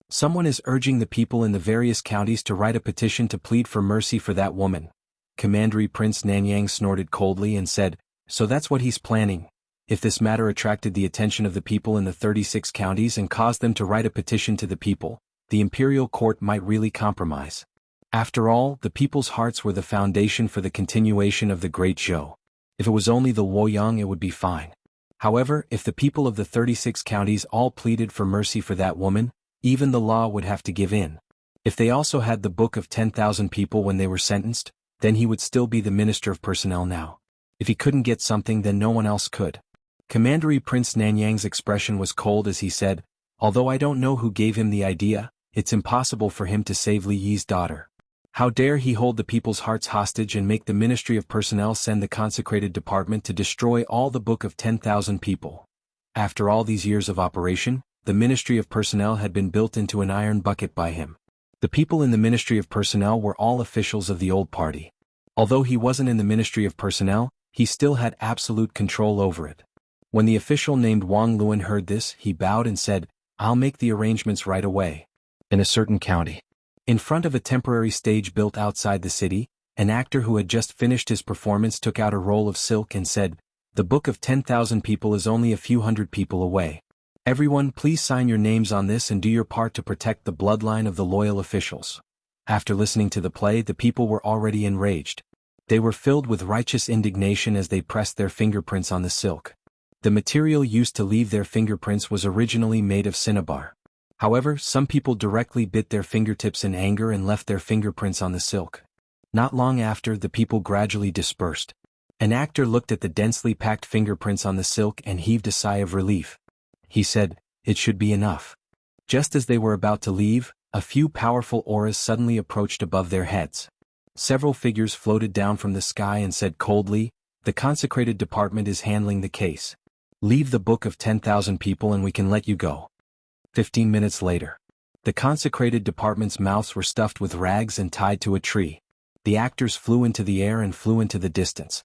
Someone is urging the people in the various counties to write a petition to plead for mercy for that woman." Commandery Prince Nanyang snorted coldly and said, "So that's what he's planning. If this matter attracted the attention of the people in the 36 counties and caused them to write a petition to the people, the imperial court might really compromise. After all, the people's hearts were the foundation for the continuation of the Great Zhou. If it was only the Luoyang, it would be fine. However, if the people of the 36 counties all pleaded for mercy for that woman, even the law would have to give in. If they also had the book of 10,000 people when they were sentenced, then he would still be the Minister of Personnel now. If he couldn't get something, then no one else could. Commandery Prince Nanyang's expression was cold as he said, "Although I don't know who gave him the idea, it's impossible for him to save Li Yi's daughter. How dare he hold the people's hearts hostage and make the Ministry of Personnel send the consecrated department to destroy all the Book of 10,000 people." After all these years of operation, the Ministry of Personnel had been built into an iron bucket by him. The people in the Ministry of Personnel were all officials of the old party. Although he wasn't in the Ministry of Personnel, he still had absolute control over it. When the official named Wang Luan heard this, he bowed and said, "I'll make the arrangements right away." In a certain county, in front of a temporary stage built outside the city, an actor who had just finished his performance took out a roll of silk and said, "The Book of 10,000 people is only a few hundred people away. Everyone, please sign your names on this and do your part to protect the bloodline of the loyal officials." After listening to the play, the people were already enraged. They were filled with righteous indignation as they pressed their fingerprints on the silk. The material used to leave their fingerprints was originally made of cinnabar. However, some people directly bit their fingertips in anger and left their fingerprints on the silk. Not long after, the people gradually dispersed. An actor looked at the densely packed fingerprints on the silk and heaved a sigh of relief. He said, "It should be enough." Just as they were about to leave, a few powerful auras suddenly approached above their heads. Several figures floated down from the sky and said coldly, "The consecrated department is handling the case. Leave the Book of 10,000 people and we can let you go." 15 minutes later, the consecrated department's mouths were stuffed with rags and tied to a tree. The actors flew into the air and flew into the distance.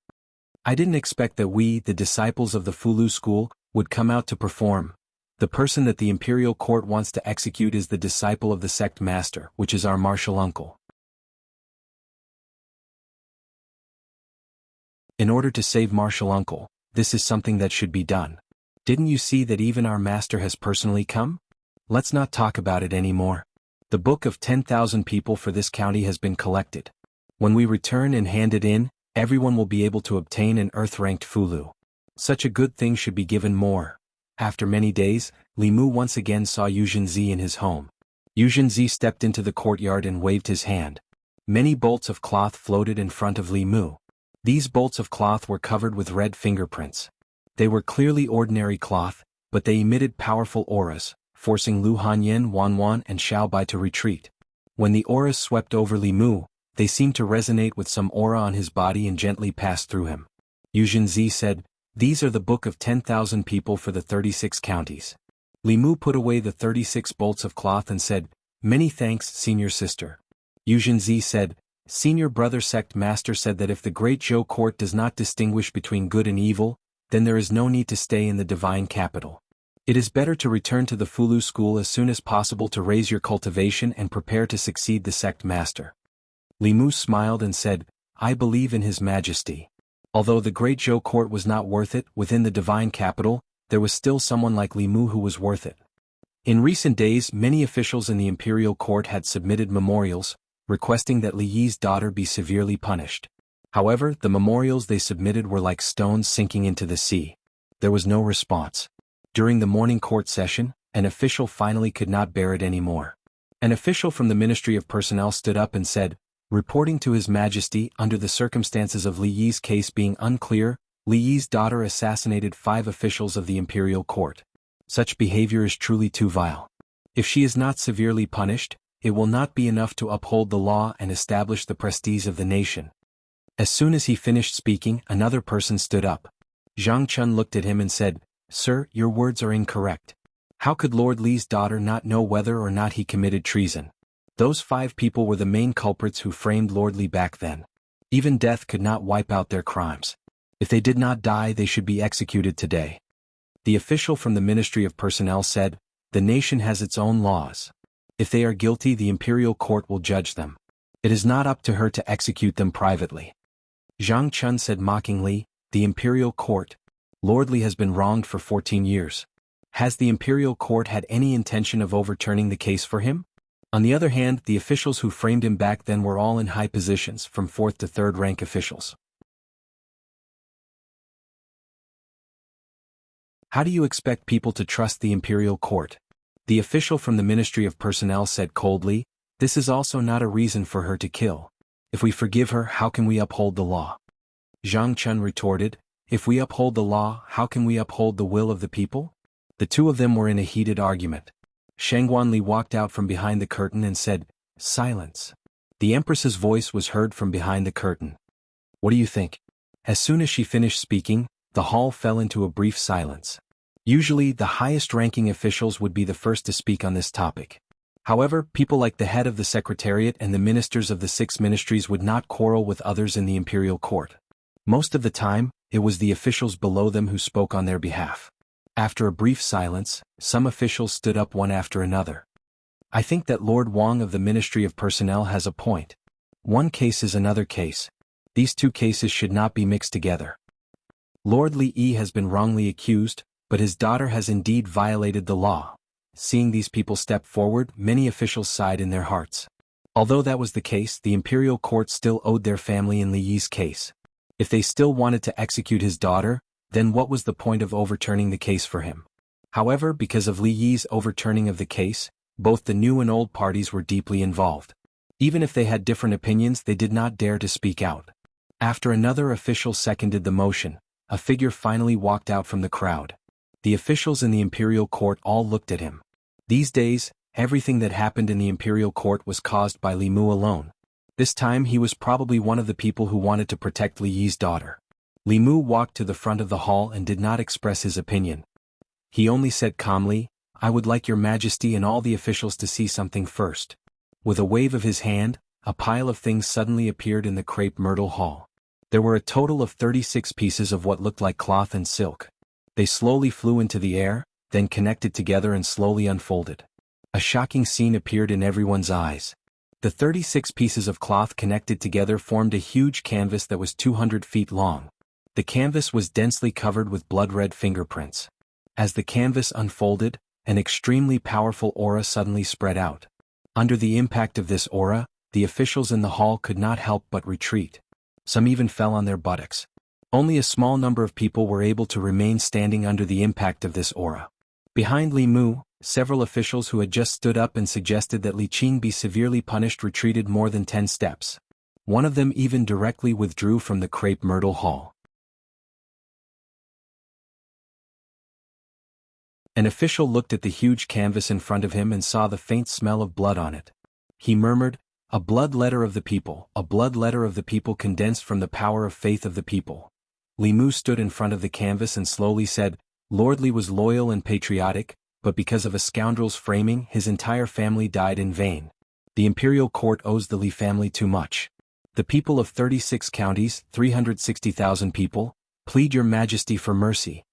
"I didn't expect that we, the disciples of the Fulu school, would come out to perform. The person that the imperial court wants to execute is the disciple of the sect master, which is our martial uncle. In order to save martial uncle, this is something that should be done. Didn't you see that even our master has personally come? Let's not talk about it anymore. The Book of 10,000 people for this county has been collected. When we return and hand it in, everyone will be able to obtain an earth-ranked Fulu. Such a good thing should be given more." After many days, Li Mu once again saw Yu Zhenzi in his home. Yu Zhenzi stepped into the courtyard and waved his hand. Many bolts of cloth floated in front of Li Mu. These bolts of cloth were covered with red fingerprints. They were clearly ordinary cloth, but they emitted powerful auras, forcing Lu Hanyan, Wanwan and Xiaobai to retreat. When the auras swept over Li Mu, they seemed to resonate with some aura on his body and gently passed through him. Yu Zhenzi said, "These are the Book of 10,000 people for the 36 counties." Li Mu put away the 36 bolts of cloth and said, "Many thanks, senior sister." Yu Zhenzi said, "Senior brother sect master said that if the great Zhou court does not distinguish between good and evil, then there is no need to stay in the divine capital. It is better to return to the Fulu school as soon as possible to raise your cultivation and prepare to succeed the sect master." Li Mu smiled and said, "I believe in His Majesty." Although the great Zhou court was not worth it, within the divine capital, there was still someone like Li Mu who was worth it. In recent days, many officials in the imperial court had submitted memorials, requesting that Li Yi's daughter be severely punished. However, the memorials they submitted were like stones sinking into the sea. There was no response. During the morning court session, an official finally could not bear it anymore. An official from the Ministry of Personnel stood up and said, "Reporting to His Majesty, under the circumstances of Li Yi's case being unclear, Li Yi's daughter assassinated 5 officials of the imperial court. Such behavior is truly too vile. If she is not severely punished, it will not be enough to uphold the law and establish the prestige of the nation." As soon as he finished speaking, another person stood up. Zhang Chun looked at him and said, "Sir, your words are incorrect. How could Lord Li's daughter not know whether or not he committed treason? Those 5 people were the main culprits who framed Lord Li back then. Even death could not wipe out their crimes. If they did not die, they should be executed today." The official from the Ministry of Personnel said, "The nation has its own laws. If they are guilty, the imperial court will judge them. It is not up to her to execute them privately." Zhang Chun said mockingly, "The imperial court? Lord Li has been wronged for 14 years. Has the imperial court had any intention of overturning the case for him?" On the other hand, the officials who framed him back then were all in high positions, from 4th to 3rd rank officials. How do you expect people to trust the imperial court? The official from the Ministry of Personnel said coldly, "This is also not a reason for her to kill. If we forgive her, how can we uphold the law?" Zhang Chun retorted. If we uphold the law, how can we uphold the will of the people? The two of them were in a heated argument. Shang Guanli walked out from behind the curtain and said, "Silence." The Empress's voice was heard from behind the curtain. "What do you think?" As soon as she finished speaking, the hall fell into a brief silence. Usually, the highest-ranking officials would be the first to speak on this topic. However, people like the head of the Secretariat and the ministers of the 6 ministries would not quarrel with others in the imperial court. Most of the time, it was the officials below them who spoke on their behalf. After a brief silence, some officials stood up one after another. "I think that Lord Wang of the Ministry of Personnel has a point. One case is another case. These two cases should not be mixed together. Lord Li Yi has been wrongly accused, but his daughter has indeed violated the law." Seeing these people step forward, many officials sighed in their hearts. Although that was the case, the imperial court still owed their family in Li Yi's case. If they still wanted to execute his daughter, then what was the point of overturning the case for him? However, because of Li Yi's overturning of the case, both the new and old parties were deeply involved. Even if they had different opinions, they did not dare to speak out. After another official seconded the motion, a figure finally walked out from the crowd. The officials in the imperial court all looked at him. These days, everything that happened in the imperial court was caused by Li Mu alone. This time he was probably one of the people who wanted to protect Li Yi's daughter. Li Mu walked to the front of the hall and did not express his opinion. He only said calmly, "I would like your majesty and all the officials to see something first." With a wave of his hand, a pile of things suddenly appeared in the crepe myrtle hall. There were a total of 36 pieces of what looked like cloth and silk. They slowly flew into the air, then connected together and slowly unfolded. A shocking scene appeared in everyone's eyes. The 36 pieces of cloth connected together formed a huge canvas that was 200 feet long. The canvas was densely covered with blood-red fingerprints. As the canvas unfolded, an extremely powerful aura suddenly spread out. Under the impact of this aura, the officials in the hall could not help but retreat. Some even fell on their buttocks. Only a small number of people were able to remain standing under the impact of this aura. Behind Li Mu, several officials who had just stood up and suggested that Li Qing be severely punished retreated more than 10 steps. One of them even directly withdrew from the crepe myrtle hall. An official looked at the huge canvas in front of him and saw the faint smell of blood on it. He murmured, "A blood letter of the people, a blood letter of the people condensed from the power of faith of the people." Li Mu stood in front of the canvas and slowly said, "Lord Li was loyal and patriotic, but because of a scoundrel's framing, his entire family died in vain. The imperial court owes the Li family too much. The people of 36 counties, 360,000 people, plead your majesty for mercy."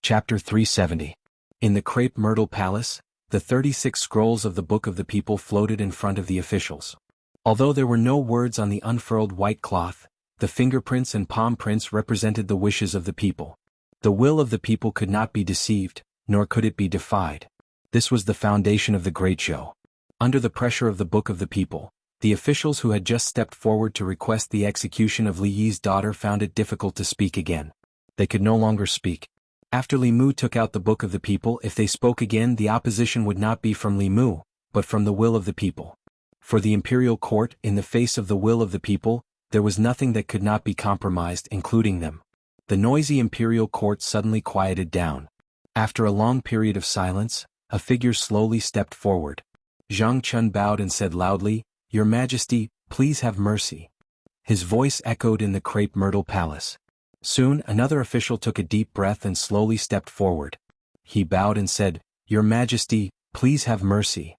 Chapter 370. In the crepe myrtle palace, the 36 scrolls of the Book of the People floated in front of the officials. Although there were no words on the unfurled white cloth, the fingerprints and palm prints represented the wishes of the people. The will of the people could not be deceived, nor could it be defied. This was the foundation of the great show. Under the pressure of the Book of the People, the officials who had just stepped forward to request the execution of Li Yi's daughter found it difficult to speak again. They could no longer speak. After Li Mu took out the Book of the People, if they spoke again, the opposition would not be from Li Mu, but from the will of the people. For the imperial court, in the face of the will of the people, there was nothing that could not be compromised, including them. The noisy imperial court suddenly quieted down. After a long period of silence, a figure slowly stepped forward. Zhang Chun bowed and said loudly, "Your Majesty, please have mercy." His voice echoed in the crepe myrtle palace. Soon, another official took a deep breath and slowly stepped forward. He bowed and said, "Your Majesty, please have mercy.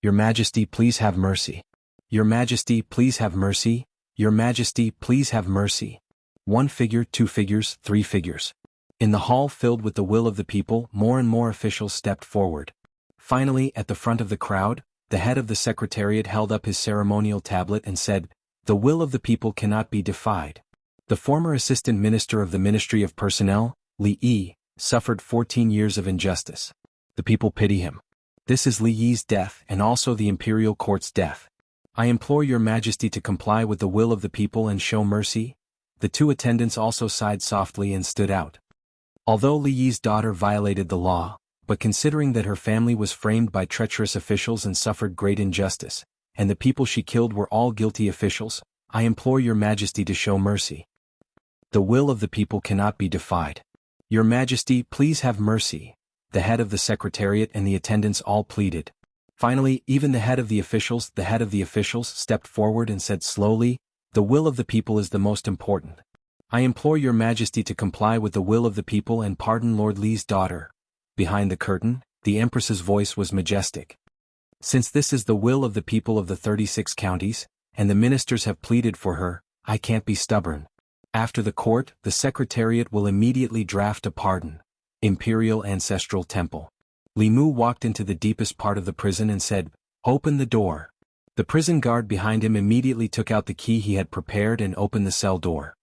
Your Majesty, please have mercy. Your Majesty, please have mercy. Your Majesty, please have mercy." One figure, 2 figures, 3 figures. In the hall filled with the will of the people, more and more officials stepped forward. Finally, at the front of the crowd, the head of the Secretariat held up his ceremonial tablet and said, "The will of the people cannot be defied." The former assistant minister of the Ministry of Personnel, Li Yi, suffered 14 years of injustice. The people pity him. This is Li Yi's death and also the imperial court's death. I implore your Majesty to comply with the will of the people and show mercy." The 2 attendants also sighed softly and stood out. Although Li Yi's daughter violated the law, but considering that her family was framed by treacherous officials and suffered great injustice, and the people she killed were all guilty officials, I implore your majesty to show mercy. The will of the people cannot be defied. Your majesty, please have mercy. The head of the secretariat and the attendants all pleaded. Finally, even the head of the officials stepped forward and said slowly, "The will of the people is the most important. I implore your majesty to comply with the will of the people and pardon Lord Li's daughter." Behind the curtain, the empress's voice was majestic. "Since this is the will of the people of the 36 counties, and the ministers have pleaded for her, I can't be stubborn. After the court, the secretariat will immediately draft a pardon." Imperial Ancestral Temple. Li Mu walked into the deepest part of the prison and said, "Open the door." The prison guard behind him immediately took out the key he had prepared and opened the cell door.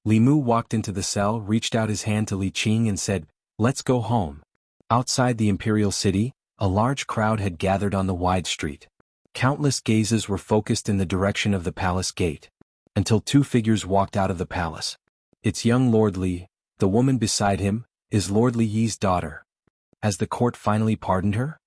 Li Mu walked into the cell, reached out his hand to Li Qing and said, "Let's go home." Outside the imperial city, a large crowd had gathered on the wide street. Countless gazes were focused in the direction of the palace gate, until two figures walked out of the palace. It's young Lord Li. The woman beside him is Lord Li Yi's daughter. Has the court finally pardoned her?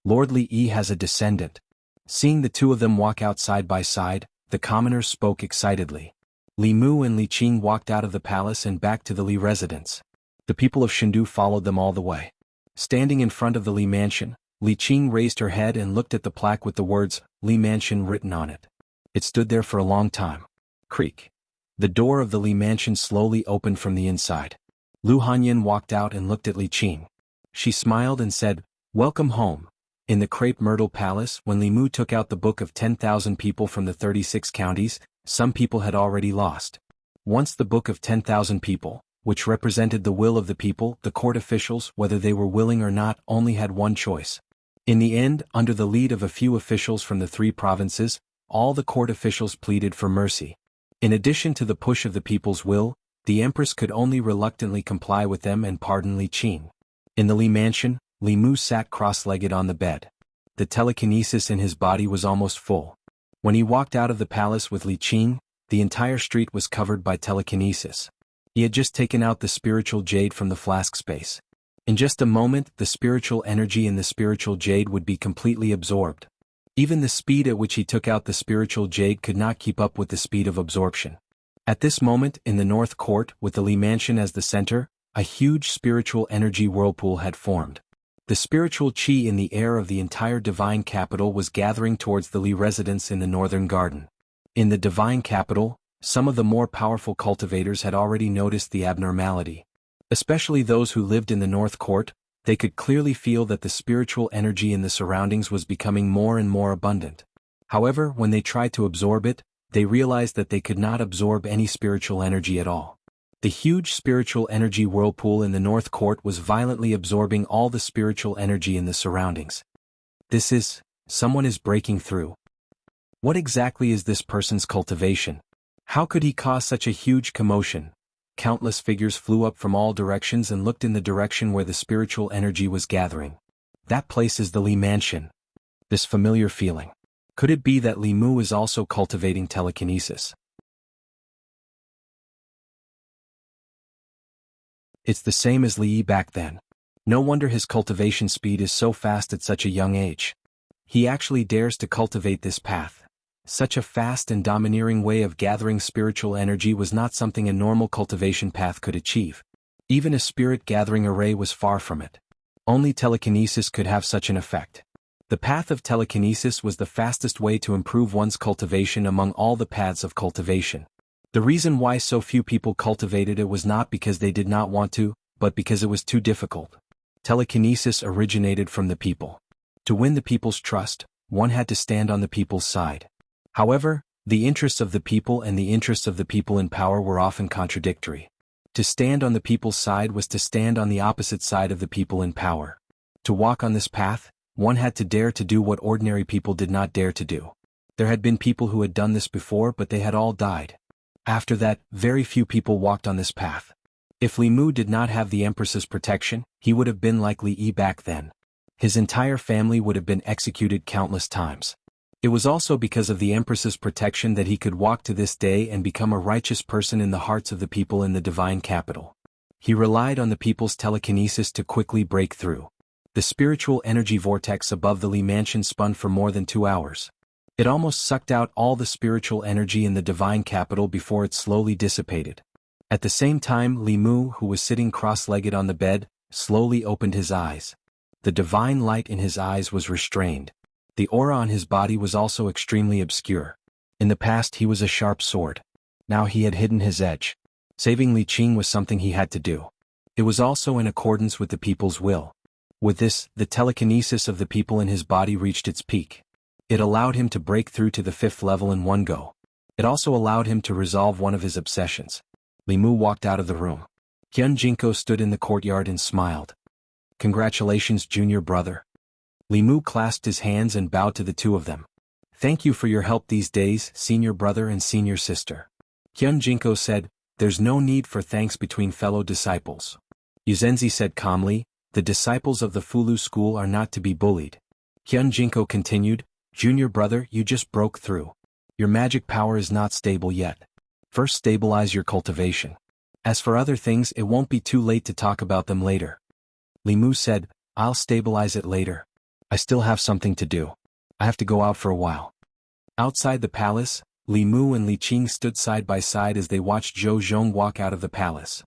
Lord Li Yi has a descendant. Seeing the two of them walk out side by side, the commoners spoke excitedly. Li Mu and Li Qing walked out of the palace and back to the Li residence. The people of Shendu followed them all the way. Standing in front of the Li mansion, Li Qing raised her head and looked at the plaque with the words, "Li Mansion" written on it. It stood there for a long time. Creak. The door of the Li mansion slowly opened from the inside. Lu Hanyan walked out and looked at Li Qing. She smiled and said, "Welcome home." In the crepe myrtle palace, when Li Mu took out the book of 10,000 people from the 36 counties, some people had already lost. Once the book of 10,000 people, which represented the will of the people, the court officials, whether they were willing or not, only had one choice. In the end, under the lead of a few officials from the 3 provinces, all the court officials pleaded for mercy. In addition to the push of the people's will, the empress could only reluctantly comply with them and pardon Li Qing. In the Li mansion, Li Mu sat cross-legged on the bed. The telekinesis in his body was almost full. When he walked out of the palace with Li Qing, the entire street was covered by telekinesis. He had just taken out the spiritual jade from the flask space. In just a moment, the spiritual energy in the spiritual jade would be completely absorbed. Even the speed at which he took out the spiritual jade could not keep up with the speed of absorption. At this moment, in the North Court, with the Li Mansion as the center, a huge spiritual energy whirlpool had formed. The spiritual qi in the air of the entire divine capital was gathering towards the Li residence in the northern garden. In the divine capital, some of the more powerful cultivators had already noticed the abnormality. Especially those who lived in the North Court, they could clearly feel that the spiritual energy in the surroundings was becoming more and more abundant. However, when they tried to absorb it, they realized that they could not absorb any spiritual energy at all. The huge spiritual energy whirlpool in the North Court was violently absorbing all the spiritual energy in the surroundings. Someone is breaking through. What exactly is this person's cultivation? How could he cause such a huge commotion? Countless figures flew up from all directions and looked in the direction where the spiritual energy was gathering. That place is the Li Mansion. This familiar feeling. Could it be that Li Mu is also cultivating telekinesis? It's the same as Li Yi back then. No wonder his cultivation speed is so fast at such a young age. He actually dares to cultivate this path. Such a fast and domineering way of gathering spiritual energy was not something a normal cultivation path could achieve. Even a spirit-gathering array was far from it. Only telekinesis could have such an effect. The path of telekinesis was the fastest way to improve one's cultivation among all the paths of cultivation. The reason why so few people cultivated it was not because they did not want to, but because it was too difficult. Telekinesis originated from the people. To win the people's trust, one had to stand on the people's side. However, the interests of the people and the interests of the people in power were often contradictory. To stand on the people's side was to stand on the opposite side of the people in power. To walk on this path, one had to dare to do what ordinary people did not dare to do. There had been people who had done this before, but they had all died. After that, very few people walked on this path. If Li Mu did not have the Empress's protection, he would have been like Li Yi back then. His entire family would have been executed countless times. It was also because of the Empress's protection that he could walk to this day and become a righteous person in the hearts of the people in the divine capital. He relied on the people's telekinesis to quickly break through. The spiritual energy vortex above the Li mansion spun for more than 2 hours. It almost sucked out all the spiritual energy in the divine capital before it slowly dissipated. At the same time, Li Mu, who was sitting cross-legged on the bed, slowly opened his eyes. The divine light in his eyes was restrained. The aura on his body was also extremely obscure. In the past he was a sharp sword. Now he had hidden his edge. Saving Li Qing was something he had to do. It was also in accordance with the people's will. With this, the telekinesis of the people in his body reached its peak. It allowed him to break through to the 5th level in one go. It also allowed him to resolve one of his obsessions. Li Mu walked out of the room. Hyun Jinko stood in the courtyard and smiled. "Congratulations, junior brother." Li Mu clasped his hands and bowed to the two of them. "Thank you for your help these days, senior brother and senior sister." Hyun Jinko said, "There's no need for thanks between fellow disciples." Yuzenzi said calmly, "The disciples of the Fulu school are not to be bullied." Hyun Jinko continued, "Junior brother, you just broke through. Your magic power is not stable yet. First stabilize your cultivation. As for other things, it won't be too late to talk about them later." Li Mu said, "I'll stabilize it later. I still have something to do. I have to go out for a while." Outside the palace, Li Mu and Li Qing stood side by side as they watched Zhou Zhong walk out of the palace.